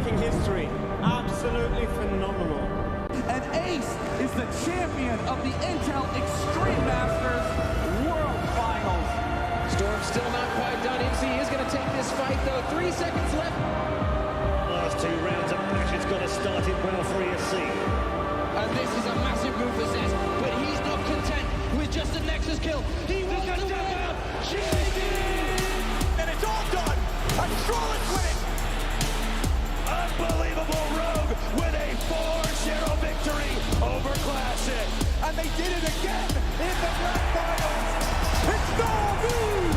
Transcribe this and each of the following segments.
making history. Absolutely phenomenal. And Ace is the champion of the Intel Extreme Masters World Finals. Storm's still not quite done. MC is going to take this fight, though. 3 seconds left. Last 2 rounds of matches got to start it well for ESC. And this is a massive move for Zez, but he's not content with just a Nexus kill. He wants to win. And it's all done. A Trollocs win it. Unbelievable Rogue with a 4-0 victory over Classic. And they did it again in the grand finals. It's Norwood.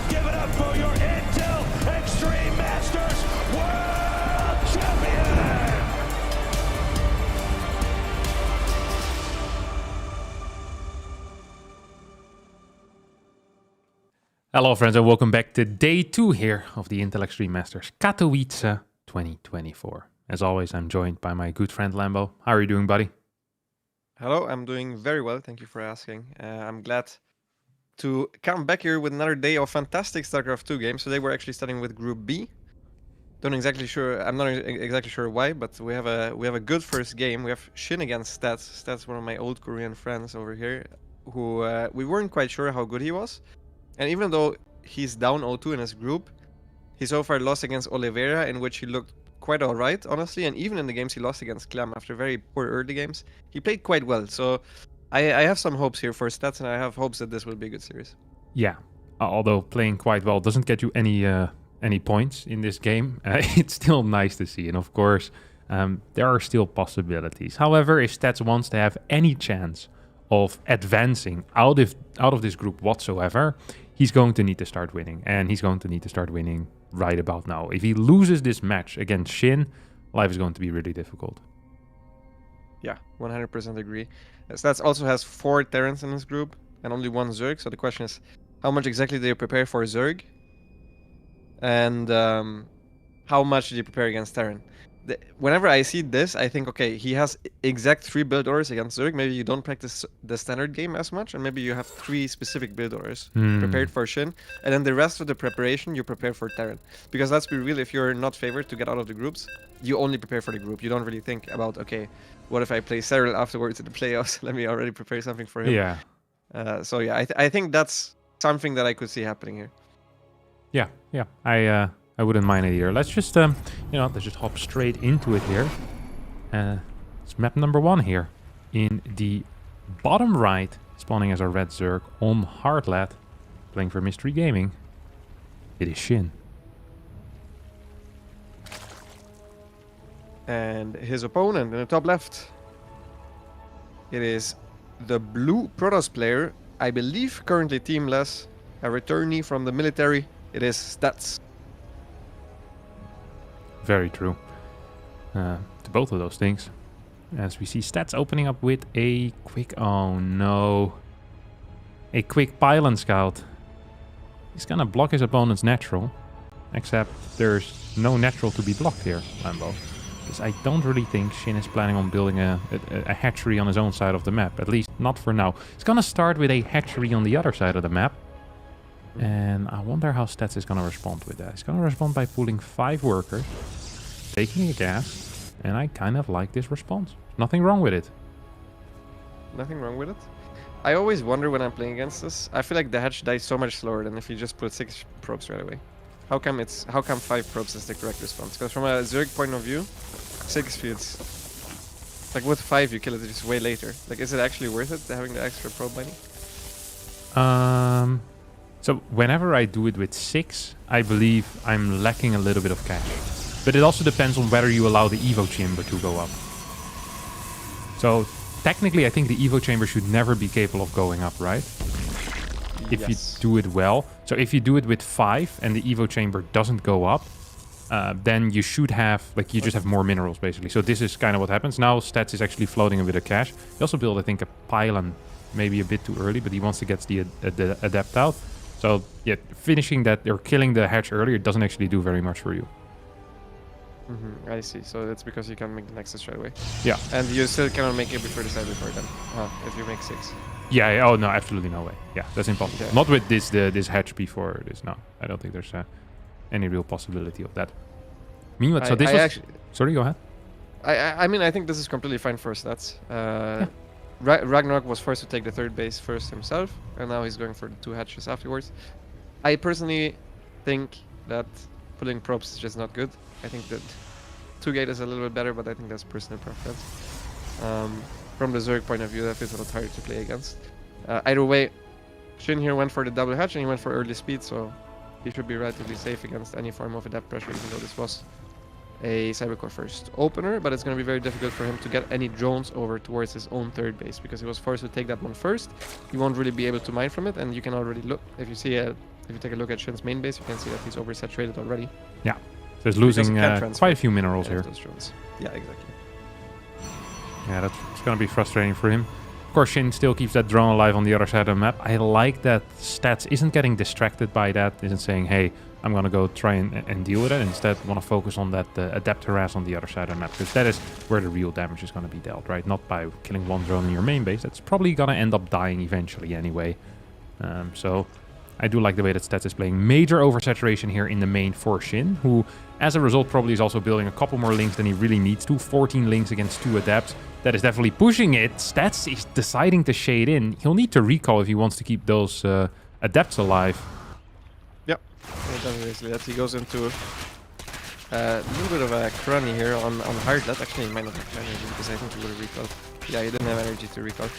Give it up for your Intel Extreme Masters World Champion! Hello friends and welcome back to day 2 here of the Intel Extreme Masters Katowice 2024. As always, I'm joined by my good friend Lambo. How are you doing, buddy? Hello, I'm doing very well. Thank you for asking. I'm glad to come back here with another day of fantastic StarCraft II games. Today we're actually starting with Group B. I'm not exactly sure why, but we have a good first game. We have Shin against Stats. Stats, one of my old Korean friends over here, who we weren't quite sure how good he was. And even though he's down 0-2 in his group, he so far lost against Oliveira, in which he looked quite alright, honestly. And even in the games he lost against Clem after very poor early games, he played quite well. So I have some hopes here for Stats, and I have hopes that this will be a good series. Yeah, although playing quite well doesn't get you any points in this game, it's still nice to see. And of course, there are still possibilities. However, if Stats wants to have any chance of advancing out of this group whatsoever, he's going to need to start winning, and he's going to need to start winning right about now. If he loses this match against Shin, life is going to be really difficult. Yeah, 100% agree. Stats also has 4 Terrans in his group and only 1 Zerg, so the question is, how much exactly do you prepare for Zerg? And how much do you prepare against Terran? Whenever I see this, I think, okay, he has exact 3 build orders against Zerg. Maybe you don't practice the standard game as much, and maybe you have 3 specific build orders prepared for Shin, and then the rest of the preparation you prepare for Terran. Because let's be real, if you're not favored to get out of the groups, you only prepare for the group. You don't really think about, okay, what if I play Serel afterwards in the playoffs? Let me already prepare something for him. Yeah. So yeah, I think that's something that I could see happening here. Yeah. I wouldn't mind it either. Let's just let's just hop straight into it here. It's map number 1 here in the bottom right, spawning as a red Zerg on Hardlat, playing for Mystery Gaming. It is Shin. And his opponent in the top left, it is the blue Protoss player, I believe currently teamless, a returnee from the military. It is Stats. Very true. To both of those things. As we see Stats opening up with a quick... Oh no. A quick pylon scout. He's gonna block his opponent's natural. Except there's no natural to be blocked here, Lambo. Because I don't really think Shin is planning on building a hatchery on his own side of the map. At least not for now. He's gonna start with a hatchery on the other side of the map. And I wonder how Stats is going to respond with that. He's going to respond by pulling 5 workers, taking a gas, and I kind of like this response. Nothing wrong with it. Nothing wrong with it. I always wonder when I'm playing against this. I feel like the hatch dies so much slower than if you just put 6 probes right away. How come 5 probes is the correct response? Because from a Zerg point of view, 6 feels like with 5 you kill it just way later. Like, is it actually worth it having the extra probe mining? So whenever I do it with 6, I believe I'm lacking a little bit of cash. But it also depends on whether you allow the Evo chamber to go up. So technically I think the Evo chamber should never be capable of going up, right? If you do it well. So if you do it with 5 and the Evo chamber doesn't go up, then you should have, like, you just have more minerals basically. So this is kind of what happens. Now Stats is actually floating a bit of cash. He also built, I think, a pylon maybe a bit too early, but he wants to get the adept out. So yeah, finishing that or killing the hatch earlier doesn't actually do very much for you. I see. So that's because you can make the Nexus right away. Yeah. And you still cannot make it before the side before then. If you make 6. Yeah. Oh no, absolutely no way. Yeah, that's impossible. Okay. Not with this hatch before this. No, I don't think there's any real possibility of that. Meanwhile, so this was... actually, Sorry, go ahead. I mean, I think this is completely fine for stats. Ragnarok was forced to take the third base first himself, and now he's going for the 2 hatches afterwards. I personally think that pulling props is just not good. I think that 2-gate is a little bit better, but I think that's personal preference. From the Zerg point of view, that feels a lot harder to play against. Either way, Shin here went for the double hatch and he went for early speed, so he should be relatively safe against any form of adapt pressure, even though this was a Cybercore first opener, but it's going to be very difficult for him to get any drones over towards his own third base, because he was forced to take that one first. He won't really be able to mine from it, and you can already look, if you take a look at Shin's main base, you can see that he's oversaturated already. Yeah, so he's losing quite a few minerals here. Those drones. Yeah, exactly. Yeah, that's going to be frustrating for him. Of course, Shin still keeps that drone alive on the other side of the map. I like that Stats isn't getting distracted by that, isn't saying, hey, I'm going to go try and deal with it. Instead, want to focus on that Adept harass on the other side of the map, because that is where the real damage is going to be dealt, right? Not by killing one drone in your main base. That's probably going to end up dying eventually anyway. So I do like the way that Stats is playing. Major oversaturation here in the main for Shin, who, as a result, probably is also building a couple more links than he really needs to. 14 links against 2 Adepts. That is definitely pushing it. Stats is deciding to shade in. He'll need to recall if he wants to keep those Adepts alive. Yep, definitely that. He goes into a little bit of a crunny here on Hardlet. Actually, he might not have energy, because I think he would have recalled. Yeah, he didn't have energy to recall.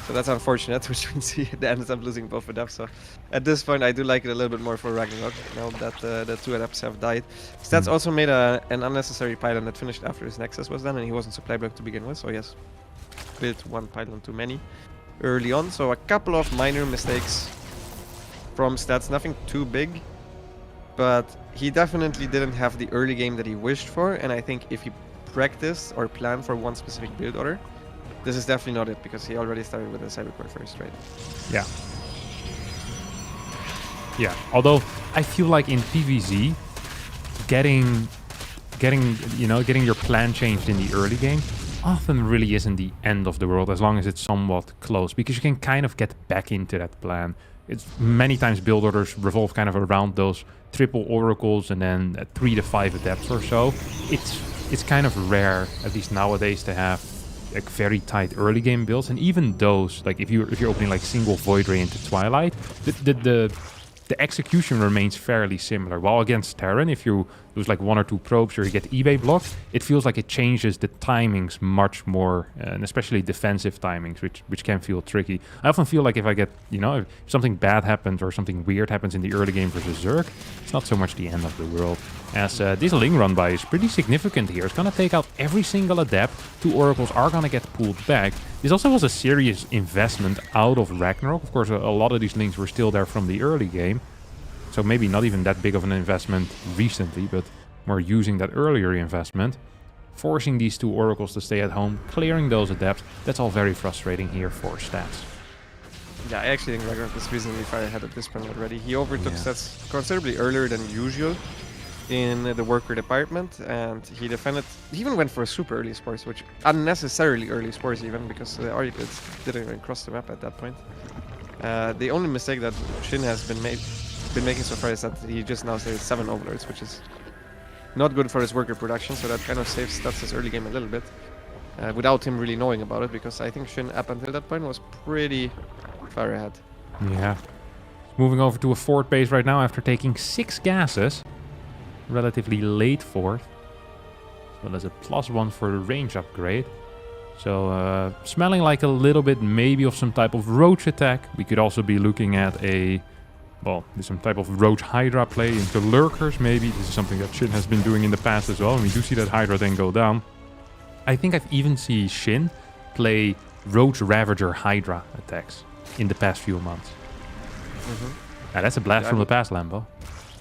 So that's unfortunate, which means he ends up losing both Adepts. So at this point, I do like it a little bit more for Ragnarok, now that the 2 Adepts have died. Stats also made an unnecessary pylon that finished after his Nexus was done, and he wasn't supply blocked to begin with, so yes, built 1 pylon too many early on. So a couple of minor mistakes from Stats, nothing too big, but he definitely didn't have the early game that he wished for, and I think if he practiced or planned for one specific build order, this is definitely not it, because he already started with a Cybercore first, right? Yeah. Yeah, although I feel like in PvZ, getting your plan changed in the early game often really isn't the end of the world, as long as it's somewhat close, because you can kind of get back into that plan. It's many times build orders revolve kind of around those triple oracles and then 3 to 5 adepts or so. It's kind of rare, at least nowadays, to have like very tight early game builds, and even those, like if you're opening like single Void Ray into Twilight, the execution remains fairly similar. While against Terran, if you lose like 1 or 2 probes or you get eBay blocked, it feels like it changes the timings much more, and especially defensive timings, which can feel tricky. I often feel like if I get, if something bad happens or something weird happens in the early game versus Zerg, it's not so much the end of the world. As this Ling run by is pretty significant here. It's going to take out every single Adept. 2 Oracles are going to get pulled back. This also was a serious investment out of Ragnarok. Of course, a lot of these Lings were still there from the early game. So maybe not even that big of an investment recently, but more using that earlier investment. Forcing these 2 Oracles to stay at home, clearing those Adepts. That's all very frustrating here for Stats. Yeah, I actually think Ragnarok is reasonably far ahead at this point already. He overtook Stats considerably earlier than usual in the worker department, and he defended. He even went for a super early Spores, which unnecessarily early Spores even, because the Arcades didn't even cross the map at that point. The only mistake that Shin has been making so far is that he just now says 7 Overlords, which is not good for his worker production, so that kind of saves Stats his early game a little bit, without him really knowing about it, because I think Shin up until that point was pretty far ahead. Yeah. Moving over to a 4th base right now after taking 6 gases. Relatively late 4th. So there's a +1 for the range upgrade. So smelling like a little bit maybe of some type of roach attack. We could also be looking at some type of roach Hydra play into lurkers maybe. This is something that Shin has been doing in the past as well, and we do see that Hydra then go down. I think I've even seen Shin play roach Ravager Hydra attacks in the past few months. And that's a blast from the past, Lambo.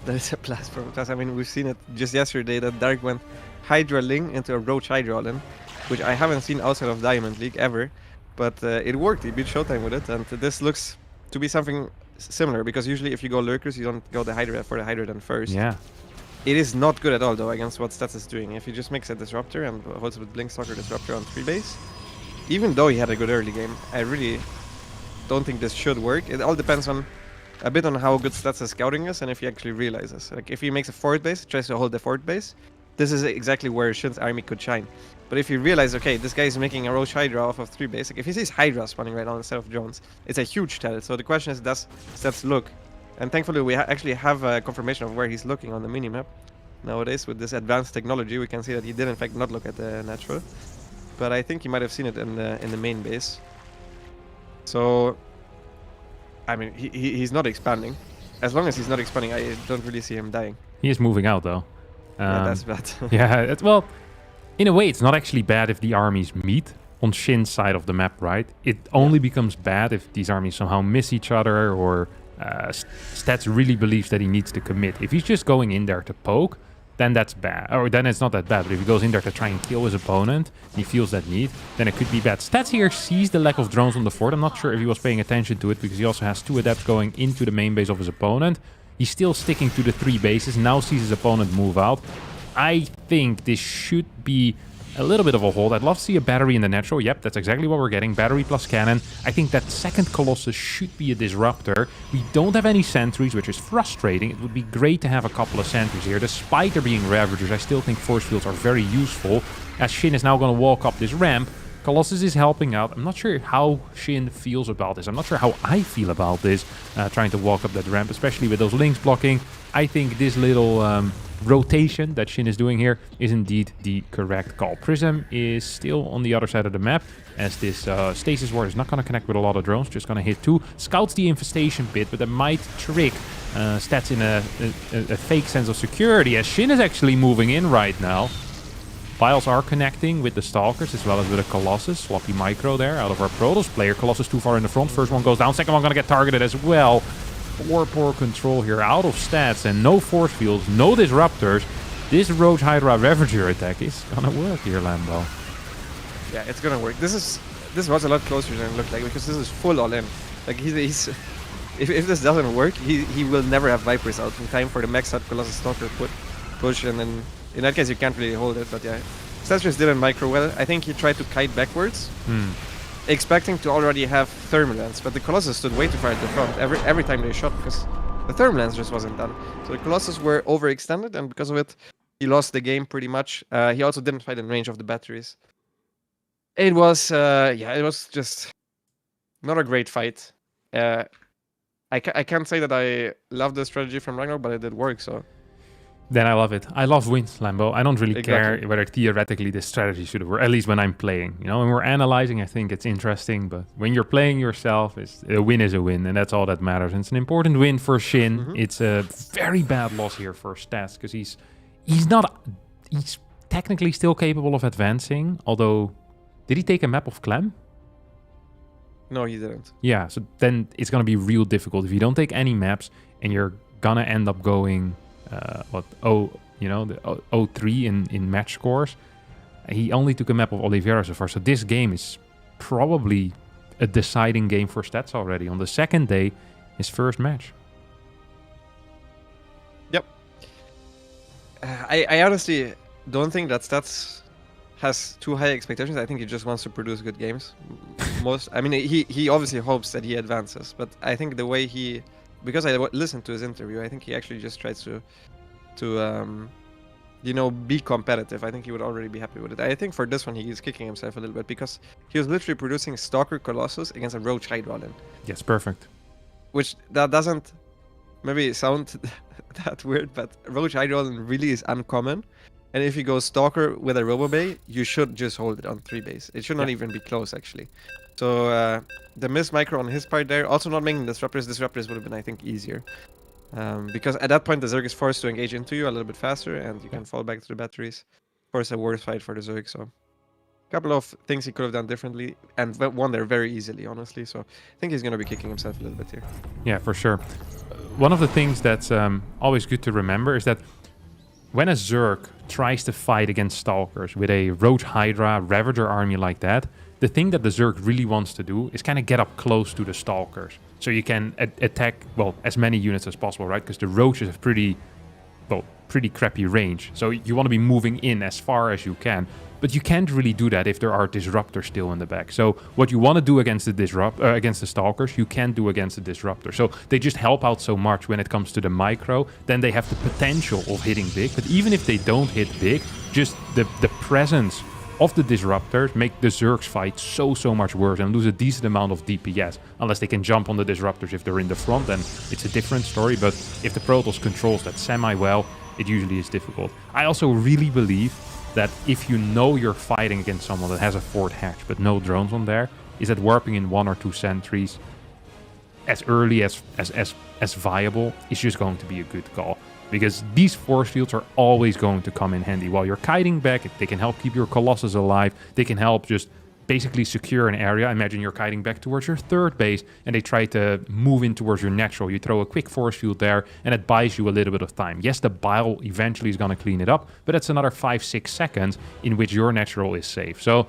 That is a blast from the past. I mean, we've seen it just yesterday that Dark went Hydra Ling into a roach Hydra all-in, which I haven't seen outside of Diamond League ever, but it worked. He beat Showtime with it, and this looks to be something similar, because usually if you go lurkers, you don't go the Hydra for the Hydra then first. Yeah. It is not good at all though against what Stats is doing. If he just makes a Disruptor and holds with Blinkstalker Disruptor on 3 base, even though he had a good early game, I really don't think this should work. It all depends on a bit on how good Stats is scouting is and if he actually realizes. Like, if he makes a forward base, tries to hold the forward base, this is exactly where Shin's army could shine. But if you realize, okay, this guy is making a Roach Hydra off of 3 base, like if he sees Hydra spawning right now instead of drones, it's a huge tell. So the question is, does Stats look? And thankfully, we actually have a confirmation of where he's looking on the minimap. Nowadays, with this advanced technology, we can see that he did in fact not look at the natural. But I think he might have seen it in the main base. So, I mean, he's not expanding. As long as he's not expanding, I don't really see him dying. He is moving out, though. Yeah, that's bad. Yeah, well, in a way, it's not actually bad if the armies meet on Shin's side of the map, right? It only becomes bad if these armies somehow miss each other or Stats really believes that he needs to commit. If he's just going in there to poke, then that's bad. Or then it's not that bad. But if he goes in there to try and kill his opponent, and he feels that need, then it could be bad. Stats here sees the lack of drones on the fort. I'm not sure if he was paying attention to it because he also has 2 adepts going into the main base of his opponent. He's still sticking to the 3 bases, now sees his opponent move out. I think this should be a little bit of a hold. I'd love to see a battery in the natural. Yep, that's exactly what we're getting. Battery plus cannon. I think that second Colossus should be a disruptor. We don't have any sentries, which is frustrating. It would be great to have a couple of sentries here. Despite there being Ravagers, I still think force fields are very useful. As Shin is now going to walk up this ramp, Colossus is helping out. I'm not sure how Shin feels about this. I'm not sure how I feel about this, trying to walk up that ramp, especially with those links blocking. I think this little rotation that Shin is doing here is indeed the correct call. Prism is still on the other side of the map, as this Stasis Ward is not going to connect with a lot of drones, just going to hit 2. Scouts the infestation bit, but that might trick Stats in a fake sense of security, as Shin is actually moving in right now. Vials are connecting with the Stalkers as well as with a Colossus. Sloppy micro there out of our Protoss player. Colossus too far in the front. First one goes down. Second one going to get targeted as well. Poor control here out of Stats and no force fields, no disruptors. This Roach Hydra Ravager attack is going to work here, Lambo. Yeah, it's going to work. This was a lot closer than it looked like because this is full all in. Like he's if this doesn't work, he will never have Vipers out in time for the max out Colossus Stalker push, and then in that case, you can't really hold it, but yeah. Stats just didn't micro well. I think he tried to kite backwards, expecting to already have Thermalance, but the Colossus stood way too far at the front every time they shot because the Thermalance just wasn't done. So the Colossus were overextended, and because of it, he lost the game pretty much. He also didn't fight in range of the batteries. It was, it was just not a great fight. I can't say that I love the strategy from Ragnarok, but it did work, so... Then I love it. I love wins, Lambo. I don't really care whether theoretically this strategy should have worked, at least when I'm playing. You know, when we're analyzing, I think it's interesting, but when you're playing yourself, a win is a win, and that's all that matters. And it's an important win for Shin. It's a very bad loss here for Stats, because he's technically still capable of advancing, although... Did he take a map of Clem? No, he didn't. Yeah, so then it's going to be real difficult. If you don't take any maps, and you're going to end up going... the 03 in match scores. He only took a map of Oliveira so far, so this game is probably a deciding game for Stats already. On the second day, his first match. Yep. I honestly don't think that Stats has too high expectations. I think he just wants to produce good games. I mean, he obviously hopes that he advances, but I think the way he... Because I listened to his interview, I think he actually just tries to be competitive. I think he would already be happy with it. I think for this one, he is kicking himself a little bit because he was literally producing Stalker Colossus against a Roach Hydra. Yes, perfect. Which that doesn't maybe sound that weird, but Roach Hydra really is uncommon. And if you go Stalker with a Robobay, you should just hold it on 3 base. It should not even be close, actually. So the miss micro on his part there, also not making disruptors would have been, I think, easier. Because at that point, the Zerg is forced to engage into you a little bit faster, and you can fall back to the batteries. Of course, a worse fight for the Zerg, so... A couple of things he could have done differently, and won there very easily, honestly. So I think he's going to be kicking himself a little bit here. Yeah, for sure. One of the things that's always good to remember is that when a Zerg tries to fight against Stalkers with a Roach Hydra Ravager army like that, the thing that the Zerg really wants to do is kind of get up close to the Stalkers. So you can attack, well, as many units as possible, right? Because the Roaches have pretty crappy range. So you want to be moving in as far as you can. But you can't really do that if there are disruptors still in the back. So what you want to do against the against the stalkers, you can't do against the disruptor. So they just help out so much when it comes to the micro. Then they have the potential of hitting big. But even if they don't hit big, just the presence of the disruptors make the Zergs fight so much worse and lose a decent amount of DPS. Unless they can jump on the disruptors if they're in the front, then it's a different story. But if the Protoss controls that semi-well, it usually is difficult. I also really believe that if you know you're fighting against someone that has a 4th hatch but no drones on there, is that warping in 1 or 2 sentries as early as viable is just going to be a good call. Because these force fields are always going to come in handy. While you're kiting back, they can help keep your Colossus alive. They can help just basically secure an area. Imagine you're kiting back towards your 3rd base and they try to move in towards your natural. You throw a quick force field there and it buys you a little bit of time. Yes, the bile eventually is going to clean it up, but that's another 5-6 seconds in which your natural is safe. So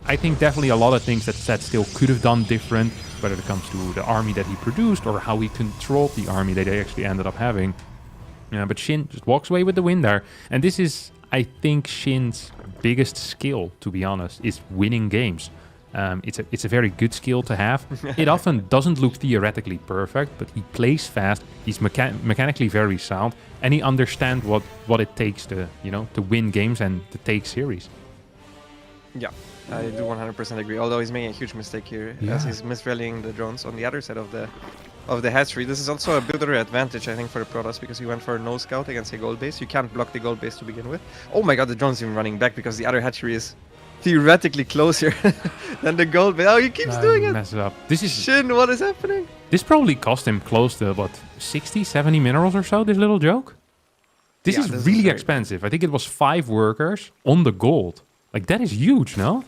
I think definitely a lot of things that Seth still could have done different, whether it comes to the army that he produced or how he controlled the army that they actually ended up having. But Shin just walks away with the win there. And this is, I think, Shin's biggest skill, to be honest, is winning games. It's a very good skill to have. It often doesn't look theoretically perfect, but he plays fast. He's mechanically very sound, and he understands what it takes to, to win games and to take series. Yeah, I do 100% agree. Although he's making a huge mistake here, as he's misrallying the drones on the other side of the hatchery. This is also a builder advantage, I think, for the Protoss, because he went for no scout against a gold base. You can't block the gold base to begin with. Oh my god, the drone's even running back because the other hatchery is theoretically closer than the gold base. Oh, he keeps doing it. Mess it up. This is Shin, what is happening? This probably cost him close to, what, 60, 70 minerals or so, this little joke? This is really expensive. I think it was 5 workers on the gold. Like, that is huge, no?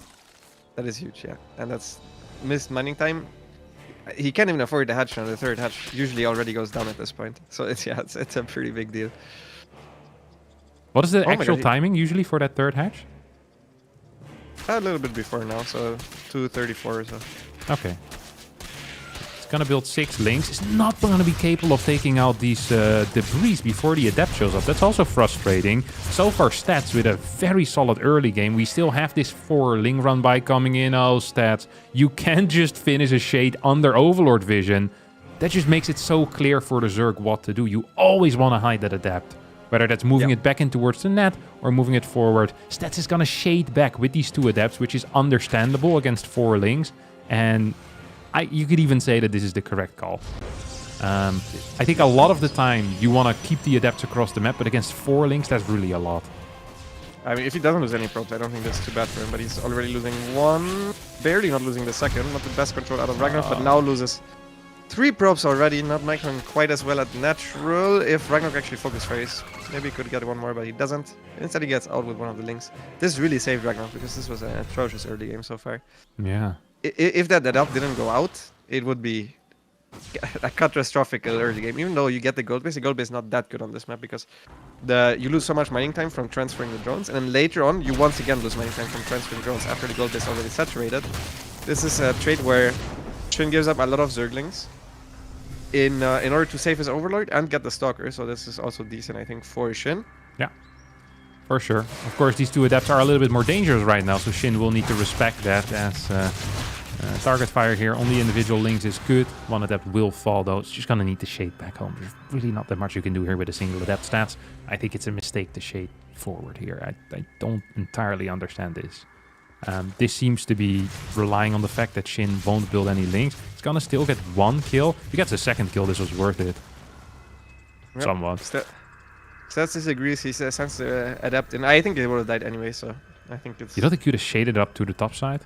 That is huge, yeah. And that's missed mining time. He can't even afford the hatch now. The 3rd hatch usually already goes down at this point. So it's a pretty big deal. What is the actual timing usually for that 3rd hatch? A little bit before now, so 2:34 or so. Okay. It's gonna build 6 links. It's not gonna be capable of taking out these debris before the adept shows up. That's also frustrating. So far, Stats with a very solid early game. We still have this 4 ling run by coming in. Oh, Stats, you can't just finish a shade under Overlord vision. That just makes it so clear for the Zerg what to do. You always want to hide that adept. Whether that's moving it back in towards the net or moving it forward. Stats is gonna shade back with these 2 adepts, which is understandable against 4 lings. And you could even say that this is the correct call. I think a lot of the time you want to keep the adepts across the map, but against 4 links, that's really a lot. I mean, if he doesn't lose any probes, I don't think that's too bad for him, but he's already losing 1, barely not losing the 2nd, not the best control out of Ragnarok, but now loses 3 probes already, not microing quite as well at natural. If Ragnarok actually focus phase, maybe he could get 1 more, but he doesn't. Instead he gets out with one of the links. This really saved Ragnarok, because this was an atrocious early game so far. Yeah. If that adept didn't go out, it would be a catastrophic early game. Even though you get the gold base is not that good on this map, because you lose so much mining time from transferring the drones, and then later on you once again lose mining time from transferring drones after the gold base is already saturated. This is a trade where Shin gives up a lot of Zerglings in order to save his Overlord and get the Stalker, so this is also decent, I think, for Shin. Yeah, for sure. Of course, these 2 adepts are a little bit more dangerous right now, so Shin will need to respect that, as target fire here on the individual links is good. 1 adept will fall, though. It's just going to need to shade back home. There's really not that much you can do here with a single adept stats. I think it's a mistake to shade forward here. I don't entirely understand this. This seems to be relying on the fact that Shin won't build any links. It's gonna still get 1 kill. If he gets a 2nd kill, this was worth it. Yep. Somewhat. Stats disagrees. He sends the adept, and I think it would have died anyway, so I think it's... You don't think you'd have shaded up to the top side?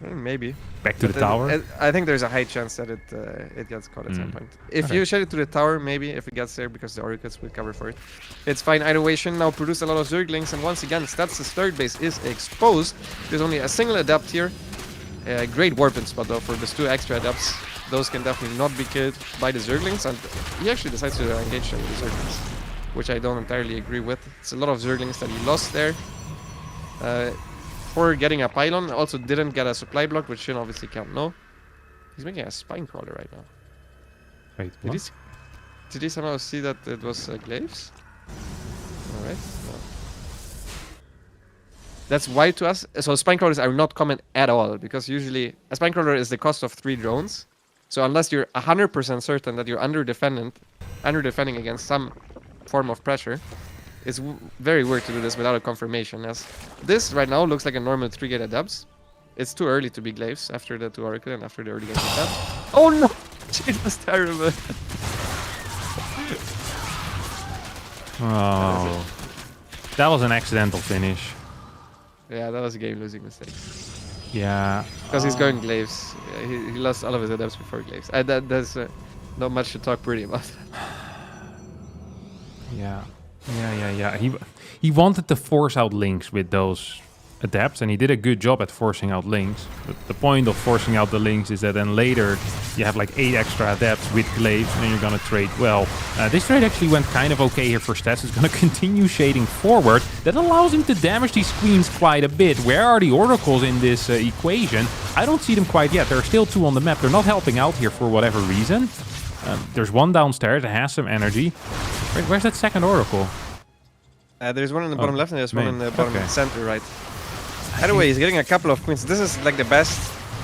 Maybe. Back to the tower? I think there's a high chance that it gets caught at some point. If you shade it to the tower, maybe, if it gets there, because the Oracles will cover for it. It's fine. Either way, Shin now produced a lot of Zerglings, and once again, Stats' 3rd base is exposed. There's only a single adept here. Great warping spot, though, for these 2 extra adepts. Those can definitely not be killed by the Zerglings, and he actually decides to engage them with the Zerglings, which I don't entirely agree with. It's a lot of Zerglings that he lost there. For getting a pylon, also didn't get a supply block, which Shin obviously can't know. He's making a spine crawler right now. Wait, did he somehow see that it was glaives? Alright. That's why to us. So spine crawlers are not common at all, because usually a spine crawler is the cost of 3 drones. So unless you're 100% certain that you're under defending against some form of pressure, it's very weird to do this without a confirmation. As this right now looks like a normal 3-gate adepts. It's too early to be glaives after the 2 oracle and after the early game attack. Oh no! It was terrible. Oh, that was an accidental finish. Yeah, that was a game-losing mistake. Yeah. Because he's going glaives. Yeah, he lost all of his adepts before glaives. There's not much to talk pretty about. Yeah. He wanted to force out links with those adepts, and he did a good job at forcing out links. But the point of forcing out the links is that then later you have like 8 extra adepts with glaives, and you're gonna trade well. This trade actually went kind of okay here for Stats. He's gonna continue shading forward. That allows him to damage these queens quite a bit. Where are the oracles in this equation? I don't see them quite yet. There are still 2 on the map. They're not helping out here for whatever reason. There's 1 downstairs that has some energy. Where's that second oracle? There's one in the bottom left and there's one in the bottom center right. Either way, he's getting a couple of queens. This is like the best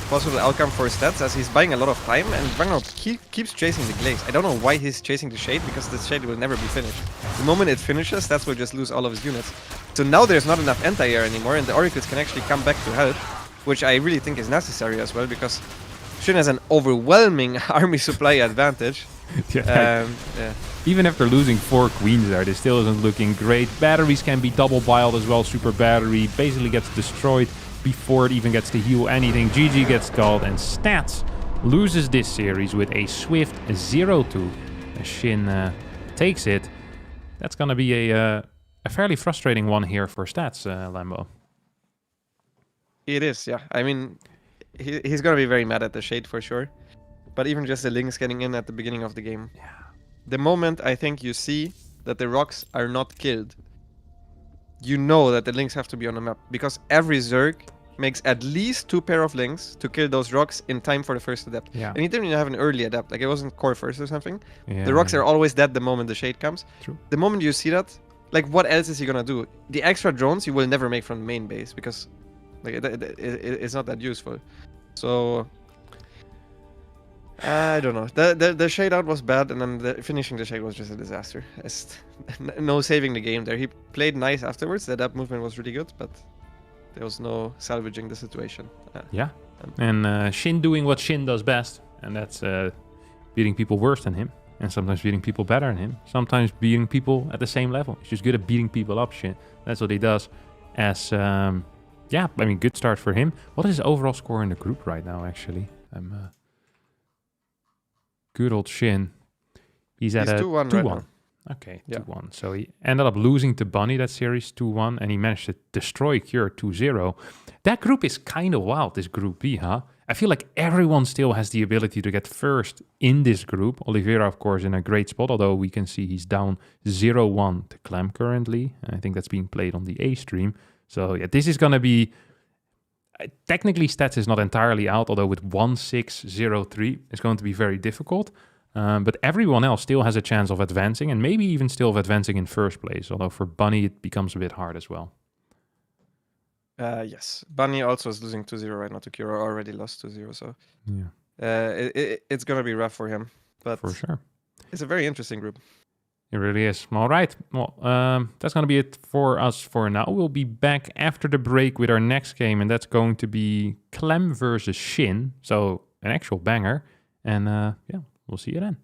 possible outcome for Stats, as he's buying a lot of time, and Ragnar keeps chasing the glaives. I don't know why he's chasing the shade, because the shade will never be finished. The moment it finishes, Stats will just lose all of his units. So now there's not enough anti-air anymore, and the oracles can actually come back to help, which I really think is necessary as well, because Shin has an overwhelming army supply advantage. Yeah. Even after losing 4 queens there, this still isn't looking great. Batteries can be double biled as well. Super battery basically gets destroyed before it even gets to heal anything. GG gets called, and Stats loses this series with a swift 0-2. Shin takes it. That's gonna be a fairly frustrating one here for Stats, Lambo. It is, yeah. I mean, he's gonna be very mad at the shade for sure. But even just the links getting in at the beginning of the game. Yeah. The moment I think you see that the rocks are not killed, you know that the links have to be on the map. Because every Zerg makes at least 2 pair of links to kill those rocks in time for the first adept. Yeah. And he didn't even have an early adept. Like, it wasn't core first or something. Yeah, the rocks are always dead the moment the shade comes. True. The moment you see that, like, what else is he gonna do? The extra drones you will never make from the main base, because like it's not that useful. So I don't know. The shade out was bad, and then finishing the shade was just a disaster. No saving the game there. He played nice afterwards. The adapt movement was really good, but there was no salvaging the situation. Yeah. And Shin doing what Shin does best, and that's beating people worse than him, and sometimes beating people better than him, sometimes beating people at the same level. He's just good at beating people up, Shin. That's what he does. As yeah, I mean, good start for him. What is his overall score in the group right now, actually? Good old Shin. He's at a 2-1 2-1. right now. Okay, Yeah. 2-1. So he ended up losing to Bunny that series 2-1, and he managed to destroy Cure 2-0. That group is kind of wild, this Group B, huh? I feel like everyone still has the ability to get first in this group. Oliveira, of course, in a great spot, although we can see he's down 0-1 to Clem currently. I think that's being played on the A stream. So yeah, this is going to be... technically, Stats is not entirely out, although with 1-6-0-3, it's going to be very difficult. But everyone else still has a chance of advancing, and maybe even still of advancing in first place. Although for Bunny, it becomes a bit hard as well. Yes. Bunny also is losing 2-0 right now to Kira. Already lost 2-0, so Yeah, it's going to be rough for him. But for sure. It's a very interesting group. It really is. All right. Well, that's going to be it for us for now. We'll be back after the break with our next game, and that's going to be Clem versus Shin. So an actual banger. And yeah, we'll see you then.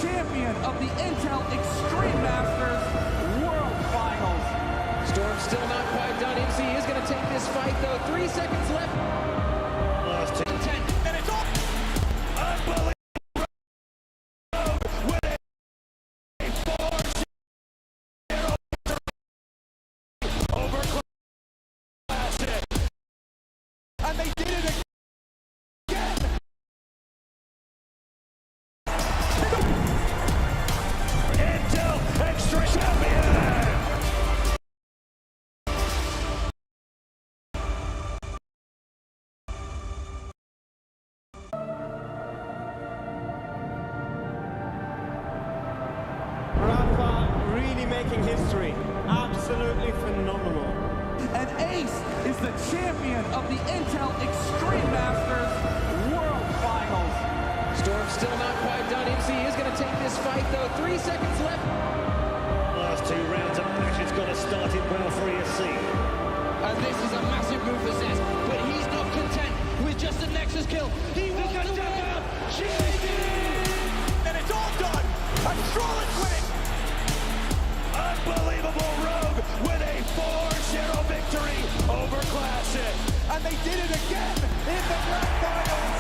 champion of the Intel Extreme Masters World Finals. Storm's still not quite done. MC is going to take this fight, though. 3 seconds left. Last 10. and it's off. Unbelievable. With a 4-0 over Classic. And they did it again. Intel Extra Champion. Rafa really making history. Absolutely phenomenal. And Ace is the champion of the Intel Extreme Masters World Finals. Storm's still not quite done. MC is going to take this fight, though. 3 seconds left. Last 2 rounds of action's got to start it well for ESC. And this is a massive move for Zez, but he's not content with just a Nexus kill. He wants to win. And it's all done. And Strollin's winning. Unbelievable Rogue with a 4-0 victory over Classic. And they did it again in the grand finals.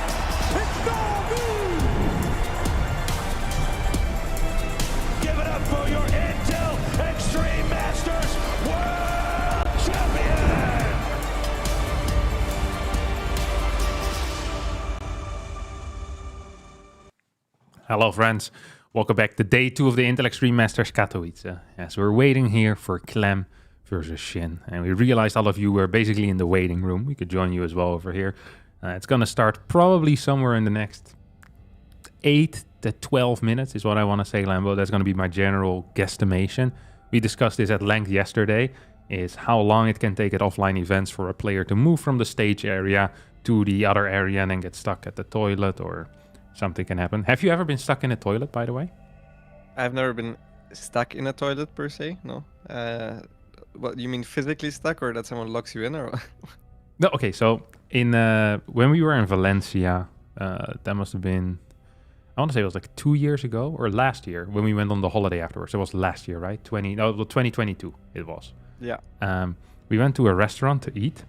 It's no move. Give it up for your Intel Extreme Masters World Champion. Hello friends, welcome back to day 2 of the Intel Extreme Masters Katowice. As we're waiting here for Clem versus Shin, and we realized all of you were basically in the waiting room. We could join you as well over here. It's gonna start probably somewhere in the next 8 to 12 minutes is what I want to say, Lambo. That's gonna be my general guesstimation. We discussed this at length yesterday, is how long it can take at offline events for a player to move from the stage area to the other area and then get stuck at the toilet or something can happen. Have you ever been stuck in a toilet, by the way? I've never been stuck in a toilet per se, no. What, you mean physically stuck or that someone locks you in or? No, okay, so in when we were in Valencia, that must have been, I want to say it was like 2 years ago or last year when we went on the holiday afterwards. It was last year, right? 2022 it was. Yeah. We went to a restaurant to eat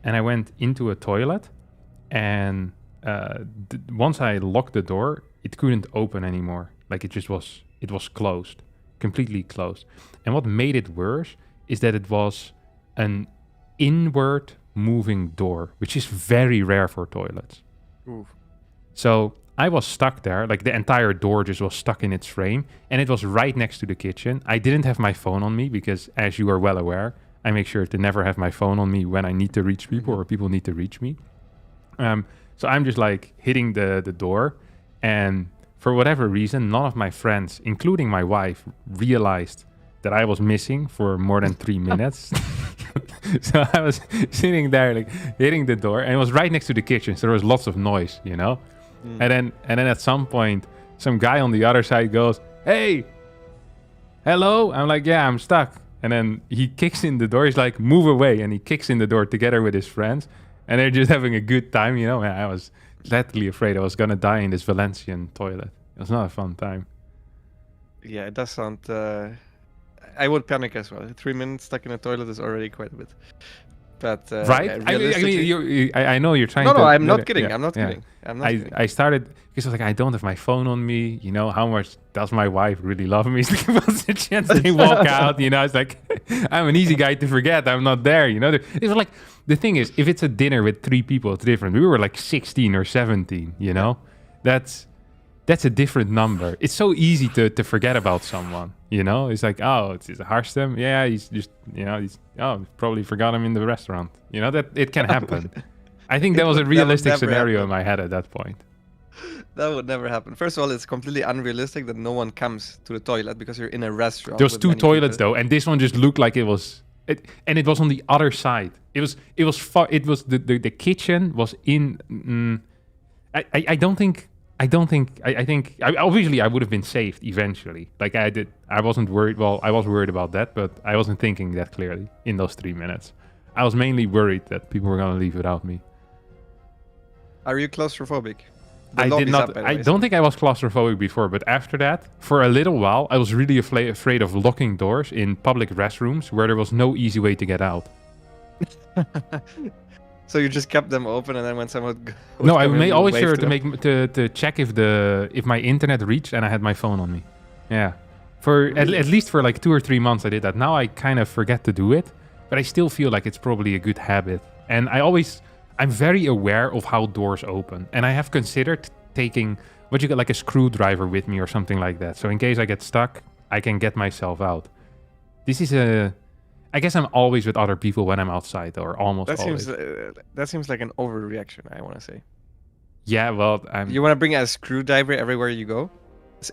and I went into a toilet and once I locked the door, it couldn't open anymore. Like it was closed, completely closed. And what made it worse is that it was an inward moving door, which is very rare for toilets. Oof. So I was stuck there, like the entire door just was stuck in its frame, and it was right next to the kitchen. I didn't have my phone on me because, as you are well aware, I make sure to never have my phone on me when I need to reach people or people need to reach me. So I'm just like hitting the door, and for whatever reason, none of my friends, including my wife, realized that I was missing for more than 3 minutes. So I was sitting there like hitting the door, and it was right next to the kitchen, so there was lots of noise, you know. And then at some point, some guy on the other side goes, "Hey, hello." I'm like, "Yeah, I'm stuck." And then he kicks in the door. He's like, "Move away," and he kicks in the door together with his friends. And they're just having a good time, you know. And I was deathly afraid I was gonna die in this Valencian toilet. It was not a fun time. Yeah, it does sound. I would panic as well. 3 minutes stuck in a toilet is already quite a bit. But right? yeah, I mean, I know you're trying no, to. No, I'm not kidding. Yeah, I'm not kidding. I started because I was like, I don't have my phone on me. You know, how much does my wife really love me? What's the chance they walk out? You know, it's like I'm an easy guy to forget. I'm not there. You know, it was like the thing is, if it's a dinner with 3 people, it's different. We were like 16 or 17. You know, that's a different number. It's so easy to forget about someone. You know, it's like, oh, it's Harstem. Yeah, he's just, you know, probably forgot him in the restaurant. You know, that it can happen. I think that was a realistic scenario in my head at that point. That would never happen. First of all, it's completely unrealistic that no one comes to the toilet because you're in a restaurant. There's 2 toilets though, and this one just looked like it was, and it was on the other side. It was the kitchen was in. I think obviously I would have been saved eventually. Like I wasn't worried. Well, I was worried about that, but I wasn't thinking that clearly in those 3 minutes. I was mainly worried that people were gonna leave without me. Are you claustrophobic? The I did lobby's not. up, by the I way, don't so- think I was claustrophobic before, but after that, for a little while, I was really afraid of locking doors in public restrooms where there was no easy way to get out. So you just kept them open, and then when someone would No, I come in, made you always waved sure to to them? make to check if my internet reached and I had my phone on me. Yeah, for at least for like 2 or 3 months I did that. Now I kind of forget to do it, but I still feel like it's probably a good habit. And I'm very aware of how doors open, and I have considered taking like a screwdriver with me or something like that. So in case I get stuck, I can get myself out. This is I guess I'm always with other people when I'm outside, or almost That always. seems like an overreaction, I want to say. Yeah, well, You want to bring a screwdriver everywhere you go,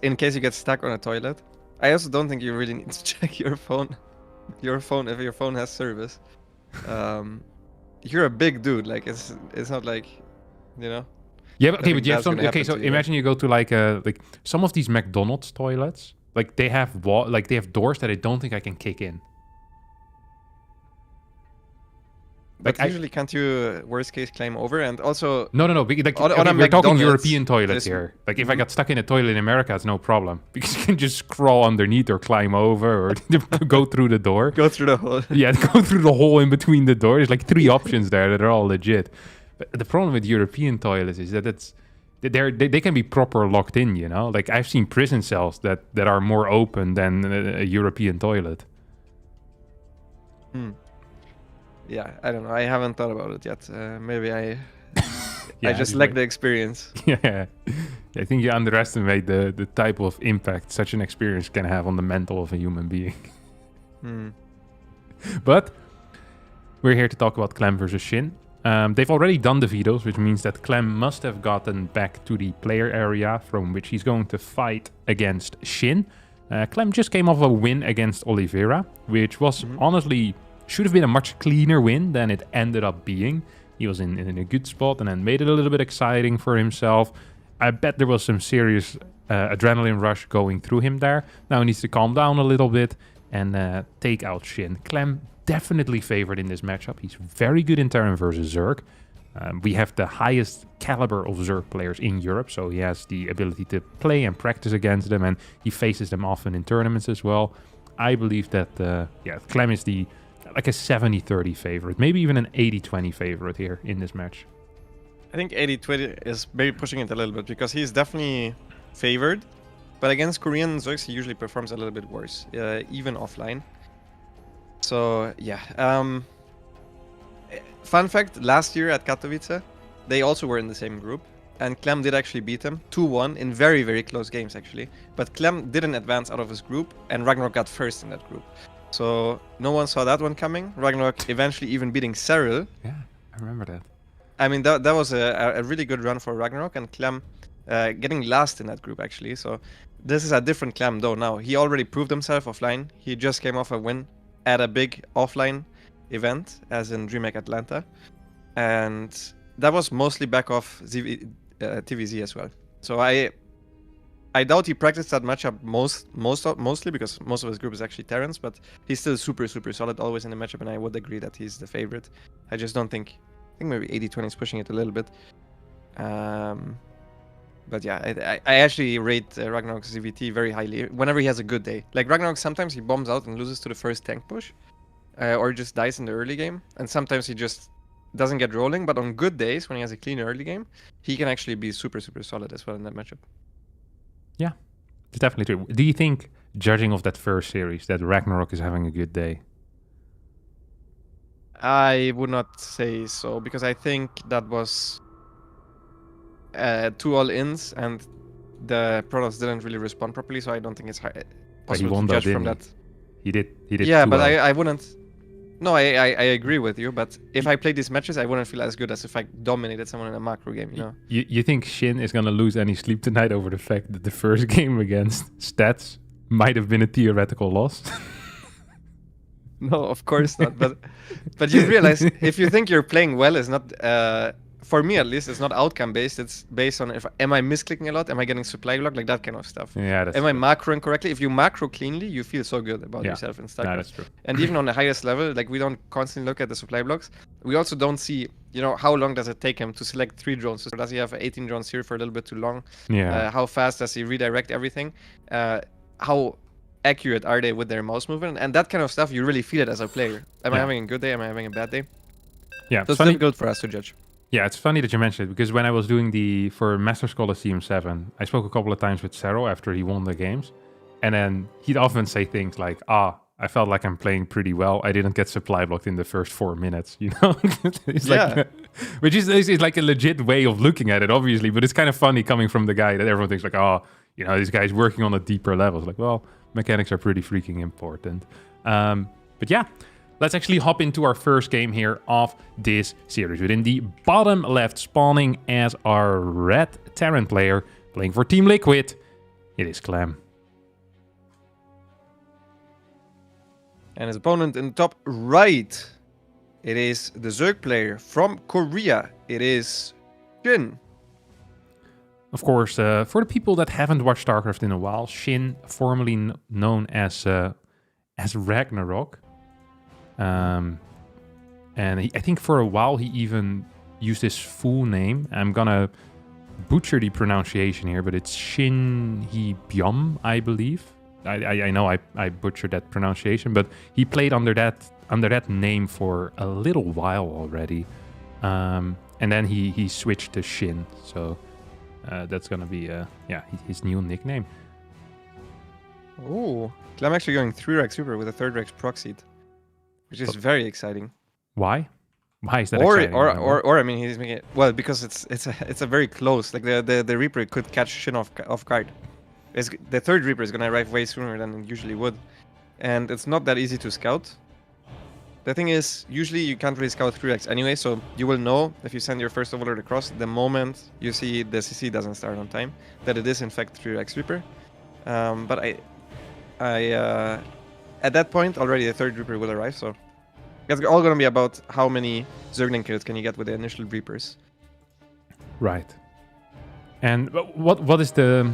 in case you get stuck on a toilet. I also don't think you really need to check your phone. If your phone has service. You're a big dude. Like it's not like, you know. Yeah, but, okay, think but you have that's gonna some. Okay, happen so to you. imagine you go to like some of these McDonald's toilets. Like they have they have doors that I don't think I can kick in. But Like, usually, can't you worst case climb over? And also, No. Like, On okay, a we're talking McDonald's, European toilets there's- here. Like if I got stuck in a toilet in America, it's no problem because you can just crawl underneath or climb over or go through the door. go through the hole. Yeah, go through the hole in between the doors. There's like 3 options there that are all legit. But the problem with European toilets is that they can be proper locked in, you know? Like I've seen prison cells that are more open than a European toilet. Yeah, I don't know. I haven't thought about it yet. Maybe I Yeah, just you lack might- the experience. Yeah. I think you underestimate the type of impact such an experience can have on the mental of a human being. But we're here to talk about Clem versus Shin. They've already done the VODs, which means that Clem must have gotten back to the player area from which he's going to fight against Shin. Clem just came off a win against Oliveira, which was honestly should have been a much cleaner win than it ended up being. He was in a good spot and then made it a little bit exciting for himself. I bet there was some serious adrenaline rush going through him there. Now he needs to calm down a little bit and take out Shin. Clem definitely favored in this matchup. He's very good in Terran versus Zerg. We have the highest caliber of Zerg players in Europe, so he has the ability to play and practice against them, and he faces them often in tournaments as well. I believe that Clem is like a 70-30 favorite, maybe even an 80-20 favorite here in this match. I think 80-20 is maybe pushing it a little bit because he's definitely favored, but against Korean Zergs he usually performs a little bit worse, even offline. So yeah. Fun fact: last year at Katowice, they also were in the same group, and Clem did actually beat him 2-1 in very, very close games actually. But Clem didn't advance out of his group, and Ragnarok got first in that group. So no one saw that one coming. Ragnarok eventually even beating Serel. Yeah, I remember that. I mean, that was a really good run for Ragnarok, and Clem getting last in that group actually. So this is a different Clem though now. He already proved himself offline. He just came off a win at a big offline event, as in DreamHack Atlanta. And that was mostly back off TVZ as well. So I doubt he practiced that matchup mostly because most of his group is actually Terrans, but he's still super, super solid always in the matchup, and I would agree that he's the favorite. I just don't think... I think maybe 80-20 is pushing it a little bit. But yeah, I actually rate Ragnarok's ZVT very highly whenever he has a good day. Like Ragnarok, sometimes he bombs out and loses to the first tank push, or just dies in the early game, and sometimes he just doesn't get rolling. But on good days, when he has a clean early game, he can actually be super, super solid as well in that matchup. Yeah, it's definitely true. Do you think, judging of that first series, that Ragnarok is having a good day? I would not say so, because I think that was 2 all-ins, and the Protoss didn't really respond properly, so I don't think it's possible to judge from that. He did. Yeah, too but well. I wouldn't... No, I agree with you, but if I played these matches, I wouldn't feel as good as if I dominated someone in a macro game, you know? You think Shin is going to lose any sleep tonight over the fact that the first game against Stats might have been a theoretical loss? No, of course not. But you realize if you think you're playing well is not for me at least, it's not outcome based. It's based on am I misclicking a lot? Am I getting supply block? Like that kind of stuff. Yeah, that's am true. I macroing correctly? If you macro cleanly, you feel so good about yourself in StarCraft. Yeah, that's true. And even on the highest level, like we don't constantly look at the supply blocks. We also don't see, you know, how long does it take him to select 3 drones? So does he have 18 drones here for a little bit too long? Yeah. How fast does he redirect everything? How accurate are they with their mouse movement? And that kind of stuff, you really feel it as a player. Am I having a good day? Am I having a bad day? Yeah, So it's difficult for us to judge. Yeah, it's funny that you mentioned it, because when I was doing for Masters Coliseum 7, I spoke a couple of times with Serel after he won the games. And then he'd often say things like, I felt like I'm playing pretty well. I didn't get supply blocked in the first 4 minutes, you know? It's like, which is like a legit way of looking at it, obviously. But it's kind of funny coming from the guy that everyone thinks like, you know, this guy's working on a deeper level. It's like, well, mechanics are pretty freaking important. But yeah. Let's actually hop into our first game here of this series. Within the bottom left, spawning as our red Terran player, playing for Team Liquid, it is Clem. And his opponent in the top right, it is the Zerg player from Korea. It is Shin. Of course, for the people that haven't watched StarCraft in a while, Shin, formerly known as Ragnarok. And I think for a while he even used his full name. I'm gonna butcher the pronunciation here, but it's Shin Byum, I believe. I know I butchered that pronunciation, but he played under that name for a little while already. And then he switched to Shin, so that's gonna be his new nickname. Oh, I'm actually going 3-Rex Super with a 3rd-Rex proxied, which is very exciting. Why? Why is that exciting? Or I mean, he's making it well because it's a very close. Like the Reaper could catch Shin off guard. The 3rd Reaper is gonna arrive way sooner than it usually would, and it's not that easy to scout. The thing is, usually you can't really scout 3x anyway, so you will know if you send your first overlord across the moment you see the CC doesn't start on time that it is in fact 3x Reaper. But I at that point already the 3rd Reaper will arrive, so it's all gonna be about how many Zergling kills can you get with the initial Reapers. Right. And what is the...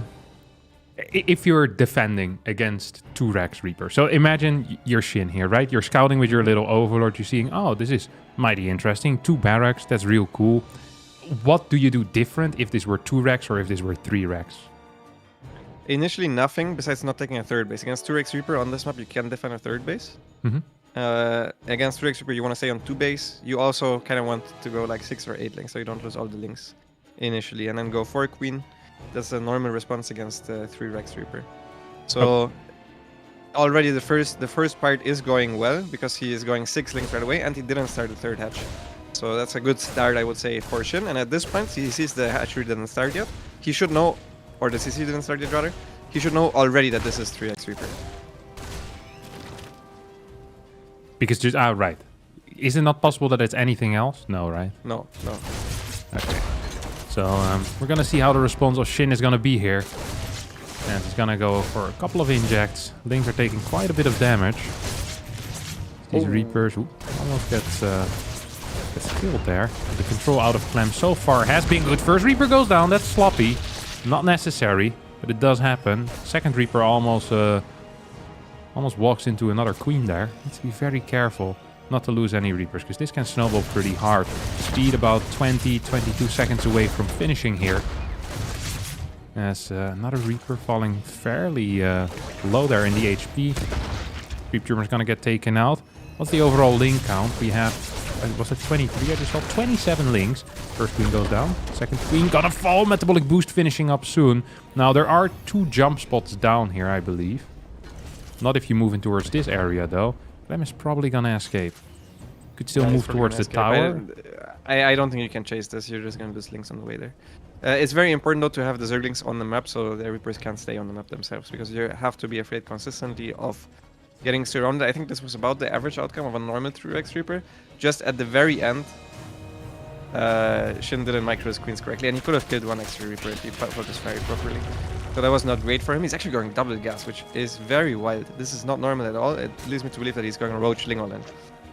If you're defending against 2-Rex Reaper, so imagine you're Shin here, right? You're scouting with your little overlord, you're seeing, oh, this is mighty interesting, 2 barracks, that's real cool. What do you do different if this were 2-Rex or if this were 3-Rex? Initially nothing, besides not taking a 3rd base. Against 2-Rex Reaper on this map, you can defend a 3rd base. Against 3-Rex Reaper, you want to stay on 2 base. You also kind of want to go like 6 or 8 links, so you don't lose all the links initially, and then go 4 Queen. That's a normal response against 3-Rex Reaper. So already the first part is going well because he is going 6 links right away and he didn't start the 3rd hatch. So that's a good start, I would say, for Shin. And at this point, he sees the hatchery didn't start yet. He should know, or the CC didn't start yet rather. He should know already that this is 3x Reaper. Because just right. Is it not possible that it's anything else? No, right? No. Okay. So we're gonna see how the response of Shin is gonna be here. And he's gonna go for a couple of injects. Links are taking quite a bit of damage. These Reapers almost gets killed there. The control out of Clem so far has been good. First Reaper goes down. That's sloppy. Not necessary, but it does happen. Second Reaper almost walks into another Queen there. Needs to be very careful not to lose any Reapers, because this can snowball pretty hard. Speed about 20-22 seconds away from finishing here. As another Reaper falling fairly low there in the HP. Creep Tumor's gonna get taken out. What's the overall link count? We have, was it 23? I just saw 27 links. First Queen goes down. Second Queen gonna fall. Metabolic Boost finishing up soon. Now there are 2 jump spots down here, I believe. Not if you move in towards this area though. Clem is probably gonna escape. Could still move towards the tower. I don't think you can chase this. You're just gonna lose links on the way there. It's very important though to have the Zerglings on the map so the Reapers can't stay on the map themselves, because you have to be afraid consistently of getting surrounded. I think this was about the average outcome of a normal 3x Reaper. Just at the very end, Shin didn't micro his Queens correctly, and he could have killed 1 extra Reaper if he focused very properly. So that was not great for him. He's actually going double gas, which is very wild. This is not normal at all. It leads me to believe that he's going Roach Lingolan.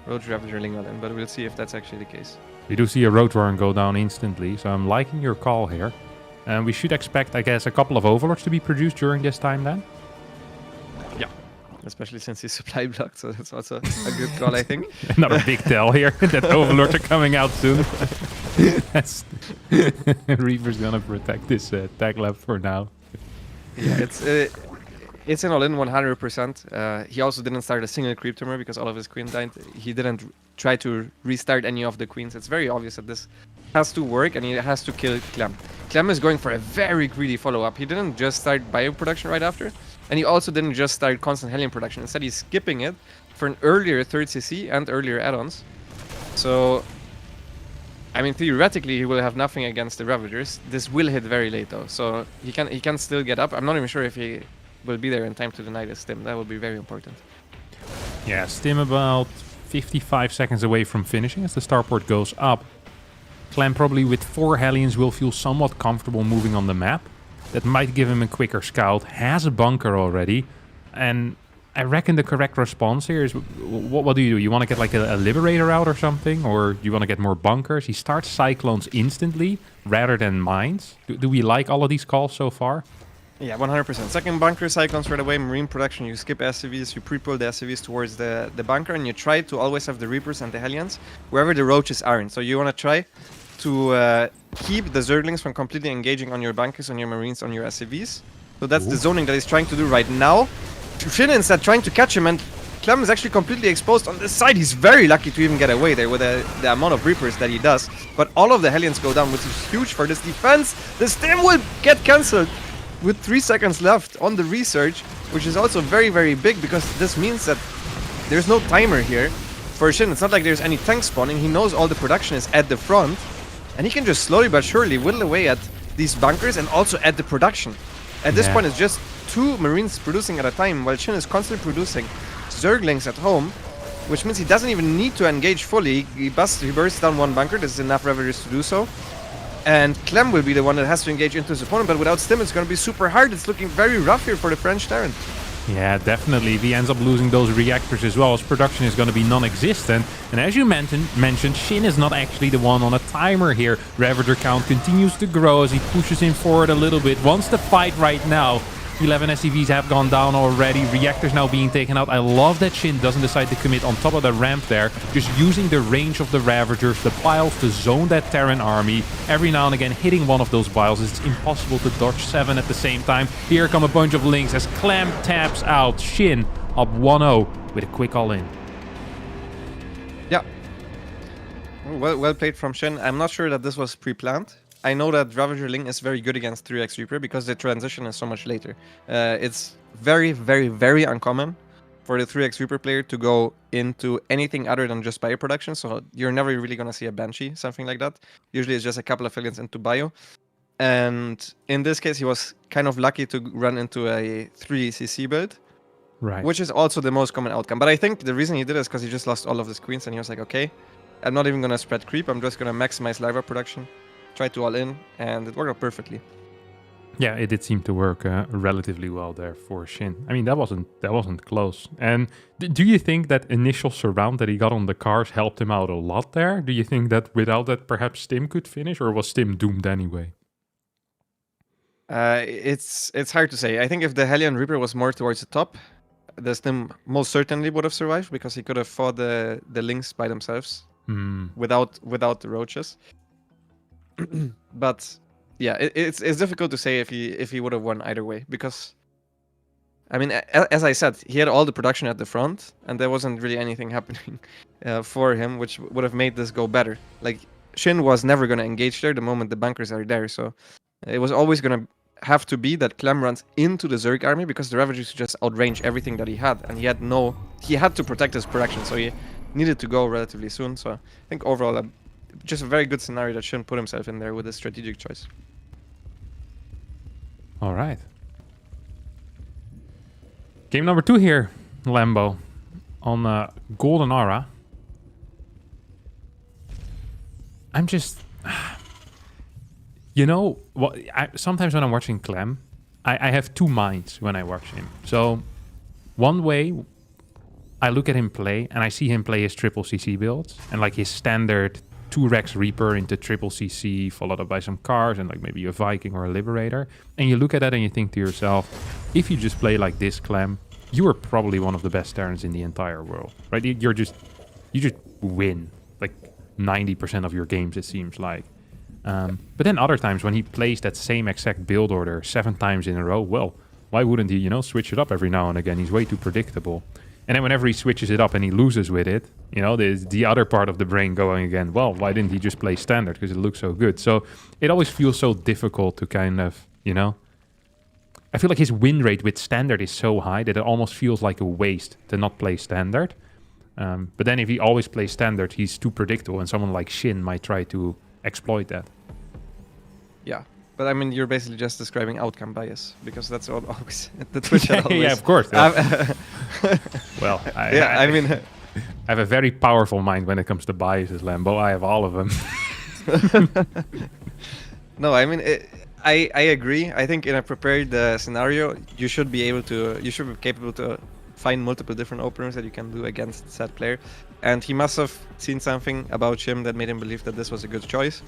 Roach Ravager Lingolan, but we'll see if that's actually the case. We do see a Roadrunner go down instantly, so I'm liking your call here. And we should expect, I guess, a couple of Overlords to be produced during this time then? Yeah. Especially since he's supply blocked, so that's also a good call, I think. Another big tell here that Overlords are coming out soon. That's Reaper's gonna protect this tag lab for now. Yeah, it's an all-in 100%. He also didn't start a single creep tumor because all of his queen died. He didn't try to restart any of the queens. It's very obvious that this has to work and he has to kill Clem. Clem is going for a very greedy follow-up. He didn't just start bio production right after, and he also didn't just start constant Hellion production. Instead, he's skipping it for an earlier 3rd CC and earlier add-ons. So, I mean, theoretically, he will have nothing against the Ravagers. This will hit very late, though, so he can still get up. I'm not even sure if he will be there in time to deny the stim. That will be very important. Yeah, stim about 55 seconds away from finishing as the starport goes up. Clem probably with 4 Hellions will feel somewhat comfortable moving on the map. That might give him a quicker scout. Has a bunker already. And I reckon the correct response here is, what do? You want to get like a Liberator out or something? Or do you want to get more bunkers? He starts Cyclones instantly rather than Mines. Do we like all of these calls so far? Yeah, 100%. Second bunker, Cyclones right away, Marine production, you skip SCVs, you pre-pull the SCVs towards the bunker, and you try to always have the Reapers and the Hellions wherever the Roaches aren't. So you want to try to keep the Zerglings from completely engaging on your bunkers, on your Marines, on your SCVs. So that's the zoning that he's trying to do right now. Shin instead trying to catch him, and Clem is actually completely exposed on this side. He's very lucky to even get away there with the amount of Reapers that he does. But all of the Hellions go down, which is huge for this defense. The stim will get cancelled with 3 seconds left on the research, which is also very, very big, because this means that there's no timer here for Shin. It's not like there's any tank spawning. He knows all the production is at the front, and he can just slowly but surely whittle away at these bunkers and also at the production. At this point, it's just 2 Marines producing at a time, while Shin is constantly producing Zerglings at home, which means he doesn't even need to engage fully. He bursts down 1 bunker. This is enough Ravagers to do so. And Clem will be the one that has to engage into his opponent, but without stim it's going to be super hard. It's looking very rough here for the French Terran. Yeah, definitely. If he ends up losing those reactors as well, his production is going to be non-existent. And as you mentioned, Shin is not actually the one on a timer here. Ravager count continues to grow as he pushes him forward a little bit. Wants to fight right now. 11 SCVs have gone down already. Reactors now being taken out. I love that Shin doesn't decide to commit on top of the ramp there. Just using the range of the Ravagers, the piles to zone that Terran army. Every now and again hitting one of those piles. It's impossible to dodge 7 at the same time. Here come a bunch of links as Clem taps out. Shin up 1-0 with a quick all-in. Yeah. Well played from Shin. I'm not sure that this was pre-planned. I know that Ravager Ling is very good against 3x Reaper because the transition is so much later. It's very, very, very uncommon for the 3x Reaper player to go into anything other than just bio production, so you're never really going to see a Banshee, something like that. Usually it's just a couple of Hellions into bio. And in this case, he was kind of lucky to run into a 3CC build, Right. which is also the most common outcome. But I think the reason he did it is because he just lost all of his queens, and he was like, okay, I'm not even going to spread creep, I'm just going to maximize larva production. Try to all in, and it worked out perfectly. Yeah, it did seem to work relatively well there for Shin. I mean, that wasn't close. And do you think that initial surround that he got on the cars helped him out a lot there? Do you think that without that perhaps Stim could finish, or was Stim doomed anyway? It's hard to say. I think if the Hellion Reaper was more towards the top, the Stim most certainly would have survived, because he could have fought the Lynx by themselves without the Roaches. But yeah, it's difficult to say if he would have won either way, because I mean, as I said, he had all the production at the front, and there wasn't really anything happening for him, which would have made this go better. Like, Shin was never going to engage there the moment the bunkers are there, so it was always going to have to be that Clem runs into the Zerg army, because the Ravagers just outrange everything that he had, and he had to protect his production, so he needed to go relatively soon. So I think overall, just a very good scenario that Shin put himself in there with a strategic choice. All right. Game number 2 here, Lambo, on Golden Aura. I'm just... You know, sometimes when I'm watching Clem, I have 2 minds when I watch him. So, one way, I look at him play, and I see him play his triple CC builds, and like his standard 2 Rex Reaper into triple CC, followed up by some cars and like maybe a Viking or a Liberator. And you look at that and you think to yourself, if you just play like this, Clem, you are probably one of the best Terrans in the entire world, right? You just win like 90% of your games, it seems like. But then other times when he plays that same exact build order 7 times in a row, well, why wouldn't he, you know, switch it up every now and again? He's way too predictable. And then whenever he switches it up and he loses with it, you know, there's the other part of the brain going again, well, why didn't he just play standard? Because it looks so good. So it always feels so difficult to kind of, you know, I feel like his win rate with standard is so high that it almost feels like a waste to not play standard. But then if he always plays standard, he's too predictable, and someone like Shin might try to exploit that. Yeah. But I mean, you're basically just describing outcome bias, because that's always the Twitch. Yeah, of course. Yeah. Well, I mean, I have a very powerful mind when it comes to biases, Lambo. I have all of them. No, I mean, I agree. I think in a prepared scenario, you should be capable to find multiple different openers that you can do against said player. And he must have seen something about Shim that made him believe that this was a good choice.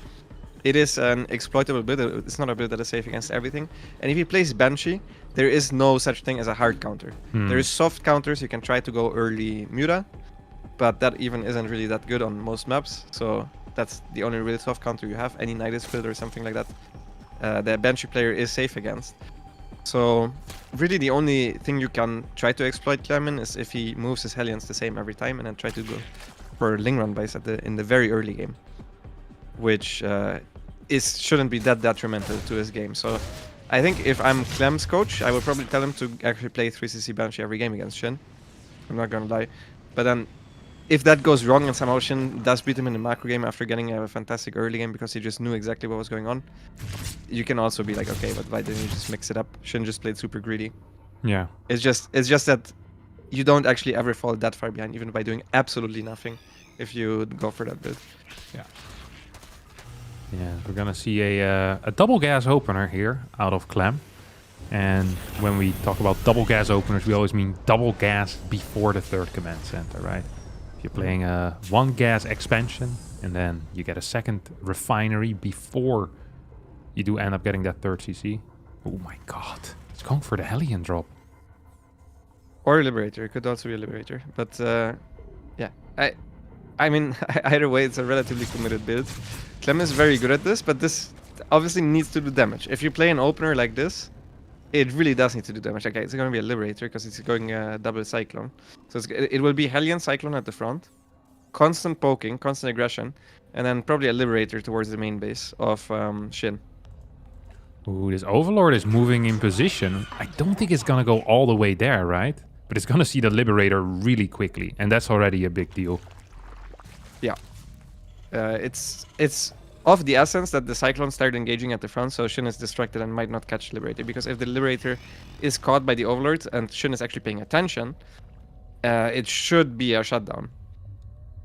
It is an exploitable build. It's not a build that is safe against everything. And if he plays Banshee, there is no such thing as a hard counter. There is soft counters. You can try to go early Muta, but that even isn't really that good on most maps. So that's the only really soft counter you have. Any Nidus build or something like that, the Banshee player is safe against. So really the only thing you can try to exploit Clem is if he moves his Hellions the same every time and then try to go for Ling Run buys in the very early game, which shouldn't be that detrimental to his game. So I think if I'm Clem's coach, I would probably tell him to actually play 3cc Banshee every game against Shin. I'm not gonna lie. But then if that goes wrong and somehow Shin does beat him in the macro game after getting a fantastic early game because he just knew exactly what was going on, you can also be like, okay, but why didn't you just mix it up? Shin just played super greedy. Yeah. It's just that you don't actually ever fall that far behind, even by doing absolutely nothing, if you go for that build. Yeah. Yeah, we're gonna see a double gas opener here out of Clem. And when we talk about double gas openers, we always mean double gas before the third command center, right? If you're playing a 1 gas expansion and then you get a second refinery before you do end up getting that third CC. Oh my god, it's going for the Hellion drop. Or a Liberator, it could also be a Liberator. But yeah, I mean, either way, it's a relatively committed build. Clem is very good at this, but this obviously needs to do damage. If you play an opener like this, it really does need to do damage. Okay, it's going to be a Liberator because it's going double Cyclone. So it will be Hellion Cyclone at the front, constant poking, constant aggression, and then probably a Liberator towards the main base of Shin. Ooh, this Overlord is moving in position. I don't think it's going to go all the way there, right? But it's going to see the Liberator really quickly, and that's already a big deal. Yeah. It's of the essence that the Cyclones start engaging at the front, so Shin is distracted and might not catch Liberator. Because if the Liberator is caught by the Overlord and Shin is actually paying attention, it should be a shutdown.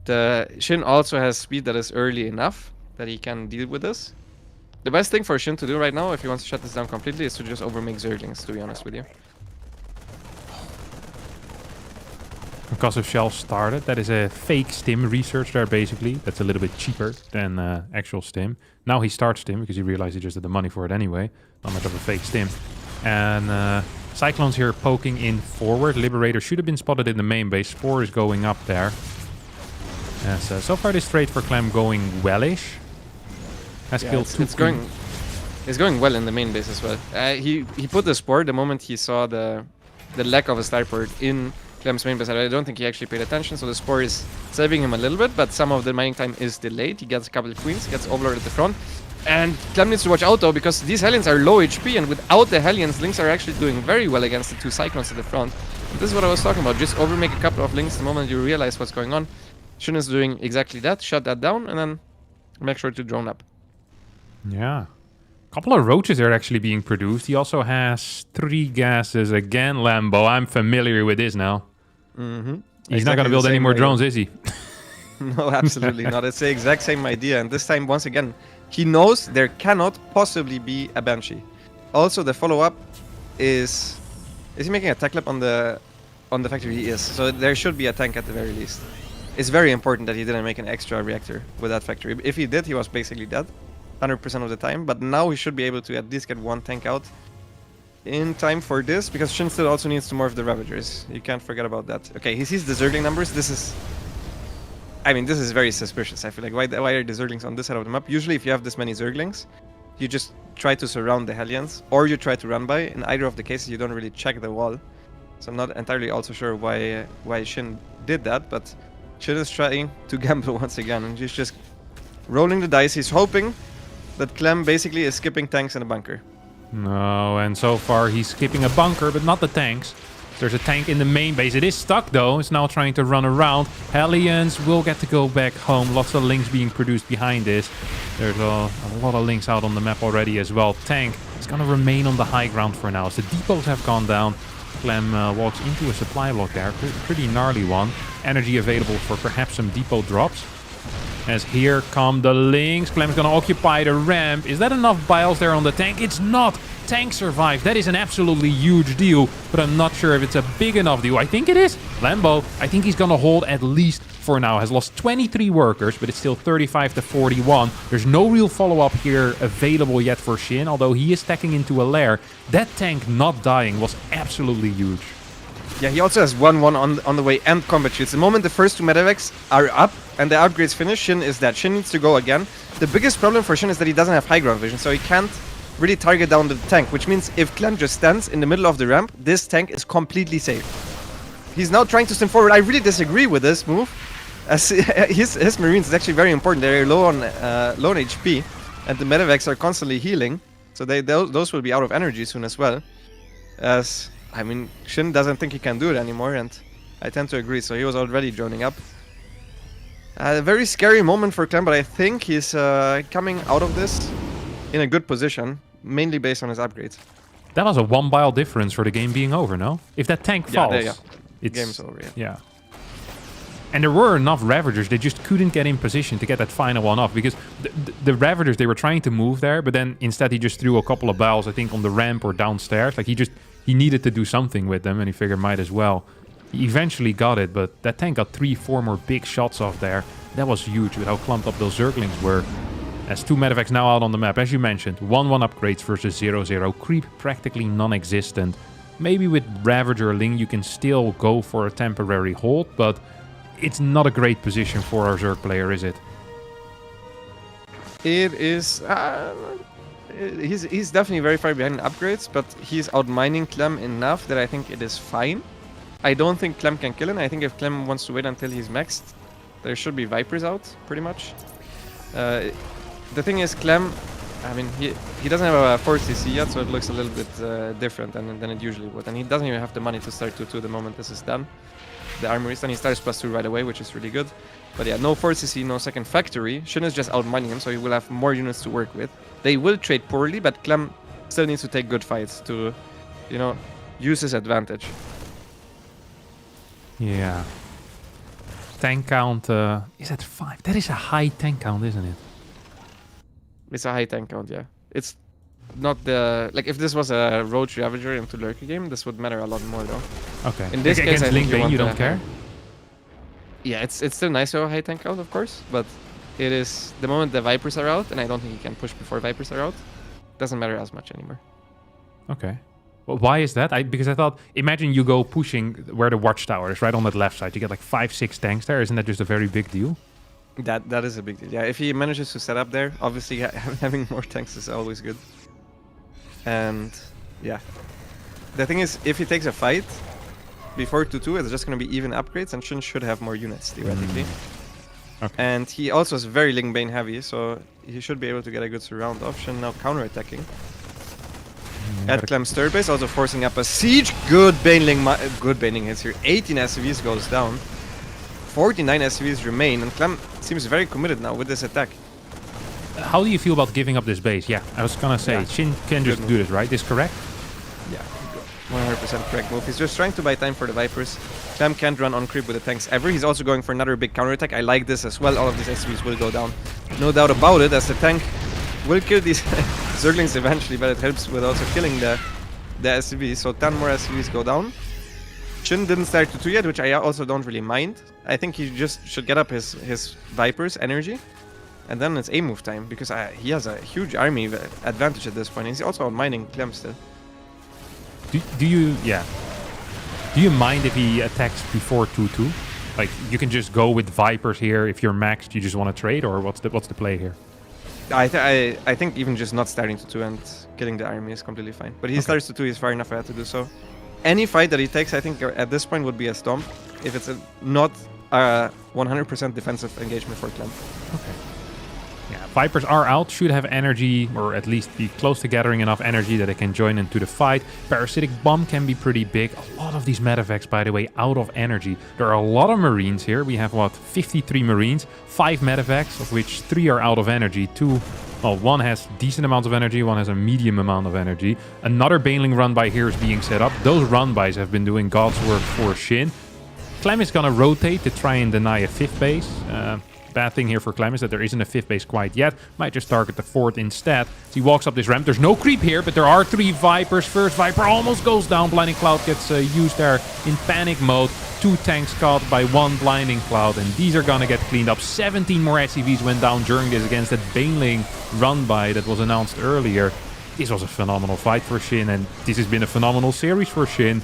The Shin also has speed that is early enough that he can deal with this. The best thing for Shin to do right now, if he wants to shut this down completely, is to just overmake Zerglings, to be honest with you. Because of Shell started, that is a fake stim research there basically. That's a little bit cheaper than actual stim. Now he starts stim because he realized he just had the money for it anyway. Not much of a fake stim. And Cyclones here poking in forward. Liberator should have been spotted in the main base. Spore is going up there. Yes, so far this trade for Clem going wellish. Has killed two. It's going well in the main base as well. He put the Spore the moment he saw the lack of a starport in Clem's main base. I don't think he actually paid attention, so the Spore is saving him a little bit, but some of the mining time is delayed. He gets a couple of queens, gets Overlord at the front, and Clem needs to watch out though, because these Hellions are low HP, and without the Hellions, Lynx are actually doing very well against the two Cyclones at the front. And this is what I was talking about, just overmake a couple of Lynx the moment you realize what's going on. Shin is doing exactly that, shut that down, and then make sure to drone up. Yeah. A couple of roaches are actually being produced. He also has 3 gases again, Lambo. I'm familiar with this now. Mm-hmm. He's not going to build any more drones, is he? No, absolutely not. It's the exact same idea. And this time, once again, he knows there cannot possibly be a Banshee. Also, the follow-up is he making a tech lap on the factory? He is. So there should be a tank at the very least. it's very important that he didn't make an extra reactor with that factory. If he did, he was basically dead 100% of the time. But now he should be able to at least get one tank out in time for this, because Shin still also needs to morph the Ravagers. You can't forget about that. Okay, he sees the Zergling numbers. This is... I mean, this is very suspicious. I feel like, why are the Zerglings on this side of the map? Usually, if you have this many Zerglings, you just try to surround the Hellions, or you try to run by. In either of the cases, you don't really check the wall. So I'm not entirely also sure why Shin did that, but Shin is trying to gamble once again, and he's just rolling the dice. He's hoping that Clem basically is skipping tanks in a bunker. No, and so far he's skipping a bunker, but not the tanks. There's a tank in the main base. It is stuck though. It's now trying to run around. Hellions will get to go back home. Lots of links being produced behind this. There's a lot of links out on the map already as well. Tank is going to remain on the high ground for now. So the depots have gone down. Clem walks into a supply block there. Pretty gnarly one. Energy available for perhaps some depot drops. As here come the links. Clem's gonna occupy the ramp. Is that enough biles there on the tank? It's not. Tank survived. That is an absolutely huge deal, but I'm not sure if it's a big enough deal. I think it is. Lambo, I think he's gonna hold at least for now. Has lost 23 workers, but it's still 35 to 41. There's no real follow-up here available yet for Shin, although he is stacking into a lair. That tank not dying was absolutely huge. Yeah, he also has 1-1 on the way and combat shields. The moment the first two medevacs are up and the upgrades finish, Shin is dead. Shin needs to go again. The biggest problem for Shin is that he doesn't have high ground vision, so he can't really target down the tank, which means if Clem just stands in the middle of the ramp, this tank is completely safe. He's now trying to stand forward. I really disagree with this move, as his Marines is actually very important. They're low on HP, and the medevacs are constantly healing, so those will be out of energy soon as well. As I mean, Shin doesn't think he can do it anymore, and I tend to agree, so he was already droning up. A very scary moment for Clem, but I think he's coming out of this in a good position, mainly based on his upgrades. That was a 1 bile difference for the game being over, no? If that tank falls, it's... Game's over, yeah. And there were enough Ravagers, they just couldn't get in position to get that final one off, because the Ravagers, they were trying to move there, but then instead he just threw a couple of biles, I think, on the ramp or downstairs. Like, he needed to do something with them, and he figured might as well. He eventually got it, but that tank got 3-4 more big shots off there. That was huge with how clumped up those Zerglings were. As two medevacs now out on the map, as you mentioned, 1-1 upgrades versus 0-0. Creep practically non-existent. Maybe with Ravager Ling you can still go for a temporary hold, but it's not a great position for our Zerg player, is it? It is... He's definitely very far behind in upgrades, but he's outmining Clem enough that I think it is fine. I don't think Clem can kill him. I think if Clem wants to wait until he's maxed, there should be Vipers out, pretty much. The thing is, Clem, I mean, he doesn't have a 4CC yet, so it looks a little bit different than it usually would. And he doesn't even have the money to start 2-2 the moment this is done. The armory is done, he starts +2 right away, which is really good. But yeah, no 4CC, no second factory. Shin is just outmining him, so he will have more units to work with. They will trade poorly, but Clem still needs to take good fights to, you know, use his advantage. Yeah. Tank count is at 5. That is a high tank count, isn't it? It's a high tank count, yeah. It's not the... Like, if this was a Roach Ravager into Lurker game, this would matter a lot more, though. Okay. In this case, I think you don't care? Yeah, it's still nice to have a high tank count, of course, but it is... The moment the Vipers are out, and I don't think he can push before Vipers are out, doesn't matter as much anymore. Okay. Well, why is that? Because I thought, imagine you go pushing where the watchtower is, right on that left side. You get like 5-6 tanks there. Isn't that just a very big deal? That is a big deal. Yeah, if he manages to set up there, obviously having more tanks is always good. And yeah, the thing is, if he takes a fight before 2-2, it's just going to be even upgrades, and Shin should have more units theoretically. Okay. And he also is very Ling Bane heavy, so he should be able to get a good surround off. Shin now counterattacking. At Clem's third base, also forcing up a siege. Good Baneling hits here. 18 SCVs goes down. 49 SCVs remain, and Clem seems very committed now with this attack. How do you feel about giving up this base? Yeah, I was gonna say, yeah. Shin can just do this, right? Is correct? Yeah, 100% correct move. He's just trying to buy time for the Vipers. Clem can't run on creep with the tanks ever. He's also going for another big counterattack. I like this as well. All of these SCVs will go down. No doubt about it, as the tank will kill these Zerglings eventually, but it helps with also killing the SCVs. So 10 more SCVs go down. Shin didn't start to 2 yet, which I also don't really mind. I think he just should get up his Viper's energy. And then it's A-move time, because he has a huge army advantage at this point. He's also outmining Clem still. Do you mind if he attacks before 2-2? Like, you can just go with Vipers here. If you're maxed, you just want to trade, or what's the play here? I think even just not starting to 2 and killing the army is completely fine. But he starts to 2, he's far enough ahead to do so. Any fight that he takes, I think at this point would be a stomp, if it's not a 100% defensive engagement for Clem. Okay. Yeah, Vipers are out, should have energy, or at least be close to gathering enough energy that they can join into the fight. Parasitic Bomb can be pretty big. A lot of these medevacs, by the way, out of energy. There are a lot of Marines here. We have, 53 Marines, 5 medevacs, of which 3 are out of energy. 2, well, 1 has decent amounts of energy, 1 has a medium amount of energy. Another Baneling run-by here is being set up. Those run-bys have been doing God's work for Shin. Clem is gonna rotate to try and deny a 5th base. Bad thing here for Clem is that there isn't a 5th base quite yet. Might just target the 4th instead. So he walks up this ramp. There's no creep here, but there are 3 Vipers. First Viper almost goes down. Blinding Cloud gets used there in panic mode. 2 tanks caught by 1 Blinding Cloud, and these are gonna get cleaned up. 17 more SCVs went down during this against that Baneling run-by that was announced earlier. This was a phenomenal fight for Shin, and this has been a phenomenal series for Shin.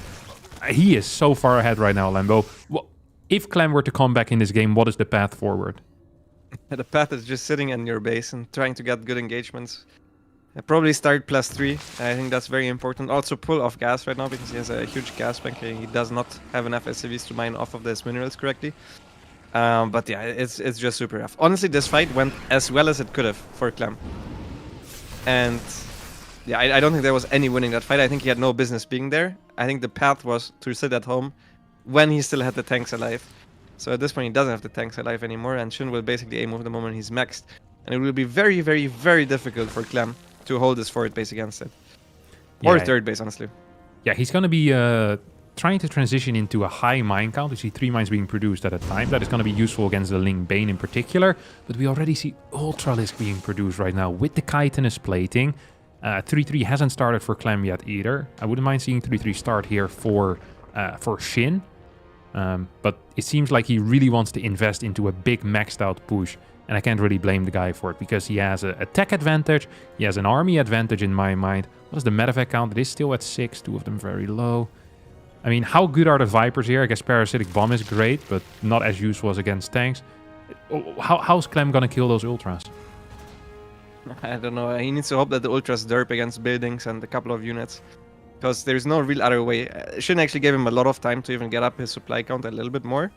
He is so far ahead right now, Lambo. Well, if Clem were to come back in this game, what is the path forward? The path is just sitting in your base and trying to get good engagements. Probably start +3. I think that's very important. Also pull off gas right now because he has a huge gas bank. He does not have enough SCVs to mine off of these minerals correctly. But yeah, it's just super rough. Honestly, this fight went as well as it could have for Clem. And yeah, I don't think there was any winning that fight. I think he had no business being there. I think the path was to sit at home when he still had the tanks alive. So at this point, he doesn't have the tanks alive anymore, and Shin will basically A-move the moment he's maxed. And it will be very, very, very difficult for Clem to hold his 4th base against it. Or 3rd base, honestly. Yeah, he's going to be trying to transition into a high mine count. We see 3 mines being produced at a time. That is going to be useful against the Ling Bane in particular. But we already see Ultralisk being produced right now with the chitinous plating. 3-3 hasn't started for Clem yet either. I wouldn't mind seeing 3-3 start here for Shin. But it seems like he really wants to invest into a big maxed out push. And I can't really blame the guy for it, because he has a tech advantage, he has an army advantage in my mind. What is the medevac count? It is still at 6, 2 of them very low. I mean, how good are the Vipers here? I guess Parasitic Bomb is great, but not as useful as against tanks. How's Clem gonna kill those Ultras? I don't know. He needs to hope that the Ultras derp against buildings and a couple of units. Because there's no real other way. Shin actually gave him a lot of time to even get up his supply count a little bit more.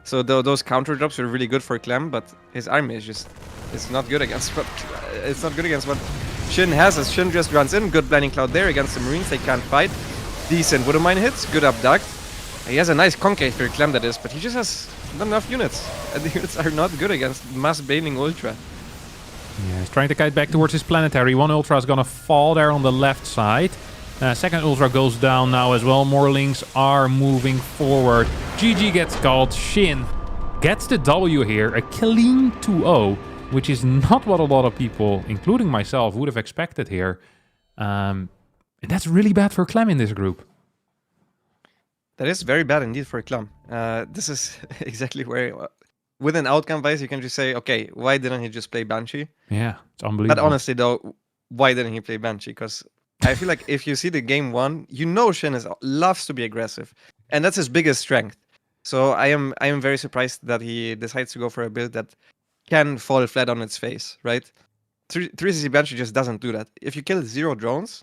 So those counter drops were really good for Clem, but his army is just... It's not good against what... It's not good against what Shin has, as Shin just runs in. Good Blinding Cloud there against the Marines. They can't fight. Decent Widow Mine hits. Good abduct. He has a nice concave for Clem, that is, but he just has not enough units. And the units are not good against mass Baneling Ultra. Yeah, he's trying to kite back towards his planetary. 1 Ultra is gonna fall there on the left side. Second Ultra goes down now as well. More Lings are moving forward. GG gets called. Shin gets the W here. A clean 2-0, which is not what a lot of people, including myself, would have expected here. And that's really bad for Clem in this group. That is very bad indeed for Clem. This is exactly where... With an outcome vice, you can just say, okay, why didn't he just play Banshee? Yeah, it's unbelievable. But honestly, though, why didn't he play Banshee? Because I feel like if you see the game 1, you know Shin loves to be aggressive. And that's his biggest strength. So I am very surprised that he decides to go for a build that can fall flat on its face, right? 3CC Banshee just doesn't do that. If you kill 0 drones,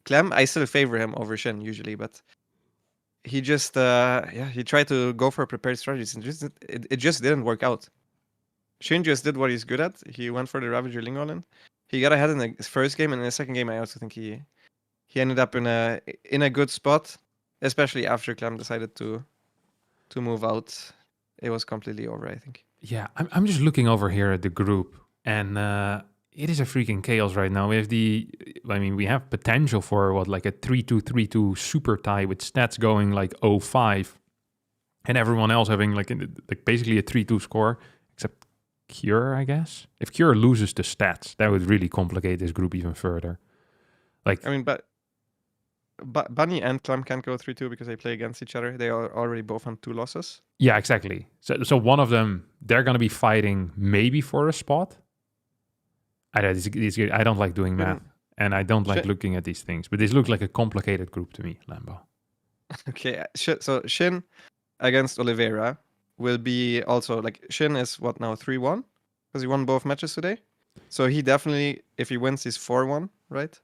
Clem, I still favor him over Shin usually, but he just, he tried to go for prepared strategies, and it just didn't work out. Shin just did what he's good at. He went for the Ravager Lingolin. He got ahead in the first game, and in the second game, I also think he ended up in a good spot, especially after Clem decided to move out. It was completely over, I think. Yeah, I'm just looking over here at the group, and it is a freaking chaos right now. We have we have potential for like a 3-2-3-2 super tie with stats going like 0-5, and everyone else having like basically a 3-2 score, except Cure, I guess. If Cure loses the stats, that would really complicate this group even further. Like, I mean, but Bunny and Clem can't go 3-2 because they play against each other. They are already both on 2 losses. Yeah, exactly. So one of them, they're going to be fighting maybe for a spot. I don't like doing math, and I don't like looking at these things. But this looks like a complicated group to me, Lambo. Okay, so Shin against Oliveira will be also like Shin is what now 3-1 because he won both matches today. So he definitely, if he wins, he's 4-1, right?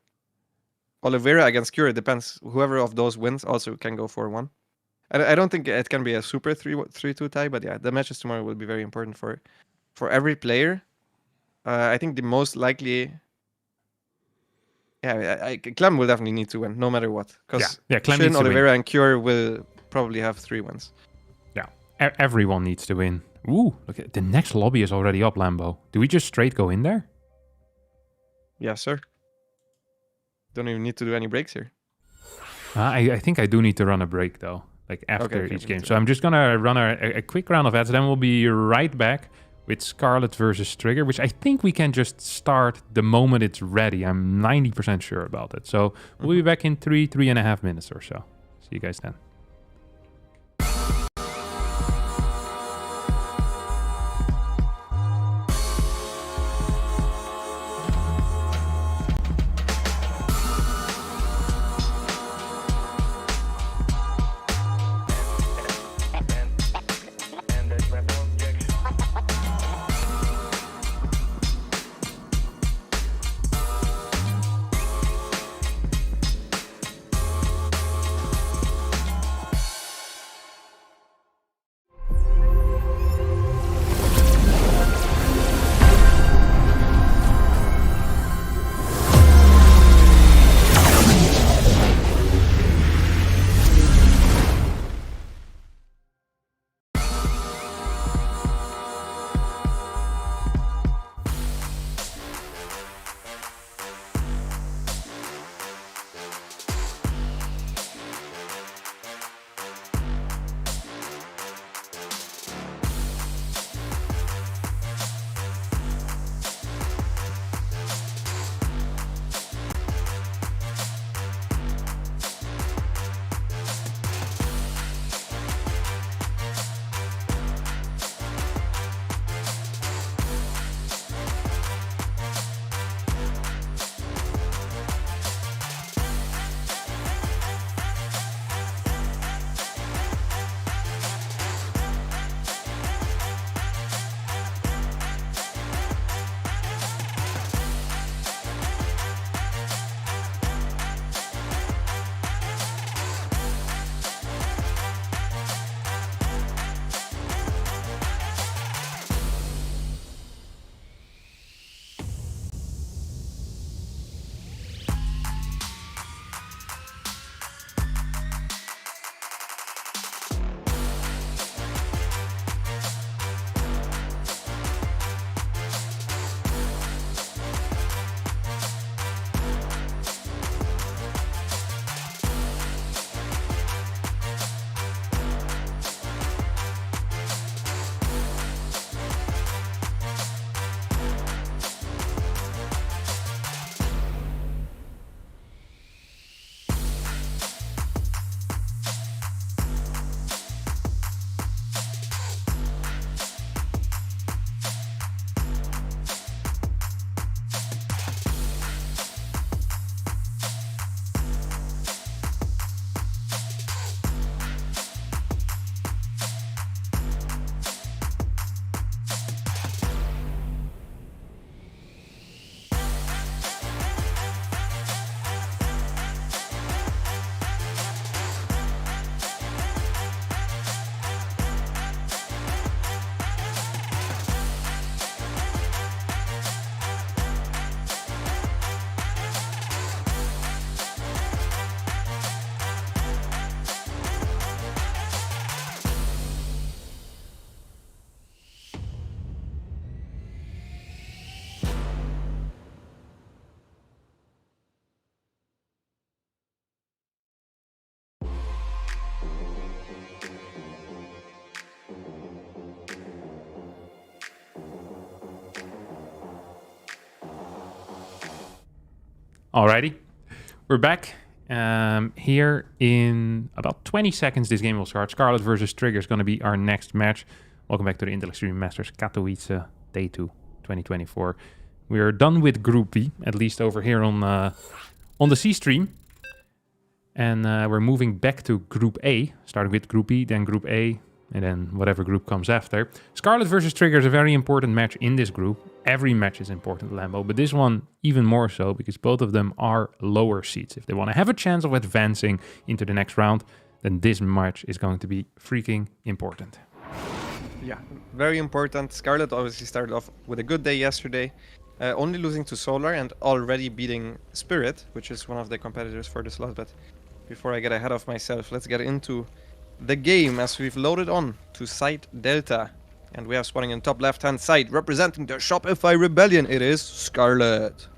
Oliveira against Cure, it depends. Whoever of those wins also can go 4-1. I don't think it can be a super 3-2 tie, but yeah, the matches tomorrow will be very important for every player. I think the most likely, Clem will definitely need to win no matter what, because Clem Shin, needs to Oliveira, win. and Cure will probably have 3 wins. Yeah, everyone needs to win. Ooh, look at the next lobby is already up, Lambo. Do we just straight go in there? Yes, sir. Don't even need to do any breaks here. I think I do need to run a break though, like after Okay, each game. So I'm just gonna run a quick round of ads, then we'll be right back with Scarlet versus Trigger, which I think we can just start the moment it's ready. I'm 90% sure about it. So we'll be back in 3.5 minutes or so. See you guys then. Alrighty, we're back, Here in about 20 seconds, this game will start. Scarlet versus Trigger is going to be our next match. Welcome back to the Intel Extreme Masters Katowice Day 2 2024. We are done with Group B, at least over here on the C stream. And we're moving back to Group A, starting with Group B, then Group A, and then whatever group comes after. Scarlet versus Trigger is a very important match in this group. Every match is important, Lambo, but this one even more so because both of them are lower seeds. If they want to have a chance of advancing into the next round, then this match is going to be freaking important. Yeah, very important. Scarlet obviously started off with a good day yesterday, only losing to Solar and already beating Spirit, which is one of the competitors for the slot. But before I get ahead of myself, let's get into the game as we've loaded on to Site Delta. And we have spawning in top left-hand side, representing the Shopify Rebellion. It is Scarlet.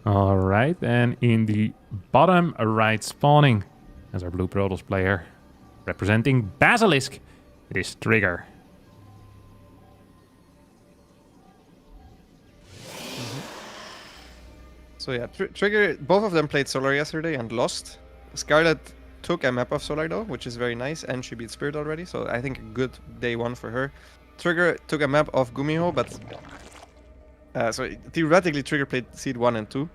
All right, and in the bottom right spawning as our Blue Protoss player, representing Basilisk, it is Trigger. So yeah, Trigger, both of them played Solar yesterday and lost. Scarlet took a map of Solar though, which is very nice, and she beat Spirit already, so I think a good day one for her. Trigger took a map of Gumiho, but so theoretically Trigger played Seed 1 and 2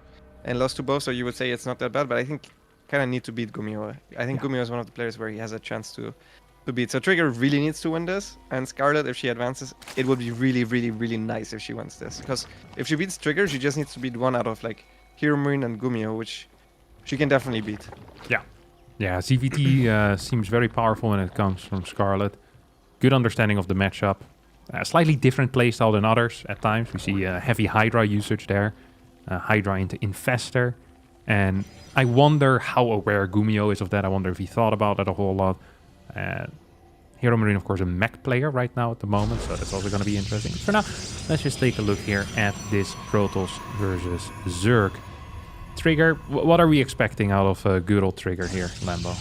and lost to both, so you would say it's not that bad, but I think kind of need to beat Gumiho. I think Gumiho is one of the players where he has a chance to beat. So Trigger really needs to win this, and Scarlet, if she advances, it would be really, really, really nice if she wins this, because if she beats Trigger, she just needs to beat one out of like Hero Marine and Gumiho, which she can definitely beat. Yeah, CVT seems very powerful when it comes from Scarlet. Good understanding of the matchup. Slightly different playstyle than others at times. We see heavy Hydra usage there. Hydra into Infestor. And I wonder how aware Gumiho is of that. I wonder if he thought about it a whole lot. Hero Marine, of course, a mech player right now at the moment, so that's also going to be interesting. For now, let's just take a look here at this Protoss versus Zerg. Trigger, what are we expecting out of good old Trigger here, Lambo?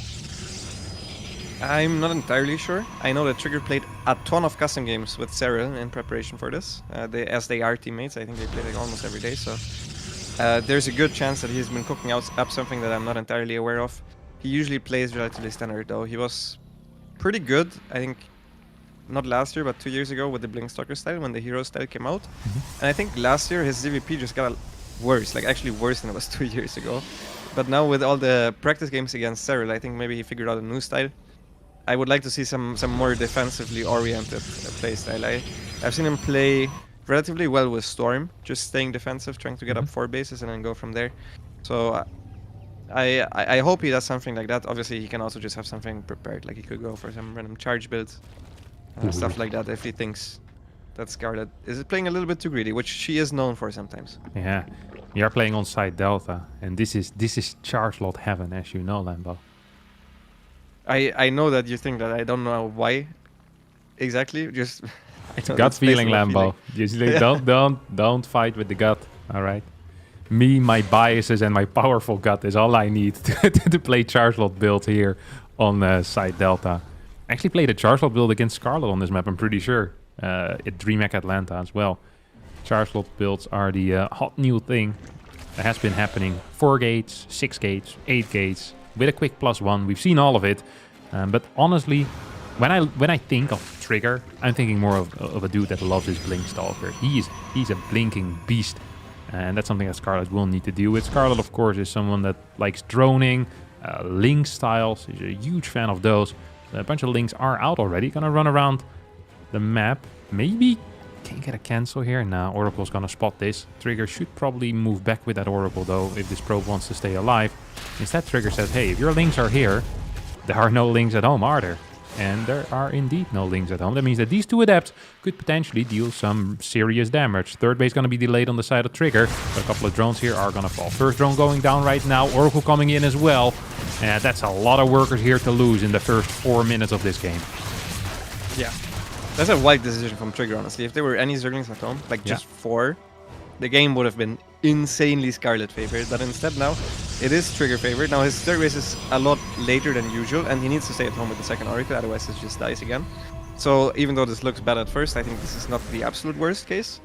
I'm not entirely sure. I know that Trigger played a ton of custom games with Serel in preparation for this. As they are teammates, I think they play like almost every day, so there's a good chance that he's been cooking up something that I'm not entirely aware of. He usually plays relatively standard though. He was pretty good, I think, not last year, but 2 years ago with the Blinkstalker style when the hero style came out. And I think last year his ZVP just got worse, like actually worse than it was 2 years ago. But now with all the practice games against Serel, I think maybe he figured out a new style. I would like to see some more defensively oriented play style. I've seen him play relatively well with Storm, just staying defensive, trying to get up 4 bases and then go from there. So I hope he does something like that. Obviously, he can also just have something prepared, like he could go for some random charge builds, stuff like that if he thinks that Scarlet is playing a little bit too greedy, which she is known for sometimes. Yeah, we are playing on side Delta, and this is charge lot heaven, as you know, Lambo. I know that you think that. I don't know why exactly. Just gut feeling, Lambo. Usually, don't fight with the gut. All right. Me, my biases, and my powerful gut is all I need to play charge lot build here on side Delta. I actually played a charge lot build against Scarlet on this map. I'm pretty sure. At DreamHack Atlanta as well. Charge lot builds are the hot new thing that has been happening. 4 gates, 6 gates, 8 gates with a quick +1. We've seen all of it, but honestly, when I think of Trigger, I'm thinking more of a dude that loves his Blinkstalker. He's a blinking beast, and that's something that Scarlet will need to deal with. Scarlet, of course, is someone that likes droning, link styles. He's a huge fan of those. A bunch of links are out already. Gonna run around the map. Maybe can get a cancel here. Nah, Oracle's gonna spot this. Trigger should probably move back with that Oracle though, if this probe wants to stay alive. Instead, Trigger says, hey, if your links are here, there are no links at home, are there? And there are indeed no links at home. That means that these 2 adepts could potentially deal some serious damage. Third base gonna be delayed on the side of Trigger, but a couple of drones here are gonna fall. First drone going down right now, Oracle coming in as well. And that's a lot of workers here to lose in the first 4 minutes of this game. Yeah. That's a wide decision from Trigger, honestly. If there were any Zerglings at home, like just 4, the game would have been insanely Scarlet favored. But instead now, it is Trigger favored. Now his third race is a lot later than usual, and he needs to stay at home with the second Oracle, otherwise it just dies again. So even though this looks bad at first, I think this is not the absolute worst case.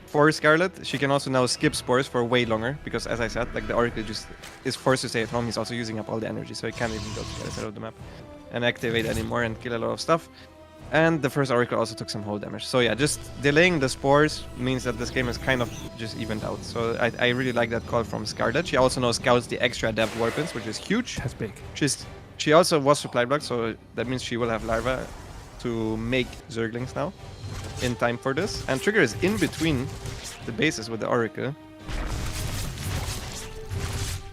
for Scarlet, she can also now skip spores for way longer because, as I said, like the Oracle just is forced to stay at home. He's also using up all the energy, so he can't even go to the other side of the map and activate anymore and kill a lot of stuff. And the first Oracle also took some hull damage. So yeah, just delaying the spores means that this game is kind of just evened out. So I really like that call from Scarlet. She also now scouts the extra adept weapons, which is huge. That's big. She also was supply blocked, so that means she will have Larva to make Zerglings now in time for this. And Trigger is in between the bases with the Oracle.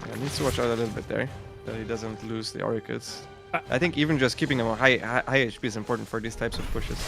Yeah, needs to watch out a little bit there, that he doesn't lose the Oracles. I think even just keeping them high HP is important for these types of pushes.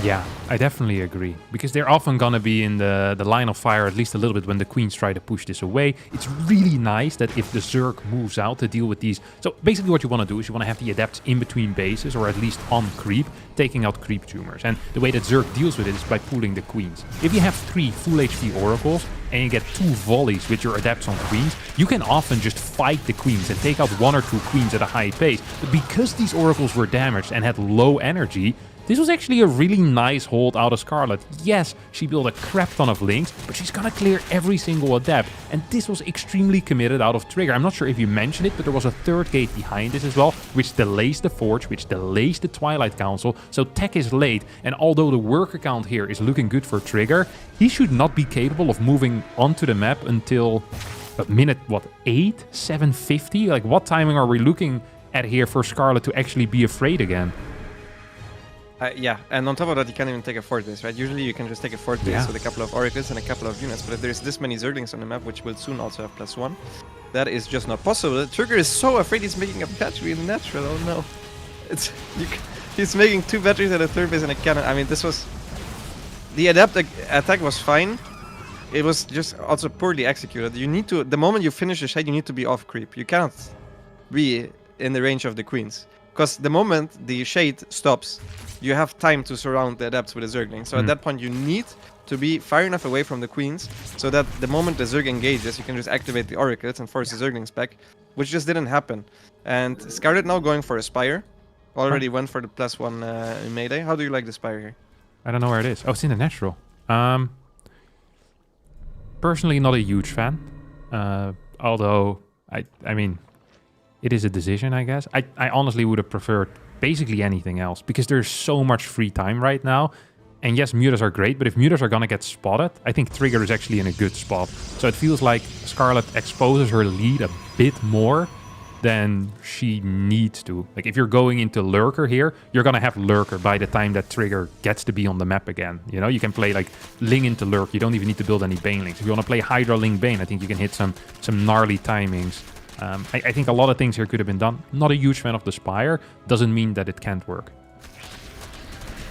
Yeah, I definitely agree. Because they're often going to be in the line of fire at least a little bit when the queens try to push this away. It's really nice that if the Zerg moves out to deal with these... So basically what you want to do is you want to have the adepts in between bases or at least on creep, taking out creep tumors. And the way that Zerg deals with it is by pulling the queens. If you have 3 full HP oracles and you get 2 volleys with your adepts on queens, you can often just fight the queens and take out 1 or 2 queens at a high pace. But because these oracles were damaged and had low energy, this was actually a really nice hold out of Scarlet. Yes, she built a crap ton of links, but she's gonna clear every single adept. And this was extremely committed out of Trigger. I'm not sure if you mentioned it, but there was a 3rd gate behind this as well, which delays the Forge, which delays the Twilight Council. So tech is late, and although the worker count here is looking good for Trigger, he should not be capable of moving onto the map until minute, what, 8? 7:50? Like, what timing are we looking at here for Scarlet to actually be afraid again? Yeah, and on top of that, you can't even take a fort base, right? Usually you can just take a fort base with a couple of oracles and a couple of units, but if there's this many Zerglings on the map, which will soon also have +1, that is just not possible. Trigger is so afraid he's making a battery in the natural. Oh no. He's making 2 batteries at a 3rd base and a cannon. I mean, this was... The adept attack was fine. It was just also poorly executed. You need to... The moment you finish the shade, you need to be off creep. You cannot be in the range of the queens. Because the moment the shade stops, you have time to surround the adepts with a Zergling. So at that point, you need to be far enough away from the queens so that the moment the Zerg engages, you can just activate the oracles and force the Zerglings back, which just didn't happen. And Scarlet now going for a Spire. Already went for the +1 in melee. How do you like the Spire here? I don't know where it is. Oh, it's in the natural. Personally, not a huge fan. Although, I mean... It is a decision, I guess. I honestly would have preferred basically anything else because there's so much free time right now. And yes, mutas are great, but if mutas are gonna get spotted, I think Trigger is actually in a good spot. So it feels like Scarlet exposes her lead a bit more than she needs to. Like if you're going into Lurker here, you're gonna have Lurker by the time that Trigger gets to be on the map again. You know, you can play like Ling into Lurk. You don't even need to build any Banelings. If you want to play Hydra Ling Bane, I think you can hit some gnarly timings. I think a lot of things here could have been done. Not a huge fan of the Spire. Doesn't mean that it can't work.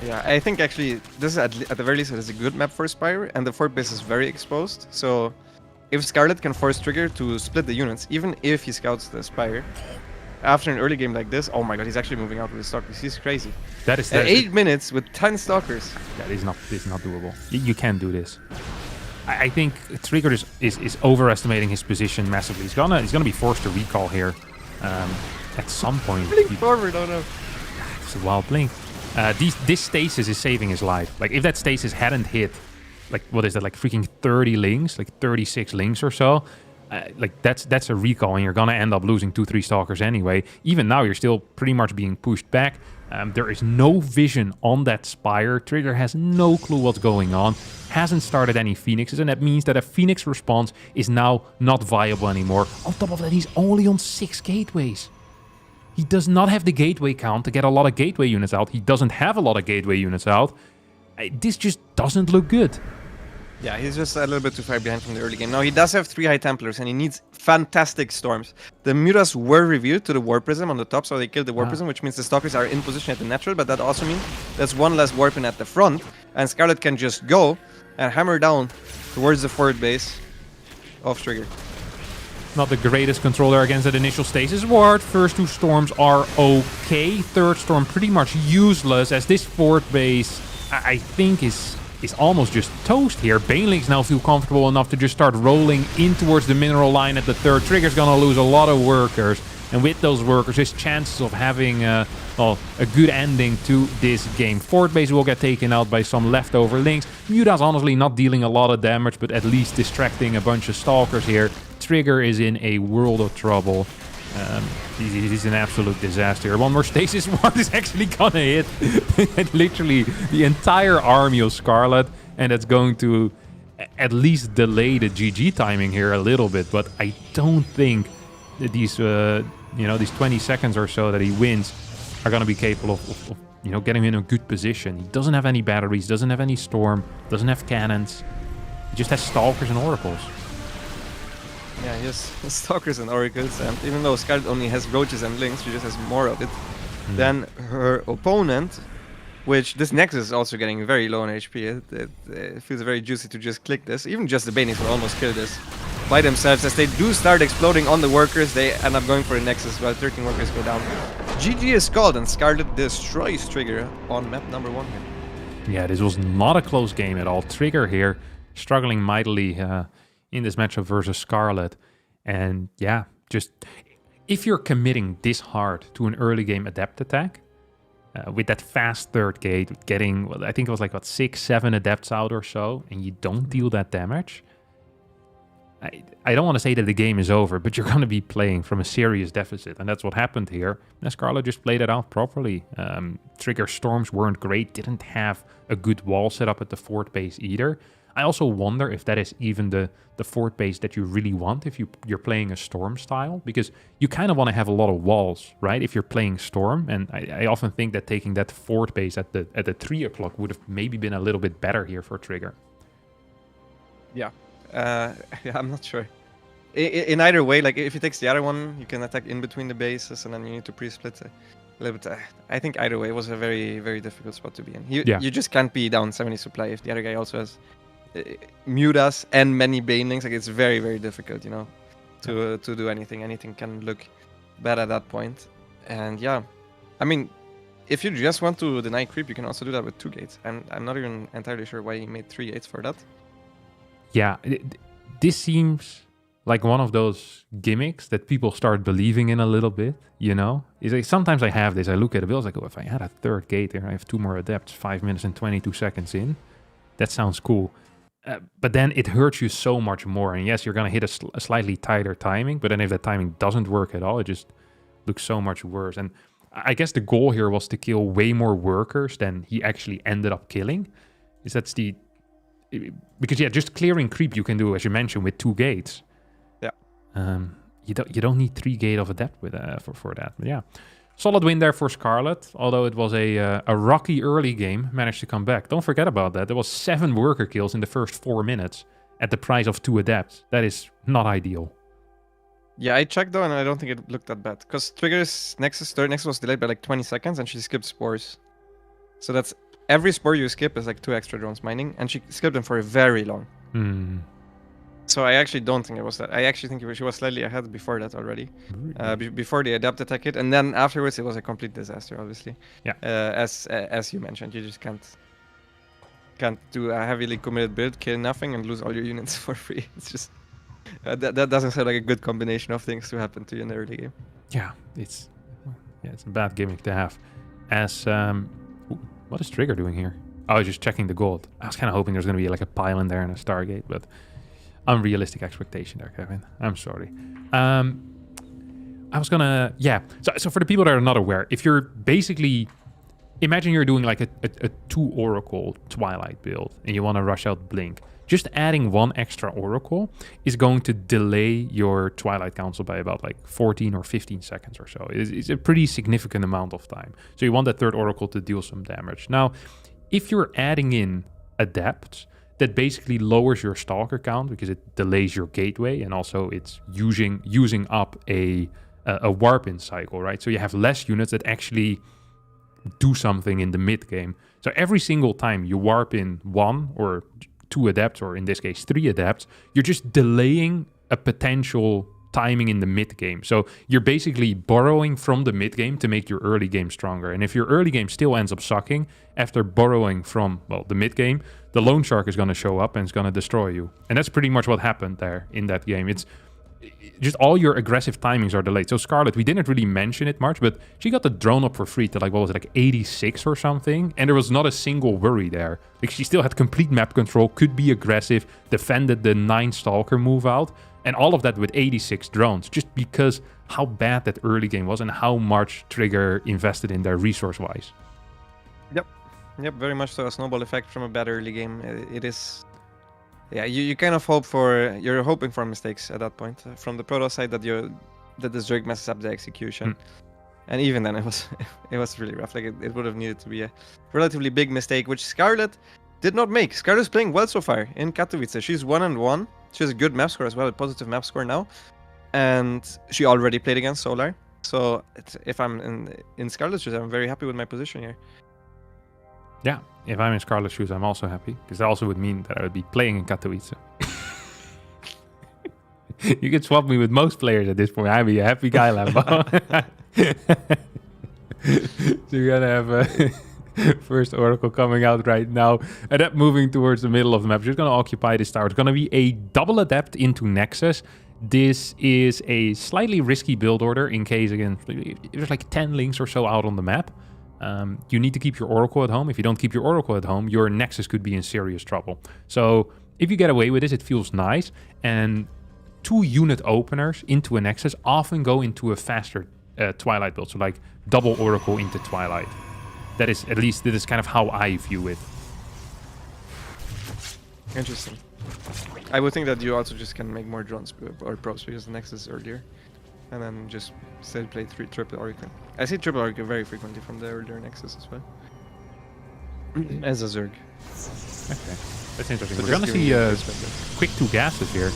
Yeah, I think actually this is at the very least it is a good map for Spire, and the fort base is very exposed. So if Scarlet can force Trigger to split the units, even if he scouts the Spire, after an early game like this, oh my god, he's actually moving out with his Stalkers. He's crazy. That is at 8 minutes with 10 Stalkers. That is not doable. You can't do this. I think Trigger is overestimating his position massively. He's gonna be forced to recall here at some point. Blink forward, oh no. It's a wild blink. This stasis is saving his life. Like if that stasis hadn't hit, like what is that, like freaking 30 links, like 36 links or so, like that's a recall, and you're gonna end up losing 2-3 Stalkers anyway. Even now, you're still pretty much being pushed back. There is no vision on that Spire. Trigger has no clue what's going on. Hasn't started any Phoenixes, and that means that a Phoenix response is now not viable anymore. On top of that, he's only on 6 gateways. He does not have the gateway count to get a lot of gateway units out. He doesn't have a lot of gateway units out. This just doesn't look good. Yeah, he's just a little bit too far behind from the early game. Now, he does have 3 High Templars, and he needs fantastic storms. The mutas were revealed to the War Prism on the top, so they killed the War Prism, which means the Stalkers are in position at the natural, but that also means there's 1 less Warpin at the front, and Scarlet can just go and hammer down towards the forward base of Trigger. Not the greatest controller against that initial stasis ward. First 2 storms are okay. 3rd storm pretty much useless, as this forward base, I think, is almost just toast here. Banelings now feel comfortable enough to just start rolling in towards the mineral line at the 3rd. Trigger's gonna lose a lot of workers, And with those workers, his chances of having well, a good ending to this game. Fort base will get taken out by some leftover links. Muta's honestly not dealing a lot of damage, but at least distracting a bunch of stalkers here. Trigger is in a world of trouble. He's an absolute disaster. One more stasis ward is actually gonna hit. Literally the entire army of Scarlet, and that's going to at least delay the GG timing here a little bit. But I don't think that these, these 20 seconds or so that he wins are gonna be capable of getting him in a good position. He doesn't have any batteries, doesn't have any storm, doesn't have cannons. He just has stalkers and oracles. Yeah, he has stalkers and oracles, and even though Scarlet only has roaches and links, she just has more of it than her opponent, which this Nexus is also getting very low on HP. It feels very juicy to just click this. Even just the Banies will almost kill this by themselves. As they do start exploding on the workers, they end up going for the Nexus while 13 workers go down. GG is called, and Scarlet destroys Trigger on map number 1 here. Yeah, this was not a close game at all. Trigger here struggling mightily in this matchup versus Scarlet. And yeah, just if you're committing this hard to an early game adept attack, with that fast third gate, getting, well, I think it was like, what, 6-7 adepts out or so, and you don't deal that damage, I don't want to say that the game is over, but you're going to be playing from a serious deficit, and that's what happened here. And Scarlet just played it out properly. Trigger storms weren't great, didn't have a good wall set up at the fort base either. I also wonder if that is even the fort base that you really want if you're playing a storm style, because you kind of want to have a lot of walls, right? If you're playing storm, and I often think that taking that fort base at the 3 o'clock would have maybe been a little bit better here for Trigger. Yeah, I'm not sure. In either way, like if he takes the other one, you can attack in between the bases, and then you need to pre-split a little bit. I think either way it was a very, very difficult spot to be in. You just can't be down 70 supply if the other guy also has Mutas and many Banelings. Like, it's very, very difficult, to do anything. Anything can look bad at that point. And yeah, I mean, if you just want to deny creep, you can also do that with 2 gates. I'm not even entirely sure why he made 3 gates for that. Yeah, this seems like one of those gimmicks that people start believing in a little bit, It's like, sometimes I have this, I look at the bills, like, oh, if I had a 3rd gate there, I have 2 more adepts, 5 minutes and 22 seconds in. That sounds cool. But then it hurts you so much more. And yes, you're going to hit a slightly tighter timing, but then if that timing doesn't work at all, it just looks so much worse. And I guess the goal here was to kill way more workers than he actually ended up killing. Because yeah, just clearing creep you can do, as you mentioned, with 2 gates. Yeah. You don't need 3 gate of adept with for that. But yeah. Solid win there for Scarlet, although it was a rocky early game, managed to come back. Don't forget about that. There was 7 worker kills in the first 4 minutes at the price of 2 adepts. That is not ideal. Yeah, I checked though, and I don't think it looked that bad. Because Trigger's third Nexus was delayed by like 20 seconds, and she skipped spores. So that's every spore you skip is like 2 extra drones mining, and she skipped them for very long. So I actually don't think it was that. I actually think she was slightly ahead before that already. Before the adapt attack hit, and then afterwards it was a complete disaster, obviously. Yeah. As you mentioned, you just can't do a heavily committed build, kill nothing, and lose all your units for free. It's just that doesn't sound like a good combination of things to happen to you in the early game. Yeah, it's a bad gimmick to have. As what is Trigger doing here? Oh, just checking the gold. I was kind of hoping there's going to be like a pylon there and a Stargate, but unrealistic expectation there, Kevin. I'm sorry. I was gonna, So for the people that are not aware, if you're basically, imagine you're doing like a 2 Oracle Twilight build and you want to rush out Blink. Just adding 1 extra Oracle is going to delay your Twilight Council by about like 14 or 15 seconds or so. It's a pretty significant amount of time. So you want that 3rd Oracle to deal some damage. Now, if you're adding in Adepts, that basically lowers your Stalker count because it delays your gateway, and also it's using up a warp-in cycle, right? So you have less units that actually do something in the mid-game. So every single time you warp in 1 or 2 adepts, or in this case 3 adepts, you're just delaying a potential timing in the mid-game. So you're basically borrowing from the mid-game to make your early game stronger. And if your early game still ends up sucking, after borrowing from, well, the mid-game, the Loan Shark is going to show up and it's going to destroy you. And that's pretty much what happened there in that game. just all your aggressive timings are delayed. So Scarlet, we didn't really mention it much, but she got the drone up for free to like, what was it, like 86 or something? And there was not a single worry there. Like she still had complete map control, could be aggressive, defended the 9 Stalker move out, and all of that with 86 drones, just because how bad that early game was and how much Trigger invested in there resource-wise. Yep, very much so a snowball effect from a bad early game. It is... Yeah, you kind of hope for... You're hoping for mistakes at that point. From the Protoss side that the Zerg messes up the execution. And even then it was really rough. Like it would have needed to be a relatively big mistake, which Scarlet did not make. Scarlet's playing well so far in Katowice. She's 1-1. She has a good map score as well, a positive map score now. And she already played against Solar. So if I'm in Scarlet's shoes, I'm very happy with my position here. Yeah, if I'm in Scarlet's shoes, I'm also happy. Because that also would mean that I would be playing in Katowice. You could swap me with most players at this point. I'd be a happy guy, Lambo. So you're going to have a first Oracle coming out right now. Adept moving towards the middle of the map. Just going to occupy this tower. It's going to be a double Adept into Nexus. This is a slightly risky build order in case, again, there's like 10 links or so out on the map. You need to keep your Oracle at home. If you don't keep your Oracle at home, your Nexus could be in serious trouble. So if you get away with this, it feels nice. And 2 unit openers into a Nexus often go into a faster Twilight build. So like double Oracle into Twilight. That is, at least, that is kind of how I view it. Interesting. I would think that you also just can make more drones or probes because the Nexus is earlier. And then just still play triple Oracle. I see triple Oracle very frequently from the earlier Nexus as well. As a Zerg. Okay, that's interesting. So we're gonna see quick 2 gases here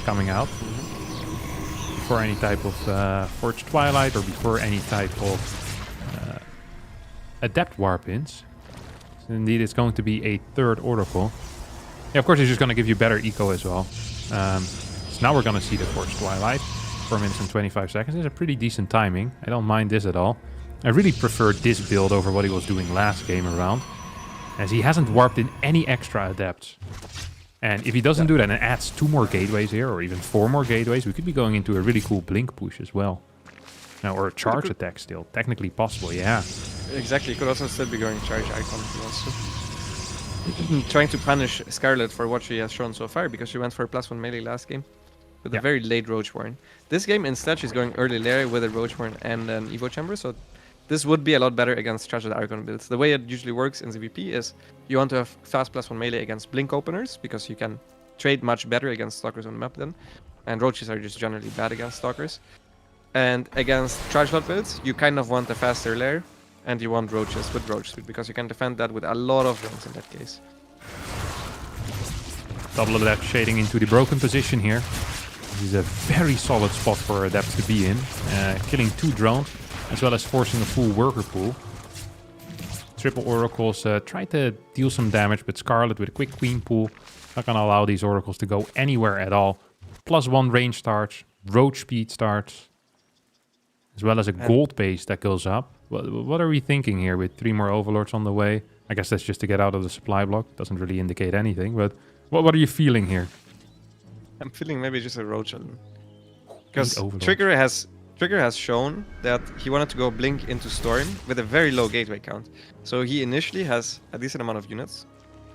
coming out. Before any type of Forged Twilight or before any type of Adept Warp-ins. So indeed, it's going to be a 3rd Oracle. Yeah, of course, it's just going to give you better eco as well. So now we're going to see the Forged Twilight. 4 minutes and 25 seconds. It's a pretty decent timing. I don't mind this at all. I really prefer this build over what he was doing last game around, as he hasn't warped in any extra Adepts. And if he doesn't do that and adds 2 more gateways here, or even 4 more gateways, we could be going into a really cool blink push as well. Now, or a charge attack still. Technically possible, yeah. Exactly, could also still be going charge icon if he wants to. Trying to punish Scarlet for what she has shown so far, because she went for a +1 melee last game with a very late Roach Warren. This game, instead, she's going early layer with a Roach Warren and an Evo Chamber, so this would be a lot better against Charged Archon builds. The way it usually works in ZVP is you want to have fast +1 melee against Blink Openers, because you can trade much better against Stalkers on the map then, and Roaches are just generally bad against Stalkers. And against Charged Lot builds, you kind of want a faster layer, and you want Roaches with Roach Speed, because you can defend that with a lot of drones in that case. Double Adept shading into the broken position here. This is a very solid spot for Adept to be in. Killing 2 drones, as well as forcing a full worker pool. Triple Oracles try to deal some damage, but Scarlet with a quick Queen pool not going to allow these Oracles to go anywhere at all. +1 range starts, Roach speed starts, as well as a gold base that goes up. What are we thinking here with 3 more Overlords on the way? I guess that's just to get out of the supply block. Doesn't really indicate anything, but what are you feeling here? I'm feeling maybe just a Roach. Because Trigger has shown that he wanted to go Blink into Storm with a very low gateway count. So he initially has a decent amount of units,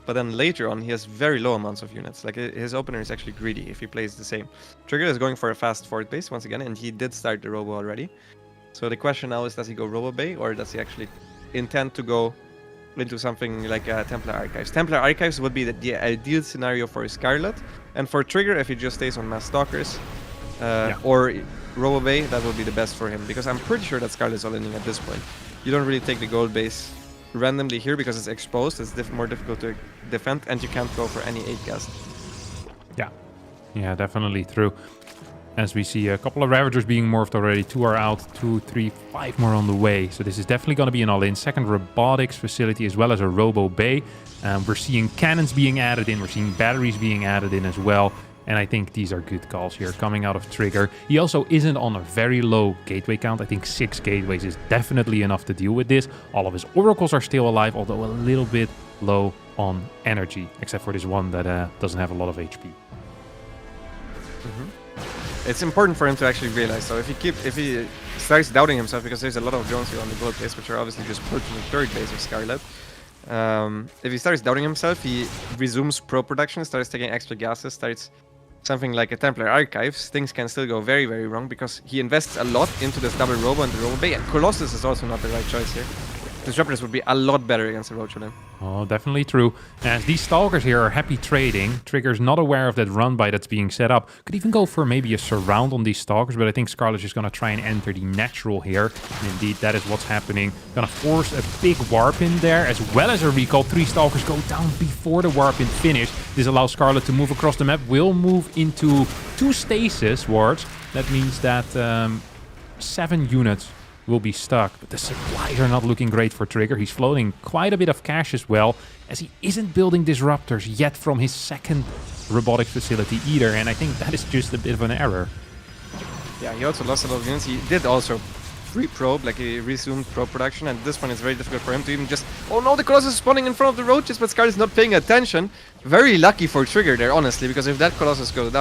but then later on he has very low amounts of units. Like his opener is actually greedy if he plays the same. Trigger is going for a fast forward base once again, and he did start the Robo already. So the question now is, does he go Robo Bay, or does he actually intend to go into something like Templar Archives? Templar Archives would be the ideal scenario for Scarlet, and for Trigger, if he just stays on Mass Stalkers or Robo Bay, that would be the best for him, because I'm pretty sure that Scarlet's all-in at this point. You don't really take the gold base randomly here because it's exposed, it's more difficult to defend, and you can't go for any 8 gas. Yeah, definitely true. As we see a couple of Ravagers being morphed already. 2 are out, 2, 3, 5 more on the way. So this is definitely going to be an all-in. Second robotics facility as well as a Robo Bay. We're seeing cannons being added in. We're seeing batteries being added in as well. And I think these are good calls here coming out of Trigger. He also isn't on a very low gateway count. I think 6 gateways is definitely enough to deal with this. All of his Oracles are still alive, although a little bit low on energy. Except for this one that doesn't have a lot of HP. It's important for him to actually realize. So if he starts doubting himself, because there's a lot of drones here on the bullet base, which are obviously just put to the third base of Scarlet. If he starts doubting himself, he resumes pro production, starts taking extra gases, starts something like a Templar Archives. Things can still go very, very wrong because he invests a lot into this double Robo and the Robo Bay. And Colossus is also not the right choice here. Disruptors would be a lot better against the Roach. Oh, definitely true. As these Stalkers here are happy trading, Trigger's not aware of that run by that's being set up. Could even go for maybe a surround on these Stalkers, but I think Scarlet's just going to try and enter the natural here. And indeed, that is what's happening. Going to force a big warp in there, as well as a recall. 3 Stalkers go down before the warp in finish. This allows Scarlet to move across the map. Will move into 2 stasis wards. That means that 7 units will be stuck, but the supplies are not looking great for Trigger. He's floating quite a bit of cash as well, as he isn't building disruptors yet from his second robotics facility either, and I think that is just a bit of an error. Yeah, he also lost a lot of units. He did also re-probe, like he resumed probe production, and at this point it's very difficult for him to even just... Oh no, the Colossus is spawning in front of the Roaches, but Scarlet's not paying attention. Very lucky for Trigger there, honestly, because if that Colossus goes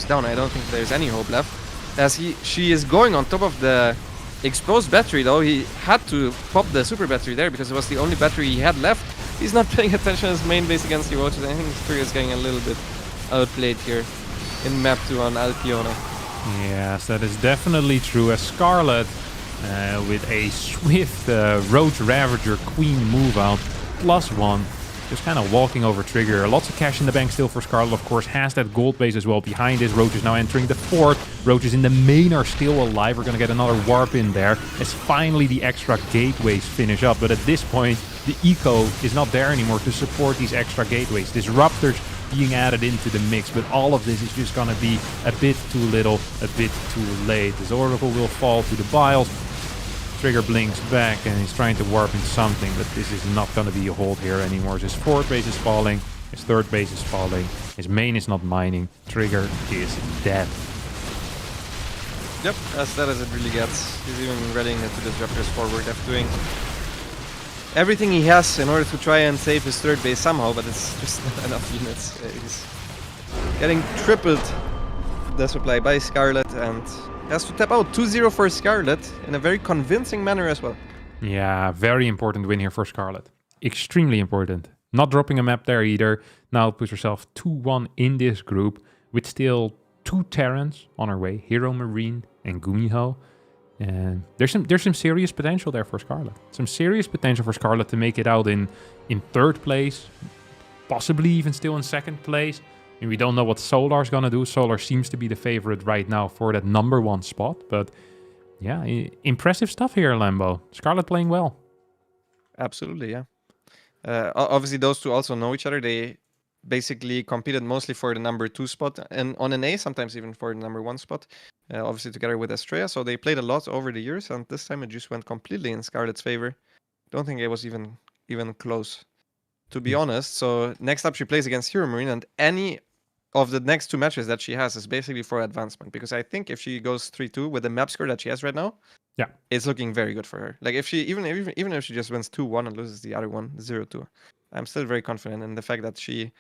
down, I don't think there's any hope left. As she is going on top of the exposed battery, though. He had to pop the super battery there because it was the only battery he had left. He's not paying attention to his main base against the Roaches. I think Trigger is getting a little bit outplayed here in map 2 on Alkiona. Yes, that is definitely true. As Scarlet, with a swift Roach Ravager Queen move out, +1, just kind of walking over Trigger. Lots of cash in the bank still for Scarlet, of course. Has that gold base as well behind this. Roach is now entering the 4th. Roaches in the main are still alive. We're going to get another warp in there as finally the extra gateways finish up. But at this point, the eco is not there anymore to support these extra gateways. Disruptors being added into the mix, but all of this is just going to be a bit too little, a bit too late. This Oracle will fall to the biles. Trigger blinks back and he's trying to warp in something, but this is not going to be a hold here anymore. His 4th base is falling, his 3rd base is falling, his main is not mining. Trigger is dead. Yep, as dead as it really gets. He's even readying the 2 disruptors forward. They're doing everything he has in order to try and save his 3rd base somehow, but it's just not enough units. He's getting tripled the supply by Scarlet and has to tap out 2-0 for Scarlet in a very convincing manner as well. Yeah, very important win here for Scarlet. Extremely important. Not dropping a map there either. Now puts herself 2-1 in this group with still 2 Terrans on her way. Hero Marine and Gumiho. And there's some serious potential there for Scarlet. Some serious potential for Scarlet to make it out in 3rd place. Possibly even still in 2nd place. I mean, we don't know what Solar's going to do. Solar seems to be the favorite right now for that #1 spot. But yeah, impressive stuff here, Lambo. Scarlet playing well. Absolutely, yeah. Obviously, those two also know each other. They basically competed mostly for the #2 spot and on an A, sometimes even for the #1 spot. Obviously together with Estrella. So they played a lot over the years, and this time it just went completely in Scarlet's favor. Don't think it was even close, to be honest. So next up she plays against Hero Marine, and any of the next 2 matches that she has is basically for advancement, because I think if she goes 3-2 with the map score that she has right now, yeah, it's looking very good for her. Like if she even if she just wins 2-1 and loses the other one 0-2, I'm still very confident in the fact that she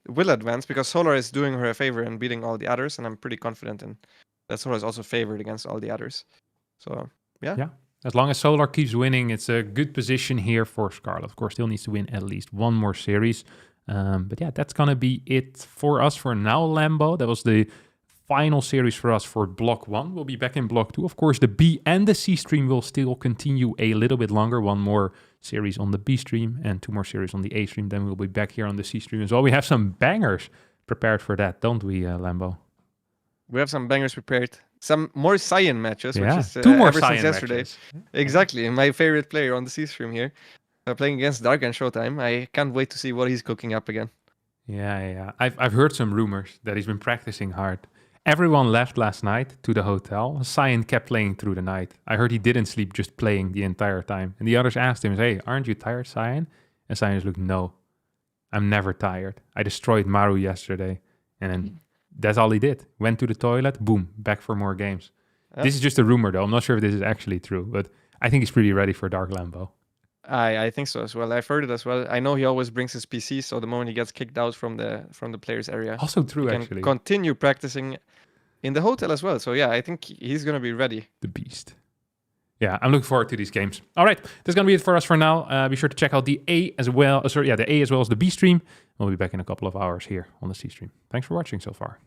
will advance, because Solar is doing her a favor and beating all the others, and I'm pretty confident in that Solar is also favored against all the others. So yeah. As long as Solar keeps winning, it's a good position here for Scarlet. Of course, still needs to win at least 1 more series. But yeah, that's going to be it for us for now, Lambo. That was the final series for us for Block 1. We'll be back in Block 2. Of course, the B and the C stream will still continue a little bit longer. 1 more series on the B stream and 2 more series on the A stream. Then we'll be back here on the C stream as well. We have some bangers prepared for that, don't we, Lambo? We have some bangers prepared. Some more Sayan matches, yeah, which is 2 more ever Sayan since yesterday. matches. Exactly, my favorite player on the C stream here. Playing against Dark and Showtime. I can't wait to see what he's cooking up again. Yeah. I've heard some rumors that he's been practicing hard. Everyone left last night to the hotel. Sayan kept playing through the night. I heard he didn't sleep, just playing the entire time. And the others asked him, hey, aren't you tired, Sayan? And Sayan just looked, no, I'm never tired. I destroyed Maru yesterday. And then that's all he did. Went to the toilet, boom, back for more games. This is just a rumor, though. I'm not sure if this is actually true, but I think he's pretty ready for Dark Lambo. I think so as well. I've heard it as well. I know he always brings his PC, so the moment he gets kicked out from the players area, Also true, he can actually. continue practicing in the hotel as well. So yeah, I think he's gonna be ready. The beast. Yeah, I'm looking forward to these games. All right, that's gonna be it for us for now. Be sure to check out the A as well. The A as well as the B stream. We'll be back in a couple of hours here on the C stream. Thanks for watching so far.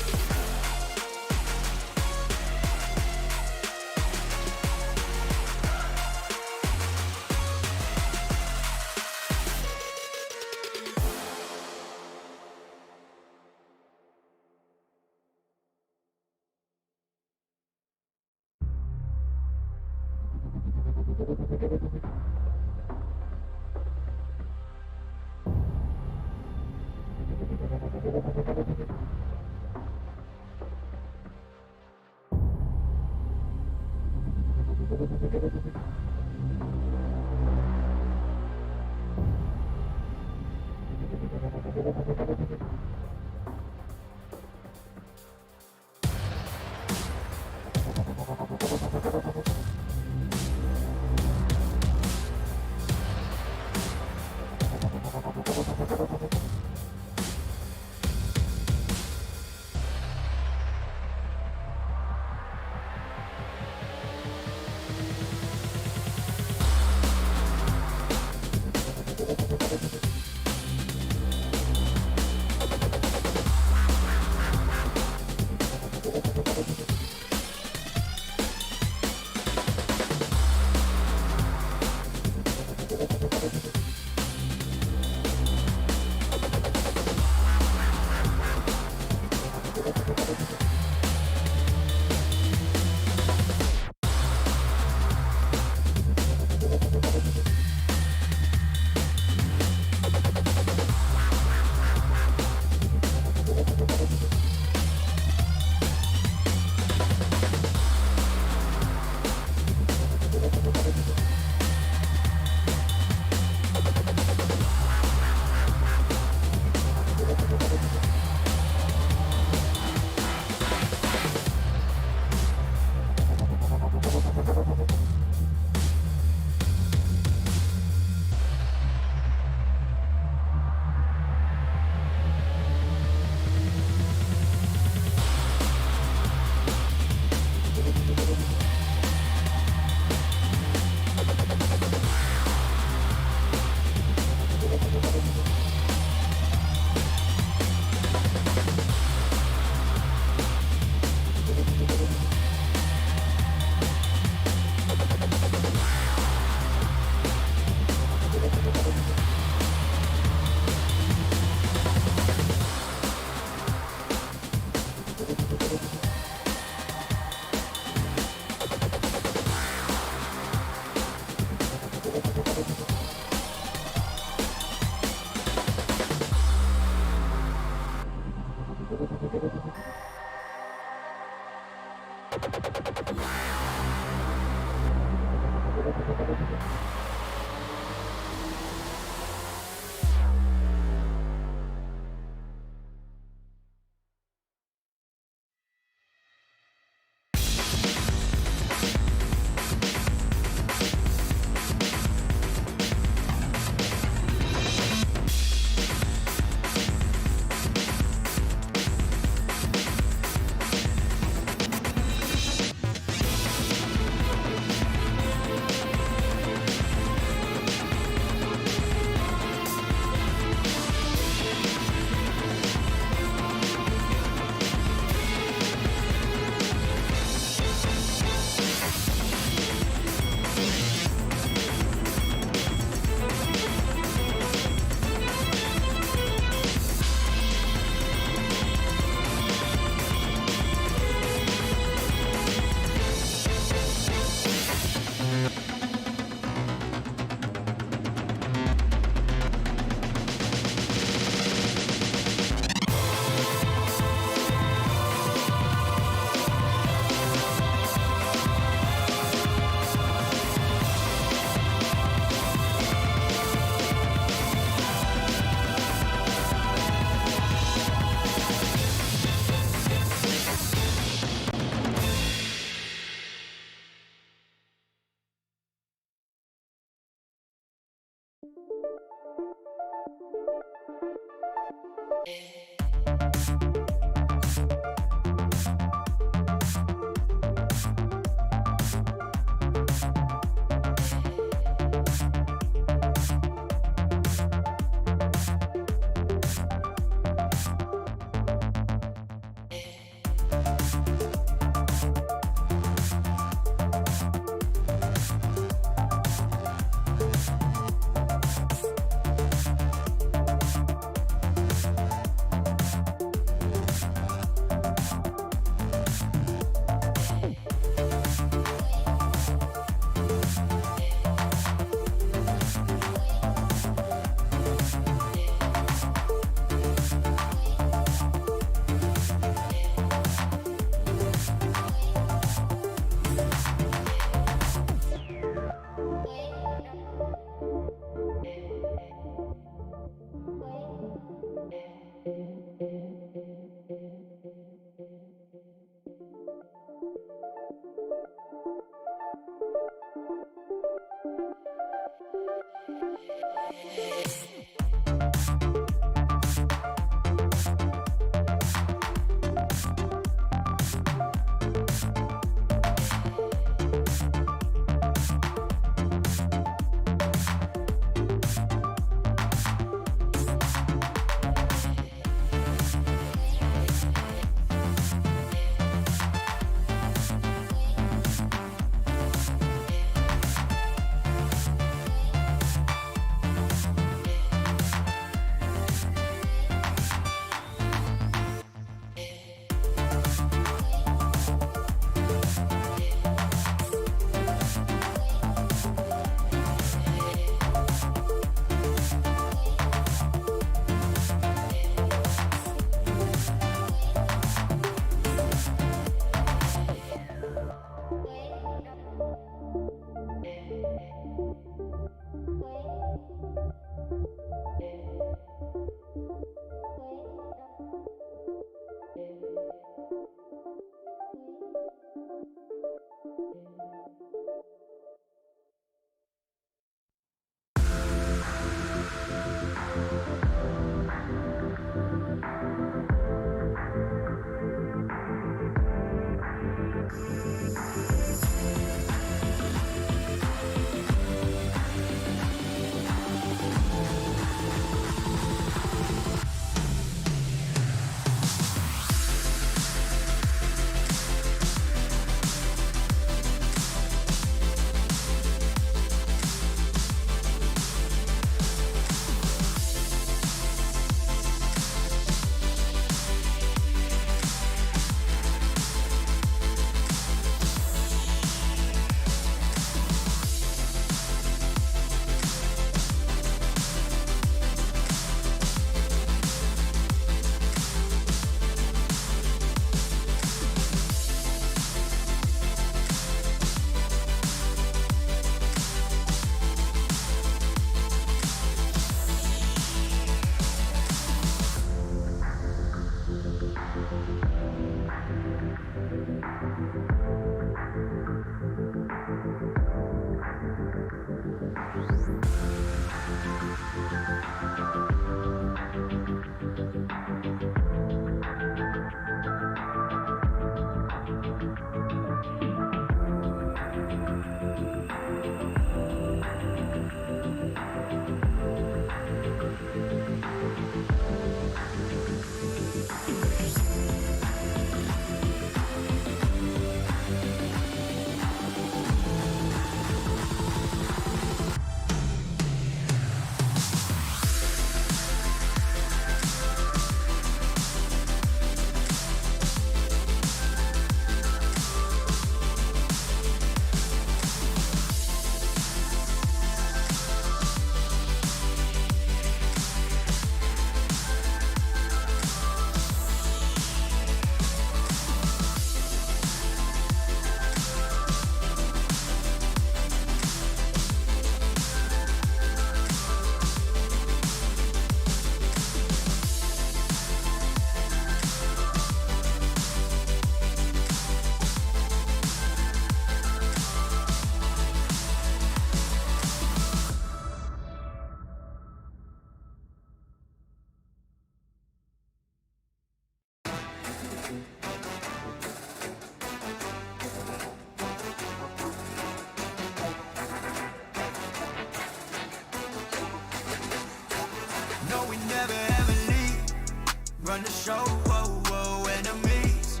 run the show, whoa, whoa, enemies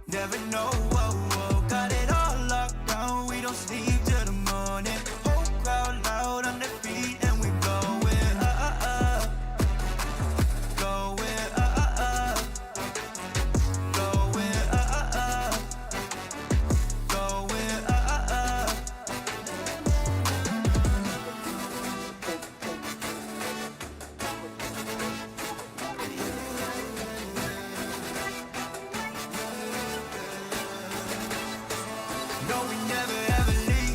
never know, whoa, whoa. Got it all locked down, we don't sleep till the morning. Whole crowd loud on their feet and we going going no, we never ever leave.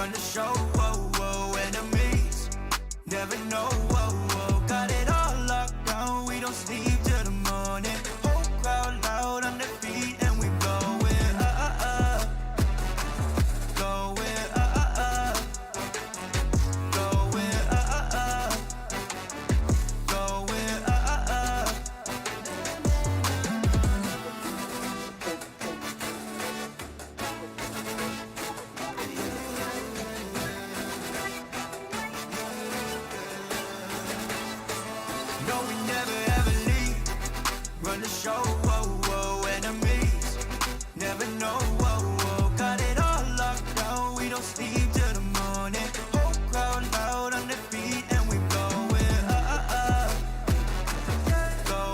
run the show, whoa, whoa, enemies never know, whoa, whoa. Got it all locked down, we don't sleep till the morning. Whole crowd loud on their feet and we going, going, no, we never ever leave. Run the show, whoa, whoa, enemies never know, whoa, whoa. Got it all locked down, we don't sleep till the morning. Whole crowd loud on their feet and we going, going,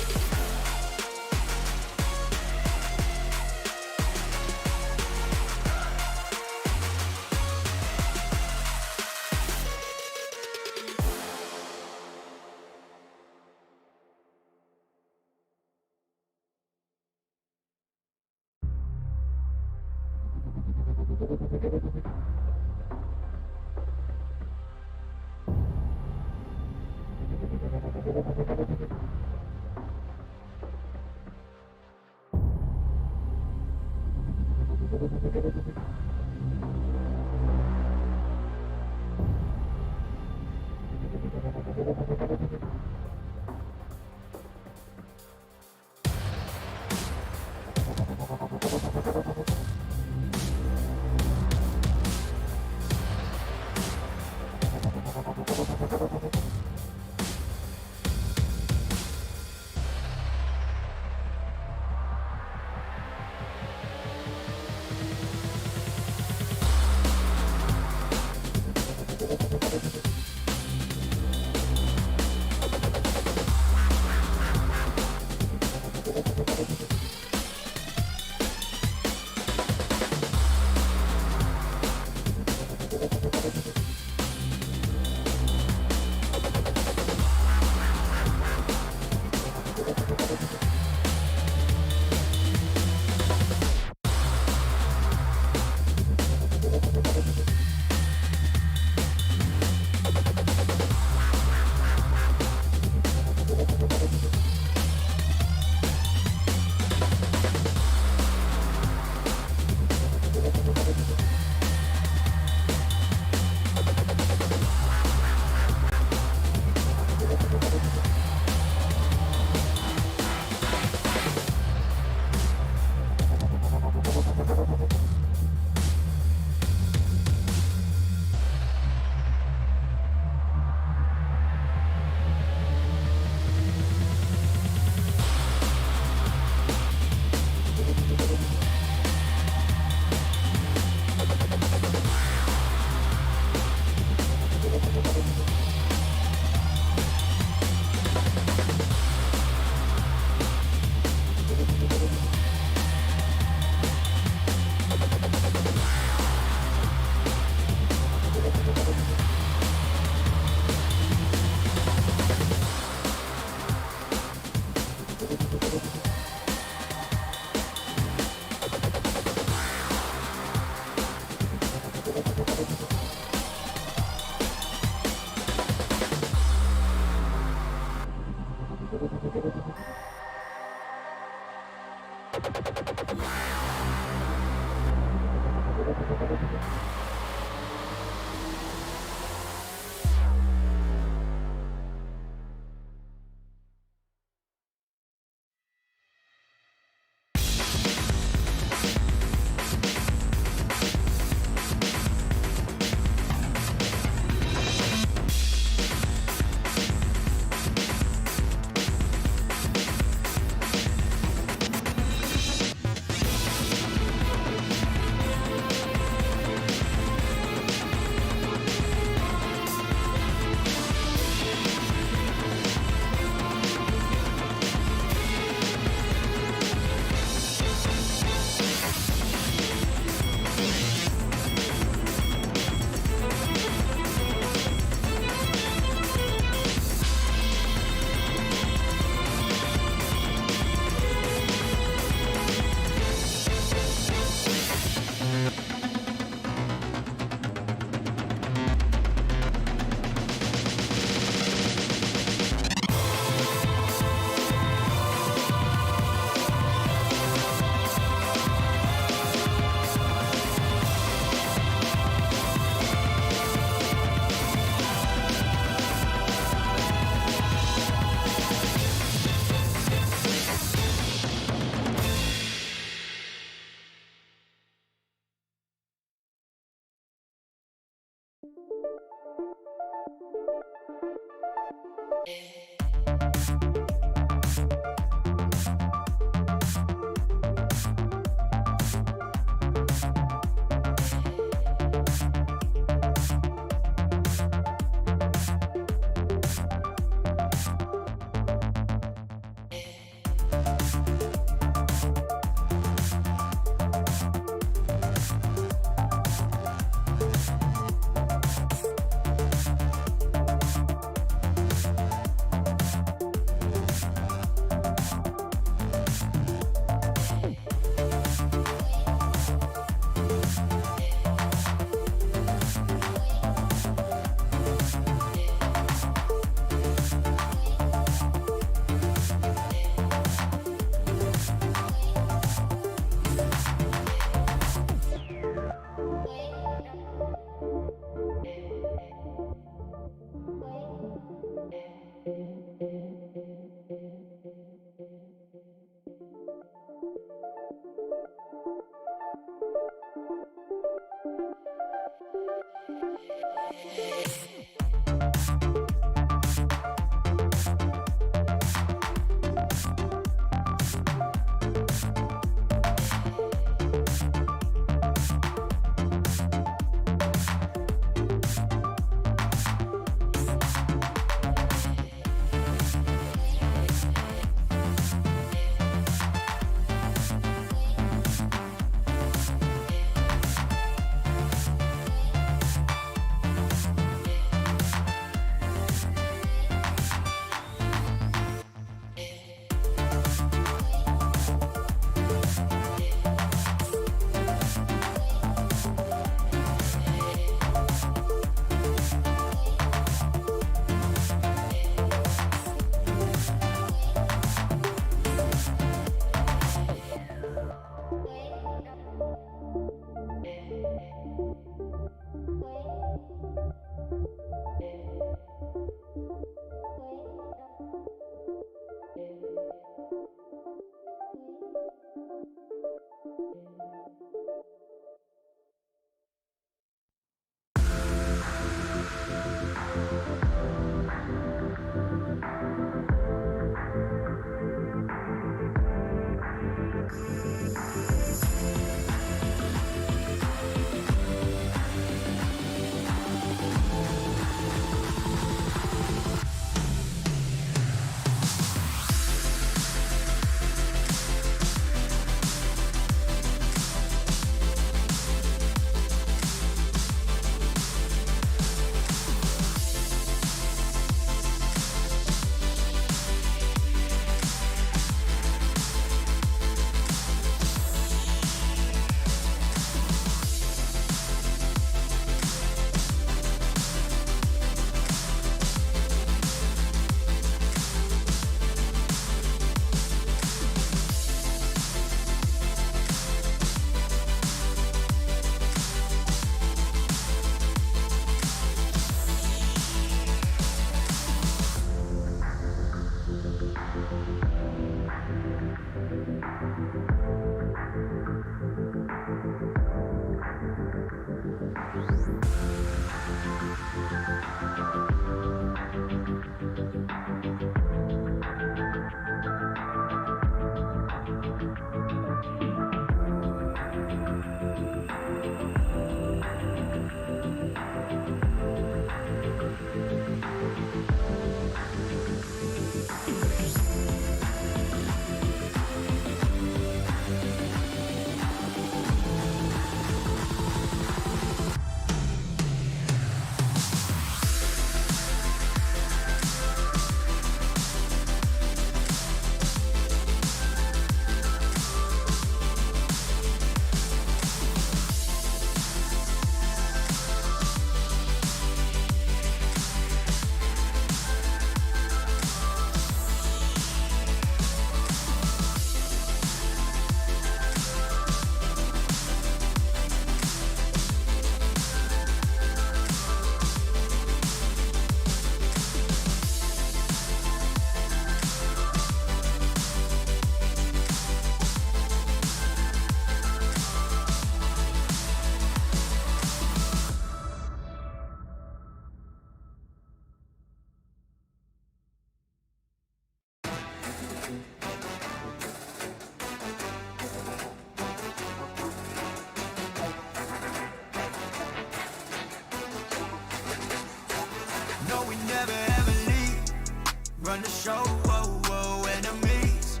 run the show, whoa, whoa, enemies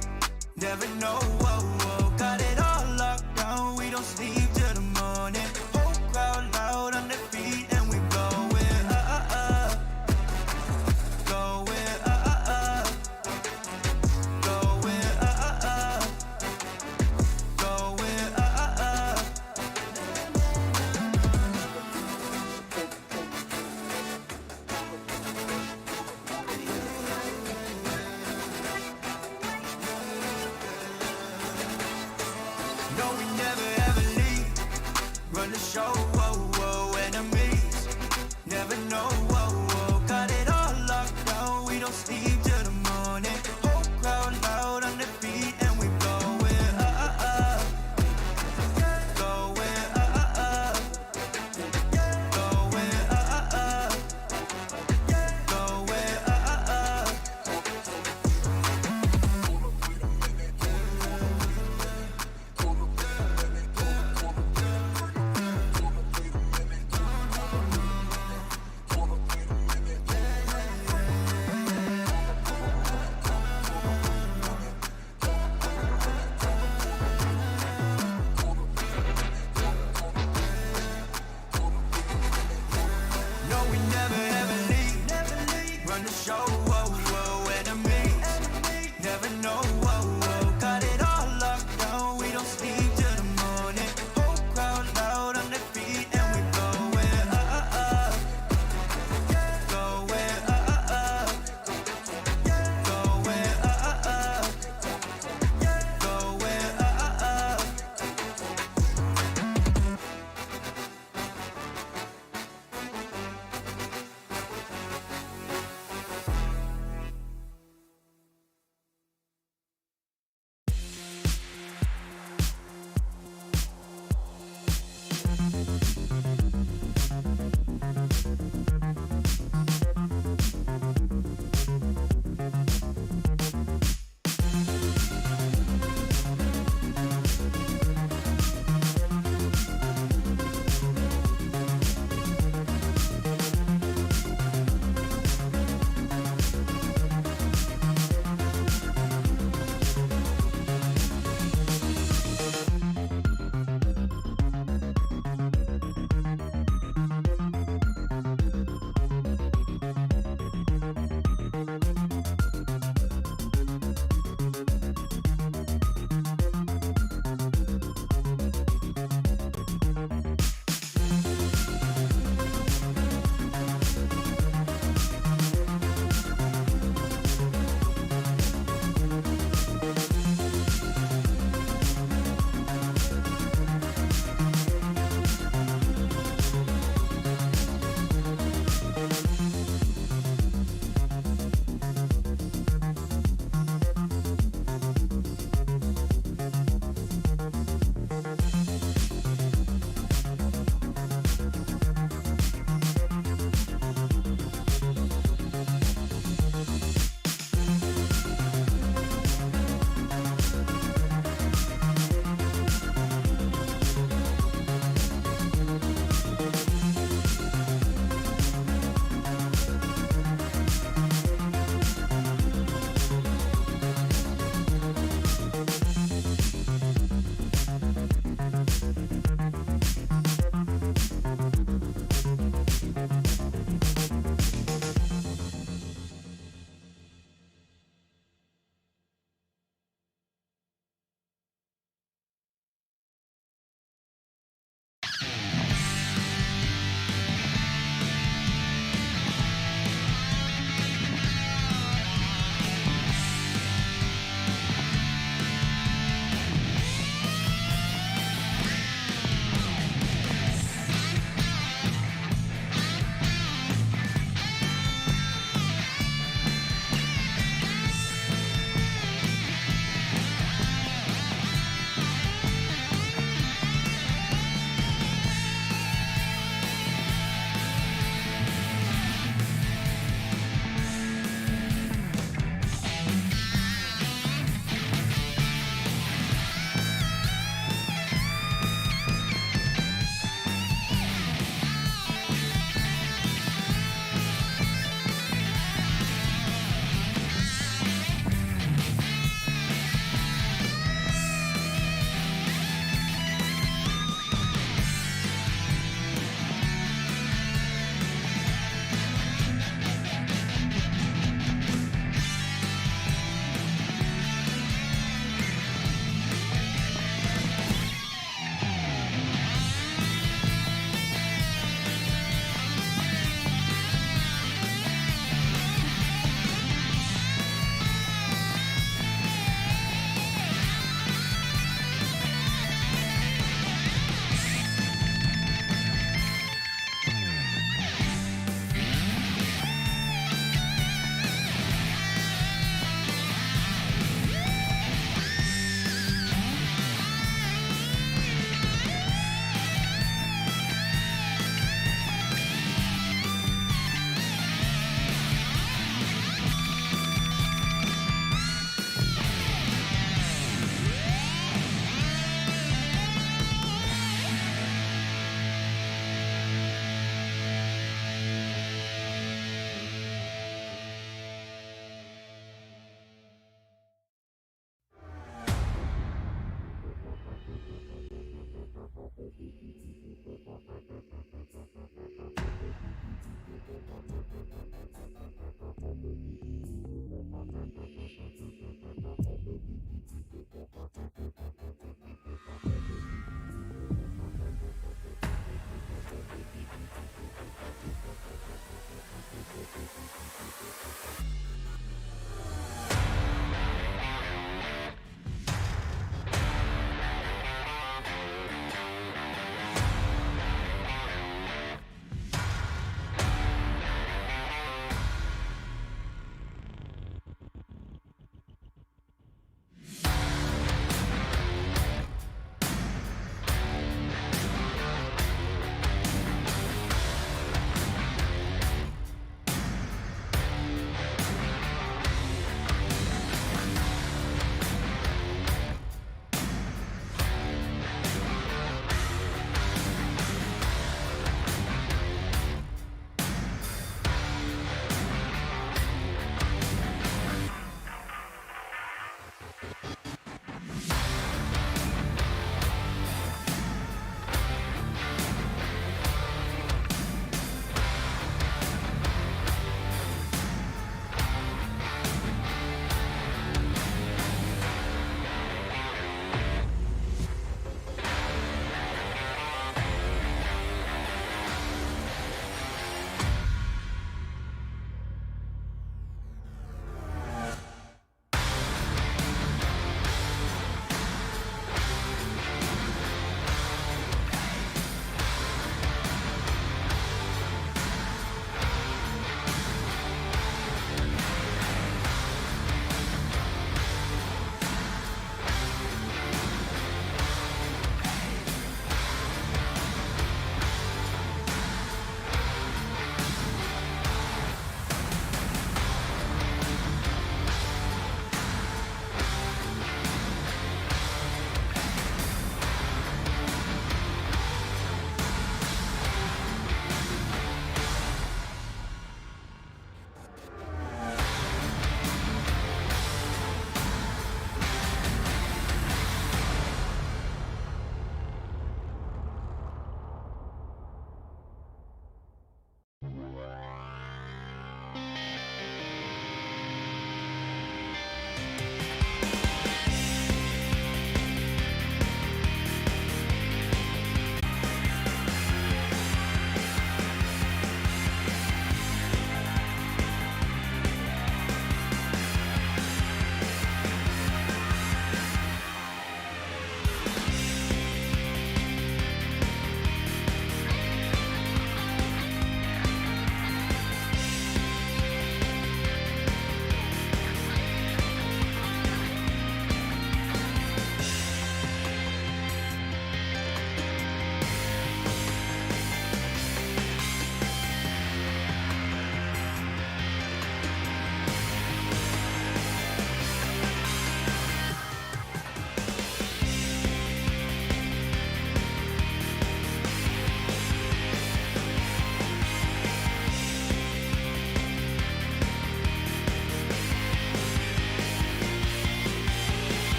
never know, whoa, whoa, got it all locked down, we don't sleep till the morning, whole crowd loud on their feet and we going, going, no, we never ever leave. Run the show, whoa, whoa, enemies never know, whoa, whoa, got it all locked down, we don't sleep till the morning. Whole crowd loud on their feet and we going,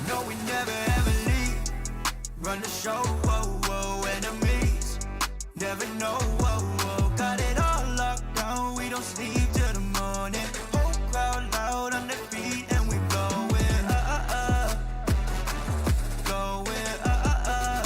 No, we never ever leave. Run the show, whoa, whoa, enemies. Never know, whoa, whoa. Got it all locked down, we don't sleep till the morning. Whole crowd loud on their feet and we going, going, going,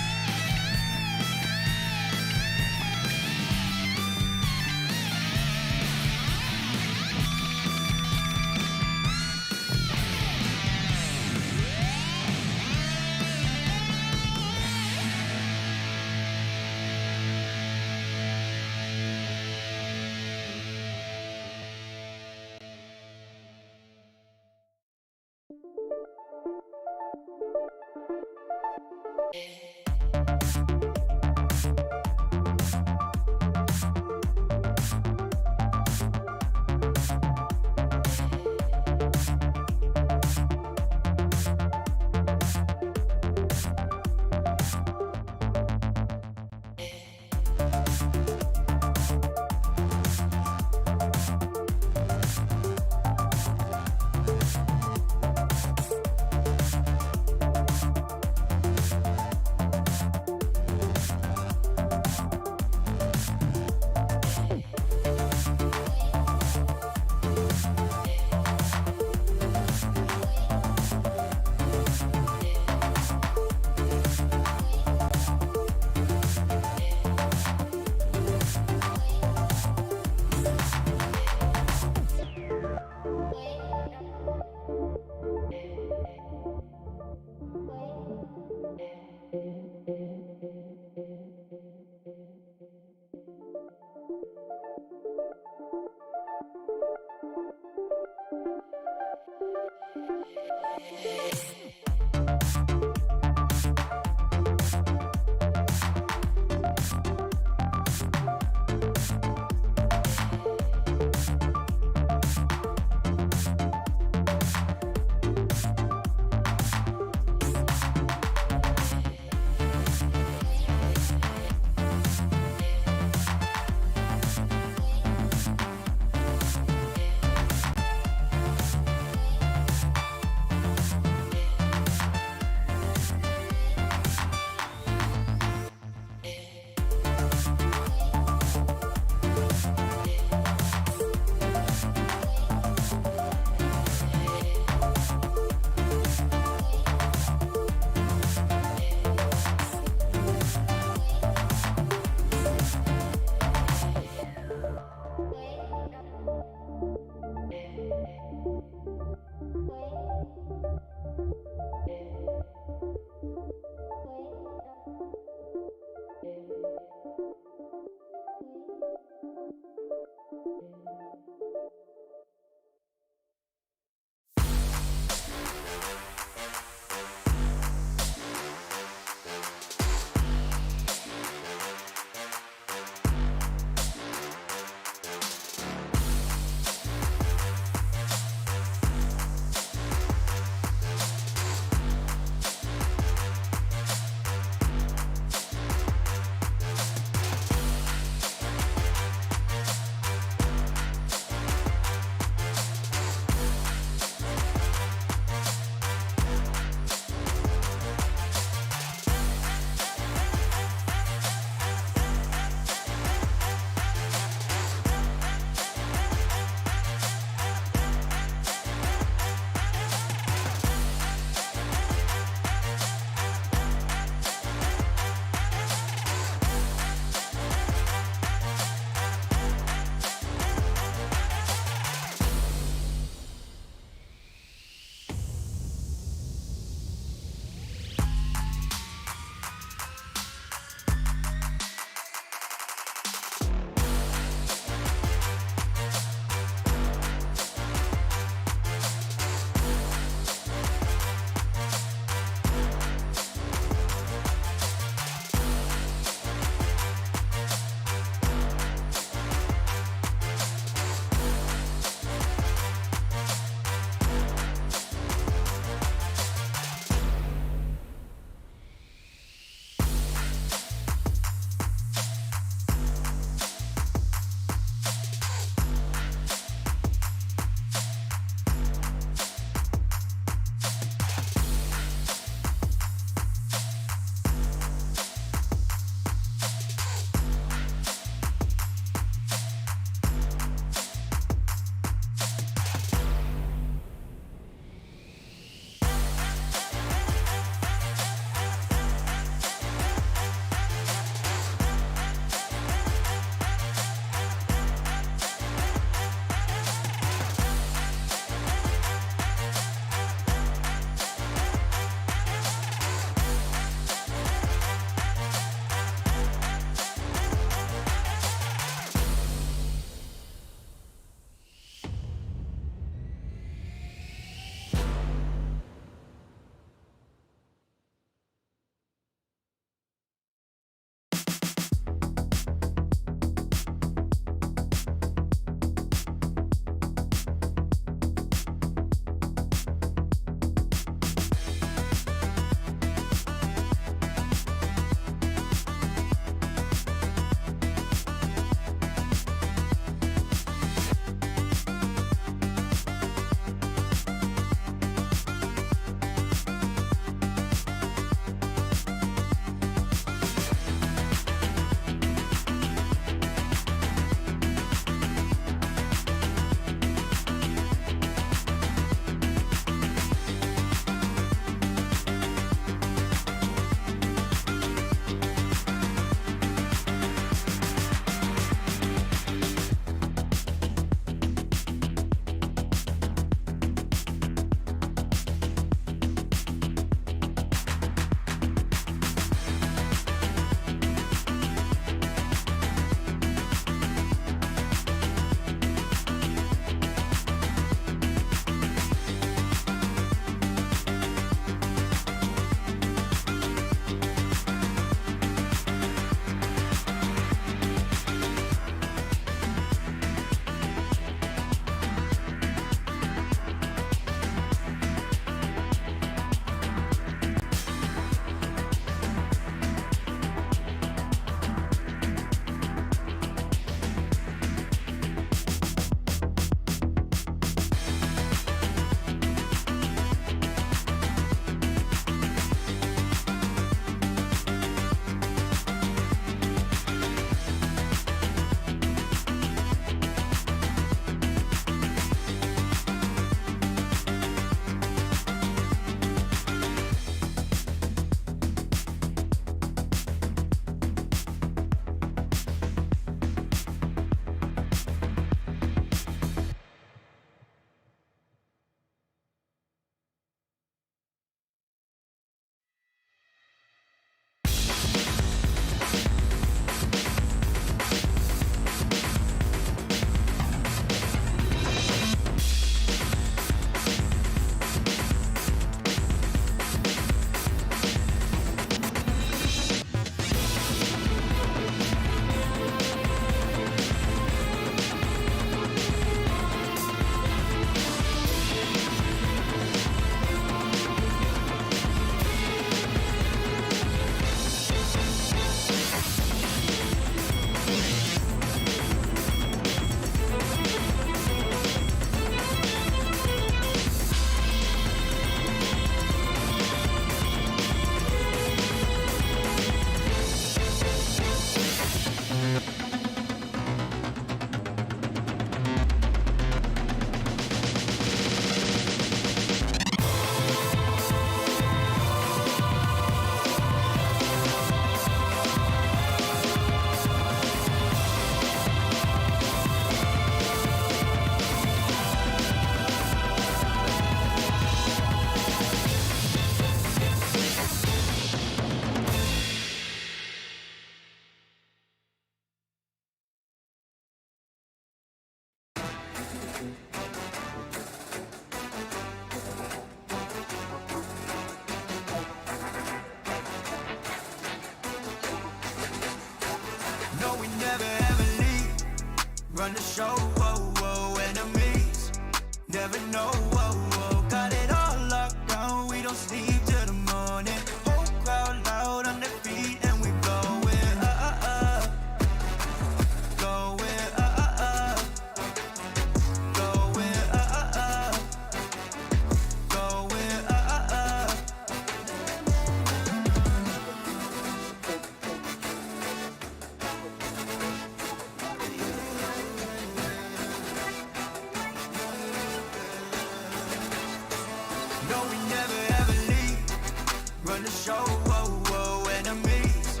show. Whoa, whoa, enemies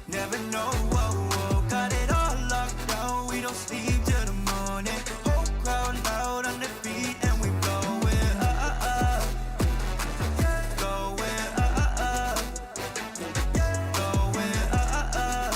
never know. Whoa, whoa, got it all locked down. We don't sleep till the morning. Whole crowd loud on their feet, and we going up, going up, going up, going up.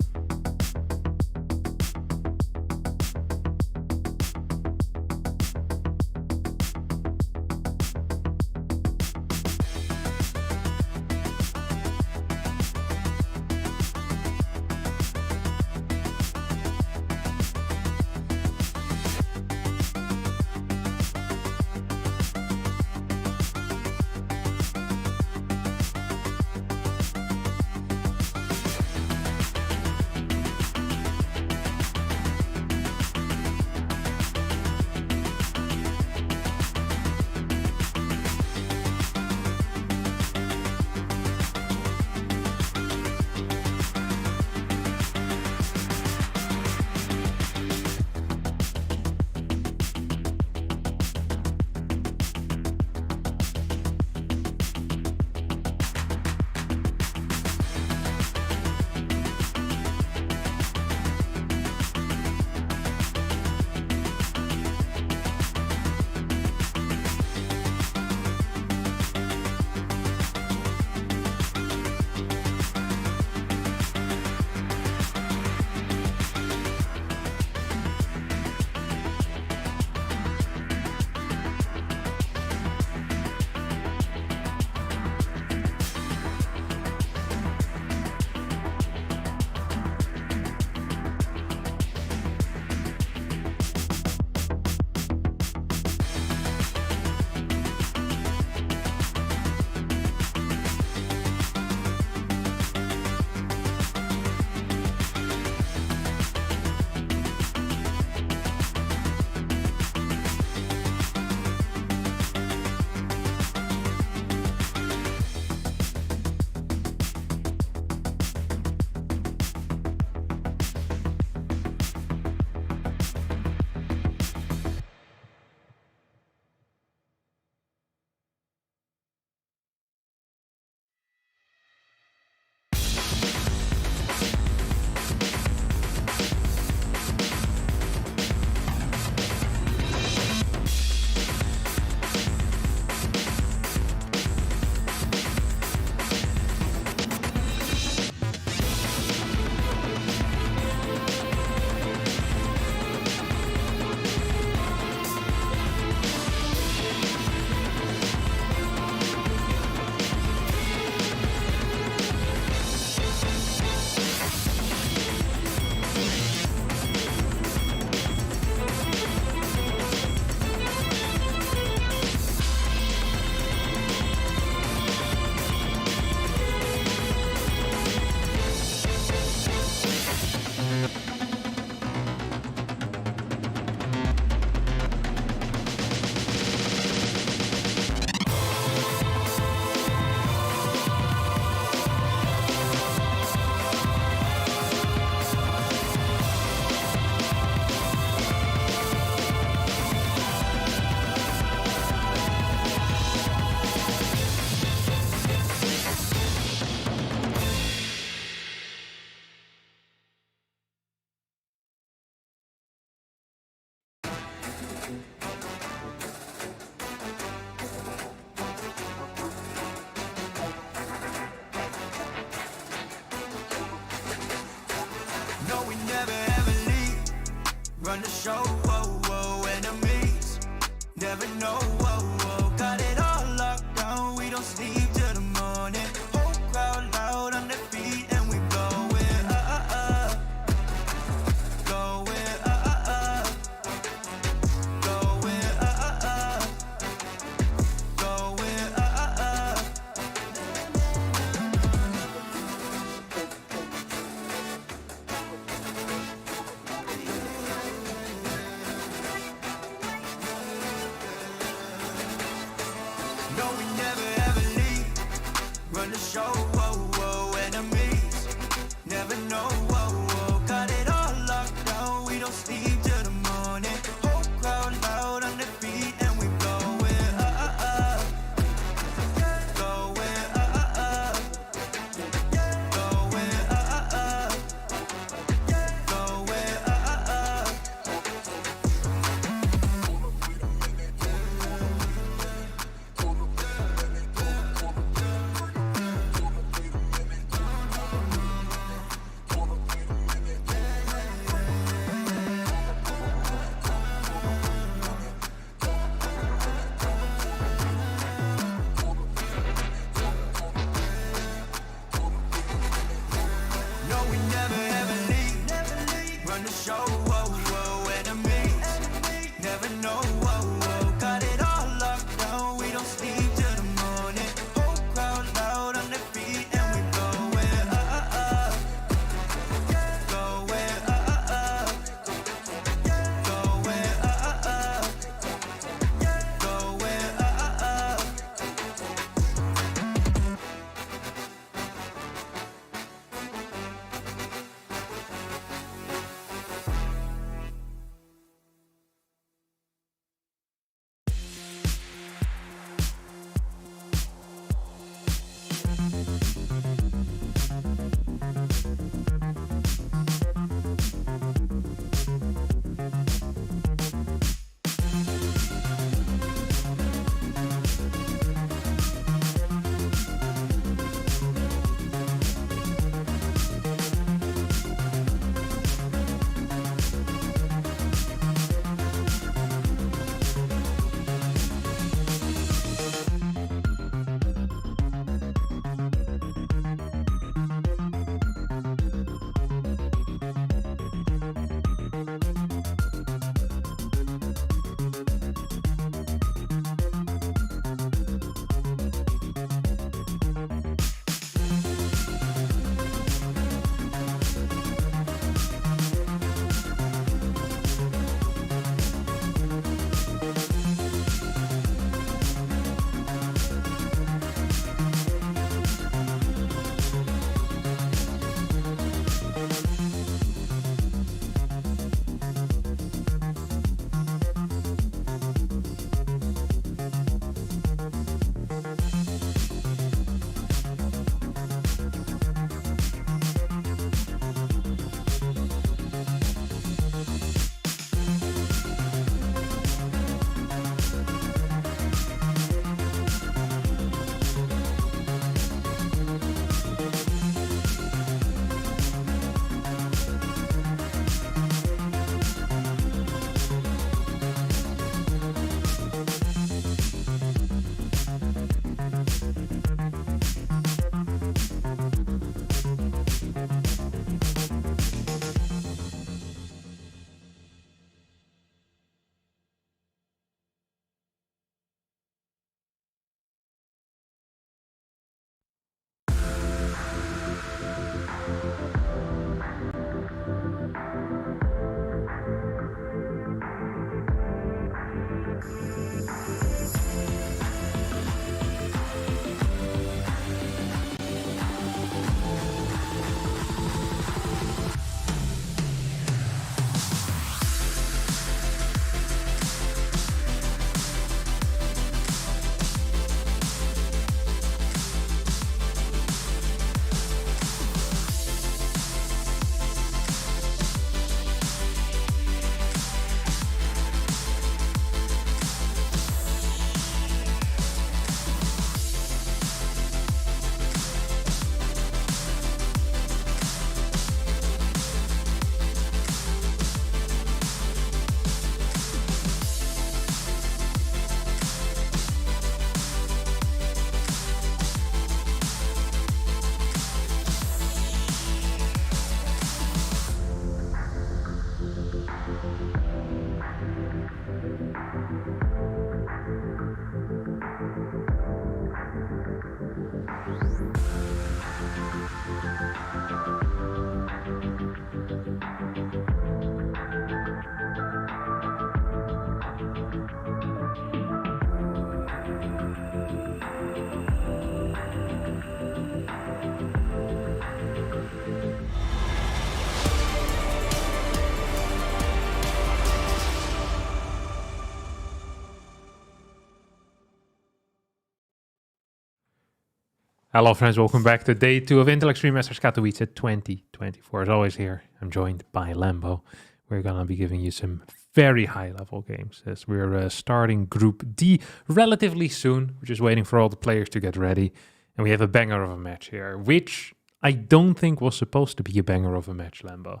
Hello friends, welcome back to day 2 of Intel Extreme Masters Katowice 2024. As always here, I'm joined by Lambo. We're gonna be giving you some very high level games as we're starting Group D relatively soon. We're just waiting for all the players to get ready. And we have a banger of a match here, which I don't think was supposed to be a banger of a match, Lambo.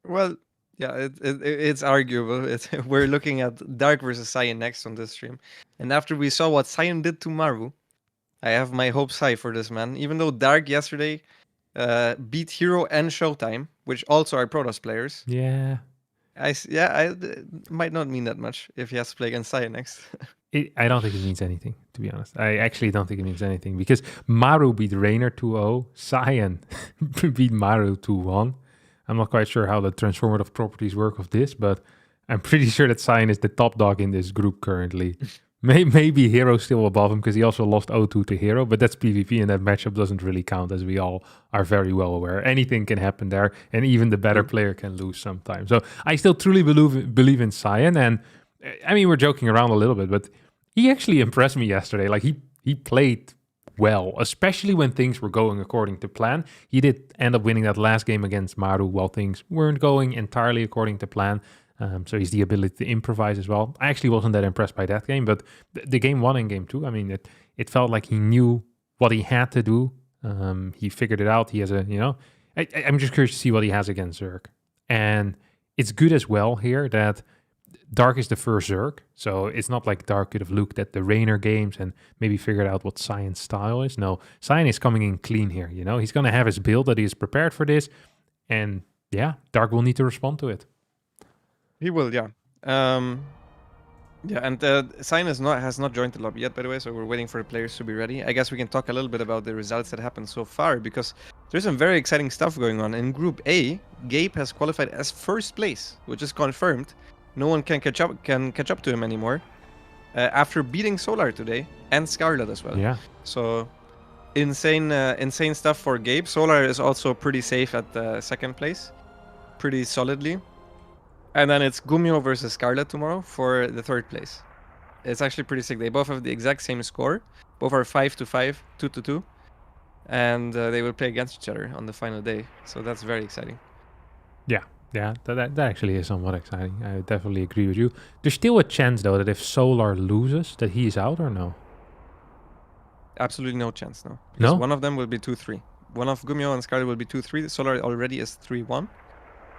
Well, yeah, it's arguable. We're looking at Dark versus Sayan next on this stream. And after we saw what Sayan did to Maru, I have my hopes high for this man. Even though Dark yesterday beat Hero and Showtime, which also are Protoss players. Yeah. It might not mean that much if he has to play against Sayan next. I don't think it means anything, to be honest. I actually don't think it means anything because Maru beat Rainer 2-0, Sayan beat Maru 2-1. I'm not quite sure how the transformative properties work of this, but I'm pretty sure that Sayan is the top dog in this group currently. Maybe Hero's still above him because he also lost 0-2 to Hero, but that's PvP and that matchup doesn't really count, as we all are very well aware. Anything can happen there, and even the better player can lose sometimes. So I still truly believe in Sayan, and I mean, we're joking around a little bit, but he actually impressed me yesterday. Like, he played well, especially when things were going according to plan. He did end up winning that last game against Maru while things weren't going entirely according to plan. So he's the ability to improvise as well. I actually wasn't that impressed by that game, but the game 1 and game 2, I mean, it felt like he knew what he had to do. He figured it out. He has I'm just curious to see what he has against Zerg. And it's good as well here that Dark is the first Zerg. So it's not like Dark could have looked at the Rainer games and maybe figured out what Sayan's style is. No, Sayan is coming in clean here, you know. He's going to have his build that he is prepared for this. And yeah, Dark will need to respond to it. He will, yeah. And Sayan has not joined the lobby yet, by the way, so we're waiting for the players to be ready. I guess we can talk a little bit about the results that happened so far, because there's some very exciting stuff going on. In Group A, Gabe has qualified as first place, which is confirmed. No one can catch up to him anymore. After beating Solar today, and Scarlet as well. Yeah. So, insane stuff for Gabe. Solar is also pretty safe at second place, pretty solidly. And then it's Gumyo versus Scarlet tomorrow for the third place. It's actually pretty sick. They both have the exact same score. Both are 5-5, 2-2. And they will play against each other on the final day. So that's very exciting. Yeah, that actually is somewhat exciting. I definitely agree with you. There's still a chance, though, that if Solar loses, that he is out or no? Absolutely no chance, no. Because no? one of them will be 2-3. One of Gumyo and Scarlet will be 2-3. Solar already is 3-1.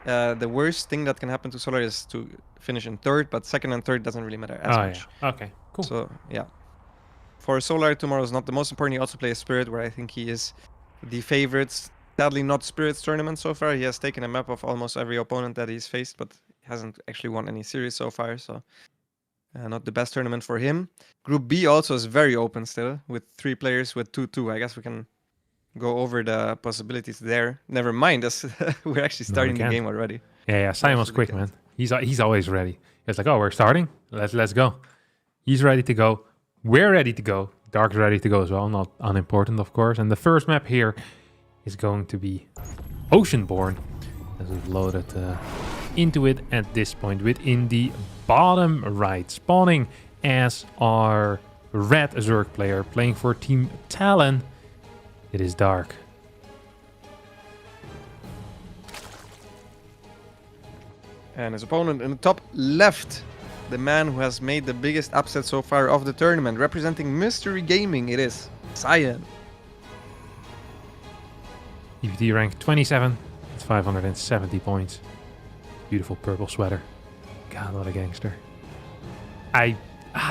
The worst thing that can happen to Solar is to finish in third, but second and third doesn't really matter as much. Yeah. Okay, cool. So, yeah. For Solar, tomorrow is not the most important. He also plays Spirit, where I think he is the favorite. Sadly, not Spirit's tournament so far. He has taken a map of almost every opponent that he's faced, but hasn't actually won any series so far, so not the best tournament for him. Group B also is very open still, with 3 players with 2-2. I guess we can go over the possibilities there. Never mind, we're actually starting the game already. Yeah. Simon was quick, man. He's always ready. It's like, oh, we're starting. Let's go. He's ready to go. We're ready to go. Dark's ready to go as well. Not unimportant, of course. And the first map here is going to be Oceanborn, as we've loaded into it at this point. Within the bottom right, spawning as our red Zerg player, playing for Team Talon. It is Dark. And his opponent in the top left, the man who has made the biggest upset so far of the tournament, representing Mystery Gaming, it is Sayan. EVD rank 27 with 570 points. Beautiful purple sweater. God, what a gangster.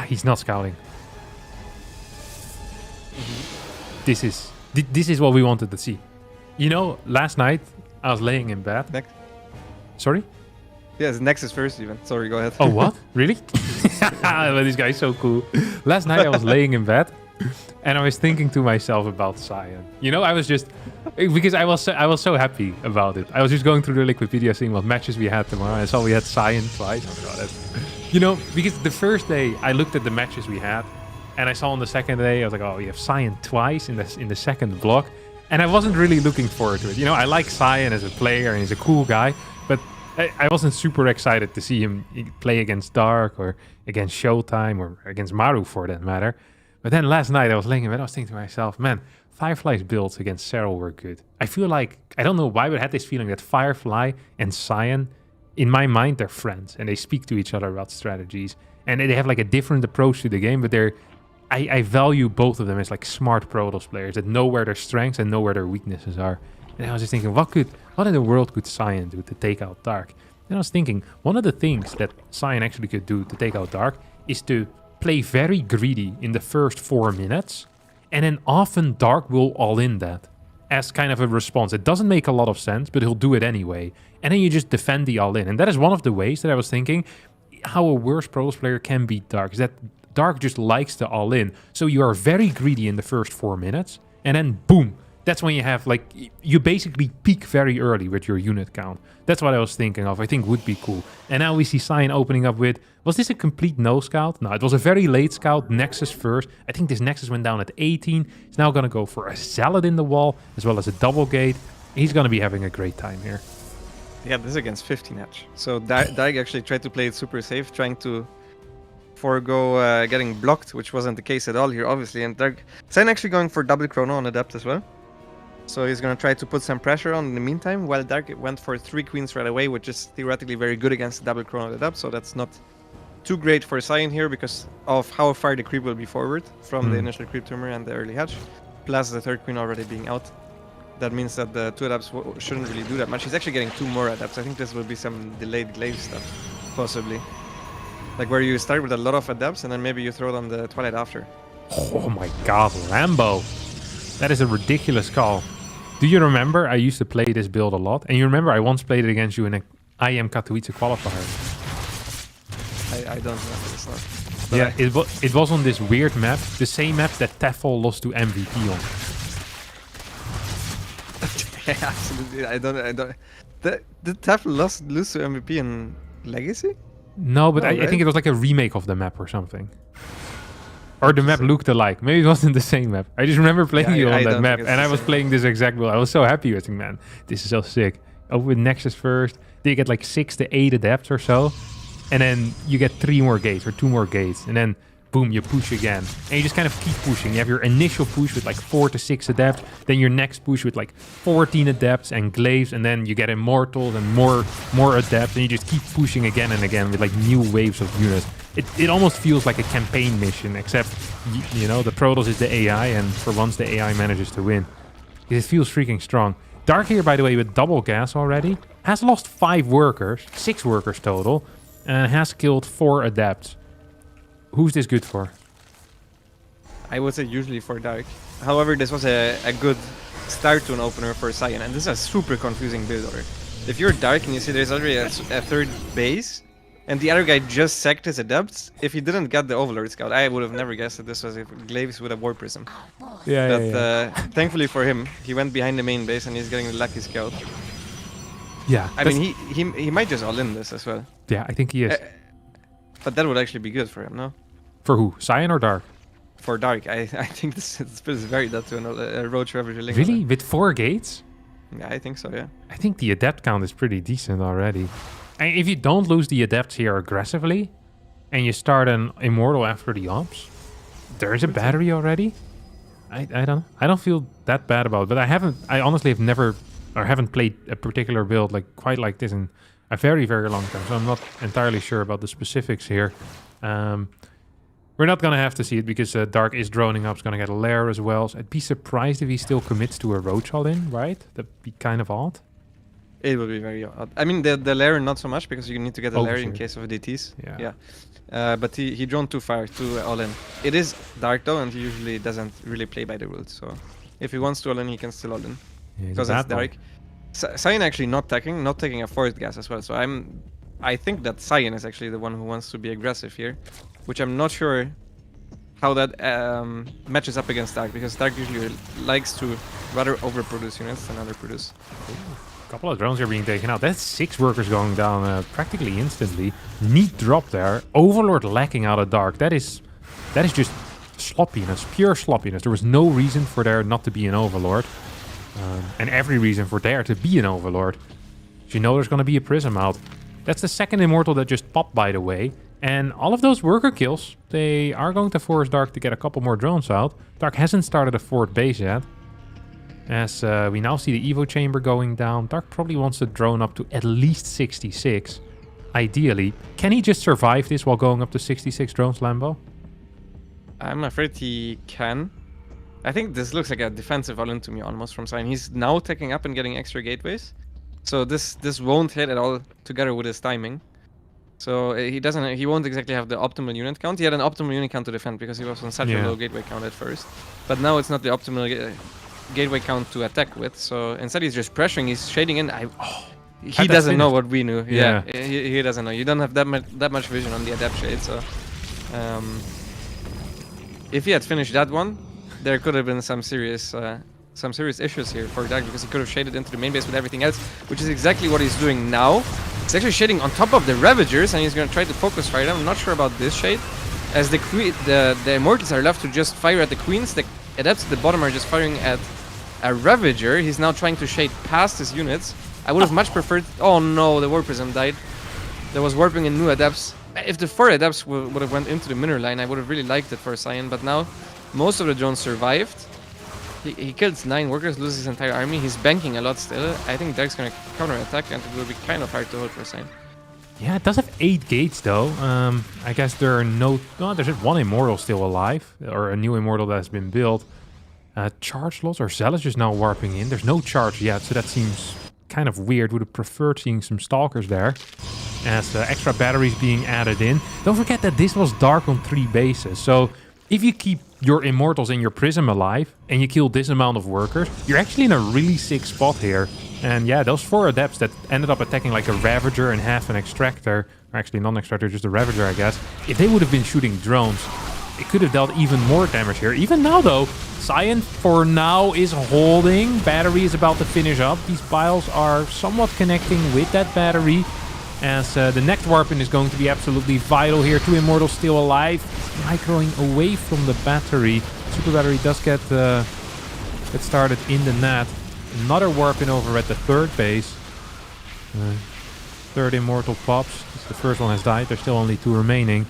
He's not scouting. This is what we wanted to see. You know, last night I was laying in bed. Next. Sorry? Yes, next is first even. Sorry, go ahead. Oh, what? Really? But this guy's so cool. Last night I was laying in bed and I was thinking to myself about Sayan. You know, I was just, because I was so happy about it. I was just going through the Liquipedia, seeing what matches we had tomorrow. I saw we had Sayan twice. Oh my god, you know, because the first day I looked at the matches we had, and I saw on the second day, I was like, oh, we have Sayan twice in the second block. And I wasn't really looking forward to it. You know, I like Sayan as a player and he's a cool guy, but I wasn't super excited to see him play against Dark or against Showtime or against Maru for that matter. But But then last night I was laying in bed, I was thinking to myself, man, Firefly's builds against Serel were good. I feel like, I don't know why, but I had this feeling that Firefly and Sayan, in my mind, they're friends. And they speak to each other about strategies. And they have like a different approach to the game, but I value both of them as like smart Protoss players that know where their strengths and know where their weaknesses are. And I was just thinking, what in the world could Sayan do to take out Dark? And I was thinking, one of the things that Sayan actually could do to take out Dark is to play very greedy in the first 4 minutes, and then often Dark will all-in that as kind of a response. It doesn't make a lot of sense, but he'll do it anyway. And then you just defend the all-in. And that is one of the ways that I was thinking how a worse Protoss player can beat Dark, is that Dark just likes to all-in. So you are very greedy in the first 4 minutes, and then boom, that's when you have, like, you basically peak very early with your unit count. That's what I was thinking of, I think would be cool. And now we see Sayan opening up with, was this a complete no scout? No, it was a very late scout, Nexus first. I think this Nexus went down at 18. He's now going to go for a Zealot in the wall, as well as a double gate. He's going to be having a great time here. Yeah, this is against 15 edge. So Dark actually tried to play it super safe, trying to forego getting blocked, which wasn't the case at all here, obviously. And Dark, Sayan actually going for double chrono on Adept as well. So he's going to try to put some pressure on in the meantime, while Dark went for 3 queens right away, which is theoretically very good against the double chrono Adept. So that's not too great for Sayan here because of how far the creep will be forward from the initial creep tumor and the early hatch, plus the 3rd queen already being out. That means that the 2 adepts shouldn't really do that much. He's actually getting 2 more adepts. I think this will be some delayed glaive stuff, possibly. Like where you start with a lot of adepts and then maybe you throw them the Twilight after. Oh my god, Rambo. That is a ridiculous call. Do you remember I used to play this build a lot? And you remember I once played it against you in an IEM Katowice qualifier. I don't remember this one. Yeah, it was on this weird map. The same map that Tefl lost to MVP on. Yeah, absolutely. I don't. Did Tefl lose to MVP in Legacy? No, but I right? think it was like a remake of the map or something. Or the map looked alike. Maybe it wasn't the same map. I just remember playing you on that map, and I was playing this exact build. I was so happy with it, man. This is so sick. Over with Nexus first. Then you get like 6 to 8 adepts or so. And then you get 3 more gates or 2 more gates. And then, boom, you push again. And you just kind of keep pushing. You have your initial push with like 4 to 6 adepts. Then your next push with like 14 adepts and glaives. And then you get immortals and more adepts. And you just keep pushing again and again with like new waves of units. It almost feels like a campaign mission, except, you know, the Protoss is the AI, and for once the AI manages to win. It feels freaking strong. Dark here, by the way, with double gas already, has lost 5 workers, 6 workers total, and has killed 4 adepts. Who's this good for? I would say usually for Dark. However, this was a good start to an opener for Sayan, and this is a super confusing build order. If you're Dark and you see there's already a 3rd base, and the other guy just sacked his adepts, if he didn't get the Overlord Scout, I would have never guessed that this was if Glaives with a War Prism. Yeah. Thankfully for him, he went behind the main base and he's getting the lucky Scout. Yeah. I mean, he might just all in this as well. Yeah, I think he is. But that would actually be good for him, no? For who? Sayan or Dark? For Dark, I think this is very dead to a Roach Ravager Link. Really? With 4 gates? Yeah, I think so, yeah. I think the adept count is pretty decent already. And if you don't lose the adepts here aggressively, and you start an immortal after the ops, there's a battery already. I don't know. I don't feel that bad about it, but I honestly haven't played a particular build like quite like this in a very, very long time, so I'm not entirely sure about the specifics here. We're not going to have to see it because Dark is droning up, is going to get a lair as well. So I'd be surprised if he still commits to a Roach all-in, right? That'd be kind of odd. It would be very odd. I mean, the lair not so much because you need to get a lair in case of DTs. Yeah. But he drawn too far to all in. It is Dark though, and he usually doesn't really play by the rules. So if he wants to all in, he can still all in. Yeah, because it's Dark. Sayan actually not taking a forest gas as well. So I think that Sayan is actually the one who wants to be aggressive here, which I'm not sure how that matches up against Dark, because Dark usually likes to rather overproduce units than underproduce. A couple of drones are being taken out. That's 6 workers going down practically instantly. Neat drop there. Overlord lacking out of Dark. That is just sloppiness, pure sloppiness. There was no reason for there not to be an Overlord. And every reason for there to be an Overlord. You know there's going to be a Prism out. That's the 2nd Immortal that just popped, by the way. And all of those worker kills, they are going to force Dark to get a couple more drones out. Dark hasn't started a 4th base yet. As we now see the Evo chamber going down. Dark probably wants to drone up to at least 66. Ideally. Can he just survive this while going up to 66 drones, Lambo? I'm afraid he can. I think this looks like a defensive all-in to me almost from Sayan. He's now taking up and getting extra gateways. So this won't hit at all together with his timing. So he won't exactly have the optimal unit count. He had an optimal unit count to defend because he was on such a low gateway count at first. But now it's not the optimal gateway count to attack with. So instead he's just pressuring, he's shading in. He doesn't know what we knew. Yeah, he doesn't know. You don't have that much vision on the adapt shade. So if he had finished that one, there could have been some serious issues here for Dark because he could have shaded into the main base with everything else, which is exactly what he's doing now. He's actually shading on top of the Ravagers, and he's going to try to focus fire them. I'm not sure about this shade, as the Immortals are left to just fire at the Queens. The Adepts at the bottom are just firing at a Ravager. He's now trying to shade past his units. I would have much preferred... Oh no, the Warp Prism died. There was warping in new Adepts. If the 4 Adepts would have went into the mineral line, I would have really liked it for Sayan, but now most of the drones survived. He kills 9 workers, loses his entire army. He's banking a lot still. I think Dark's gonna counter-attack, and it will be kind of hard to hold for Sayan. Yeah, it does have 8 gates though. I guess there are no... Oh, there's just 1 Immortal still alive, or a new Immortal that has been built. Charge loss or Zealous just now warping in. There's no charge yet, so that seems kind of weird. Would have preferred seeing some Stalkers there. As extra batteries being added in. Don't forget that this was Dark on 3 bases, so if you keep your Immortals and your Prism alive, and you kill this amount of workers, you're actually in a really sick spot here. And yeah, those 4 Adepts that ended up attacking like a Ravager and half an Extractor, or actually non-Extractor, just a Ravager I guess, if they would have been shooting drones, it could have dealt even more damage here. Even now though, Sayan for now is holding. Battery is about to finish up. These Biles are somewhat connecting with that battery. As the next warping is going to be absolutely vital here. 2 Immortals still alive. Microing away from the battery. Super Battery does get started in the net. Another warping over at the 3rd base. 3rd Immortal pops. The first one has died. There's still only 2 remaining.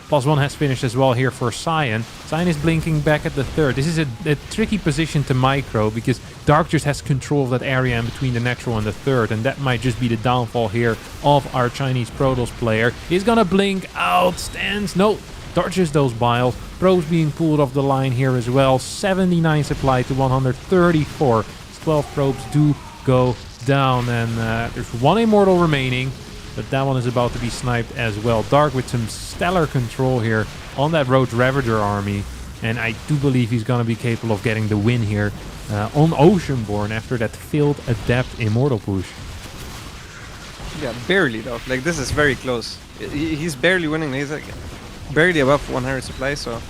+1 has finished as well here for Sayan. Sayan is blinking back at the 3rd. This is a tricky position to micro because Dark just has control of that area in between the natural and the 3rd, and that might just be the downfall here of our Chinese Protoss player. He's gonna blink out, stands, no, dodges those Biles. Probes being pulled off the line here as well. 79 supply to 134. 12 probes do go down, and there's 1 Immortal remaining. But that one is about to be sniped as well. Dark with some stellar control here on that Roach Ravager army. And I do believe he's going to be capable of getting the win here on Oceanborn after that failed Adept Immortal push. Yeah, barely though. Like, this is very close. He's barely winning. He's like barely above 100 supply, so...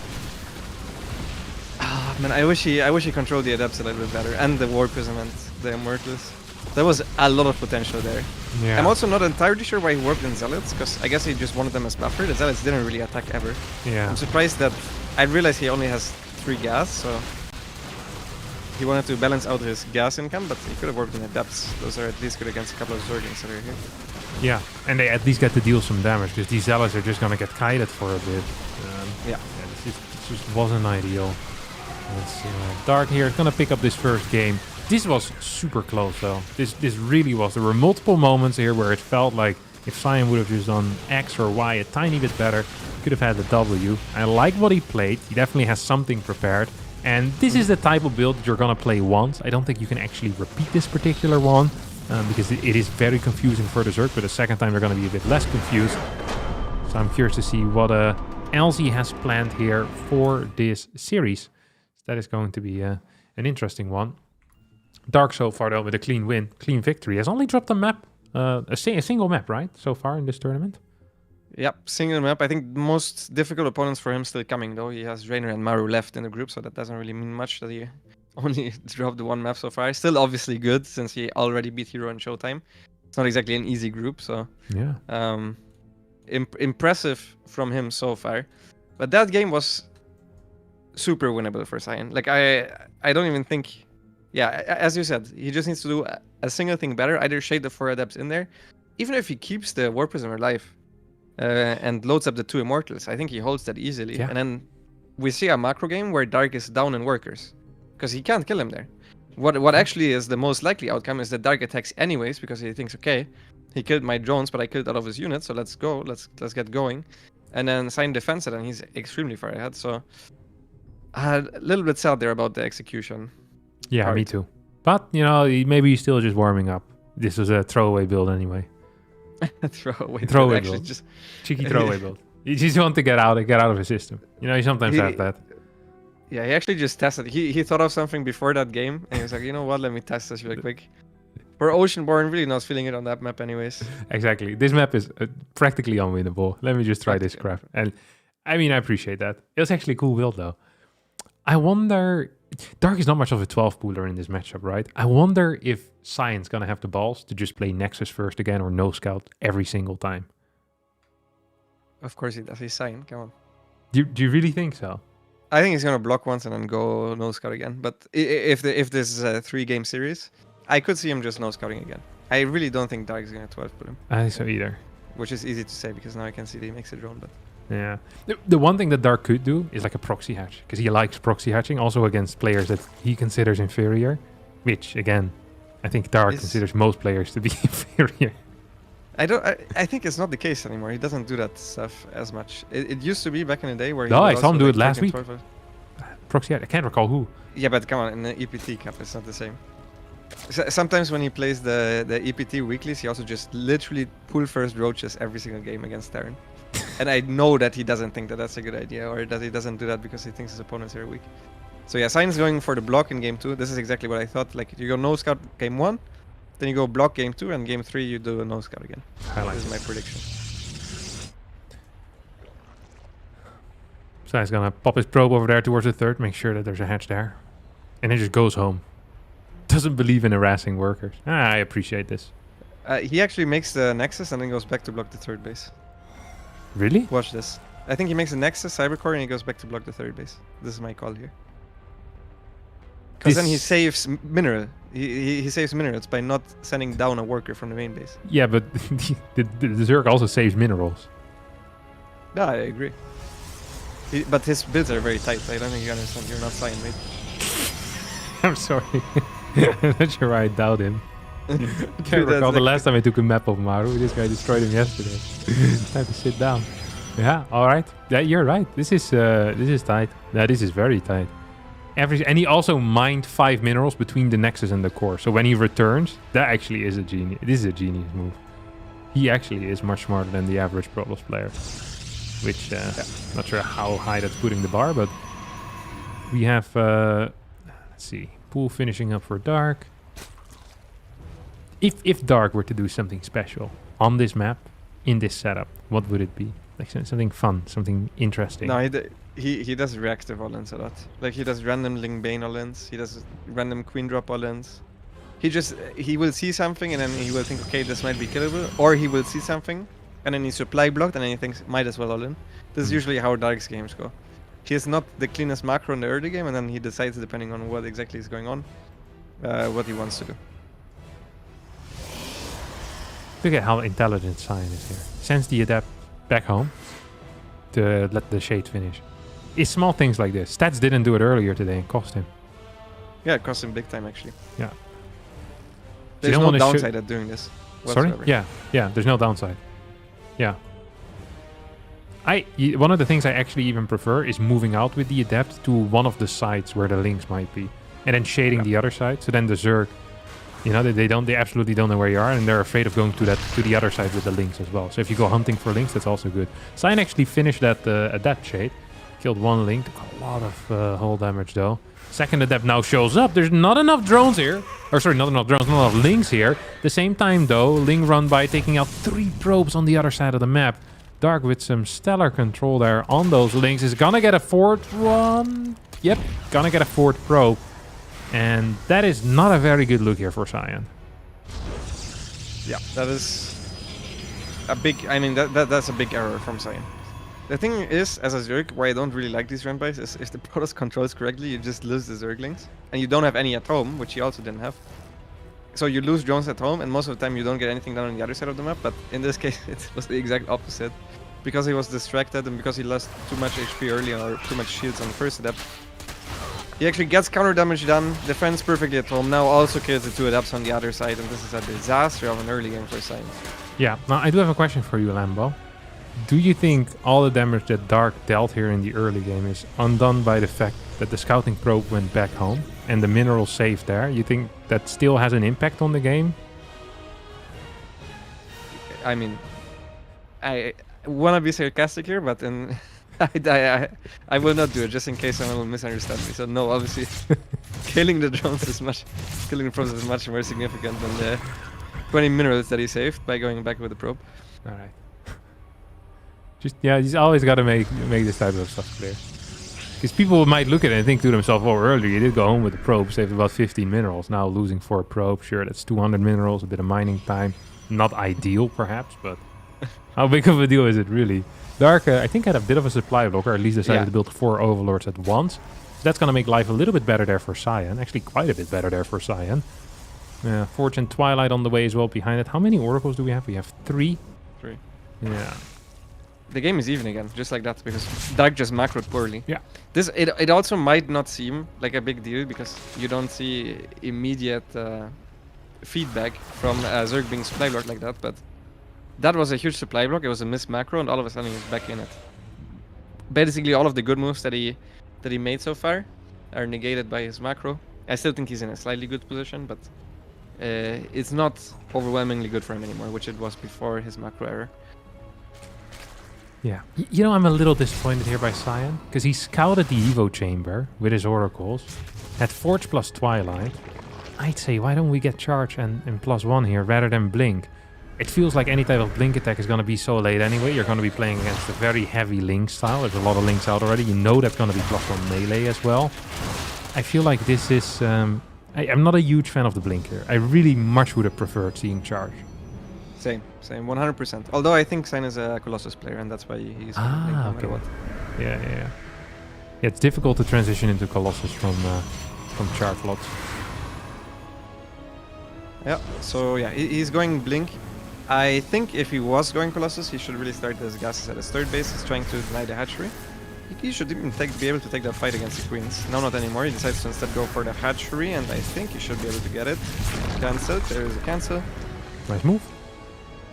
man, I wish he controlled the Adepts a little bit better. And the Warp Prism and the Immortals. There was a lot of potential there. Yeah. I'm also not entirely sure why he warped in Zealots, because I guess he just wanted them as buffer. The Zealots didn't really attack ever. Yeah. I'm surprised that... I realized he only has 3 gas, so... He wanted to balance out his gas income, but he could have worked in Adepts. Those are at least good against a couple of Zerglings that are here. Yeah, and they at least get to deal some damage, because these Zealots are just going to get kited for a bit. Yeah, this just wasn't ideal. Let's see. Dark here is going to pick up this first game. This was super close though. This really was. There were multiple moments here where it felt like if Sayan would have just done X or Y a tiny bit better, he could have had the W. I like what he played. He definitely has something prepared. And this is the type of build that you're going to play once. I don't think you can actually repeat this particular one because it is very confusing for the Zerg, but the second time they're going to be a bit less confused. So I'm curious to see what LZ has planned here for this series. So that is going to be an interesting one. Dark so far though with a clean win, clean victory. Has only dropped a map, a single map, right? So far in this tournament. Yep, single map. I think the most difficult opponents for him still coming though. He has Raynor and Maru left in the group, so that doesn't really mean much that he only dropped the 1 map so far. Still obviously good since he already beat Hero in Showtime. It's not exactly an easy group, so yeah. Impressive from him so far. But that game was super winnable for Sayan. Like I don't even think. Yeah, as you said, he just needs to do a single thing better. Either shade the 4 Adepts in there. Even if he keeps the Warp Prism alive. and loads up the 2 Immortals. I think he holds that easily. Yeah. And then we see a macro game where Dark is down in workers, because he can't kill him there. What actually is the most likely outcome is that Dark attacks anyways, because he thinks, okay, he killed my drones, but I killed all of his units, so let's go, let's get going. And then Sayan defends it, and he's extremely far ahead. So a little bit sad there about the execution. Yeah, part. me too. But, you know, maybe he's still just warming up. This was a throwaway build anyway. Throwaway Throwaway build. build. Cheeky throwaway build. You just want to get out of his system. You know, you sometimes have that. Yeah, he actually just tested. He thought of something before that game, and he was like, you know what, let me test this really quick. For Oceanborn, really not feeling it on that map anyways. Exactly. This map is practically unwinnable. Let me just try this crap. And I mean, I appreciate that. It was actually a cool build, though. I wonder... Dark is not much of a 12-pooler in this matchup, right? I wonder if Sayan's going to have the balls to just play Nexus first again or no scout every single time. Of course he does. He's Sayan. Come on. Do you really think so? I think he's gonna block once and then go no scout again. But if this is a 3-game series, I could see him just no scouting again. I really don't think Dark is gonna 12 put him. I think so either. Which is easy to say because now I can see that he makes a drone. But yeah, the one thing that Dark could do is like a proxy hatch, because he likes proxy hatching also against players that he considers inferior. Which again, I think Dark considers most players to be inferior. I think it's not the case anymore. He doesn't do that stuff as much. It used to be back in the day where he No, would I saw him also, do like, it last week. 12. Proxy hatch. I can't recall who. Yeah, but come on, in the EPT Cup, it's not the same. Sometimes when he plays the EPT weeklies, he also just literally pull first roaches every single game against Darren. And I know that he doesn't think that that's a good idea, or that he doesn't do that because he thinks his opponents are weak. So yeah, Sayan's going for the block in game 2. This is exactly what I thought. Like, you go no scout game 1, then you go block game 2, and game 3 you do a no scout again. This is my prediction. So he's gonna pop his probe over there towards the 3rd, make sure that there's a hatch there, and then just goes home. Doesn't believe in harassing workers. I appreciate this. He actually makes the Nexus and then goes back to block the 3rd base. Really? Watch this. I think he makes the Nexus, Cybercore, and he goes back to block the 3rd base. This is my call here. Because then he saves mineral. He saves minerals by not sending down a worker from the main base. Yeah, but the Zerg also saves minerals. Yeah, I agree. But his builds are very tight. I don't think you understand. You're not Sayan, mate. I'm sorry. I'm not sure I doubt him. Can't recall the last time I took a map of Maru. This guy destroyed him yesterday. Time to sit down. Yeah, all right. Yeah, you're right. This is tight. Yeah, this is very tight. And he also mined 5 minerals between the Nexus and the core. So when he returns, that actually is a genius. This is a genius move. He actually is much smarter than the average Pro Plus player. Which, not sure how high that's putting the bar, but we have, let's see, Pool finishing up for Dark. If Dark were to do something special on this map, in this setup, what would it be? Like something fun, something interesting. No, he does reactive all-ins a lot. Like, he does random Ling Bane all-ins, he does random Queen Drop all-ins. He will see something and then he will think, okay, this might be killable. Or he will see something and then he's supply blocked and then he thinks, might as well all-in. This is usually how Dark's games go. He is not the cleanest macro in the early game, and then he decides, depending on what exactly is going on, what he wants to do. Look at how intelligent Sayan is here. Sends the Adept back home to let the Shade finish. It's small things like this. Stats didn't do it earlier today and cost him. Yeah, it cost him big time, actually. Yeah. There's no downside at doing this whatsoever. Sorry? Yeah, there's no downside. Yeah. One of the things I actually even prefer is moving out with the Adept to one of the sides where the links might be, and then shading the other side. So then the Zerg, you know, they absolutely don't know where you are, and they're afraid of going to the other side with the links as well. So if you go hunting for links, that's also good. Sayan actually finished that Adept shade, killed one link, took a lot of hull damage though. Second Adept now shows up. There's not enough drones here. Or sorry, not enough drones, not enough links here. At the same time though, Ling run by taking out 3 probes on the other side of the map. Dark with some stellar control there on those links is gonna get a 4th one. Yep, gonna get a 4th probe. And that is not a very good look here for Sayan. Yeah, that is a big, that's a big error from Sayan. The thing is, as a Zerg, why I don't really like these run-bys is if the Protoss controls correctly, you just lose the Zerglings. And you don't have any at home, which you also didn't have. So you lose drones at home, and most of the time you don't get anything done on the other side of the map, but in this case it was the exact opposite. because he was distracted and because he lost too much HP early or too much shields on the first adept. He actually gets counter damage done, defends perfectly at home, now also kills the 2 adepts on the other side, and this is a disaster of an early game for Sayan. Yeah, now I do have a question for you, Lambo. Do you think all the damage that Dark dealt here in the early game is undone by the fact that the scouting probe went back home and the mineral saved there? You think that still has an impact on the game? I mean, I want to be sarcastic here, but in I will not do it just in case someone will misunderstand me. So no, obviously, killing the probes is much more significant than the 20 minerals that he saved by going back with the probe. All right. He's always got to make this type of stuff clear. Because people might look at it and think to themselves, oh, earlier you did go home with the probe, saved about 15 minerals. Now losing 4 probes, sure, that's 200 minerals, a bit of mining time. Not ideal, perhaps, but how big of a deal is it really? Dark, I think, had a bit of a supply block, or at least decided to build 4 overlords at once. So that's going to make life a little bit better there for Sayan. Actually, quite a bit better there for Sayan. Forge and Twilight on the way as well behind it. How many oracles do we have? We have 3. 3. Yeah. The game is even again, just like that, because Dark just macroed poorly. Yeah. It also might not seem like a big deal, because you don't see immediate feedback from Zerg being supply blocked like that, but that was a huge supply block. It was a missed macro, and all of a sudden he's back in it. Basically, all of the good moves that he made so far are negated by his macro. I still think he's in a slightly good position, but it's not overwhelmingly good for him anymore, which it was before his macro error. Yeah. You know, I'm a little disappointed here by Sayan, because he scouted the Evo chamber with his oracles, had Forge plus Twilight. I'd say, why don't we get Charge and +1 here rather than Blink? It feels like any type of Blink attack is going to be so late anyway. You're going to be playing against a very heavy Link style. There's a lot of Links out already. You know that's going to be +1 melee as well. I feel like this is... I'm not a huge fan of the Blink here. I really much would have preferred seeing Charge. Same, 100%. Although I think Sayan is a Colossus player, and that's why he's going to Blink no matter what. Yeah, it's difficult to transition into Colossus from Charge lots. Yeah, so yeah, he's going Blink. I think if he was going Colossus, he should really start his gases at his 3rd base. He's trying to deny the hatchery. He should even be able to take that fight against the Queens. Now not anymore, he decides to instead go for the hatchery, and I think he should be able to get it. Cancelled, there is a cancel. Nice move.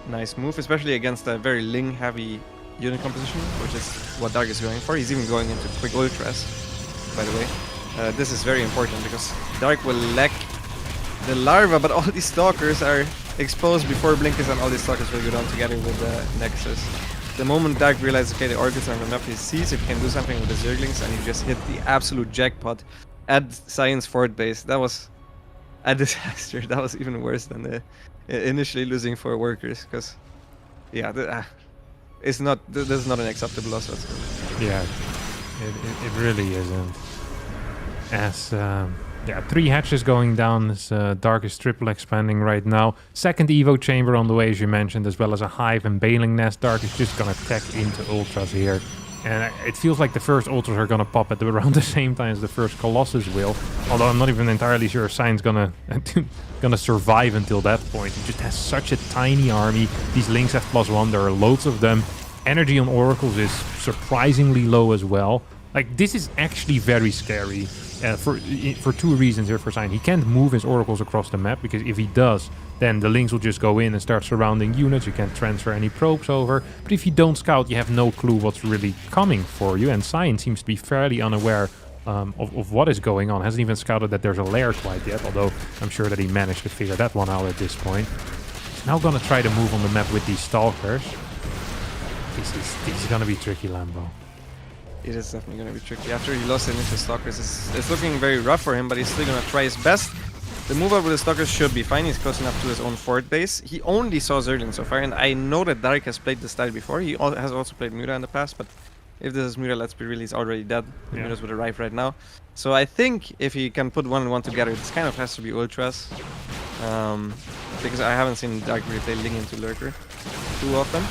Nice move, especially against a very Ling-heavy unit composition, which is what Dark is going for. He's even going into quick ultras, by the way. This is very important, because Dark will lack the larva, but all these stalkers are exposed before Blinkers, and all these stalkers will go down together with the Nexus. The moment Dark realizes, okay, the oracles are on the map, he sees if he can do something with the Zerglings, and he just hit the absolute jackpot at Sayan's 4th base. That was a disaster. That was even worse than the initially losing 4 workers, because yeah, it's not. This is not an acceptable loss whatsoever. Yeah, it really isn't. As 3 hatches going down. As Dark is triple expanding right now. 2nd Evo chamber on the way, as you mentioned, as well as a hive and Baling Nest. Dark is just gonna tech into ultras here. And it feels like the first ultras are gonna pop at around the same time as the first Colossus will. Although I'm not even entirely sure Sayan's gonna survive until that point. He just has such a tiny army. These Links have +1, there are loads of them. Energy on Oracles is surprisingly low as well. Like, this is actually very scary. For 2 reasons here for Sayan. He can't move his oracles across the map, because if he does, then the Links will just go in and start surrounding units. You can't transfer any probes over. But if you don't scout, you have no clue what's really coming for you. And Sayan seems to be fairly unaware of what is going on. Hasn't even scouted that there's a lair quite yet, although I'm sure that he managed to figure that one out at this point. He's now gonna try to move on the map with these Stalkers. This is gonna be tricky, Lambo. It is definitely going to be tricky. After he lost into Stalkers, it's looking very rough for him, but he's still going to try his best. The move up with the Stalkers should be fine. He's close enough to his own 4th base. He only saw Zerglings so far, and I know that Dark has played this style before. He has also played Mura in the past, but if this is Mura, let's be real, he's already dead. The Muras would arrive right now. So I think if he can put 1 and 1 together, this kind of has to be Ultras. Because I haven't seen Dark really play Ling into Lurker too often.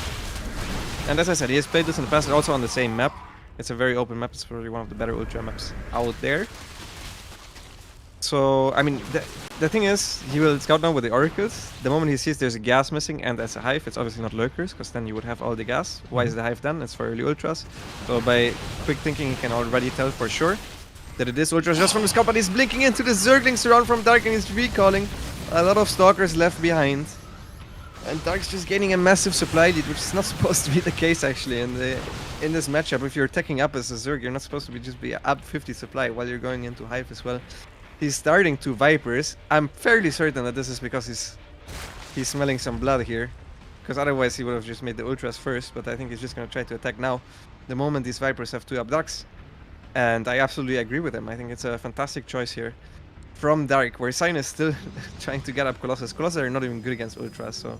And as I said, he has played this in the past, also on the same map. It's a very open map. It's probably one of the better Ultra maps out there. So, I mean, the thing is, he will scout now with the oracles. The moment he sees there's a gas missing and there's a hive, it's obviously not lurkers, because then you would have all the gas. Why is the hive done? It's for early ultras. So by quick thinking, he can already tell for sure that it is ultras just from the scout, but he's blinking into the Zerglings around from Dark and he's recalling. A lot of stalkers left behind. And Dark's just gaining a massive supply lead, which is not supposed to be the case actually in this matchup. If you're attacking up as a Zerg, you're not supposed to just be up 50 supply while you're going into hive as well. He's starting 2 Vipers. I'm fairly certain that this is because he's smelling some blood here. Because otherwise he would have just made the Ultras first, but I think he's just going to try to attack now. The moment these Vipers have 2 Abducts. And I absolutely agree with him. I think it's a fantastic choice here. From Dark, where Sayan is still trying to get up Colossus. Colossus are not even good against Ultras, so...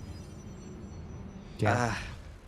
Yeah.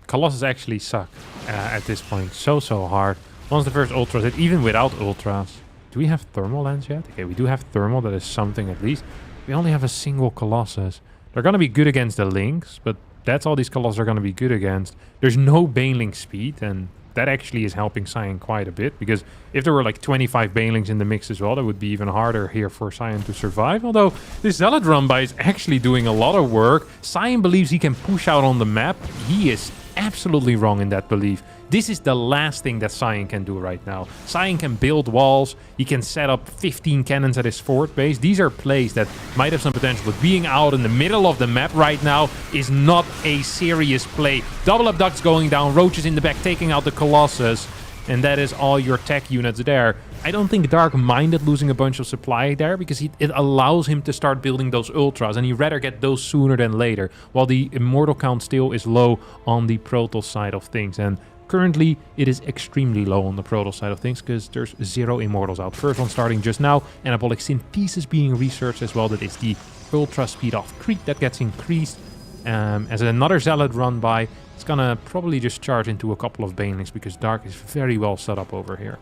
Colossus actually suck at this point. So hard. Once the first Ultras hit, even without Ultras. Do we have Thermal Lens yet? Okay, we do have Thermal. That is something at least. We only have a single Colossus. They're going to be good against the Lynx, but that's all these Colossus are going to be good against. There's no Baneling speed, and that actually is helping Sayan quite a bit, because if there were like 25 Banelings in the mix as well, that would be even harder here for Sayan to survive. Although this Zealot run-by is actually doing a lot of work. Sayan believes he can push out on the map. He is absolutely wrong in that belief. This is the last thing that Sayan can do right now. Sayan can build walls. He can set up 15 cannons at his fort base. These are plays that might have some potential, but being out in the middle of the map right now is not a serious play. Double abducts going down, roaches in the back taking out the Colossus, and that is all your tech units there. I don't think Dark minded losing a bunch of supply there, because it allows him to start building those Ultras, and he'd rather get those sooner than later, while the Immortal count still is low on the Protoss side of things. And currently, it is extremely low on the Protoss side of things, because there's 0 Immortals out. First one starting just now, Anabolic Synth pieces being researched as well. That is the Ultra Speed off Creep that gets increased. As another Zealot run by, it's gonna probably just charge into a couple of Banelings, because Dark is very well set up over here.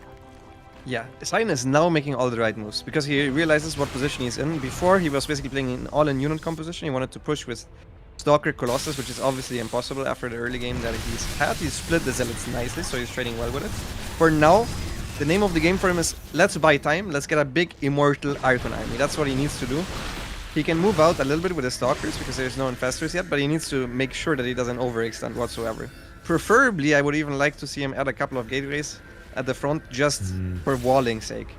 Yeah, Sayan is now making all the right moves, because he realizes what position he's in. Before, he was basically playing in all-in unit composition. He wanted to push with Stalker Colossus, which is obviously impossible after the early game that he's had. He split the Zealots nicely, so he's trading well with it. For now, the name of the game for him is let's buy time, let's get a big Immortal Archon army. That's what he needs to do. He can move out a little bit with the Stalkers, because there's no Infestors yet, but he needs to make sure that he doesn't overextend whatsoever. Preferably, I would even like to see him add a couple of gateways at the front, just for walling's sake.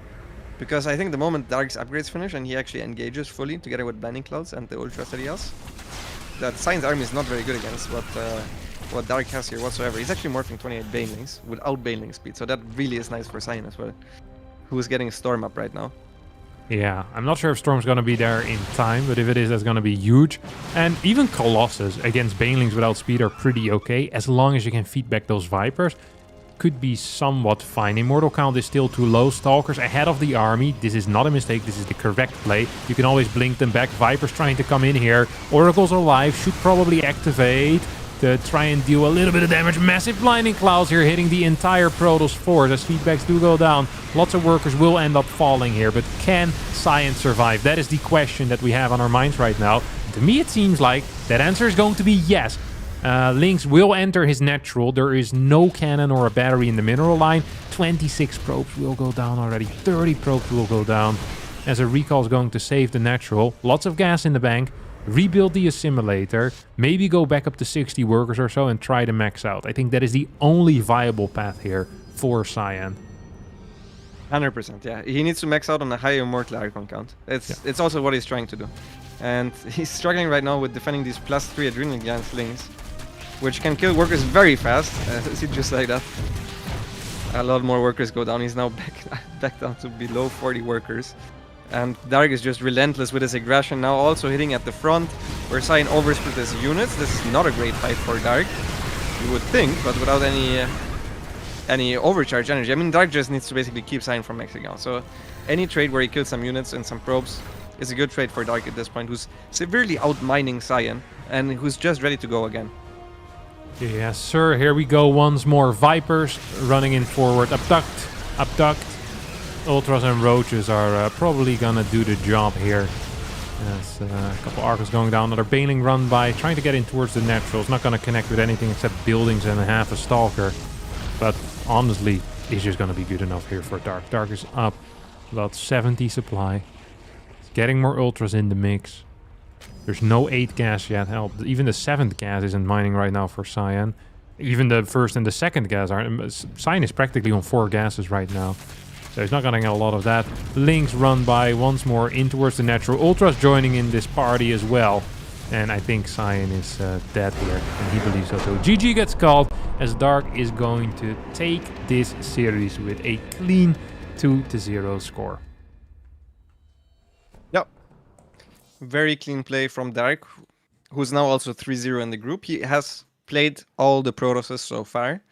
Because I think the moment Dark's upgrades finish and he actually engages fully together with Blinding Clouds and the Ultras that he has, that Sayan's army is not very good against what Dark has here whatsoever. He's actually morphing 28 Banelings without Baneling speed, so that really is nice for Sayan as well, who is getting Storm up right now. Yeah, I'm not sure if Storm's gonna be there in time, but if it is, that's gonna be huge. And even Colossus against Banelings without speed are pretty okay, as long as you can feed back those Vipers. Could be somewhat fine. Immortal count is still too low. Stalkers ahead of the army. This is not a mistake. This is the correct play. You can always blink them back. Vipers trying to come in here. Oracles are live. Should probably activate to try and deal a little bit of damage. Massive Blinding Clouds here hitting the entire Protoss force as feedbacks do go down. Lots of workers will end up falling here, but can Sayan survive? That is the question that we have on our minds right now. To me, it seems like that answer is going to be yes. Lynx will enter his natural. There is no cannon or a battery in the mineral line. 26 probes will go down already. 30 probes will go down as a recall is going to save the natural. Lots of gas in the bank. Rebuild the assimilator. Maybe go back up to 60 workers or so and try to max out. I think that is the only viable path here for Sayan. 100%, yeah. He needs to max out on a high Immortal Archon count. It's also what he's trying to do. And he's struggling right now with defending these +3 Adrenal Gland Slings, which can kill workers very fast. See, just like that. A lot more workers go down. He's now back down to below 40 workers. And Dark is just relentless with his aggression, now also hitting at the front, where Sayan oversplit his units. This is not a great fight for Dark, you would think, but without any overcharge energy. I mean, Dark just needs to basically keep Sayan from maxing out. So any trade where he kills some units and some probes is a good trade for Dark at this point, who's severely outmining Sayan and who's just ready to go again. Yes, sir. Here we go once more. Vipers running in forward. Abduct. Abduct. Ultras and Roaches are probably gonna do the job here. There's a couple Archons going down. Another Baneling run by, trying to get in towards the naturals. Not gonna connect with anything except buildings and half a Stalker. But honestly, it's just gonna be good enough here for Dark. Dark is up about 70 supply. getting more ultras in the mix. There's no 8 gas yet. Hell, even the 7th gas isn't mining right now for Sayan. Even the 1st and the 2nd gas aren't. Sayan is practically on 4 gases right now. So he's not getting a lot of that. Links run by once more in towards the natural. Ultras joining in this party as well. And I think Sayan is dead here. And he believes so too. GG gets called as Dark is going to take this series with a clean 2-0 score. Yep. Very clean play from Dark, who's now also 3-0 in the group. He has played all the Protosses so far.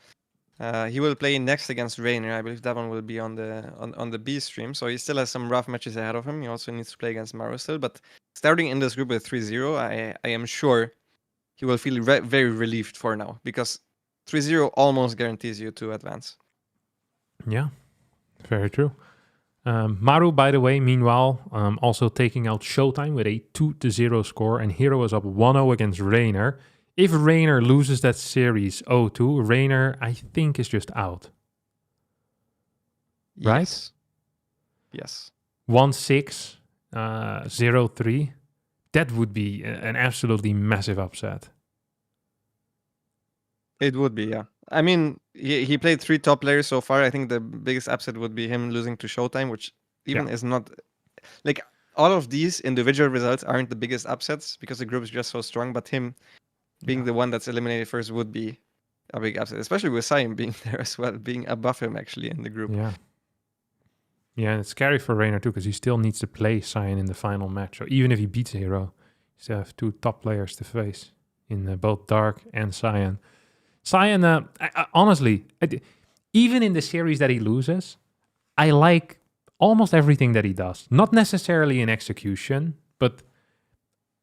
He will play next against Rainer. I believe that one will be on the B stream. So he still has some rough matches ahead of him. He also needs to play against Maru still. But starting in this group with 3-0, I am sure he will feel very relieved for now. Because 3-0 almost guarantees you to advance. Yeah, very true. Maru, by the way, meanwhile, also taking out Showtime with a 2-0 score. And Hero is up 1-0 against Rainer. If Rainer loses that series 0-2, Rainer, I think, is just out. Right? Yes. 1-6, 0-3. That would be an absolutely massive upset. It would be, yeah. I mean, he played 3 top players so far. I think the biggest upset would be him losing to Showtime, which even is not... Like, all of these individual results aren't the biggest upsets because the group is just so strong, but him being the one that's eliminated first would be a big upset, especially with Sayan being there as well, being above him actually in the group. Yeah. Yeah, and it's scary for Rainer too, because he still needs to play Sayan in the final match. So even if he beats Hero, he still have 2 top players to face in both Dark and Sayan. Sayan, honestly, even in the series that he loses, I like almost everything that he does. Not necessarily in execution, but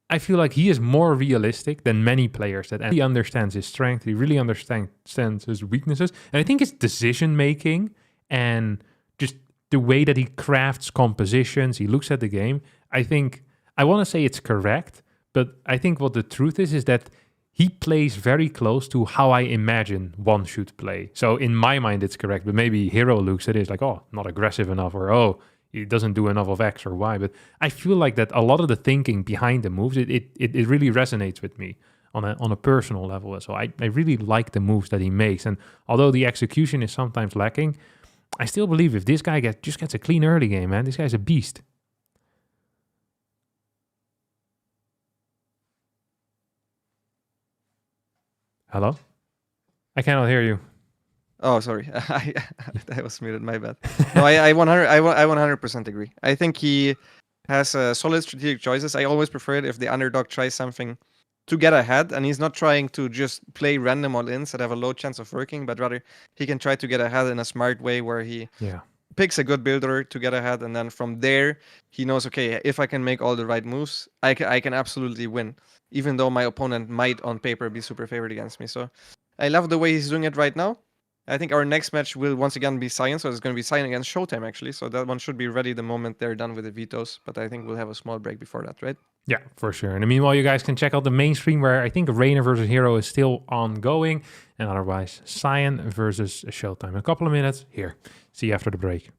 I feel like he is more realistic than many players. That he understands his strength, he really understands his weaknesses. And I think his decision-making and just the way that he crafts compositions, he looks at the game, I want to say it's correct, but I think what the truth is that he plays very close to how I imagine one should play. So in my mind, it's correct, but maybe Hero looks at it like, oh, not aggressive enough, or oh, he doesn't do enough of X or Y. But I feel like that a lot of the thinking behind the moves, it really resonates with me on a personal level. So I really like the moves that he makes. And although the execution is sometimes lacking, I still believe if this guy just gets a clean early game, man, this guy's a beast. Hello? I cannot hear you. Oh, sorry. I was muted, my bad. No, I 100% agree. I think he has solid strategic choices. I always prefer it if the underdog tries something to get ahead, and he's not trying to just play random all-ins that have a low chance of working, but rather he can try to get ahead in a smart way where he picks a good builder to get ahead, and then from there, he knows, okay, if I can make all the right moves, I can absolutely win, even though my opponent might, on paper, be super favored against me. So I love the way he's doing it right now. I think our next match will once again be Sayan, so it's going to be Sayan against Showtime, actually. So that one should be ready the moment they're done with the vetoes, but I think we'll have a small break before that, right? Yeah, for sure. And meanwhile, you guys can check out the main stream where I think Rainer versus Hero is still ongoing, and otherwise Sayan versus Showtime. A couple of minutes here. See you after the break.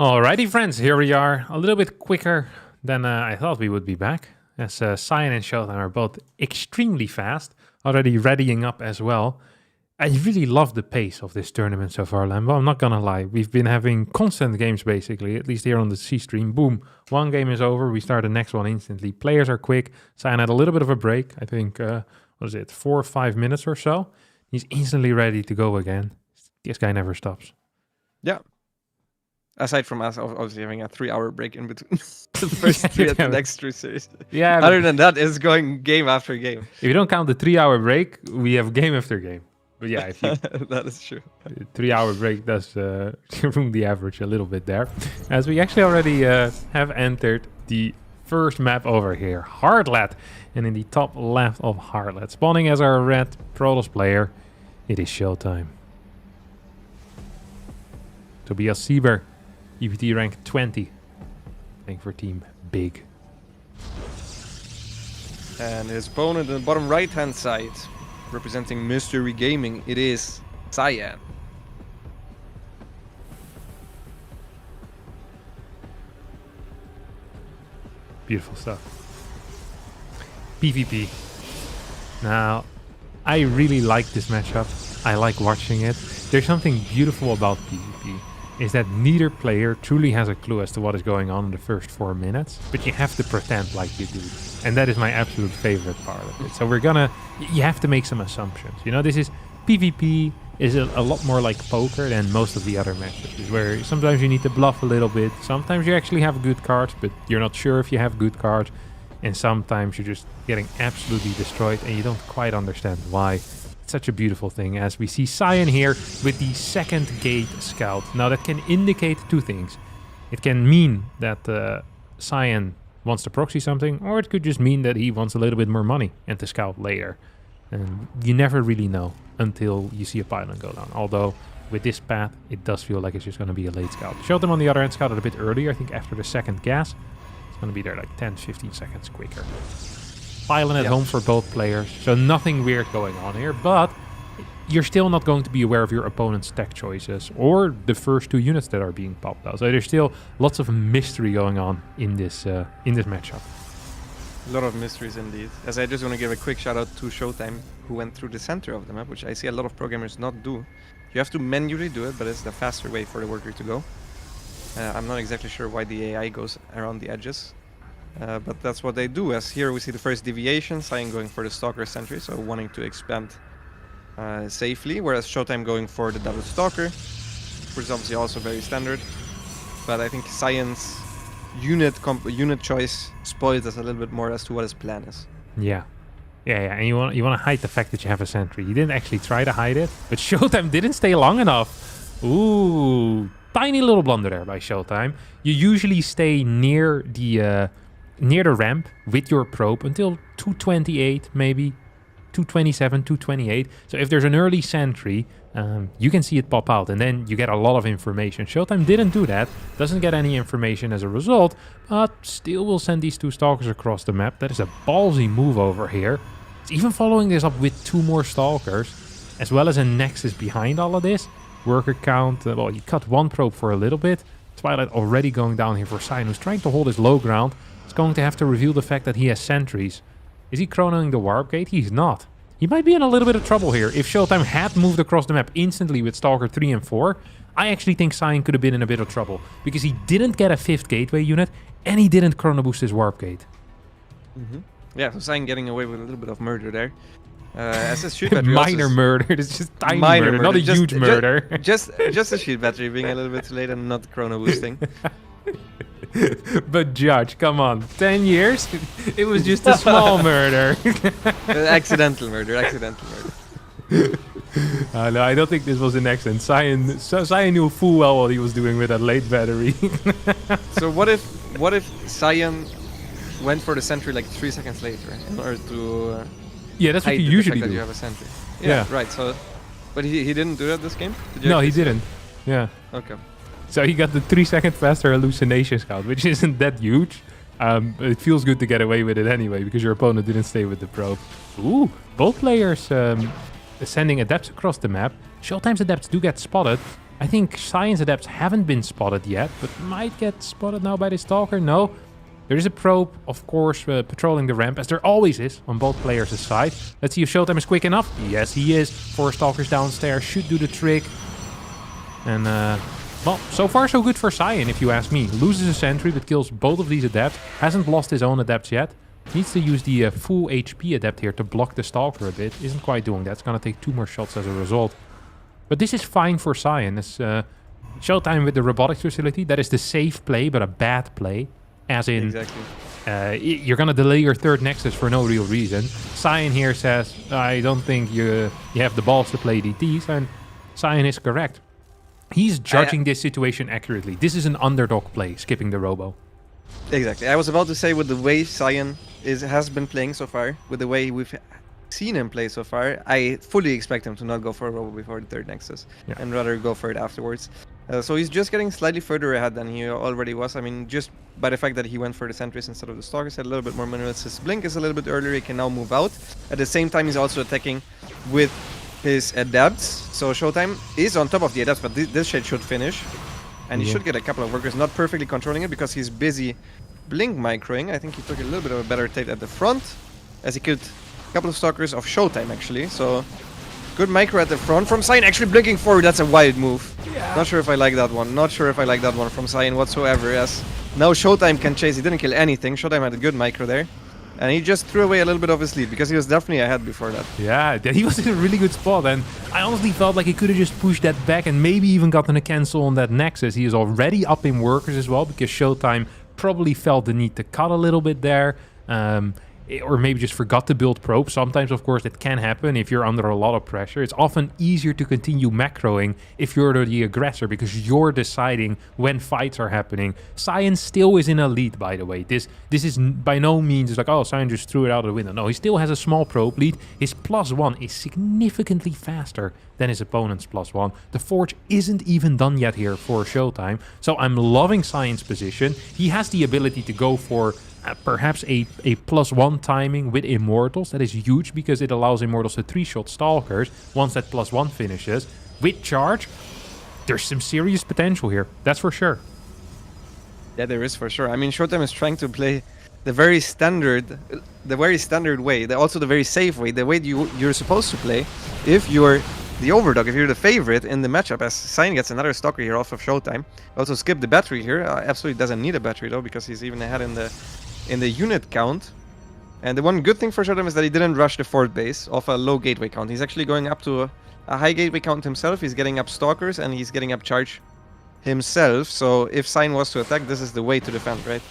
Alrighty, friends, here we are. A little bit quicker than I thought we would be back, as Sayan and Showtime are both extremely fast, already readying up as well. I really love the pace of this tournament so far, Lambo. I'm not gonna lie. We've been having constant games, basically, at least here on the C stream. Boom, one game is over, we start the next one instantly. Players are quick. Sayan had a little bit of a break, I think, what is it, 4 or 5 minutes or so. He's instantly ready to go again. This guy never stops. Yeah. Aside from us, obviously having a 3-hour break in between the first 3 and the next 3 series. Yeah. Other than that, it's going game after game. If you don't count the 3-hour break, we have game after game. But yeah, if you, that is true. 3-hour break does ruin the average a little bit there. As we actually already have entered the first map over here, Heartlet. And in the top left of Heartlet, spawning as our red Protoss player, it is Showtime. Tobias Sieber, EVT rank 20, playing for Team Big. And his opponent on the bottom right-hand side, representing Mystery Gaming, it is Sayan. Beautiful stuff. PvP. Now, I really like this matchup. I like watching it. There's something beautiful about PvP. Is that neither player truly has a clue as to what is going on in the first 4 minutes, but you have to pretend like you do. And that is my absolute favorite part of it. So you have to make some assumptions. You know, this is, PvP is a lot more like poker than most of the other matches, where sometimes you need to bluff a little bit, sometimes you actually have good cards, but you're not sure if you have good cards, and sometimes you're just getting absolutely destroyed and you don't quite understand why. Such a beautiful thing, as we see Sayan here with the second gate scout. Now that can indicate 2 things. It can mean that Sayan wants to proxy something, or it could just mean that he wants a little bit more money and to scout later. And you never really know until you see a pylon go down. Although with this path, it does feel like it's just going to be a late scout. Showtime on the other hand scouted a bit earlier, I think after the second gas. It's going to be there like 10-15 seconds quicker. Pylon at home for both players, so nothing weird going on here, but you're still not going to be aware of your opponent's tech choices or the first 2 units that are being popped out. So there's still lots of mystery going on in this matchup. A lot of mysteries indeed. As I just want to give a quick shout out to Showtime, who went through the center of the map, which I see a lot of programmers not do. You have to manually do it, but it's the faster way for the worker to go. I'm not exactly sure why the AI goes around the edges. But that's what they do, as here we see the first deviation, Sayan going for the Stalker sentry, so wanting to expand safely, whereas Showtime going for the double Stalker, which is obviously also very standard. But I think Sayan's unit choice spoils us a little bit more as to what his plan is. Yeah, and you want to hide the fact that you have a sentry. You didn't actually try to hide it, but Showtime didn't stay long enough. Ooh, tiny little blunder there by Showtime. You usually stay near the ramp with your probe until 228, maybe 227, 228. So if there's an early sentry, you can see it pop out, and then you get a lot of information. Showtime didn't do that, doesn't get any information as a result, but still will send these 2 stalkers across the map. That is a ballsy move over here. It's even following this up with 2 more stalkers, as well as a nexus behind all of this. Worker count, well, you cut 1 probe for a little bit. Twilight already going down here for Sayan, who's trying to hold his low ground. He's going to have to reveal the fact that he has sentries. Is he chronoing the warp gate? He's not. He might be in a little bit of trouble here. If Showtime had moved across the map instantly with Stalker 3 and 4, I actually think Sayan could have been in a bit of trouble, because he didn't get a 5th gateway unit and he didn't chrono boost his warp gate. Yeah, so Sayan getting away with a little bit of murder there. As his shoot battery Minor murder. It's just tiny murder, not a huge murder. Just a shoot battery being a little bit too late and not chrono boosting. But Judge, come on, 10 years? It was just a small murder. Accidental murder. No, I don't think this was an accident. Sayan knew full well what he was doing with that late battery. So what if Sayan went for the sentry like 3 seconds later in order to yeah, that's what you usually do. You have a sentry. Yeah, right. So, but he didn't do that this game? No, he didn't. Yeah. Okay. So he got the 3-second faster hallucination scout, which isn't that huge. It feels good to get away with it anyway, because your opponent didn't stay with the probe. Ooh, both players sending adepts across the map. Showtime's adepts do get spotted. I think Sayan's adepts haven't been spotted yet, but might get spotted now by the Stalker. No. There is a probe, of course, patrolling the ramp, as there always is on both players' side. Let's see if Showtime is quick enough. Yes, he is. 4 Stalkers downstairs should do the trick. And, well, so far so good for Sayan, if you ask me. Loses a sentry, but kills both of these adepts. Hasn't lost his own adepts yet. Needs to use the full HP adept here to block the Stalker a bit. Isn't quite doing that. It's gonna take 2 more shots as a result. But this is fine for Sayan. It's Showtime with the robotics facility. That is the safe play, but a bad play. As in, Exactly. you're gonna delay your 3rd Nexus for no real reason. Sayan here says, I don't think you have the balls to play DTs, and Sayan is correct. He's judging this situation accurately. This is an underdog play, skipping the robo. Exactly. I was about to say, with the way Sayan has been playing so far, with the way we've seen him play so far, I fully expect him to not go for a robo before the 3rd Nexus, and rather go for it afterwards. So he's just getting slightly further ahead than he already was. I mean, just by the fact that he went for the sentries instead of the stalkers, had a little bit more minerals. His blink is a little bit earlier, he can now move out. At the same time, he's also attacking with his adepts. So Showtime is on top of the adepts, but this shade should finish. And he should get a couple of workers, not perfectly controlling it because he's busy blink microing. I think he took a little bit of a better take at the front, as he killed a couple of stalkers of Showtime, actually. So good micro at the front from Sayan, actually blinking forward. That's a wild move. Yeah. Not sure if I like that one. Not sure if I like that one from Sayan whatsoever, as now Showtime can chase. He didn't kill anything. Showtime had a good micro there. And he just threw away a little bit of his lead because he was definitely ahead before that. Yeah, he was in a really good spot. And I honestly felt like he could have just pushed that back and maybe even gotten a cancel on that Nexus. He is already up in workers as well because Showtime probably felt the need to cut a little bit there. Or maybe just forgot to build probe. Sometimes, of course, it can happen if you're under a lot of pressure. It's often easier to continue macroing if you're the aggressor because you're deciding when fights are happening. Sayan still is in a lead, by the way. This is by no means it's like, oh, Sayan just threw it out of the window. No, he still has a small probe lead. His +1 is significantly faster than his opponent's +1. The Forge isn't even done yet here for Showtime. So I'm loving Sayan's position. He has the ability to go for perhaps a +1 timing with Immortals. That is huge because it allows Immortals to 3-shot Stalkers once that +1 finishes. With charge, there's some serious potential here. That's for sure. Yeah, there is for sure. I mean, Showtime is trying to play the very standard way, also the very safe way, the way you're supposed to play if you're the overdog, if you're the favorite in the matchup, as Sayan gets another Stalker here off of Showtime. Also skip the battery here. Absolutely doesn't need a battery though, because he's even ahead in the unit count. And the one good thing for Showtime is that he didn't rush the 4th base off a low gateway count. He's actually going up to a high gateway count himself. He's getting up Stalkers and he's getting up charge himself. So if Sayan was to attack, this is the way to defend, right?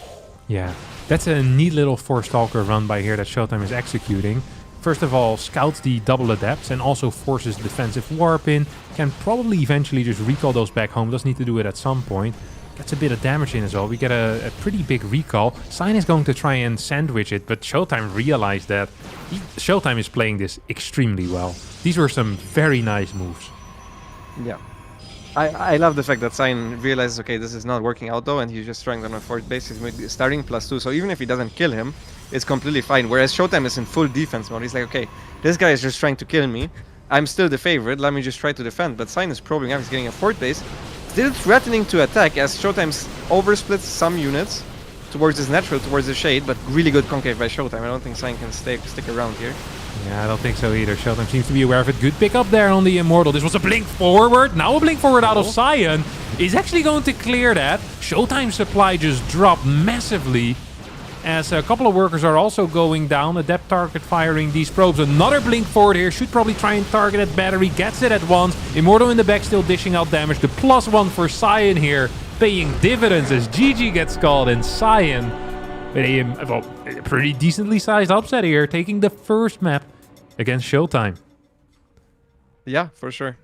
Yeah, that's a neat little 4-Stalker run by here that Showtime is executing. First of all, scouts the double adepts and also forces defensive warp in. Can probably eventually just recall those back home. Does need to do it at some point. Gets a bit of damage in as well. We get a pretty big recall. Sayan is going to try and sandwich it, but Showtime realized that Showtime is playing this extremely well. These were some very nice moves. Yeah. I love the fact that Sayan realizes, okay, this is not working out though, and he's just trying on a 4th base. He's starting +2, so even if he doesn't kill him, it's completely fine. Whereas Showtime is in full defense mode. He's like, okay, this guy is just trying to kill me. I'm still the favorite, let me just try to defend. But Sayan is probing up, he's getting a 4th base. Still threatening to attack as Showtime's oversplits some units towards his natural, towards the shade, but really good concave by Showtime. I don't think Sayan can stick around here. Yeah, I don't think so either. Showtime seems to be aware of it. Good pick up there on the Immortal. This was a blink forward. Now a blink forward out of Sayan. Is actually going to clear that. Showtime's supply just dropped massively as a couple of workers are also going down. Adept target firing these probes. Another blink forward here. Should probably try and target that battery. Gets it at once. Immortal in the back still dishing out damage. The +1 for Sayan here paying dividends as GG gets called, and Sayan with a pretty decently sized upset here, taking the first map against Showtime. Yeah, for sure.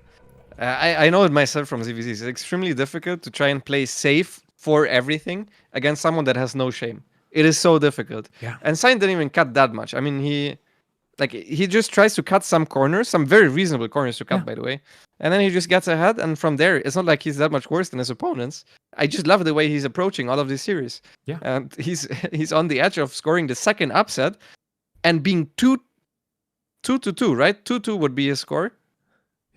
I know it myself from ZVZ. It's extremely difficult to try and play safe for everything against someone that has no shame. It is so difficult. Yeah. And Sayan didn't even cut that much. I mean, he just tries to cut some corners, some very reasonable corners to cut, by the way. And then he just gets ahead, and from there, it's not like he's that much worse than his opponents. I just love the way he's approaching all of this series. Yeah. And he's on the edge of scoring the second upset and being 2-2, right? 2-2 would be his score.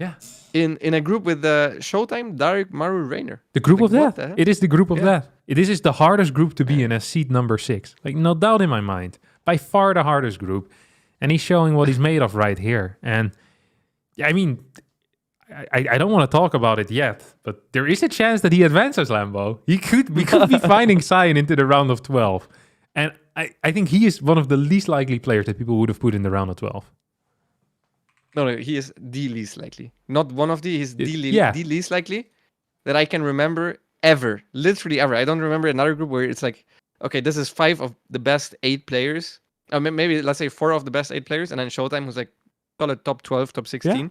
Yeah. In a group with Showtime, Dark, Maru, Rainer. The group of Like, what death. the heck? It is the group of Yeah. death. This is the hardest group to be in as seed number 6. Like, no doubt in my mind. By far the hardest group. And he's showing what he's made of right here. And, I mean, I don't want to talk about it yet, but there is a chance that he advances, Lambo. We could be finding Sayan into the round of 12. And I think he is one of the least likely players that people would have put in the round of 12. No, he is the least likely. Not one of the, he's the Yeah. least likely that I can remember ever. Literally ever. I don't remember another group where it's like, okay, this is 5 of the best 8 players. Maybe, let's say 4 of the best 8 players, and then Showtime, who's like, call it top 12, top 16. Yeah.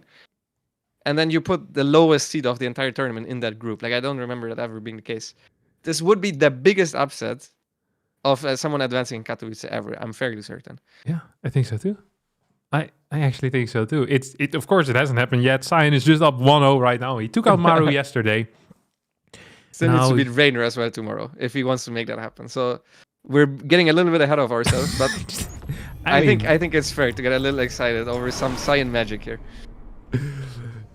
And then you put the lowest seed of the entire tournament in that group. Like, I don't remember that ever being the case. This would be the biggest upset of someone advancing in Katowice ever. I'm fairly certain. Yeah, I think so too. I actually think so too. It of course it hasn't happened yet. Sayan is just up 1-0 right now. He took out Maru yesterday. Still needs Now to beat Rainer as well tomorrow if he wants to make that happen. So we're getting a little bit ahead of ourselves, but I think it's fair to get a little excited over some Sayan magic here.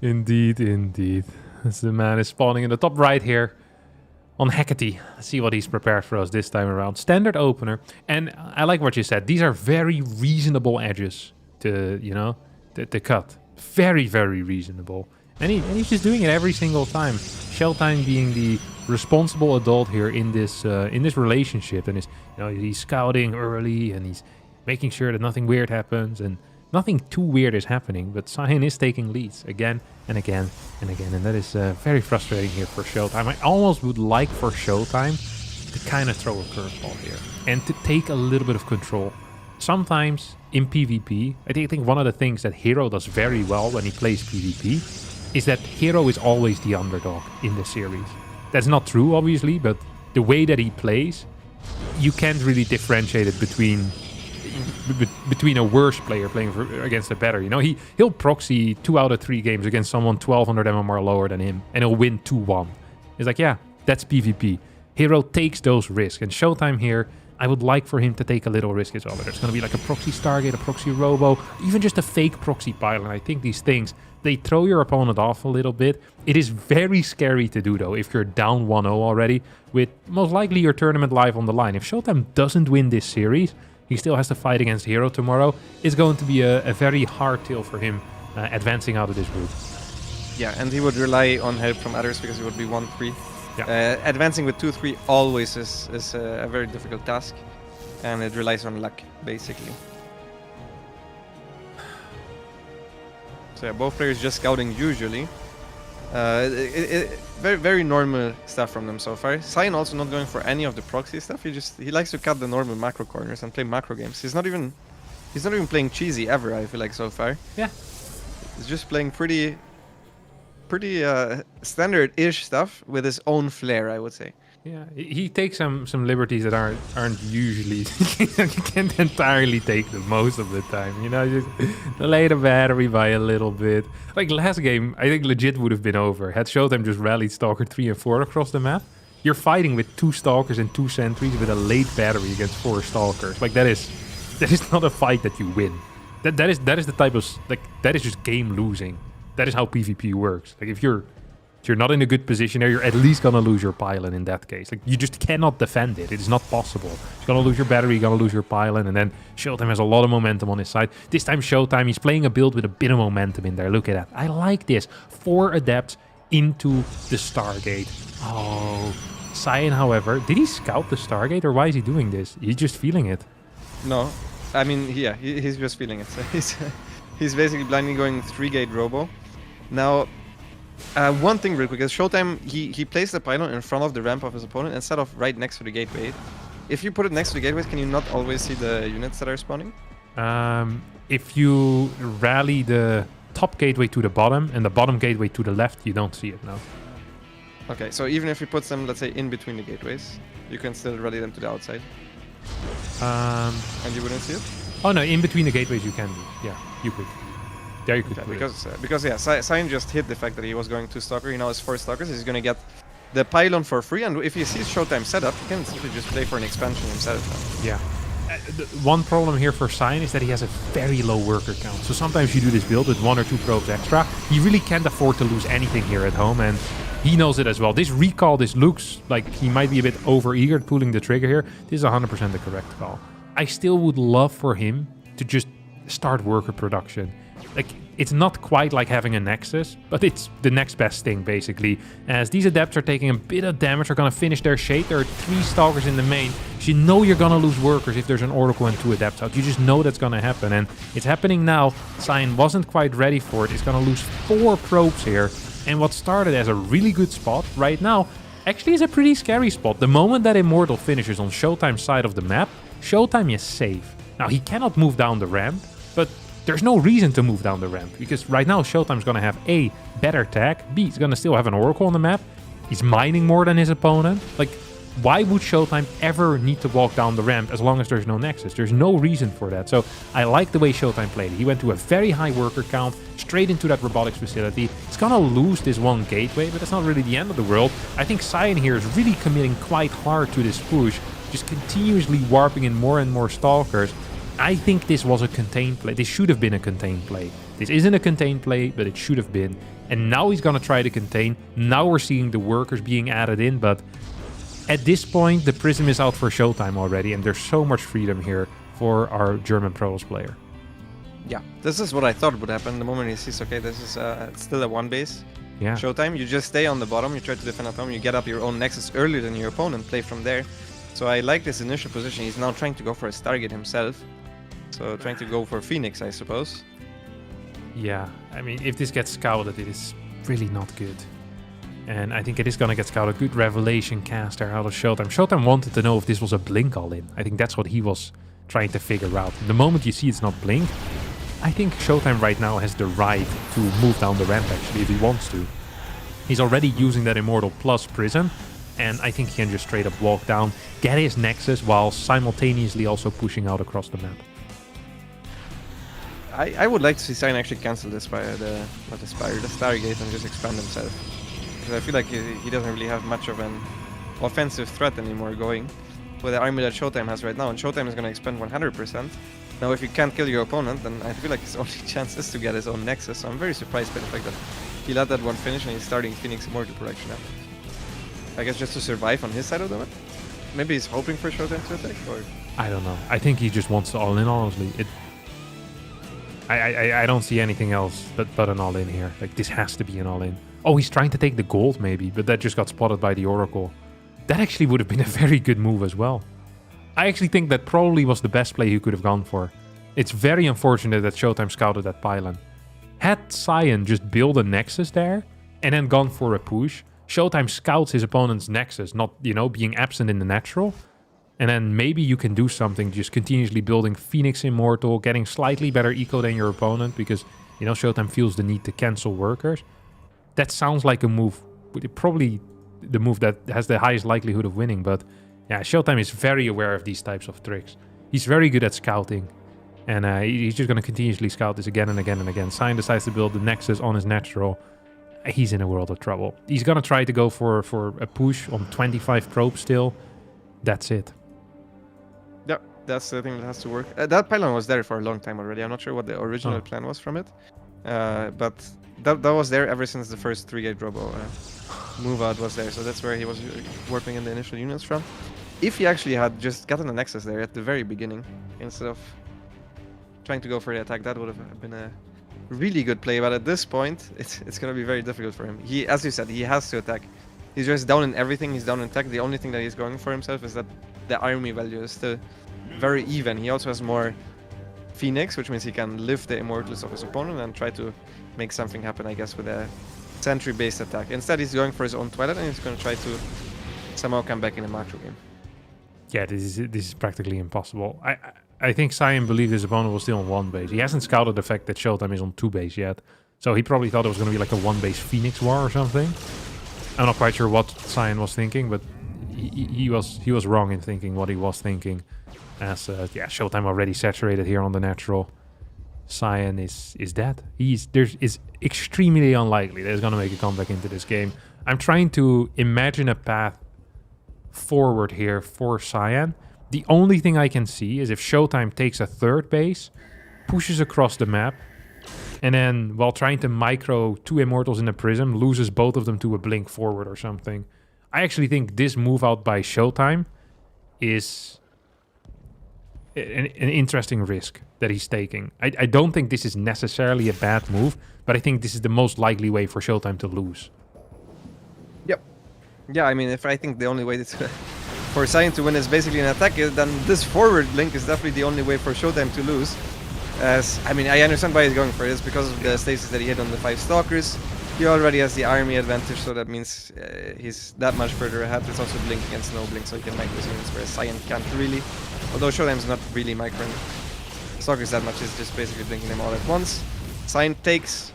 Indeed. As the man is spawning in the top right here on Hecate. Let's see what he's prepared for us this time around. Standard opener. And I like what you said. These are very reasonable edges to cut. Very, very reasonable. And he's just doing it every single time. Showtime being the responsible adult here in this relationship, and he's scouting early, and he's making sure that nothing weird happens, and nothing too weird is happening. But Sayan is taking leads again and again and again, and that is very frustrating here for Showtime. I almost would like for Showtime to kind of throw a curveball here and to take a little bit of control. Sometimes in PvP, I think one of the things that Hero does very well when he plays PvP is that Hero is always the underdog in the series. That's not true, obviously, but the way that he plays, you can't really differentiate it between a worse player playing against a better. He'll proxy 2 out of 3 games against someone 1200 MMR lower than him, and he'll win 2-1. It's like, yeah, that's PvP. Hero takes those risks, and Showtime here, I would like for him to take a little risk as well. There's going to be like a proxy Stargate, a proxy Robo, even just a fake proxy Pylon. I think these things, they throw your opponent off a little bit. It is very scary to do, though, if you're down 1-0 already, with most likely your tournament live on the line. If Showtime doesn't win this series, he still has to fight against Hero tomorrow. It's going to be a very hard tale for him advancing out of this group. Yeah, and he would rely on help from others because he would be 1-3. Yeah. Advancing with 2-3 always is a very difficult task, and it relies on luck, basically. So yeah, both players just scouting usually. Very, very normal stuff from them so far. Sayan also not going for any of the proxy stuff. He likes to cut the normal macro corners and play macro games. He's not even playing cheesy ever, I feel like, so far. Yeah. He's just playing pretty standard-ish stuff with his own flair, I would say. Yeah, he takes some liberties that aren't usually you can't entirely take them most of the time. Just delay the battery by a little bit. Like last game, I think legit would have been over had Showtime just rallied Stalker 3 and 4 across the map. You're fighting with 2 Stalkers and 2 Sentries with a late battery against 4 Stalkers. Like that is not a fight that you win. That is the type of that is just game losing. That is how PvP works. Like if you're not in a good position there, you're at least gonna lose your pylon in that case. Like you just cannot defend it. It is not possible. You're gonna lose your battery, you're gonna lose your pylon, and then Showtime has a lot of momentum on his side. This time Showtime, he's playing a build with a bit of momentum in there. Look at that. I like this. 4 adepts into the Stargate. Oh, Sayan, however, did he scout the Stargate or why is he doing this? He's just feeling it. No, I mean, yeah, he's just feeling it. So he's basically blindly going 3-gate Robo. Now, one thing real quick is Showtime, he placed the pylon in front of the ramp of his opponent instead of right next to the gateway. If you put it next to the gateway, can you not always see the units that are spawning? If you rally the top gateway to the bottom and the bottom gateway to the left, you don't see it now. Okay, so even if you put them, let's say, in between the gateways, you can still rally them to the outside. And you wouldn't see it? Oh no, in between the gateways you can do. Yeah, you could. There you could. Yeah, because yeah, Sayan just hit the fact that he was going 2 Stalker. He now has 4 Stalkers. He's gonna get the pylon for free, and if he sees Showtime setup, he can simply just play for an expansion and set it up. Yeah. the one problem here for Sayan is that he has a very low worker count. So sometimes you do this build with 1 or 2 probes extra. He really can't afford to lose anything here at home, and he knows it as well. This recall, this looks like he might be a bit over-eager pulling the trigger here. This is 100% the correct call. I still would love for him to just start worker production. Like, it's not quite like having a Nexus, but it's the next best thing, basically. As these Adepts are taking a bit of damage, are going to finish their shade. There are 3 Stalkers in the main. So you know you're going to lose workers if there's an Oracle and 2 Adepts out. You just know that's going to happen, and it's happening now. Sayan wasn't quite ready for it. He's going to lose 4 probes here. And what started as a really good spot right now actually is a pretty scary spot. The moment that Immortal finishes on Showtime's side of the map, Showtime is safe. Now, he cannot move down the ramp, but there's no reason to move down the ramp, because right now Showtime's going to have A, better tech, B, he's going to still have an Oracle on the map, he's mining more than his opponent. Like, why would Showtime ever need to walk down the ramp as long as there's no Nexus? There's no reason for that. So I like the way Showtime played it. He went to a very high worker count, straight into that robotics facility. He's going to lose this one gateway, but that's not really the end of the world. I think Sayan here is really committing quite hard to this push, just continuously warping in more and more Stalkers. I think this was a contained play. This should have been a contained play. This isn't a contained play, but it should have been. And now he's going to try to contain. Now we're seeing the workers being added in, but at this point, the Prism is out for Showtime already, and there's so much freedom here for our German Pros player. Yeah, this is what I thought would happen. The moment he sees, okay, this is it's still a 1 base. Yeah. Showtime, you just stay on the bottom, you try to defend at home, you get up your own Nexus earlier than your opponent, play from there. So I like this initial position. He's now trying to go for a Stargate himself. So trying to go for Phoenix, I suppose. Yeah, I mean, if this gets scouted, it is really not good. And I think it is going to get scouted. Good revelation caster out of Showtime. Showtime wanted to know if this was a blink all-in. I think that's what he was trying to figure out. The moment you see it's not blink, I think Showtime right now has the right to move down the ramp, actually, if he wants to. He's already using that Immortal plus Prism, and I think he can just straight up walk down, get his Nexus, while simultaneously also pushing out across the map. I would like to see Sayan actually cancel the Stargate and just expand himself. Because I feel like he doesn't really have much of an offensive threat anymore going with the army that Showtime has right now. And Showtime is going to expend 100%. Now, if you can't kill your opponent, then I feel like his only chance is to get his own Nexus. So I'm very surprised by the fact that he let that one finish and he's starting Phoenix Immortal production now. I guess just to survive on his side of the map? Maybe he's hoping for Showtime to attack, or... I don't know. I think he just wants to all-in, honestly. I don't see anything else but an all-in here. Like, this has to be an all-in. Oh, he's trying to take the gold, maybe, but that just got spotted by the Oracle. That actually would have been a very good move as well. I actually think that probably was the best play he could have gone for. It's very unfortunate that Showtime scouted that pylon. Had Sayan just built a Nexus there, and then gone for a push, Showtime scouts his opponent's Nexus, not, you know, being absent in the natural. And then maybe you can do something, just continuously building Phoenix Immortal, getting slightly better eco than your opponent, because, you know, Showtime feels the need to cancel workers. That sounds like a move, probably the move that has the highest likelihood of winning, but yeah, Showtime is very aware of these types of tricks. He's very good at scouting, and he's just going to continuously scout this again and again and again. Sayan decides to build the Nexus on his natural. He's in a world of trouble. He's going to try to go for a push on 25 probes still. That's it. Yeah, that's the thing that has to work. That pylon was there for a long time already. I'm not sure what the original plan was from it. But that was there ever since the first 3-gate robo move out was there. So that's where he was warping in the initial units from. If he actually had just gotten a Nexus there at the very beginning, instead of trying to go for the attack, that would have been a really good play. But at this point, it's going to be very difficult for him. He, as you said, he has to attack. He's just down in everything. He's down in tech. The only thing that he's going for himself is that the army value is still very even. He also has more Phoenix, which means he can lift the Immortals of his opponent and try to make something happen, I guess, with a sentry-based attack. Instead, he's going for his own Twilight, and he's going to try to somehow come back in a macro game. Yeah, this is practically impossible. I think Sayan believed his opponent was still on 1 base. He hasn't scouted the fact that Showtime is on 2 base yet. So he probably thought it was going to be like a 1-base Phoenix war or something. I'm not quite sure what Sayan was thinking, but he was wrong in thinking what he was thinking. As yeah, Showtime already saturated here on the natural. Sayan is dead. It's extremely unlikely that he's going to make a comeback into this game. I'm trying to imagine a path forward here for Sayan, The only thing I can see is if Showtime takes a third base, pushes across the map, and then while trying to micro 2 Immortals in a Prism, loses both of them to a blink forward or something. I actually think this move out by Showtime is an interesting risk that he's taking. I don't think this is necessarily a bad move, but I think this is the most likely way for Showtime to lose. Yep. Yeah, I mean, if I think the only way for Sayan to win is basically an attack, then this forward link is definitely the only way for Showtime to lose. As I mean, I understand why he's going for it. It's because of the stasis that he hit on the 5 Stalkers. He already has the army advantage, so that means he's that much further ahead. It's also blink against no blink, so he can micro units, whereas Sayan can't really. Although Showtime's not really microing Stalkers that much, he's just basically blinking them all at once. Sayan takes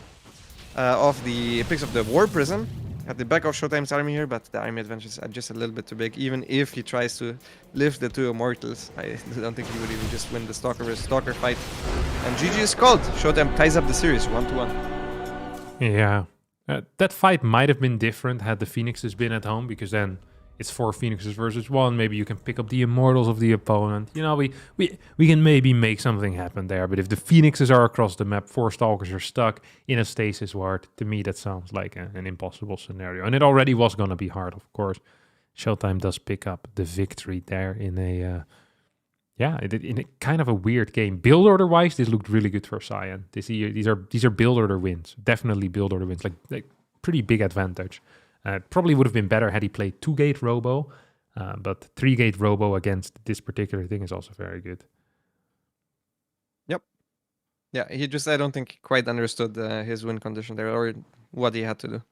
picks up the War Prism at the back of Showtime's army here, but the army advantage is just a little bit too big. Even if he tries to lift the 2 Immortals, I don't think he would even just win the Stalker vs Stalker fight. And GG is called. Showtime ties up the series 1-1. Yeah. That fight might have been different had the Phoenixes been at home, because then it's 4 Phoenixes versus 1. Maybe you can pick up the Immortals of the opponent. You know, we can maybe make something happen there. But if the Phoenixes are across the map, 4 Stalkers are stuck in a stasis ward, to me that sounds like an impossible scenario. And it already was going to be hard, of course. Showtime does pick up the victory there in a... in a kind of a weird game. Build order wise, this looked really good for Sayan. These are build order wins. Definitely build order wins. Like pretty big advantage. Probably would have been better had he played 2-gate Robo, but 3-gate Robo against this particular thing is also very good. Yep. Yeah, he just, I don't think, quite understood his win condition there, or what he had to do.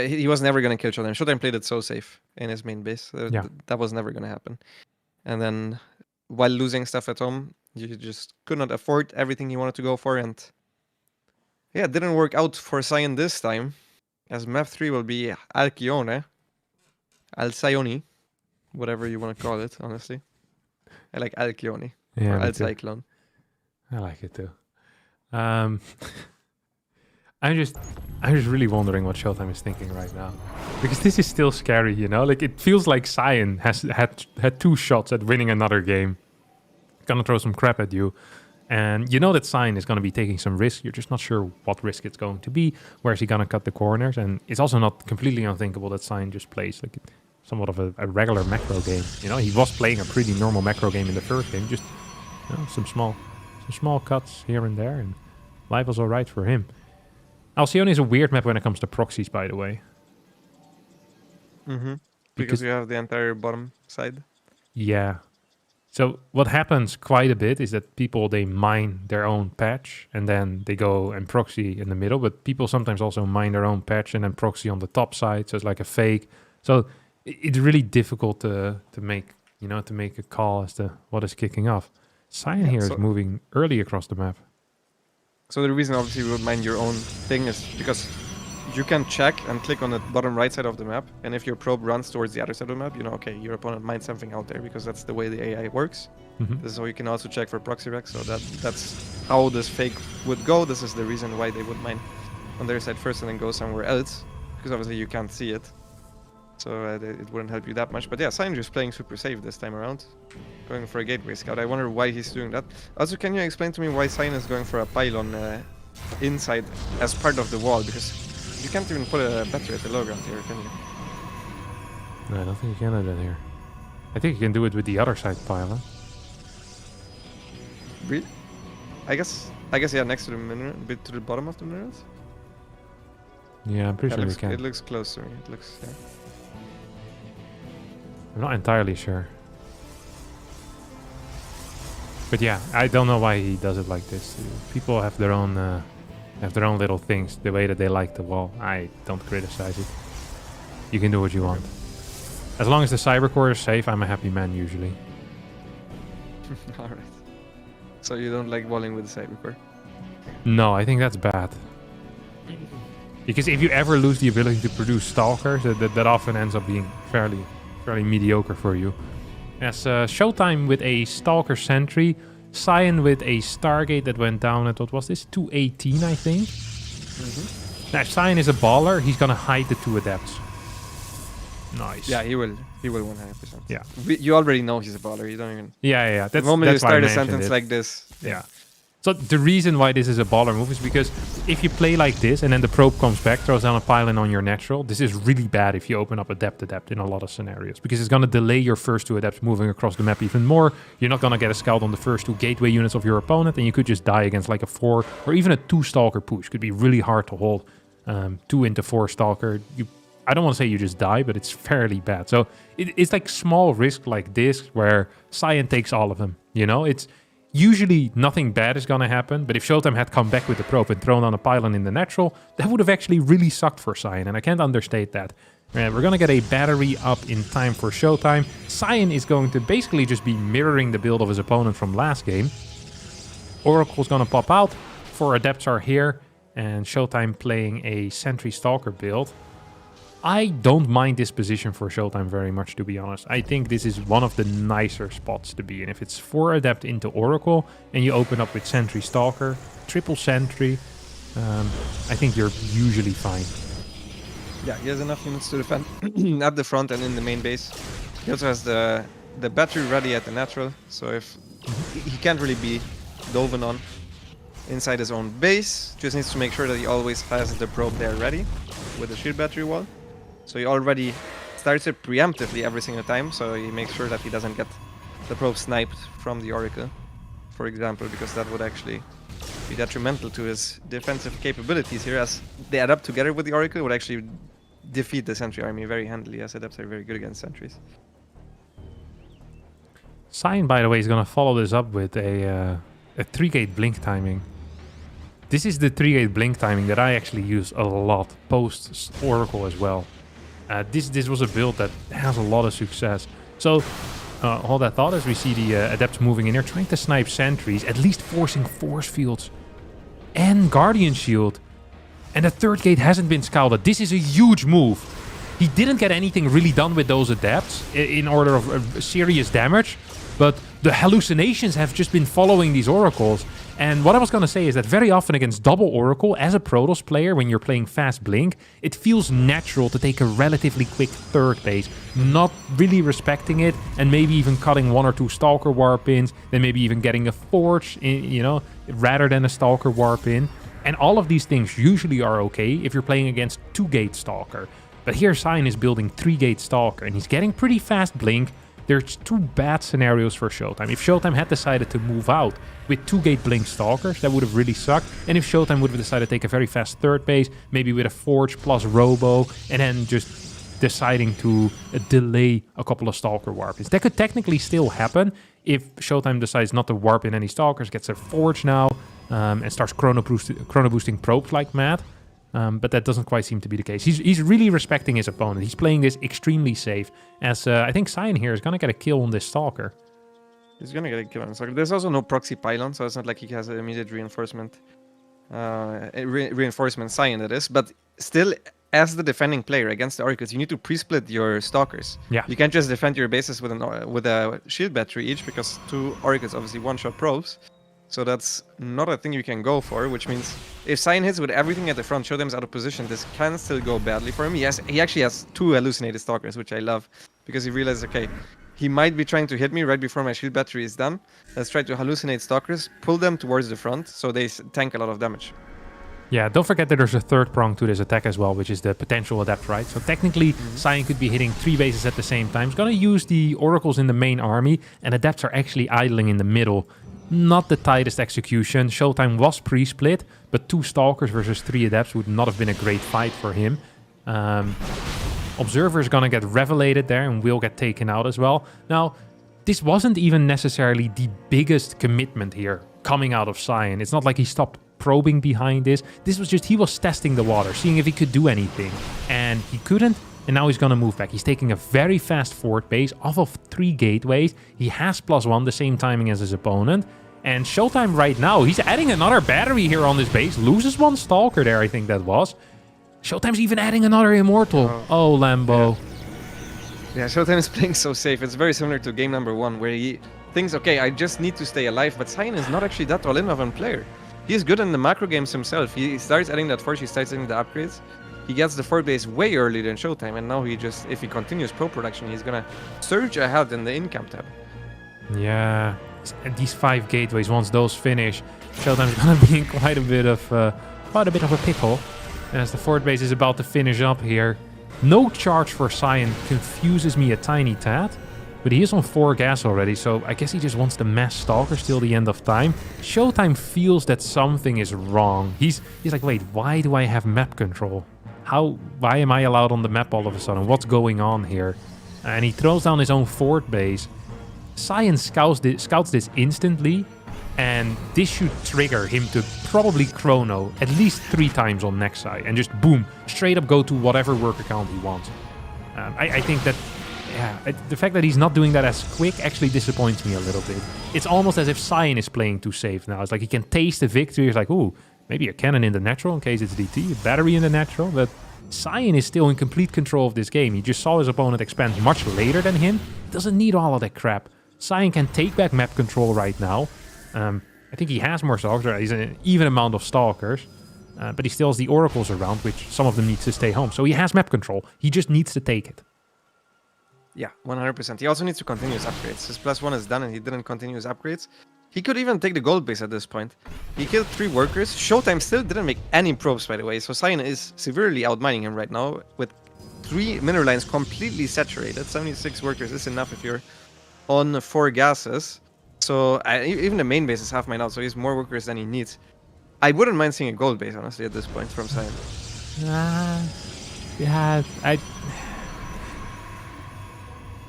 He was never going to kill Showtime. Showtime played it so safe in his main base. That was never going to happen. And then, while losing stuff at home, you just could not afford everything he wanted to go for, and yeah, it didn't work out for Sayan this time, as map 3 will be Alcyone, whatever you want to call it, honestly. I like Alcyone, or Alcyclone. I like it too. I'm just really wondering what Showtime is thinking right now, because this is still scary, you know. Like, it feels like Sayan has had 2 shots at winning another game. Gonna throw some crap at you, and you know that Sayan is gonna be taking some risk. You're just not sure what risk it's going to be. Where is he gonna cut the corners? And it's also not completely unthinkable that Sayan just plays like somewhat of a regular macro game. You know, he was playing a pretty normal macro game in the first game, just, you know, some small cuts here and there, and life was all right for him. Alcyone is a weird map when it comes to proxies, by the way. Mm-hmm. Because you have the entire bottom side. Yeah. So what happens quite a bit is that people, they mine their own patch and then they go and proxy in the middle. But people sometimes also mine their own patch and then proxy on the top side. So it's like a fake. So it's really difficult to make, you know, to make a call as to what is kicking off. Sayan here is moving early across the map. So the reason obviously you would mine your own thing is because you can check and click on the bottom right side of the map, and if your probe runs towards the other side of the map, you know, okay, your opponent mined something out there, because that's the way the AI works. Mm-hmm. This is how you can also check for proxy wrecks, so that's how this fake would go. This is the reason why they would mine on their side first and then go somewhere else, because obviously you can't see it. So it wouldn't help you that much. But yeah, Sayan just playing super safe this time around. Going for a gateway scout. I wonder why he's doing that. Also, can you explain to me why Sayan is going for a pylon inside as part of the wall? Because you can't even put a battery at the low ground here, can you? No, I don't think you can do that here. I think you can do it with the other side pylon. Really? I guess yeah, next to the mineral, a bit to the bottom of the minerals. Yeah, I'm pretty sure you can. It looks close to me. It looks. Yeah. I'm not entirely sure. But yeah, I don't know why he does it like this. People have their own little things, the way that they like the wall. I don't criticize it. You can do what you want. As long as the cybercore is safe, I'm a happy man usually. Alright. So you don't like walling with the cybercore? No, I think that's bad. Because if you ever lose the ability to produce stalkers, that often ends up being fairly mediocre for you. As Showtime with a Stalker Sentry, Sayan with a Stargate that went down at, what was this, 218, I think? Mm-hmm. Now, if Sayan is a baller, he's gonna hide the 2 Adepts. Nice. Yeah, he will. He will 100%. Yeah. You already know he's a baller. You don't even. Yeah. The moment you that's why I start a mentioned sentence it. like this. Yeah. So the reason why this is a baller move is because if you play like this and then the probe comes back, throws down a pylon on your natural, this is really bad if you open up adept in a lot of scenarios, because it's going to delay your first 2 adepts moving across the map even more. You're not going to get a scout on the first 2 gateway units of your opponent, and you could just die against like a 4 or even a 2 stalker push. Could be really hard to hold 2 into 4 stalker. I don't want to say you just die, but it's fairly bad. So it's like small risk like this where Sayan takes all of them. You know, it's usually nothing bad is going to happen, but if Showtime had come back with the probe and thrown on a pylon in the natural, that would have actually really sucked for Sayan, and I can't understate that. We're going to get a battery up in time for Showtime. Sayan is going to basically just be mirroring the build of his opponent from last game. Oracle's going to pop out, 4 adepts are here, and Showtime playing a Sentry Stalker build. I don't mind this position for Showtime very much, to be honest. I think this is one of the nicer spots to be in. If it's 4 adept into Oracle and you open up with Sentry Stalker, triple Sentry, I think you're usually fine. Yeah, he has enough units to defend at the front and in the main base. He also has the battery ready at the natural, so if he can't really be dove on inside his own base, just needs to make sure that he always has the probe there ready with the shield battery wall. So he already starts it preemptively every single time, so he makes sure that he doesn't get the probe sniped from the Oracle, for example, because that would actually be detrimental to his defensive capabilities here, as the Adept together with the Oracle would actually defeat the Sentry army very handily, as Adepts are very good against Sentries. Sayan, by the way, is going to follow this up with a 3-gate blink timing. This is the 3-gate blink timing that I actually use a lot post Oracle as well. This was a build that has a lot of success. So hold that thought as we see the Adepts moving in here, trying to snipe sentries, at least forcing force fields and Guardian Shield. And the 3rd gate hasn't been scouted. This is a huge move. He didn't get anything really done with those Adepts in order of serious damage, but the hallucinations have just been following these Oracles. And what I was going to say is that very often against double Oracle, as a Protoss player, when you're playing fast blink, it feels natural to take a relatively quick 3rd base, not really respecting it, and maybe even cutting 1 or 2 Stalker warp ins, then maybe even getting a Forge, you know, rather than a Stalker warp in. And all of these things usually are okay if you're playing against 2-gate Stalker. But here Sayan is building 3-gate Stalker, and he's getting pretty fast blink. There's 2 bad scenarios for Showtime. If Showtime had decided to move out with 2-gate blink Stalkers, that would have really sucked. And if Showtime would have decided to take a very fast 3rd base, maybe with a Forge plus Robo, and then just deciding to delay a couple of Stalker warp-ins. That could technically still happen if Showtime decides not to warp in any Stalkers, gets a Forge now, and starts chrono boosting probes like mad. But that doesn't quite seem to be the case. He's really respecting his opponent. He's playing this extremely safe, as I think Sayan here is going to get a kill on this Stalker. He's going to get a kill on the Stalker. There's also no proxy pylon, so it's not like he has an immediate reinforcement. Reinforcement Sayan, that is. But still, as the defending player against the Oracles, you need to pre-split your Stalkers. Yeah. You can't just defend your bases with a shield battery each, because 2 Oracles obviously one-shot probes. So that's not a thing you can go for, which means if Sayan hits with everything at the front, Showtime's out of position, this can still go badly for him. He actually has 2 hallucinated Stalkers, which I love, because he realizes, okay, he might be trying to hit me right before my shield battery is done. Let's try to hallucinate Stalkers, pull them towards the front, so they tank a lot of damage. Yeah, don't forget that there's a 3rd prong to this attack as well, which is the potential Adept, right? So technically, Sayan could be hitting 3 bases at the same time. He's going to use the Oracles in the main army, and Adepts are actually idling in the middle. Not the tightest execution. Showtime was pre-split, but 2 Stalkers versus 3 Adepts would not have been a great fight for him. Observer is going to get revelated there and will get taken out as well. Now, this wasn't even necessarily the biggest commitment here coming out of Sayan. It's not like he stopped probing behind this. This was just, he was testing the water, seeing if he could do anything. And he couldn't, and now he's going to move back. He's taking a very fast 4th base off of 3 gateways. He has +1, the same timing as his opponent. And Showtime right now, he's adding another battery here on this base. Loses 1 Stalker there, I think that was. Showtime's even adding another Immortal. Oh, Lambo. Yeah, Showtime is playing so safe. It's very similar to game number 1, where he thinks, okay, I just need to stay alive. But Sayan is not actually that all-in of a player. He's good in the macro games himself. He starts adding that Force, he starts adding the upgrades. he gets the 4th base way earlier than Showtime, and now he just, if he continues pro production, he's gonna surge ahead in the in-camp tab. Yeah, these 5 gateways, once those finish, Showtime's gonna be in quite a bit of a pickle, as the 4th base is about to finish up here. No charge for Sayan confuses me a tiny tad, but he is on 4 gas already, so I guess he just wants to mass Stalkers till the end of time. Showtime feels that something is wrong. He's like, wait, why do I have map control? Why am I allowed on the map all of a sudden? What's going on here? And he throws down his own 4th base. Sayan scouts this instantly, and this should trigger him to probably chrono at least 3 times on next side, and just boom, straight up go to whatever work account he wants. I think that, yeah, the fact that he's not doing that as quick actually disappoints me a little bit. It's almost as if Sayan is playing too safe now. It's like he can taste the victory. It's like, ooh, maybe a cannon in the natural in case it's DT, a battery in the natural, but Sayan is still in complete control of this game. He just saw his opponent expand much later than him. Doesn't need all of that crap. Sayan can take back map control right now. I think he has more Stalkers. He's an even amount of Stalkers. But he still has the Oracles around, which some of them need to stay home. So he has map control. He just needs to take it. Yeah, 100%. He also needs to continue his upgrades. His +1 is done and he didn't continue his upgrades. He could even take the gold base at this point. He killed 3 workers. Showtime still didn't make any probes, by the way. So Sayan is severely outmining him right now with 3 mineral lines completely saturated. 76 workers is enough if you're on 4 gases. So even the main base is half mined out, so he has more workers than he needs. I wouldn't mind seeing a gold base, honestly, at this point from Sayan. Yeah,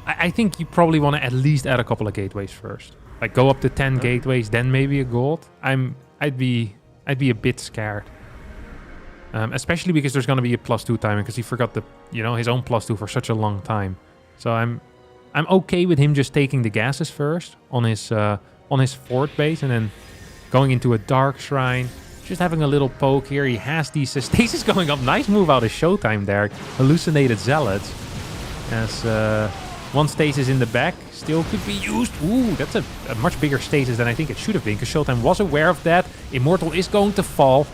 I think you probably want to at least add a couple of gateways first. Like go up to 10 gateways, then maybe a gold. I'd be a bit scared. Especially because there's going to be a +2 timer, because he forgot his own +2 for such a long time. So I'm okay with him just taking the gases first on his 4th base, and then going into a Dark Shrine, just having a little poke here. He has these stasis going up. Nice move out of Showtime there. Hallucinated Zealots. As 1 stasis in the back still could be used. Ooh, that's a much bigger stasis than I think it should have been, because Showtime was aware of that. Immortal is going to fall.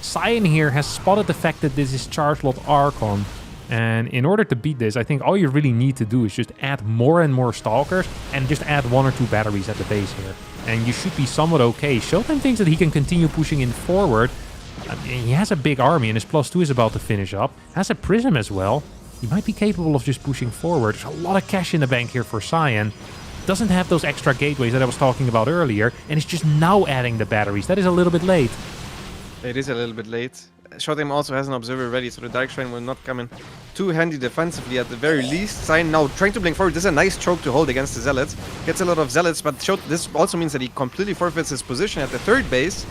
Sayan here has spotted the fact that this is Charge Lot Archon. And in order to beat this, I think all you really need to do is just add more and more Stalkers and just add 1 or 2 batteries at the base here. And you should be somewhat okay. Showtime thinks that he can continue pushing in forward. He has a big army and his +2 is about to finish up. Has a Prism as well. He might be capable of just pushing forward. There's a lot of cash in the bank here for Sayan. Doesn't have those extra gateways that I was talking about earlier. And it's just now adding the batteries. That is a little bit late. It is a little bit late. Showtime also has an Observer ready, so the Dark Shrine will not come in too handy defensively at the very least. Sayan now trying to blink forward. This is a nice choke to hold against the Zealots. Gets a lot of Zealots, but this also means that he completely forfeits his position at the 3rd base.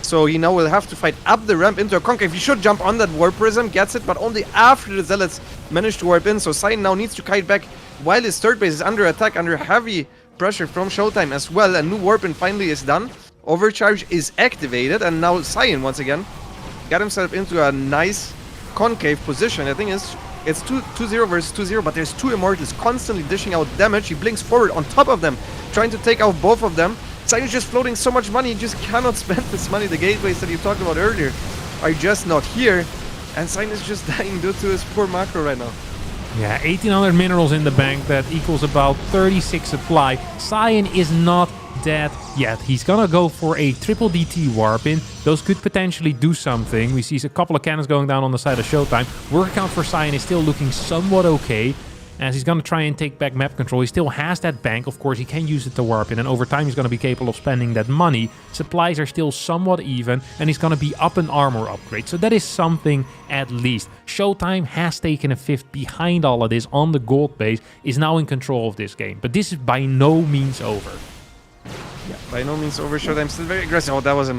So he now will have to fight up the ramp into a Concave. He should jump on that Warp Prism, gets it, but only after the Zealots manage to warp in. So Sayan now needs to kite back while his 3rd base is under attack, under heavy pressure from Showtime as well. A new Warp in finally is done. Overcharge is activated, and now Sayan once again got himself into a nice concave position. I think it's 2-0 versus 2-0, but there's 2 Immortals constantly dishing out damage. He blinks forward on top of them, trying to take out both of them. Sayan is just floating so much money, he just cannot spend this money. The gateways that you talked about earlier are just not here, and Sayan is just dying due to his poor macro right now. Yeah, 1800 minerals in the bank, that equals about 36 supply. Sayan is not dead yet. He's gonna go for a triple DT warp in. Those could potentially do something. We see a couple of cannons going down on the side of Showtime. Work count for Sayan is still looking somewhat okay, as he's gonna try and take back map control. He still has that bank. Of course, he can use it to warp in, and over time he's gonna be capable of spending that money. Supplies are still somewhat even, and he's gonna be up an armor upgrade. So that is something at least. Showtime has taken a 5th behind all of this on the gold base, is now in control of this game. But this is by no means over. Yeah, by no means over. Showtime still very aggressive. Oh, that was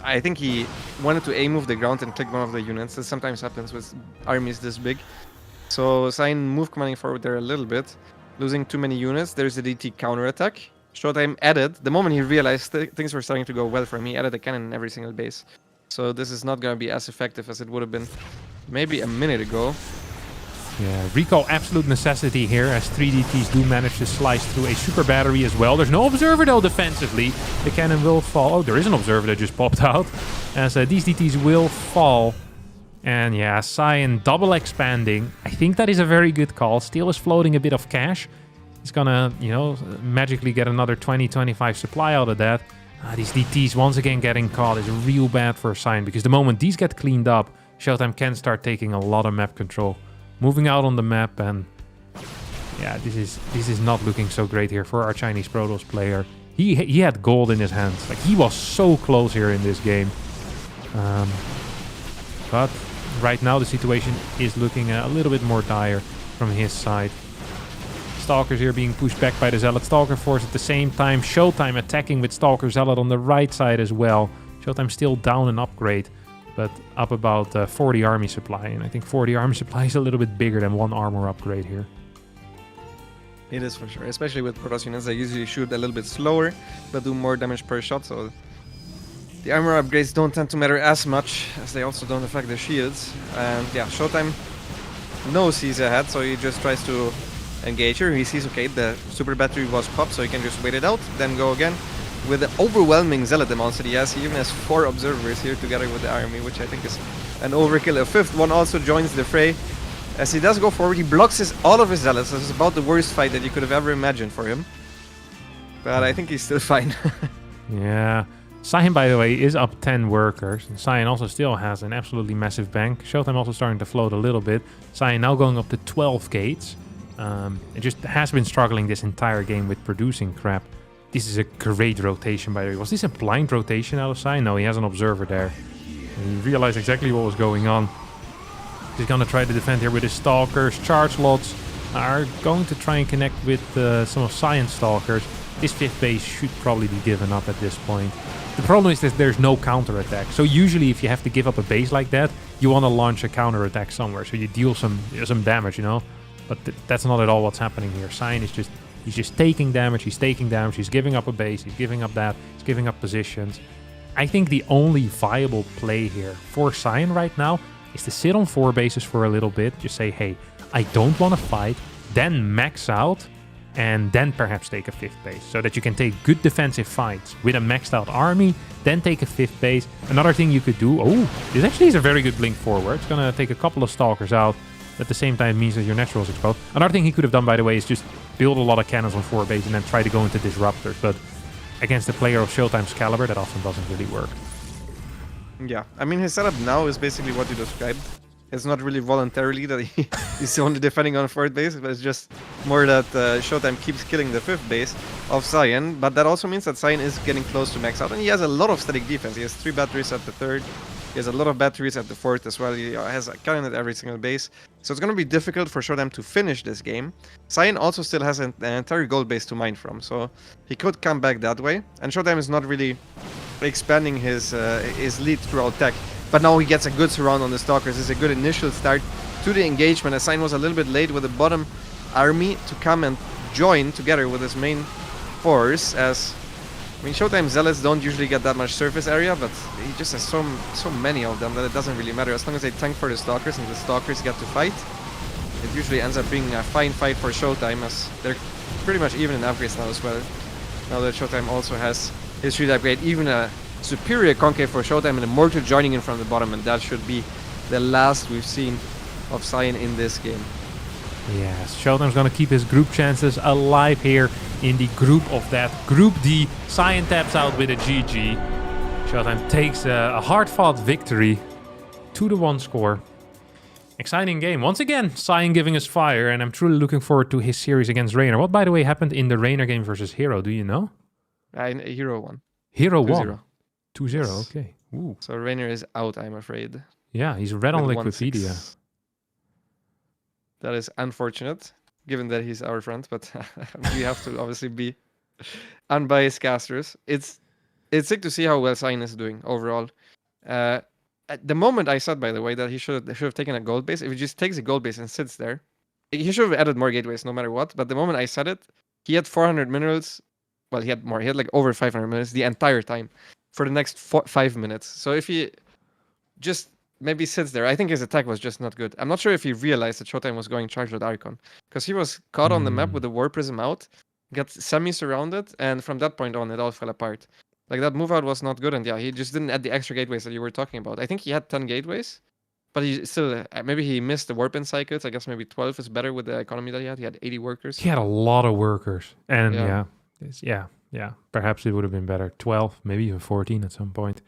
I think he wanted to A-move the ground and click one of the units. This sometimes happens with armies this big. So Sayan move commanding forward there a little bit, losing too many units. There's a DT counterattack. Showtime added, the moment he realized things were starting to go well for him, he added a cannon in every single base. So this is not going to be as effective as it would have been maybe a minute ago. Yeah, recall absolute necessity here, as 3 DTs do manage to slice through a super battery as well. There's no Observer though defensively. The cannon will fall. Oh, there is an Observer that just popped out, as these DTs will fall. And yeah, Sayan double expanding. I think that is a very good call. Steel is floating a bit of cash. He's gonna, you know, magically get another 20-25 supply out of that. These DTs once again getting caught is real bad for Sayan, because the moment these get cleaned up, Showtime can start taking a lot of map control. Moving out on the map, and yeah, this is not looking so great here for our Chinese Protoss player. He had gold in his hands. Like, he was so close here in this game. But right now the situation is looking a little bit more dire from his side. Stalkers here being pushed back by the Zealot Stalker Force at the same time. Showtime attacking with Stalker Zealot on the right side as well. Showtime still down an upgrade, but up about 40 army supply. And I think 40 army supply is a little bit bigger than one armor upgrade here. It is for sure, especially with Protoss units. They usually shoot a little bit slower, but do more damage per shot. So the armor upgrades don't tend to matter as much, as they also don't affect the shields. And yeah, Showtime knows he's ahead, so he just tries to engage here. He sees, okay, the super battery was popped, so he can just wait it out, then go again. With the overwhelming Zealot amounts that he has, he even has 4 observers here together with the army, which I think is an overkill. A 5th one also joins the fray. As he does go forward, he blocks all of his Zealots. This is about the worst fight that you could have ever imagined for him. But I think he's still fine. Yeah. Sayan, by the way, is up 10 workers. And Sayan also still has an absolutely massive bank. Showtime also starting to float a little bit. Sayan now going up to 12 gates. It just has been struggling this entire game with producing crap. This is a great rotation, by the way. Was this a blind rotation out of Sayan? No, he has an observer there. And he realized exactly what was going on. He's going to try to defend here with his Stalkers. Charge lots are going to try and connect with some of Sayan's Stalkers. This 5th base should probably be given up at this point. The problem is that there's no counterattack. So usually if you have to give up a base like that, you want to launch a counterattack somewhere. So you deal some damage, you know. But that's not at all what's happening here. Sayan is he's just taking damage, he's giving up a base, he's giving up that, he's giving up positions. I think the only viable play here for Sayan right now is to sit on 4 bases for a little bit. Just say, hey, I don't want to fight, then max out, and then perhaps take a 5th base, so that you can take good defensive fights with a maxed out army, then take a 5th base. Another thing you could do, this actually is a very good blink forward. It's going to take a couple of Stalkers out. At the same time, it means that your natural is exposed. Another thing he could have done, by the way, is just build a lot of cannons on 4 base and then try to go into disruptors. But against a player of Showtime's caliber, that often doesn't really work. Yeah, I mean, his setup now is basically what you described. It's not really voluntarily that he's only defending on 4th base, but it's just more that Showtime keeps killing the 5th base of Sayan. But that also means that Sayan is getting close to max out, and he has a lot of static defense. He has 3 batteries at the 3rd. He has a lot of batteries at the 4th as well. He has a cannon at every single base. So it's going to be difficult for Showtime to finish this game. Sayan also still has an entire gold base to mine from, so he could come back that way. And Showtime is not really expanding his lead throughout tech. But now he gets a good surround on the Stalkers. It's a good initial start to the engagement. As Sayan was a little bit late with the bottom army to come and join together with his main force. As I mean, Showtime Zealots don't usually get that much surface area, but he just has so many of them that it doesn't really matter. As long as they tank for the Stalkers and the Stalkers get to fight, it usually ends up being a fine fight for Showtime, as they're pretty much even in upgrades now as well. Now that Showtime also has his shield upgrade, even a superior concave for Showtime, and a mortar joining in from the bottom, and that should be the last we've seen of Sayan in this game. Yes, Showtime's going to keep his group chances alive here in the group of that. Group D, Sayan taps out with a GG. Showtime takes a hard-fought victory. 2-1 score. Exciting game. Once again, Sayan giving us fire, and I'm truly looking forward to his series against Raynor. What, by the way, happened in the Raynor game versus Hero? Do you know? Hero won. Hero 2-0. won. 2-0, Yes. okay. Ooh. So Raynor is out, I'm afraid. Yeah, he's red on With Liquipedia. 1-6. That is unfortunate, given that he's our friend, but we have to obviously be unbiased casters. It's sick to see how well Sayan is doing overall. At the moment I said, by the way, that he should have taken a gold base. If he just takes a gold base and sits there, he should have added more gateways no matter what. But the moment I said it, he had 400 minerals. Well, he had more. He had like over 500 minerals the entire time for the next 5 minutes. So if he just maybe sits there, I think his attack was just not good. I'm not sure if he realized that Showtime was going charged with Archon, because he was caught on the map with the War Prism out, got semi-surrounded, and from that point on, it all fell apart. Like, that move out was not good, and yeah, he just didn't add the extra gateways that you were talking about. I think he had 10 gateways, But he still, maybe he missed the warp-in cycles. I guess maybe 12 is better with the economy that he had. He had 80 workers. He had a lot of workers. And Yeah. yeah. Perhaps it would have been better. 12, maybe even 14 at some point.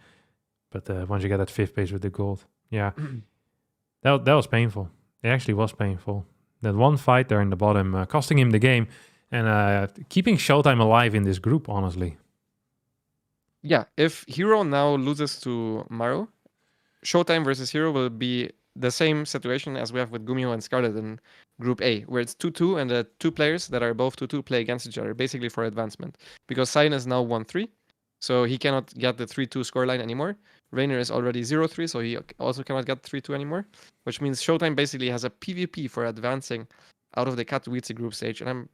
But once you get that 5th base with the gold, yeah. that was painful. It actually was painful. That one fight there in the bottom, costing him the game. And keeping Showtime alive in this group, honestly. Yeah, if Hero now loses to Maru, Showtime versus Hero will be the same situation as we have with Gumiho and Scarlet in Group A, where it's 2-2 and the 2 players that are both 2-2 play against each other, basically for advancement. Because Sayan is now 1-3, so he cannot get the 3-2 scoreline anymore. Rainer is already 0-3, so he also cannot get 3-2 anymore, which means Showtime basically has a PvP for advancing out of the Katowice group stage, and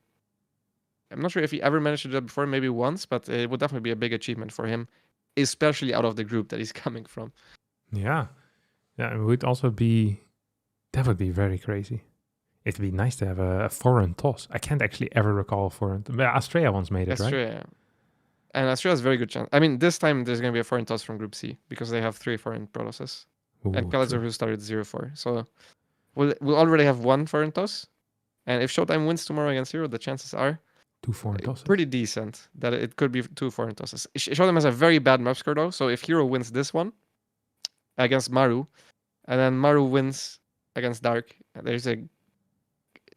I'm not sure if he ever managed to do that before, maybe once, but it would definitely be a big achievement for him, especially out of the group that he's coming from. Yeah. Yeah, it would also be... That would be very crazy. It'd be nice to have a foreign toss. I can't actually ever recall a foreign... Australia once made it, right? Australia. And Australia has a very good chance. I mean, this time there's going to be a foreign toss from Group C, because they have 3 foreign Protosses. And Kalizer, who started 0-4. So we'll already have 1 foreign toss. And if Showtime wins tomorrow against Hero, the chances are 2 foreign tosses. pretty decent that it could be 2 foreign tosses. Showtime has a very bad map score though, so if Hero wins this one against Maru, and then Maru wins against Dark, there's a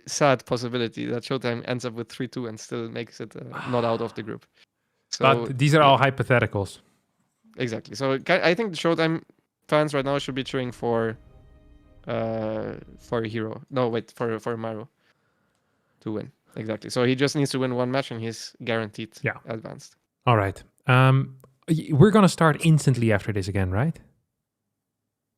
sad possibility that Showtime ends up with 3-2 and still makes it not out of the group. So, But these are all hypotheticals. Exactly. So I think the Showtime fans right now should be cheering for Hero. No, wait, for Maru to win. Exactly. So he just needs to win 1 match and he's guaranteed advanced. All right. We're going to start instantly after this again, right?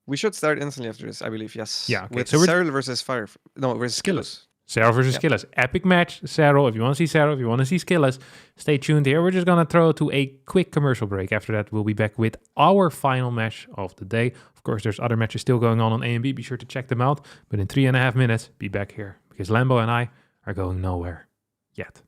We should start instantly after this, I believe, yes. Yeah, okay. With So we're- Serel versus versus Skilos. Serel versus Yep. Skilos. Epic match. Serel, if you want to see Serel, if you want to see Skilos, stay tuned here. We're just going to throw to a quick commercial break. After that, we'll be back with our final match of the day. Of course, there's other matches still going on A and B. Be sure to check them out. But in 3.5 minutes, be back here. Because Lambo and I are going nowhere yet.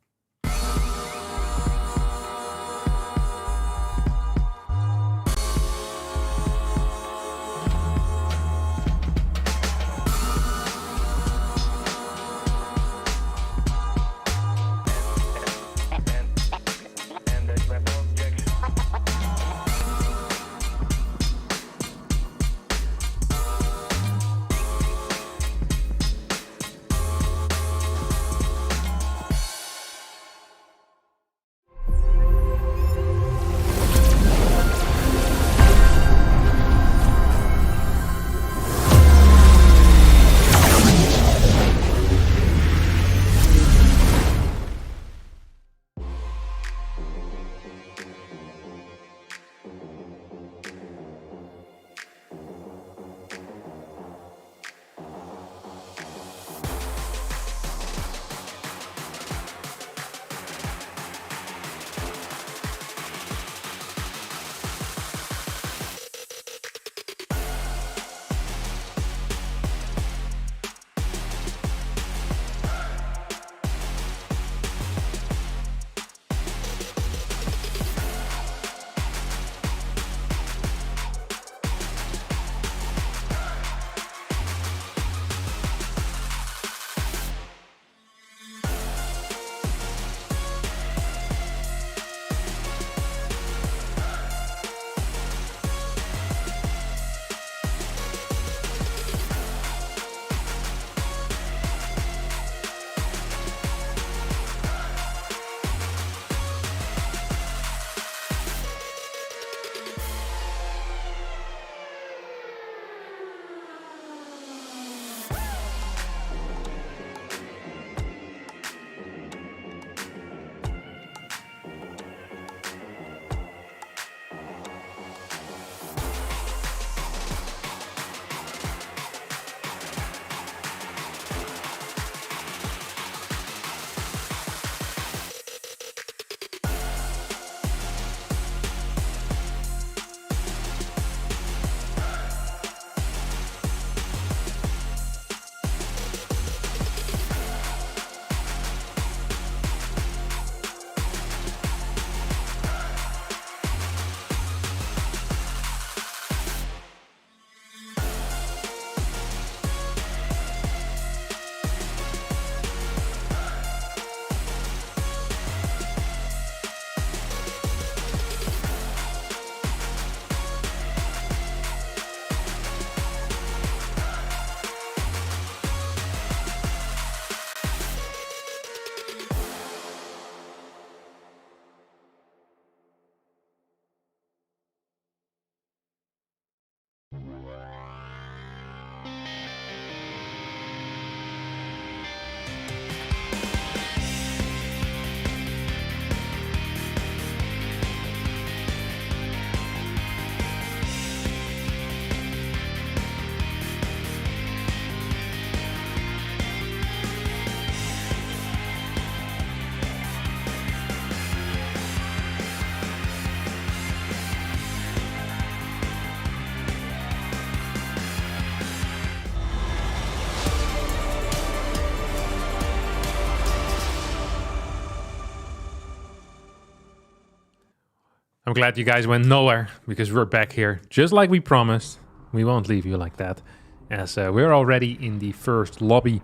I'm glad you guys went nowhere, because we're back here, just like we promised. We won't leave you like that, as we're already in the first lobby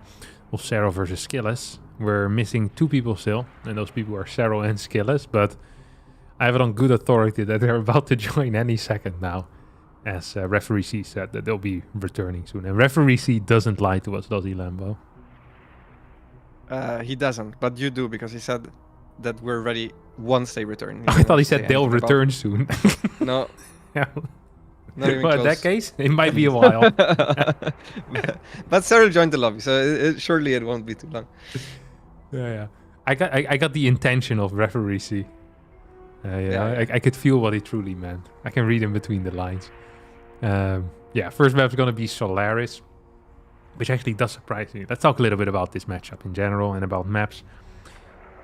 of Serel versus Skilos. We're missing 2 people still, and those people are Serel and Skilos, but I have it on good authority that they're about to join any second now, as referee C said that they'll be returning soon. And referee C doesn't lie to us, does he, Lambo? He doesn't, but you do, because he said that we're ready once they return. I thought he said they'll return soon. No. Yeah. Not even Well, in close. that case, it might be a while. But Serel joined the lobby, so surely it won't be too long. Yeah. I got the intention of referee C. Yeah. I could feel what he truly meant. I can read in between the lines. Yeah, first map's gonna be Solaris, which actually does surprise me. Let's talk a little bit about this matchup in general and about maps.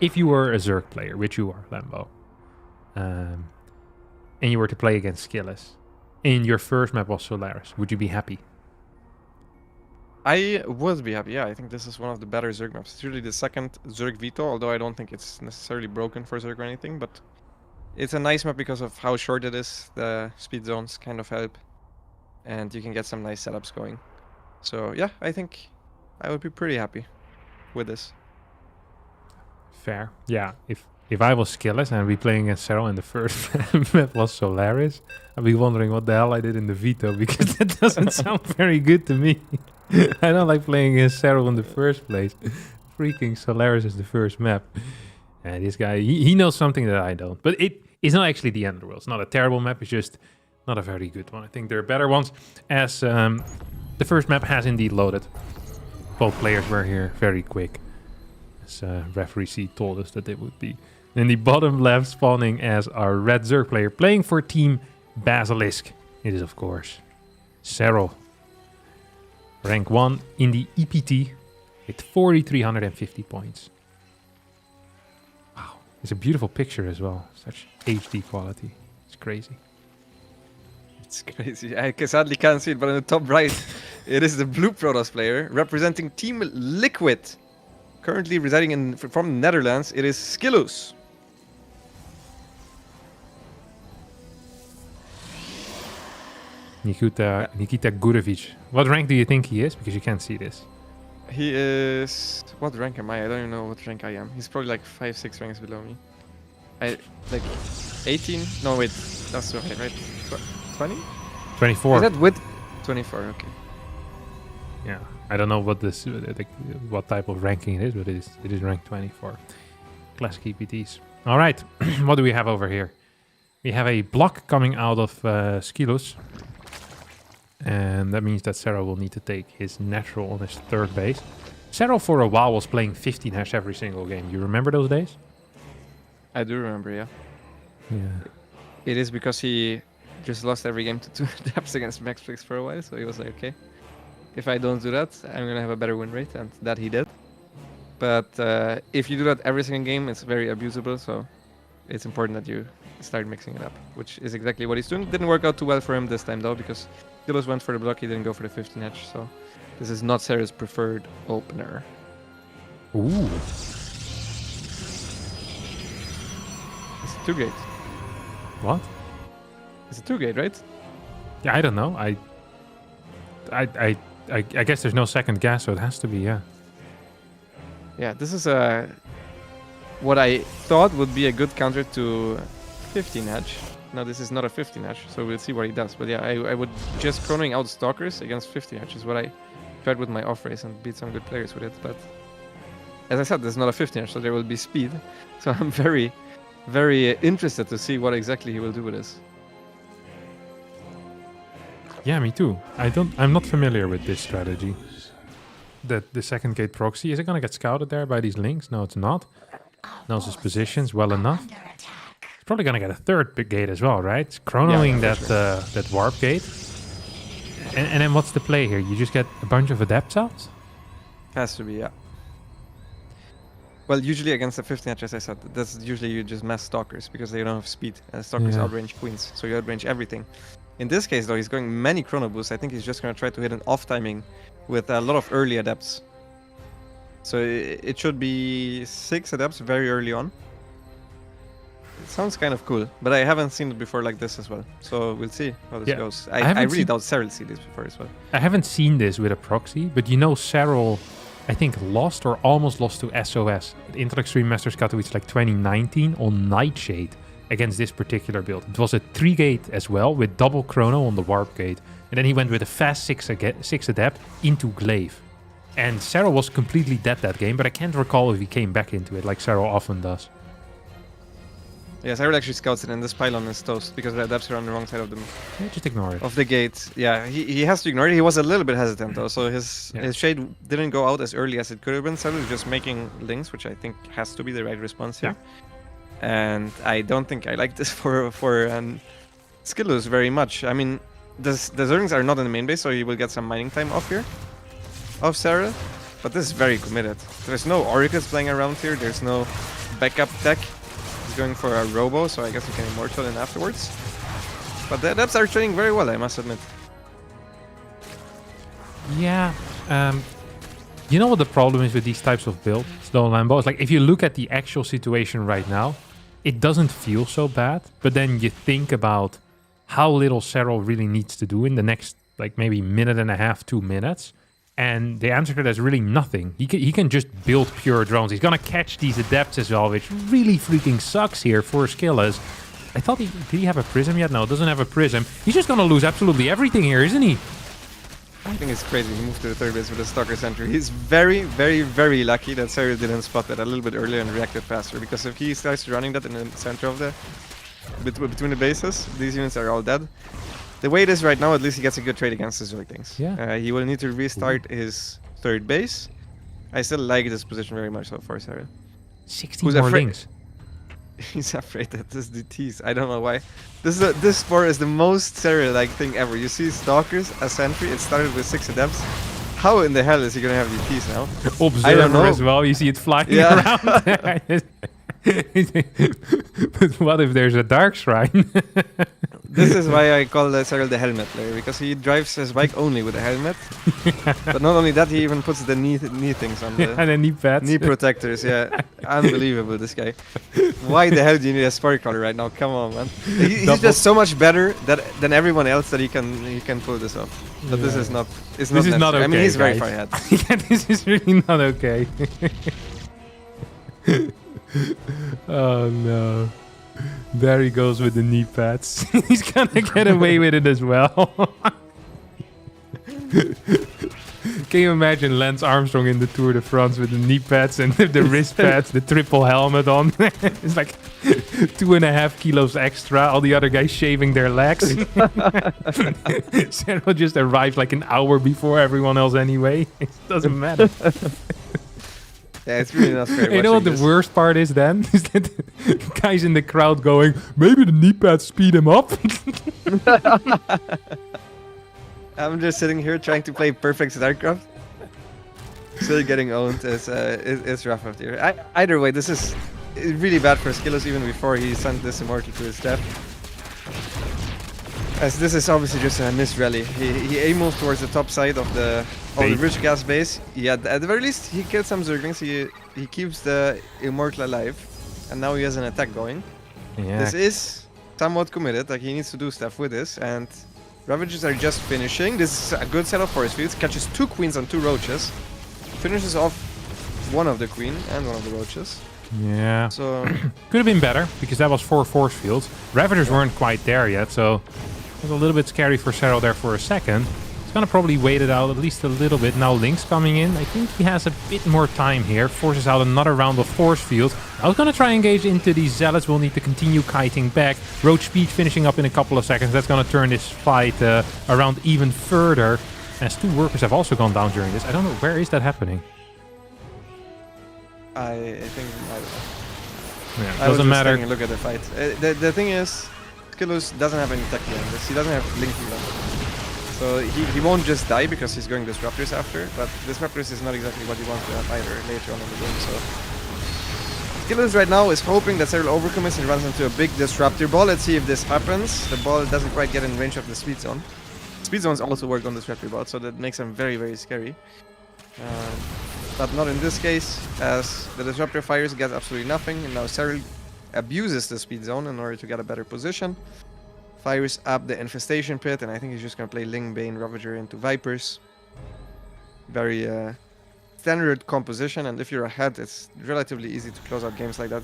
If you were a Zerg player, which you are, Lambo, and you were to play against Skilos, and your first map was Solaris, would you be happy? I would be happy, yeah. I think this is one of the better Zerg maps. It's usually the second Zerg veto, although I don't think it's necessarily broken for Zerg or anything, but it's a nice map because of how short it is. The speed zones kind of help, and you can get some nice setups going. So yeah, I think I would be pretty happy with this. Fair. Yeah, if I was Skilos and I'd be playing against Serel and the first map was Solaris, I'd be wondering what the hell I did in the veto, because that doesn't sound very good to me. I don't like playing against Serel in the first place. Freaking Solaris is the first map. And this guy, he knows something that I don't. But it's not actually the end of the world. It's not a terrible map, it's just not a very good one. I think there are better ones, as the first map has indeed loaded. Both players were here very quick, as referee C told us that they would be. In the bottom left, spawning as our red Zerg player, playing for Team Basilisk. It is, of course, Serel. Rank 1 in the EPT with 4,350 points. Wow, it's a beautiful picture as well. Such HD quality. It's crazy. It's crazy. I sadly can't see it, but in the top right, it is the blue Protoss player representing Team Liquid. Currently residing from the Netherlands, it is Skilos. Nikita Gurevic. What rank do you think he is? Because you can't see this. He is... What rank am I? I don't even know what rank I am. He's probably like 5-6 ranks below me. Like 18? No, wait. That's okay, right? 20? 24. Is that with 24? Okay. Yeah. I don't know what this, what type of ranking it is, but it is rank 24. Classic EPTs. All right. What do we have over here? We have a block coming out of Skilos. And that means that Serel will need to take his natural on his third base. Serel for a while was playing 15 hash every single game. You remember those days? I do remember, yeah. Yeah. It is because he just lost every game to 2 depths against Maxflix for a while, so he was like, okay, if I don't do that, I'm gonna have a better win rate, and that he did. But if you do that every single game, it's very abusable, so it's important that you start mixing it up, which is exactly what he's doing. Didn't work out too well for him this time, though, because Skilos went for the block, he didn't go for the 15 edge, so this is not Serel's preferred opener. Ooh. It's a 2-gate. What? It's a 2-gate, right? Yeah, I don't know. I guess there's no second gas, so it has to be, yeah. Yeah, this is what I thought would be a good counter to 15 edge. No, this is not a 15 edge, so we'll see what he does. But yeah, I would just chronoing out Stalkers against 15 edge is what I tried with my off race and beat some good players with it. But as I said, this is not a 15 edge, so there will be speed. So I'm very, very interested to see what exactly he will do with this. Yeah, me too. I'm not familiar with this strategy. The second gate proxy, is it gonna get scouted there by these links? No, it's not. Knows his positions well enough. He's probably gonna get a third big gate as well, right? It's chronoing that warp gate. And then what's the play here? You just get a bunch of adepts out? Has to be, yeah. Well, usually against the 15 edge, as I said, that's usually you just mass Stalkers because they don't have speed. And Stalkers outrange Queens, so you outrange everything. In this case, though, he's going many chrono boosts. I think he's just going to try to hit an off timing with a lot of early adepts. So it should be 6 adepts very early on. It sounds kind of cool, but I haven't seen it before like this as well. So we'll see how this Yeah. goes. I I haven't really seen- doubt Serel see this before as well. I haven't seen this with a proxy, but you know Serel, I think, lost or almost lost to SOS at Intel Extreme Masters Katowice like 2019 on Nightshade against this particular build. It was a 3-gate as well with double chrono on the warp gate. And then he went with a fast 6 adept into Glaive. And Serel was completely dead that game, but I can't recall if he came back into it like Serel often does. Yes, Serel actually scouts it, and this pylon is toast because the adepts are on the wrong side of Yeah, just ignore it. the gate. Yeah, he has to ignore it. He was a little bit hesitant though, so his Yeah. his shade didn't go out as early as it could have been. Serel is just making links, which I think has to be the right response here. And I don't think I like this for Skilos very much. I mean, the Zerglings are not in the main base, so you will get some mining time off here of Serel, but this is very committed. There's no Oracles playing around here. There's no backup deck. He's going for a Robo, so I guess he can Immortal in afterwards. But the adepts are trading very well, I must admit. Yeah. You know what the problem is with these types of builds, though, Lambo? It's like if you look at the actual situation right now, it doesn't feel so bad. But then you think about how little Serel really needs to do in the next, like, maybe minute and a half, 2 minutes. And the answer to that is really nothing. He can just build pure drones. He's going to catch these adepts as well, which really freaking sucks here for Skilos. I thought did he have a prism yet? No, it doesn't have a prism. He's just going to lose absolutely everything here, isn't he? I think it's crazy. He moved to the third base with a Stalker Sentry. He's very, very, very lucky that Serel didn't spot that a little bit earlier and reacted faster. Because if he starts running that in the center of the between the bases, these units are all dead. The way it is right now, at least he gets a good trade against the Zerglings. Yeah. He will need to restart his third base. I still like this position very much so far, Serel. 16 Who's more afraid- links. He's afraid that this DTs. I don't know why. This sport is the most Serel-like thing ever. You see Stalkers, a Sentry. It started with 6 adepts. How in the hell is he gonna have DTs now? Observer know. as well. You see it flying Yeah. around. But what if there's a Dark Shrine? This is why I call Serel the helmet player, because he drives his bike only with a helmet. But not only that, he even puts the knee things on the And then knee pads. knee protectors. Yeah, unbelievable, this guy. Why the hell do you need a Sparkler right now? Come on, man. He's Double. just so much better than everyone else that he can pull this off. But this is not. It's This not is not necessary. okay. I mean, he's very guys. far ahead. Yeah, this is really not okay. Oh no. There he goes with the knee pads. He's gonna get away with it as well. Can you imagine Lance Armstrong in the Tour de France with the knee pads and the wrist pads, the triple helmet on? It's like 2.5 kilos extra. All the other guys shaving their legs. Serel just arrives like an hour before everyone else anyway. It doesn't matter. Yeah, it's really not fair. You know what the watching this. worst part is then? Is that guys in the crowd going, maybe the knee pads speed him up? I'm just sitting here trying to play perfect StarCraft. Still getting owned is rough out here. Either way, this is really bad for Skilos even before he sent this Immortal to his death. As this is obviously just a missed rally. He aimed towards the top side of the rich gas base. Yeah, at the very least he killed some Zerglings. He keeps the Immortal alive, and now he has an attack going. Yeah. This is somewhat committed. Like, he needs to do stuff with this, and Ravages are just finishing. This is a good setup for his fields. Catches 2 queens and 2 roaches. Finishes off one of the queen and one of the roaches. Yeah. So Could have been better, because that was 4 force fields. Ravagers weren't quite there yet, so it was a little bit scary for Serel there for a second. He's gonna probably wait it out at least a little bit. Now Link's coming in. I think he has a bit more time here. Forces out another round of force fields. I was gonna try and engage into these zealots. We'll need to continue kiting back. Roach speed finishing up in a couple of seconds. That's gonna turn this fight around even further. As 2 workers have also gone down during this. I don't know, where is that happening? I think Yeah, I was doesn't just matter. taking a look at the fight. The thing is, Skilos doesn't have any tech behind this. He doesn't have Link even. So he won't just die because he's going Disruptors after, but Disruptors is not exactly what he wants to have either later on in the game, so... Skilos right now is hoping that Serel overcommits and runs into a big Disruptor ball. Let's see if this happens. The ball doesn't quite get in range of the Speed Zone. Speed Zones also work on Disruptor ball, so that makes them very, very scary. But not in this case, as the Disruptor fires, gets absolutely nothing, and now Serel abuses the speed zone in order to get a better position. Fires up the Infestation Pit, and I think he's just going to play Ling Bane Ravager into Vipers. Very standard composition, and if you're ahead, it's relatively easy to close out games like that.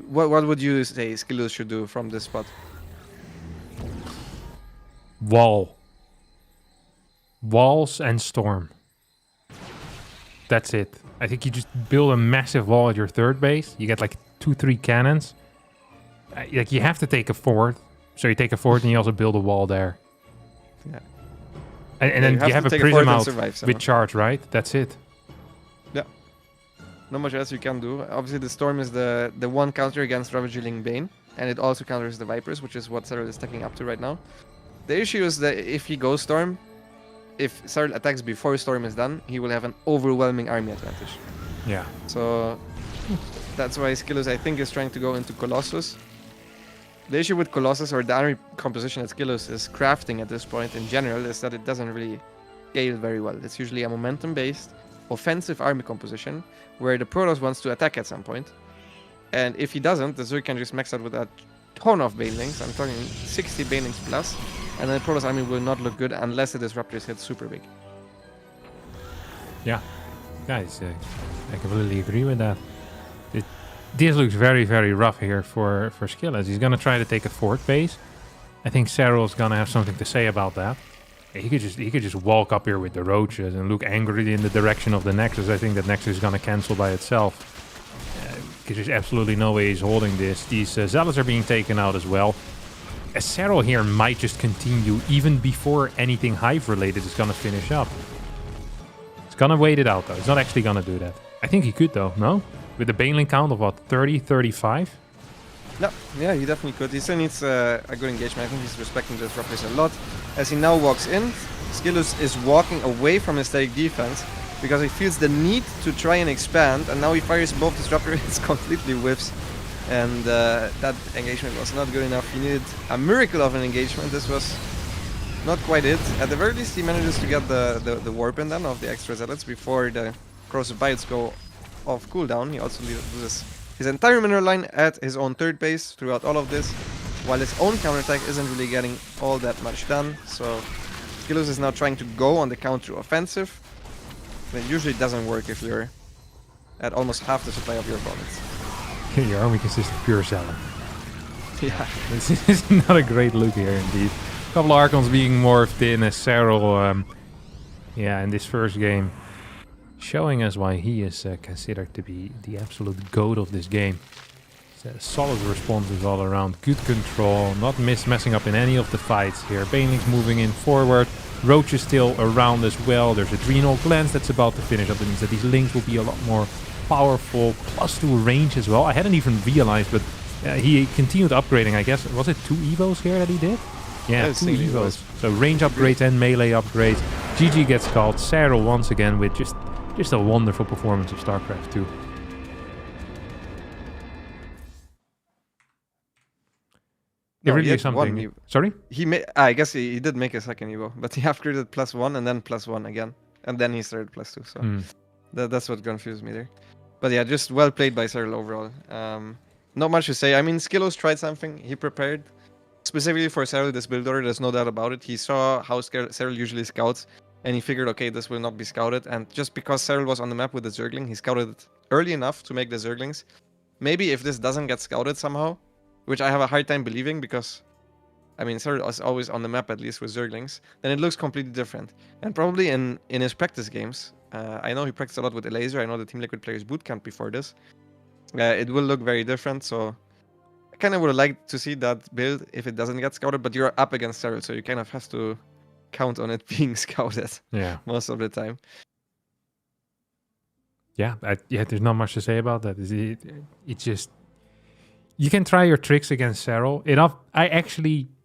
What would you say Skilos should do from this spot? Wall. Walls and Storm. That's it. I think you just build a massive wall at your third base. You get like 2-3 cannons. Like you have to take a fort. So you take a fort and you also build a wall there. Yeah. And then you have a prism out with charge, right? That's it. Yeah. Not much else you can do. Obviously the Storm is the one counter against Ravager Ling Bane. And it also counters the Vipers, which is what Serel is stacking up to right now. The issue is that if he goes Storm, if Serel attacks before Storm is done, he will have an overwhelming army advantage. Yeah. So that's why Skilos, I think, is trying to go into Colossus. The issue with Colossus, or the army composition at Skilos, is crafting at this point in general, is that it doesn't really scale very well. It's usually a momentum-based, offensive army composition, where the Protoss wants to attack at some point. And if he doesn't, the Zerg can just max out with a ton of Banelings. I'm talking 60 Banelings plus. And then the Protoss army will not look good unless the Disruptors hit super big. Yeah. Guys, I completely agree with that. This looks very, very rough here for Skilos. He's going to try to take a fort base. I think Serel's going to have something to say about that. He could just walk up here with the roaches and look angrily in the direction of the Nexus. I think that Nexus is going to cancel by itself. Because there's absolutely no way he's holding this. These Zealots are being taken out as well. Serel here might just continue even before anything Hive related is going to finish up. He's going to wait it out though. He's not actually going to do that. I think he could though, no? With the Baneling count of what, 30, 35? No, yeah, he definitely could. He still needs a good engagement. I think he's respecting the Disruptors a lot. As he now walks in, Skilos is walking away from his static defense because he feels the need to try and expand, and now he fires both Disruptors. It's completely whiffs. And that engagement was not good enough. He needed a miracle of an engagement. This was not quite it. At the very least, he manages to get the warp in then of the extra Zealots before the Corrosive Bites go off cooldown. He also loses his entire mineral line at his own third base throughout all of this, while his own counterattack isn't really getting all that much done. So Skilos is now trying to go on the counter offensive. But it usually doesn't work if you're at almost half the supply of your opponents. Your army consists of pure Zealot. Yeah. This is not a great look here indeed. A couple of Archons being morphed in as Serel, in this first game, showing us why he is considered to be the absolute GOAT of this game. Solid responses all around, good control, not messing up in any of the fights here. Banelings moving in forward, Roach is still around as well. There's a Adrenal Glance that's about to finish up. That means that these Lings will be a lot more powerful, +2 range as well. I hadn't even realized, but he continued upgrading, I guess. Was it 2 Evos here that he did? Yeah, 2 Evos. So range upgrades and melee upgrades. GG gets called. Serel once again with just a wonderful performance of StarCraft II. It really is something. Sorry? I guess he did make a second Evo, but he upgraded +1 and then +1 again. And then he started +2, so that's what confused me there. But yeah, just well played by Serel overall. Not much to say. I mean, Skilos tried something. He prepared specifically for Serel this build order. There's no doubt about it. He saw how Serel usually scouts, and he figured, okay, this will not be scouted. And just because Serel was on the map with the Zergling, he scouted it early enough to make the Zerglings. Maybe if this doesn't get scouted somehow, which I have a hard time believing because, I mean, Serel is always on the map at least with Zerglings, then it looks completely different. And probably in his practice games, I know he practiced a lot with Elaser. I know the Team Liquid players bootcamp before this. It will look very different, so I kind of would like to see that build if it doesn't get scouted, but you're up against Serel, so you kind of have to count on it being scouted most of the time. Yeah, there's not much to say about that. It's just... You can try your tricks against Serel.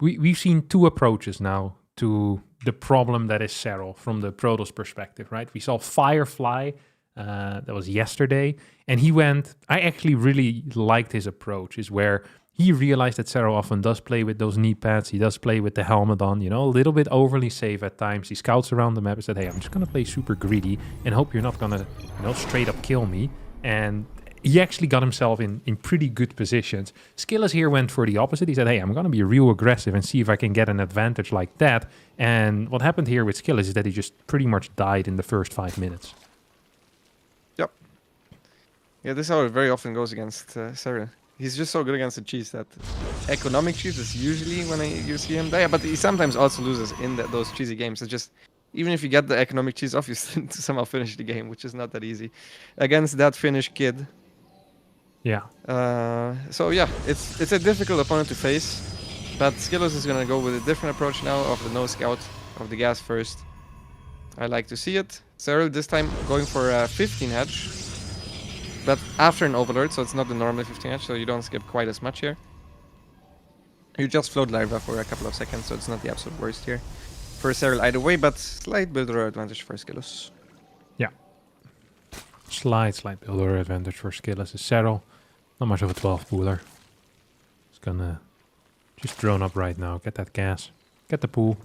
We've seen 2 approaches now to the problem that is Serel from the Protoss perspective, right? We saw Firefly, that was yesterday, and he went... I actually really liked his approach, is where he realized that Serel often does play with those knee pads, he does play with the helmet on, a little bit overly safe at times. He scouts around the map and said, hey, I'm just going to play super greedy and hope you're not going to, straight up kill me. And he actually got himself in pretty good positions. Skilos here went for the opposite. He said, hey, I'm going to be real aggressive and see if I can get an advantage like that. And what happened here with Skilos is that he just pretty much died in the first 5 minutes. Yep. Yeah, this is how it very often goes against Serel. He's just so good against the cheese that economic cheese is usually when you see him die. But he sometimes also loses in those cheesy games. It's just, even if you get the economic cheese off, you still somehow finish the game, which is not that easy. Against that Finnish kid. Yeah. So yeah, it's a difficult opponent to face. But Skilos is going to go with a different approach now of the no scout, of the gas first. I like to see it. Serel this time going for a 15 hedge. But after an overlord, so it's not the normal 15 hedge, so you don't skip quite as much here. You just float Larva for a couple of seconds, so it's not the absolute worst here for Serel either way, but slight builder advantage for Skilos. Yeah. Slight builder advantage for Skilos is Serel. Not much of a 12 pooler. It's gonna just drone up right now, get that gas, get the pool.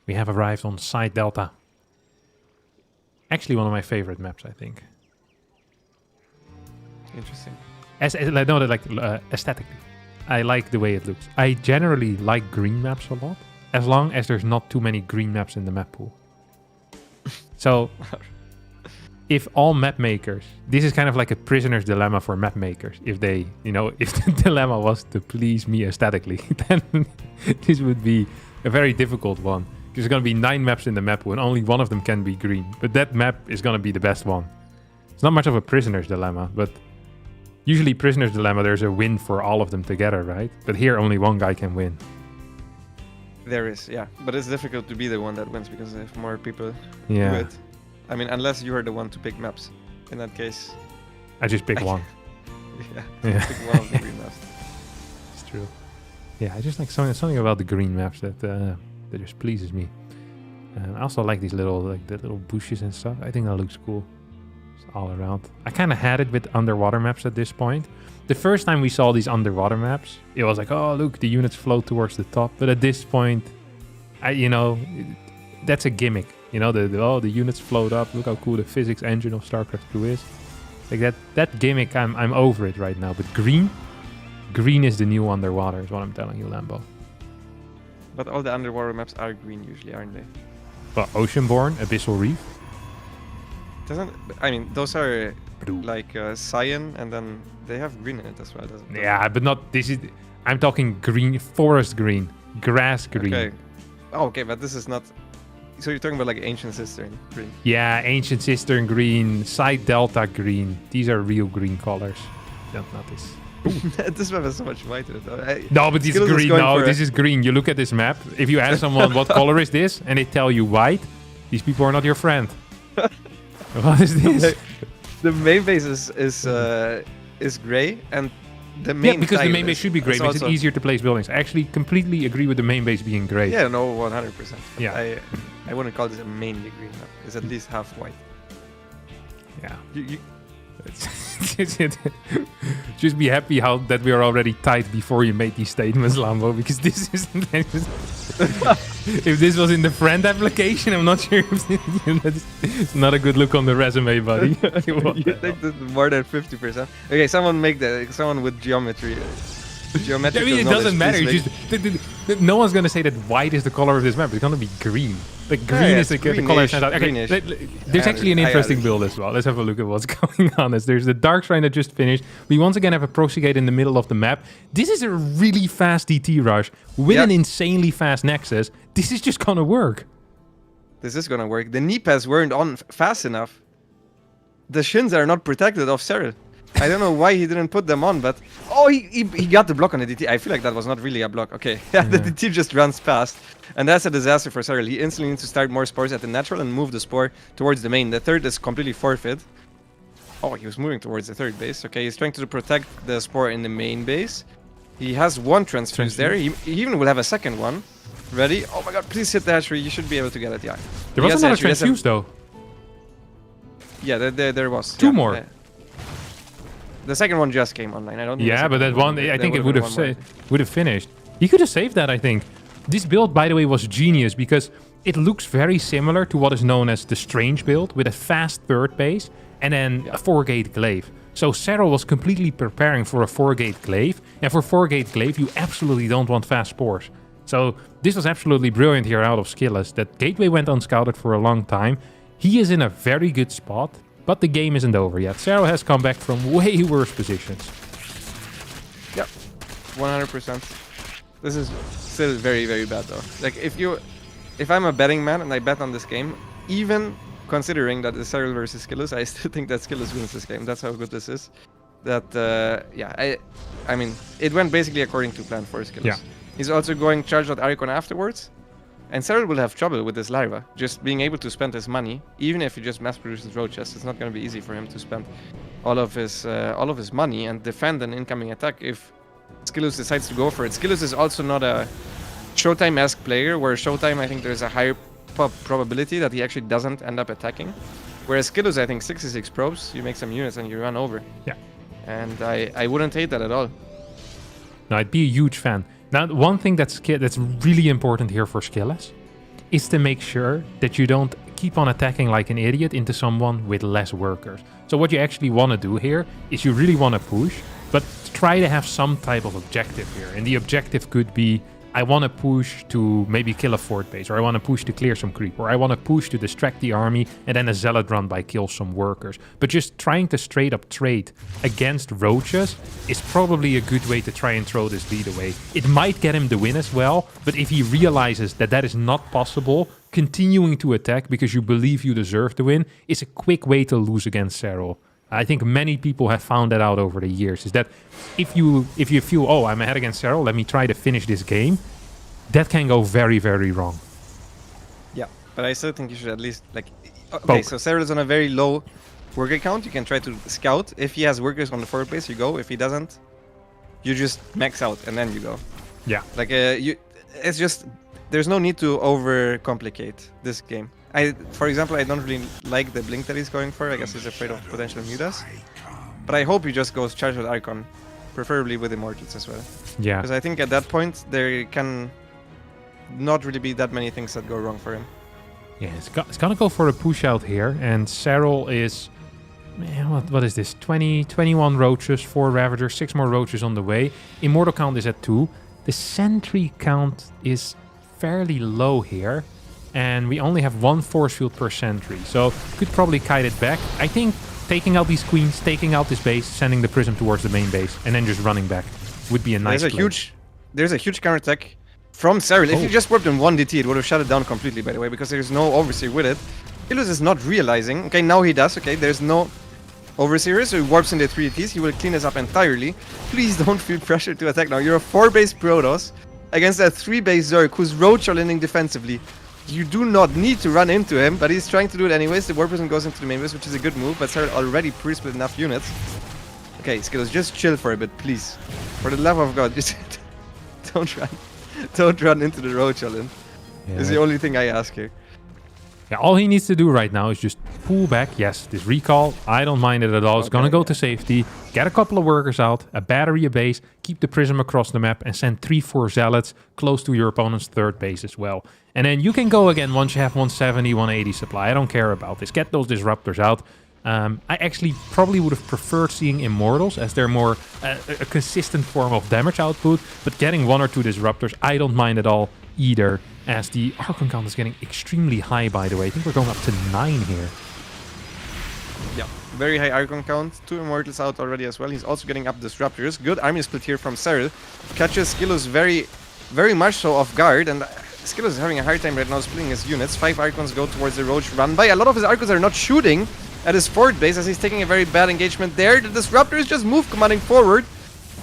We have arrived on Side Delta. Actually one of my favorite maps, I think. Interesting. Aesthetically. I like the way it looks. I generally like green maps a lot, as long as there's not too many green maps in the map pool. So, if all map makers, this is kind of like a prisoner's dilemma for map makers. If they, if the dilemma was to please me aesthetically, then this would be a very difficult one. There's going to be 9 maps in the map pool and only one of them can be green. But that map is going to be the best one. It's not much of a prisoner's dilemma, but usually prisoner's dilemma, there's a win for all of them together, right? But here only one guy can win. There is, yeah. But it's difficult to be the one that wins because if more people do it. I mean, unless you are the one to pick maps. In that case... I just pick one. Yeah. Pick one of the green maps. It's true. Yeah, I just like something about the green maps that just pleases me. I also like these little bushes and stuff. I think that looks cool. Just all around. I kind of had it with underwater maps at this point. The first time we saw these underwater maps, it was like, oh look, the units float towards the top. But at this point, that's a gimmick. The units float up. Look how cool the physics engine of StarCraft II is. Like that gimmick, I'm over it right now. But green is the new underwater, is what I'm telling you, Lambo. But all the underwater maps are green usually, aren't they? Well, Oceanborn, Abyssal Reef. Those are Blue. like Sayan, and then they have green in it as well, doesn't it? Yeah, but not, I'm talking green, forest green, grass green. Okay. Oh, okay, but this is not, so you're talking about like Ancient Cistern green. Yeah, Ancient Cistern green, Side Delta green. These are real green colors. Don't notice. This map has so much white in it though. No, but this is green. No, this is green. You look at this map. If you ask someone what color is this, and they tell you white, these people are not your friend. What is this? The main base is gray, and the main because the main base should be gray because it's easier to place buildings. I actually completely agree with the main base being gray. Yeah, no, 100%. Yeah, I wouldn't call this a mainly green map. It's at least half white. Yeah. Just be happy that we are already tight before you made these statements, Lambo, because this isn't. If this was in the friend application, I'm not sure. It's not a good look on the resume, buddy. You think this is more than 50%? Okay, someone with geometry. It doesn't matter. No one's gonna say that white is the color of this map. It's gonna be green. Like green is the color. Okay, there's actually an interesting build as well. Let's have a look at what's going on. There's the Dark Shrine that just finished. We once again have a Proxy Gate in the middle of the map. This is a really fast DT rush with an insanely fast Nexus. This is just gonna work. This is gonna work. The knee pads weren't on fast enough. The shins are not protected off Serel. I don't know why he didn't put them on, but... Oh, he got the block on the DT. I feel like that was not really a block. Okay, the DT just runs past. And that's a disaster for Serel. He instantly needs to start more spores at the natural and move the spore towards the main. The third is completely forfeit. Oh, he was moving towards the third base. Okay, he's trying to protect the spore in the main base. He has one transfuse there. He even will have a second one. Ready? Oh my god, please hit the hatchery. You should be able to get it, yeah. There was another transfuse, though. Yeah, there was. Two more. The second one just came online. I don't. Yeah, but that one, I think it would have finished. He could have saved that, I think. This build, by the way, was genius because it looks very similar to what is known as the Strange build with a fast third base and then a 4-gate glaive. So Serel was completely preparing for a 4-gate glaive. And for 4-gate glaive, you absolutely don't want fast spores. So this was absolutely brilliant here out of Skilos. That gateway went unscouted for a long time. He is in a very good spot, but the game isn't over yet. Serel has come back from way worse positions. Yep, 100%. This is still very, very bad though. Like if I'm a betting man and I bet on this game, even considering that it's Serel versus Skilos, I still think that Skilos wins this game. That's how good this is. That yeah, I mean, it went basically according to plan for Skilos. Yeah. He's also going charge out Archon afterwards. And Serel will have trouble with this larva, just being able to spend his money. Even if he just mass produces roaches, it's not going to be easy for him to spend all of his money and defend an incoming attack if Skilos decides to go for it. Skilos is also not a Showtime-esque player, where Showtime, I think there's a higher probability that he actually doesn't end up attacking. Whereas Skilos, I think 66 probes, you make some units and you run over. Yeah. And I wouldn't hate that at all. No, I'd be a huge fan. Now, one thing that's really important here for Skilos is to make sure that you don't keep on attacking like an idiot into someone with less workers. So what you actually want to do here is you really want to push, but try to have some type of objective here. And the objective could be, I want to push to maybe kill a fort base, or I want to push to clear some creep, or I want to push to distract the army and then a zealot run by kill some workers. But just trying to straight up trade against roaches is probably a good way to try and throw this lead away. It might get him the win as well, but if he realizes that that is not possible, continuing to attack because you believe you deserve the win is a quick way to lose against Serel. I think many people have found that out over the years, is that if you feel, oh, I'm ahead against Serel, let me try to finish this game, that can go very, very wrong. Yeah, but I still think you should at least, like, okay, Poke. so Serel is on a very low worker count. You can try to scout. If he has workers on the forward base, you go. If he doesn't, you just max out and then you go. Yeah. Like, it's just, there's no need to overcomplicate this game. For example, I don't really like the blink that he's going for. I guess he's afraid of potential mutas. But I hope he just goes charge with Archon, preferably with Immortals as well. Yeah. Because I think at that point, there can not really be that many things that go wrong for him. Yeah, it's gonna go for a push out here, and Serel is, man, what is this? 21 roaches, 4 Ravagers, 6 more roaches on the way. Immortal count is at 2. The sentry count is fairly low here, and we only have 1 force field per sentry, so could probably kite it back. I think taking out these queens, taking out this base, sending the prism towards the main base, and then just running back would be a nice play. There's a huge counterattack from Serel. If you just warped in 1 DT, it would have shut it down completely, by the way, because there's no Overseer with it. Skilos is not realizing. Okay, now he does. Okay, there's no Overseer, so he warps in the 3 DTs. He will clean this up entirely. Please don't feel pressure to attack now. You're a 4-base Protoss against a 3-base Zerg who's roach landing defensively. You do not need to run into him, but he's trying to do it anyways. The warp prism goes into the main base, which is a good move, but Serel already pre-split enough units. Okay, Skilos, just chill for a bit, please. For the love of God, just don't run. Don't run into the roach, Alin. Yeah. Is the only thing I ask here. Yeah, all he needs to do right now is just pull back. Yes, this recall, I don't mind it at all. It's gonna go to safety, get a couple of workers out, a battery, a base, keep the prism across the map, and send 3-4 zealots close to your opponent's 3rd base as well. And then you can go again once you have 170, 180 supply. I don't care about this. Get those disruptors out. I actually probably would have preferred seeing Immortals, as they're more a consistent form of damage output, but getting 1 or 2 disruptors, I don't mind at all either, as the Archon count is getting extremely high, by the way. I think we're going up to 9 here. Yeah, very high Archon count. 2 Immortals out already as well. He's also getting up disruptors. Good army split here from Serel. Catches Skilos very much so off guard, and Skilos is having a hard time right now splitting his units. 5 Archons go towards the Roach run by. A lot of his Archons are not shooting at his forward base, as he's taking a very bad engagement there. The disruptors just move commanding forward.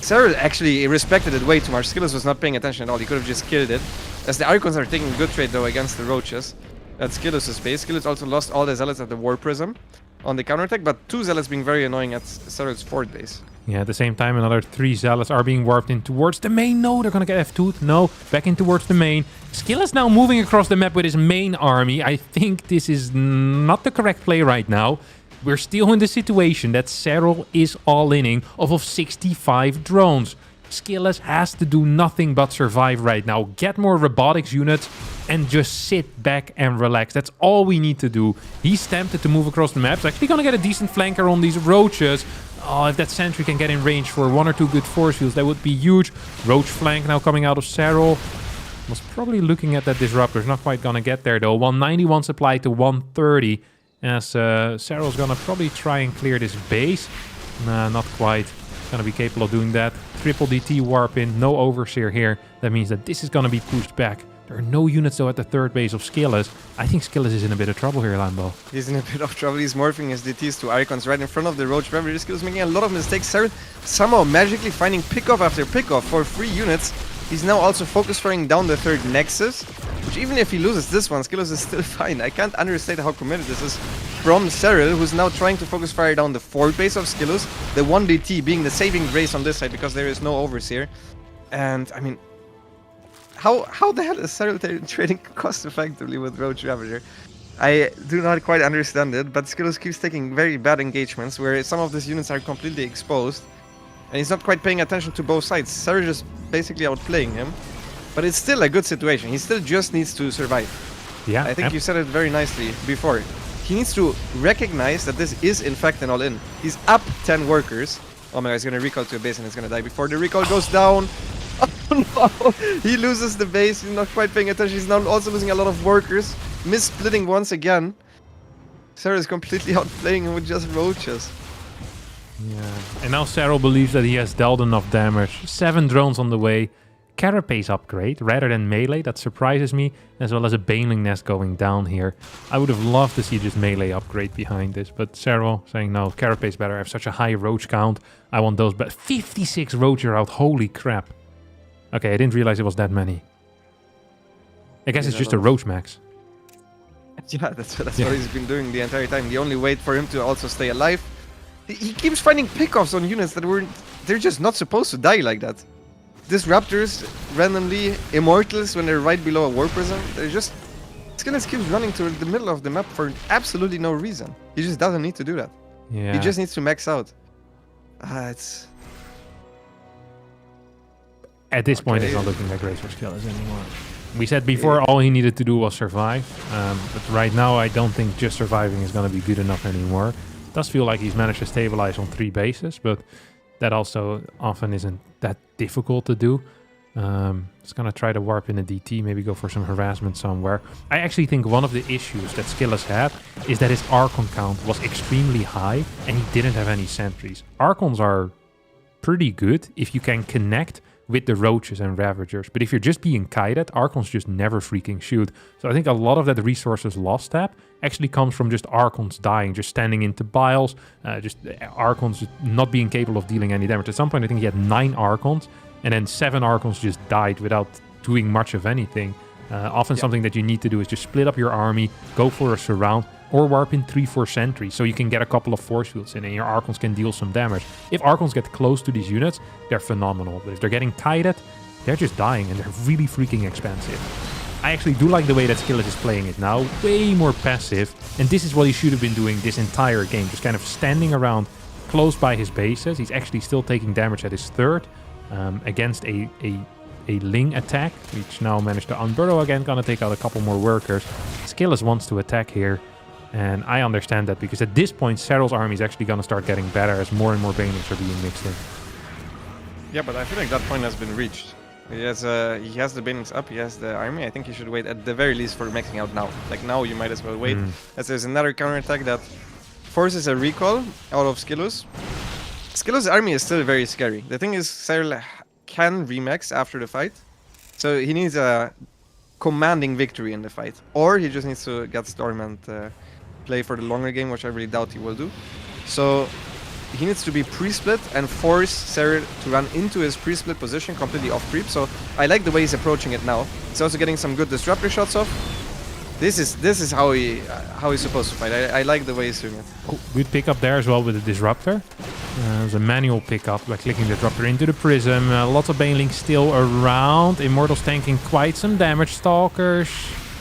Serel actually respected it way too much. Skilos was not paying attention at all. He could have just killed it. As the Archons are taking a good trade though against the Roaches at Skilos' base. Skilos also lost all the Zealots at the War Prism on the counterattack, but 2 Zealots being very annoying at Serel's forward base. Yeah, at the same time, another 3 Zealots are being warped in towards the main. No, they're gonna get F2'd. No, back in towards the main. Skilos now moving across the map with his main army. I think this is not the correct play right now. We're still in the situation that Serel is all-inning off of 65 drones. Skilos has to do nothing but survive right now. Get more robotics units and just sit back and relax. That's all we need to do. He's tempted to move across the map. He's actually gonna get a decent flanker on these roaches. Oh, if that sentry can get in range for 1 or 2 good force fields, that would be huge. Roach flank now coming out of Serel. Was probably looking at that disruptor. Not quite gonna get there though. 191 supply to 130. As Serel's gonna probably try and clear this base. Nah, not quite. Gonna be capable of doing that. Triple DT warp in. No overseer here. That means that this is gonna be pushed back. There are no units though at the third base of Skilos. I think Skilos is in a bit of trouble here, Lambo. He's in a bit of trouble. He's morphing his DTs to icons right in front of the Roach Ravager. Skilos making a lot of mistakes. Serel somehow magically finding pickoff after pickoff for 3 units. He's now also focus firing down the third Nexus, which even if he loses this one, Skilos is still fine. I can't understate how committed this is from Serel, who's now trying to focus fire down the fourth base of Skilos, the 1 DT being the saving grace on this side because there is no overseer. And I mean, how the hell is Serel trading cost effectively with Roach Ravager? I do not quite understand it, but Skilos keeps taking very bad engagements where some of these units are completely exposed. And he's not quite paying attention to both sides. Serel is basically outplaying him. But it's still a good situation. He still just needs to survive. Yeah, I think you said it very nicely before. He needs to recognize that this is in fact an all-in. He's up 10 workers. Oh my god, he's gonna recall to a base and he's gonna die before the recall goes down. Oh no! He loses the base. He's not quite paying attention. He's now also losing a lot of workers. Missplitting once again. Serel is completely outplaying him with just roaches. Yeah, and now Serel believes that he has dealt enough damage. 7 drones on the way. Carapace upgrade rather than melee, that surprises me, as well as a Baneling Nest going down here. I would have loved to see just melee upgrade behind this, but Serel saying no, Carapace better. I have such a high roach count. I want those, but 56 roaches are out, holy crap. Okay, I didn't realize it was that many. I guess it's just a roach max. Yeah, that's what he's been doing the entire time. The only way for him to also stay alive. He keeps finding pickoffs on units that they're just not supposed to die like that. Disruptors, randomly, Immortals when they're right below a War Prism, they're just... Skilos keeps running to the middle of the map for absolutely no reason. He just doesn't need to do that. Yeah. He just needs to max out. It's... At this point, it's not looking like great for Skilos anymore. We said before all he needed to do was survive, but right now I don't think just surviving is going to be good enough anymore. It does feel like he's managed to stabilize on 3 bases, but that also often isn't that difficult to do. It's going to try to warp in a DT, maybe go for some harassment somewhere. I actually think one of the issues that Skilos had is that his Archon count was extremely high and he didn't have any sentries. Archons are pretty good if you can connect with the Roaches and Ravagers, but if you're just being kited, Archons just never freaking shoot. So I think a lot of that resources lost tap actually comes from just Archons dying, just standing into biles, just Archons not being capable of dealing any damage. At some point I think he had 9 Archons, and then 7 Archons just died without doing much of anything. Often something that you need to do is just split up your army, go for a surround, or warp in 3-4 sentries so you can get a couple of force fields in and your Archons can deal some damage. If Archons get close to these units, they're phenomenal. But if they're getting kited, they're just dying and they're really freaking expensive. I actually do like the way that Skilos is playing it now. Way more passive. And this is what he should have been doing this entire game. Just kind of standing around close by his bases. He's actually still taking damage at his third against a Ling attack, which now managed to unburrow again. Gonna take out a couple more workers. Skilos wants to attack here. And I understand that because at this point, Serel's army is actually going to start getting better as more and more Banelings are being mixed in. Yeah, but I feel like that point has been reached. He has the Banelings up, he has the army. I think he should wait at the very least for maxing out now. Like now you might as well wait, as there's another counterattack that forces a recall out of Skilos. Skilos' army is still very scary. The thing is, Serel can remax after the fight. So he needs a commanding victory in the fight. Or he just needs to get Storm and play for the longer game, which I really doubt he will do. So he needs to be pre-split and force Serel to run into his pre-split position completely off creep. So I like the way he's approaching it now. He's also getting some good disruptor shots off. This is how he's supposed to fight. I like the way he's doing it. Oh, good pickup there as well with the disruptor. There's a manual pickup by clicking the disruptor into the prism. Lots of Banelings still around. Immortals tanking quite some damage. Stalkers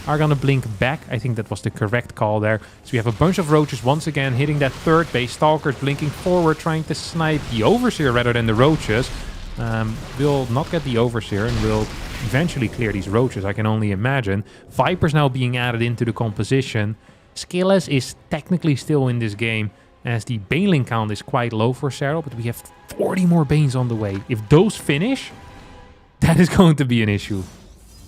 are gonna blink back. I think that was the correct call there. So we have a bunch of Roaches once again hitting that third base. Stalkers blinking forward, trying to snipe the Overseer rather than the Roaches. Will not get the Overseer and will eventually clear these Roaches, I can only imagine. Vipers now being added into the composition. Skilos is technically still in this game. as the baneling count is quite low for Serel, but we have 40 more banes on the way. If those finish, that is going to be an issue.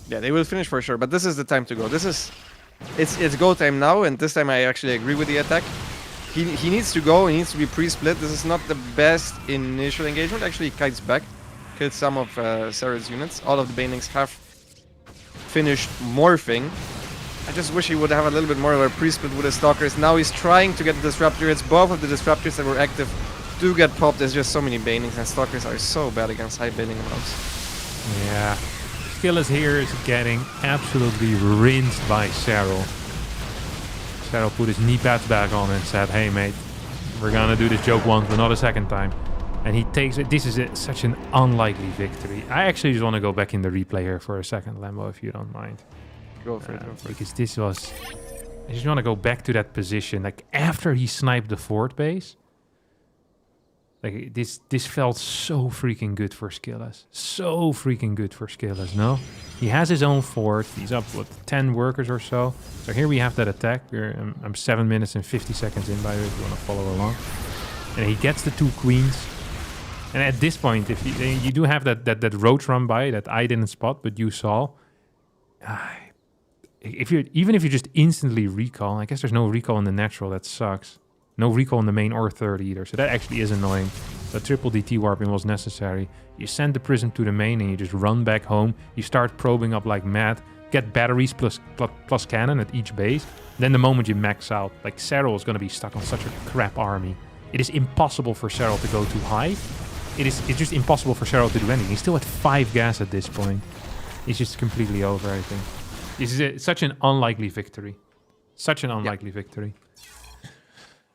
Yeah, they will finish for sure, but this is the time to go. It's go time now, and this time I actually agree with the attack. He needs to go, he needs to be pre-split. This is not the best initial engagement. Actually, he kites back, kills some of Serel's units. All of the banelings have finished morphing. I just wish he would have a little bit more of a pre-split with the Stalkers. Now he's trying to get the Disruptor. It's both of the Disruptors that were active do get popped. There's just so many banelings, and Stalkers are so bad against high baneling amounts. Yeah. Skilos here is getting absolutely rinsed by Serel. Serel put his knee pads back on and said, hey mate, we're gonna do this joke once but not a second time. And he takes it. This is such an unlikely victory. I actually just want to go back in the replay here for a second, Lambo, if you don't mind. Go for it, go for it. Because this was... I just want to go back to that position. Like, after he sniped the fort base, like, this felt so freaking good for Skilos. So freaking good for Skilos, no? He has his own fort. He's up, what, 10 workers or so. So here we have that attack. I'm 7 minutes and 50 seconds in, by the way, if you want to follow along. And he gets the 2 queens. And at this point, if you do have that roach run by that I didn't spot, but you saw... Even if you just instantly recall, I guess there's no recall in the natural, that sucks. No recall in the main or third either, so that actually is annoying. The triple DT warping was necessary. You send the prism to the main and you just run back home. You start probing up like mad, get batteries plus cannon at each base. Then the moment you max out, like Serel is going to be stuck on such a crap army. It is impossible for Serel to go too high. It's just impossible for Serel to do anything. He's still at 5 gas at this point. He's just completely over, I think. This is such an unlikely victory. Such an unlikely victory.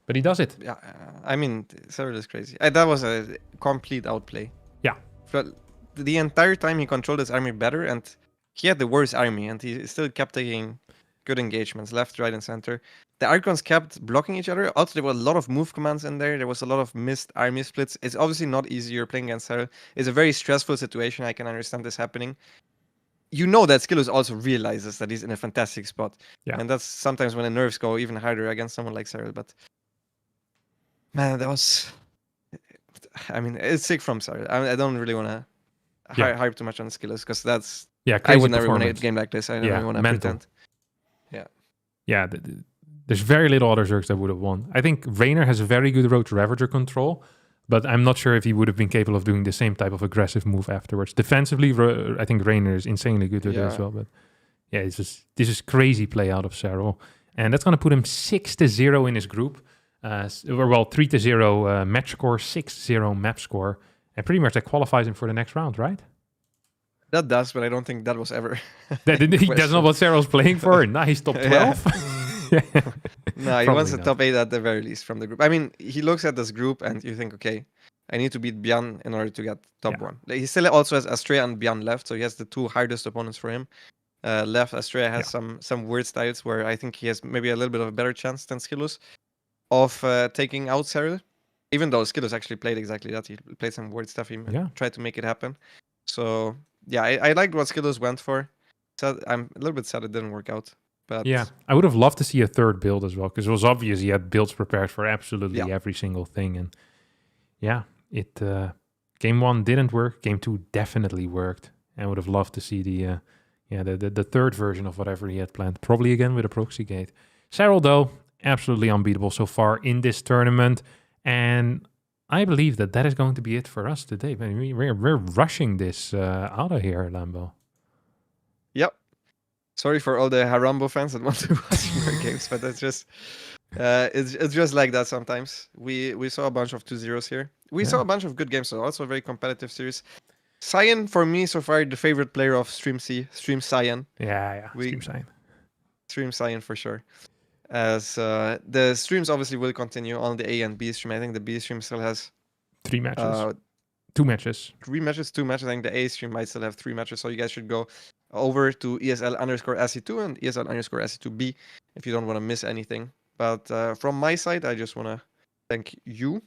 But he does it. Yeah, I mean, Serel is crazy. That was a complete outplay. Yeah. But the entire time he controlled his army better, and he had the worst army, and he still kept taking good engagements, left, right, and center. The Archons kept blocking each other. Also, there were a lot of move commands in there. There was a lot of missed army splits. It's obviously not easy. You're playing against Serel. It's a very stressful situation. I can understand this happening. You know that Skilos also realizes that he's in a fantastic spot. Yeah. And that's sometimes when the nerves go even harder against someone like Serel. But man, that was... I mean, it's sick from Serel. I don't really want to hype too much on Skilos, because that's... Yeah, I would never win a game like this. I don't even want to pretend. Yeah. Yeah, there's very little other Zergs that would have won. I think Raynor has a very good Roach Ravager control, but I'm not sure if he would have been capable of doing the same type of aggressive move afterwards. Defensively, I think Raynor is insanely good with it as well. But yeah, this is crazy play out of Serel. And that's going to put him 6-0 in his group. Well, 3-0 match score, 6-0 map score. And pretty much that qualifies him for the next round, right? That does, but I don't think that was ever... That's not what Serel's playing for? Nice, top 12? No, he wants a top 8 at the very least from the group. I mean, he looks at this group and you think, okay, I need to beat Byan in order to get top 1. He still also has Astrea and Byan left, so he has the 2 hardest opponents for him. Left, Astrea has some weird styles where I think he has maybe a little bit of a better chance than Skilos of taking out Serel. Even though Skilos actually played exactly that. He played some weird stuff. He tried to make it happen. So, yeah, I liked what Skilos went for. So I'm a little bit sad it didn't work out. But yeah, I would have loved to see a third build as well, because it was obvious he had builds prepared for absolutely every single thing. And yeah, game 1 didn't work. Game 2 definitely worked. And I would have loved to see the third version of whatever he had planned. Probably again with a proxy gate. Serel, though, absolutely unbeatable so far in this tournament. And I believe that is going to be it for us today. I mean, we're rushing this out of here, Lambo. Yep. Sorry for all the Harambo fans that want to watch more games, but it's just it's just like that sometimes. We saw a bunch of 2-0s here. We saw a bunch of good games, so also a very competitive series. Sayan, for me, so far, the favorite player of Stream Sayan. Yeah, Stream Sayan. Stream Sayan for sure. As the streams obviously will continue on the A and B stream. I think the B stream still has 3 matches. 2 matches. 3 matches, 2 matches. I think the A stream might still have 3 matches. So you guys should go over to ESL_SC2 and ESL_SC2B if you don't want to miss anything. But from my side, I just want to thank you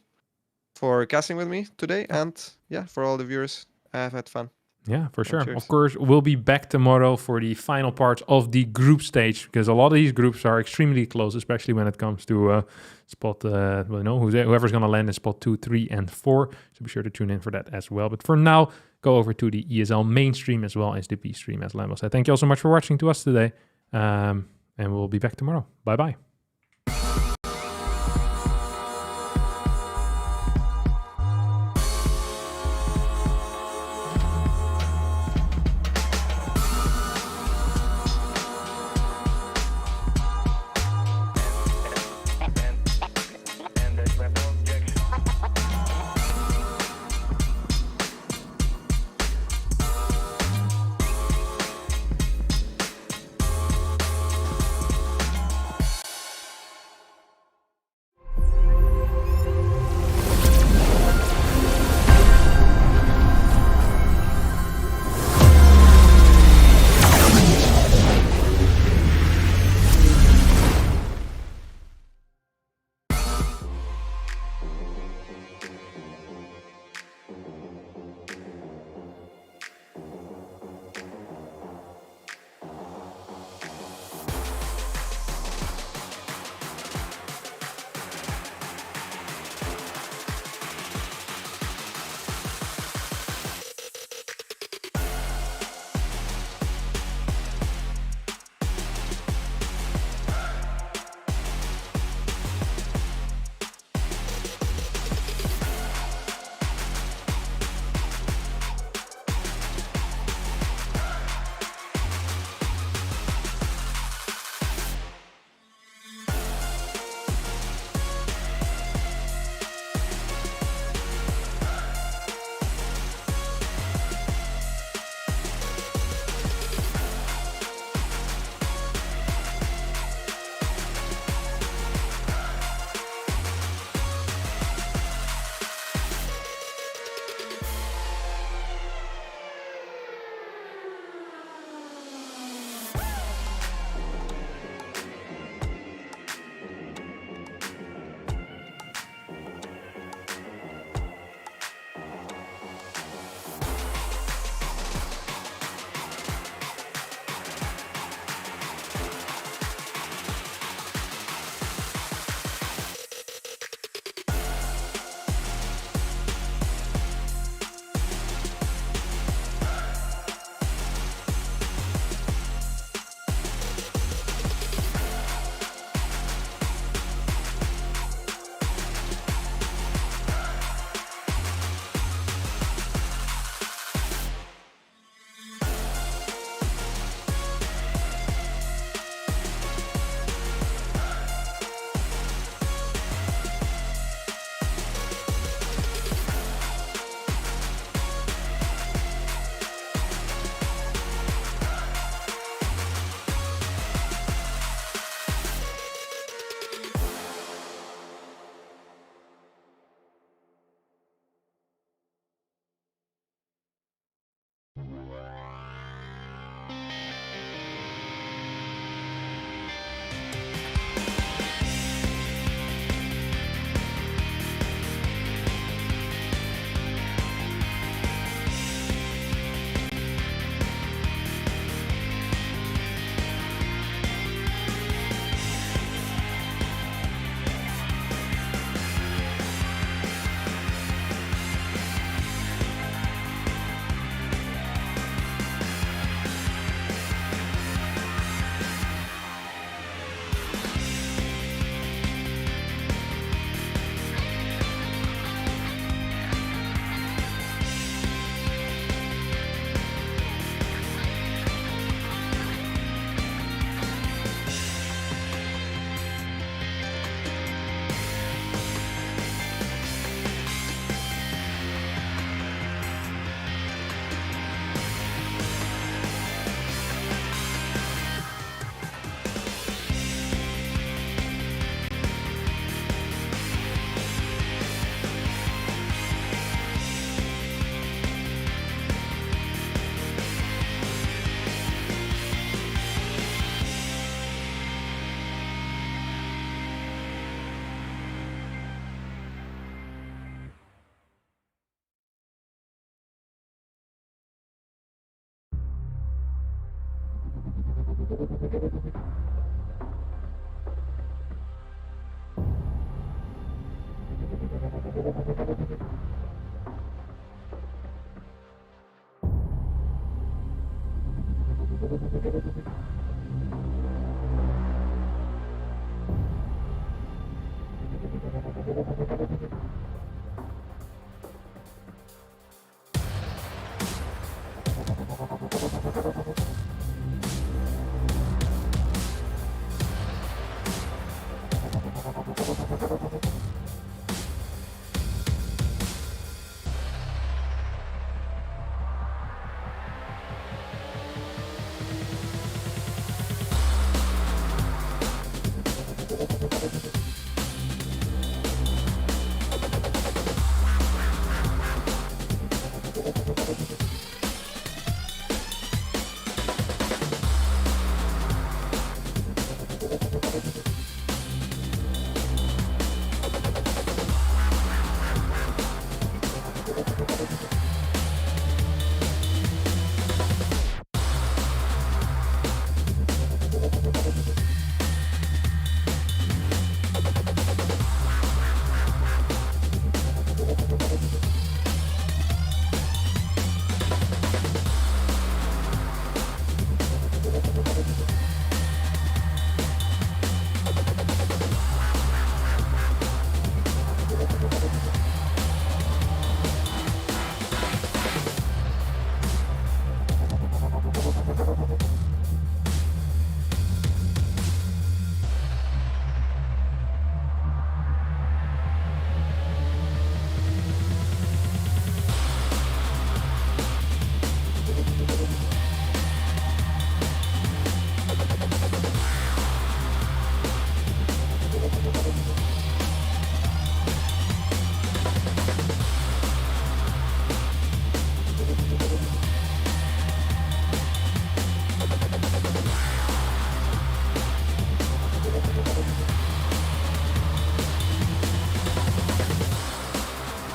for casting with me today. And yeah, for all the viewers, I've had fun. Yeah, for sure. cheers. Of course, we'll be back tomorrow for the final parts of the group stage, because a lot of these groups are extremely close, especially when it comes to spot, whoever's going to land in spot 2, 3, and 4. So be sure to tune in for that as well. But for now, go over to the ESL mainstream as well as the B stream, as Lambo said. Thank you all so much for watching to us today. And we'll be back tomorrow. Bye-bye.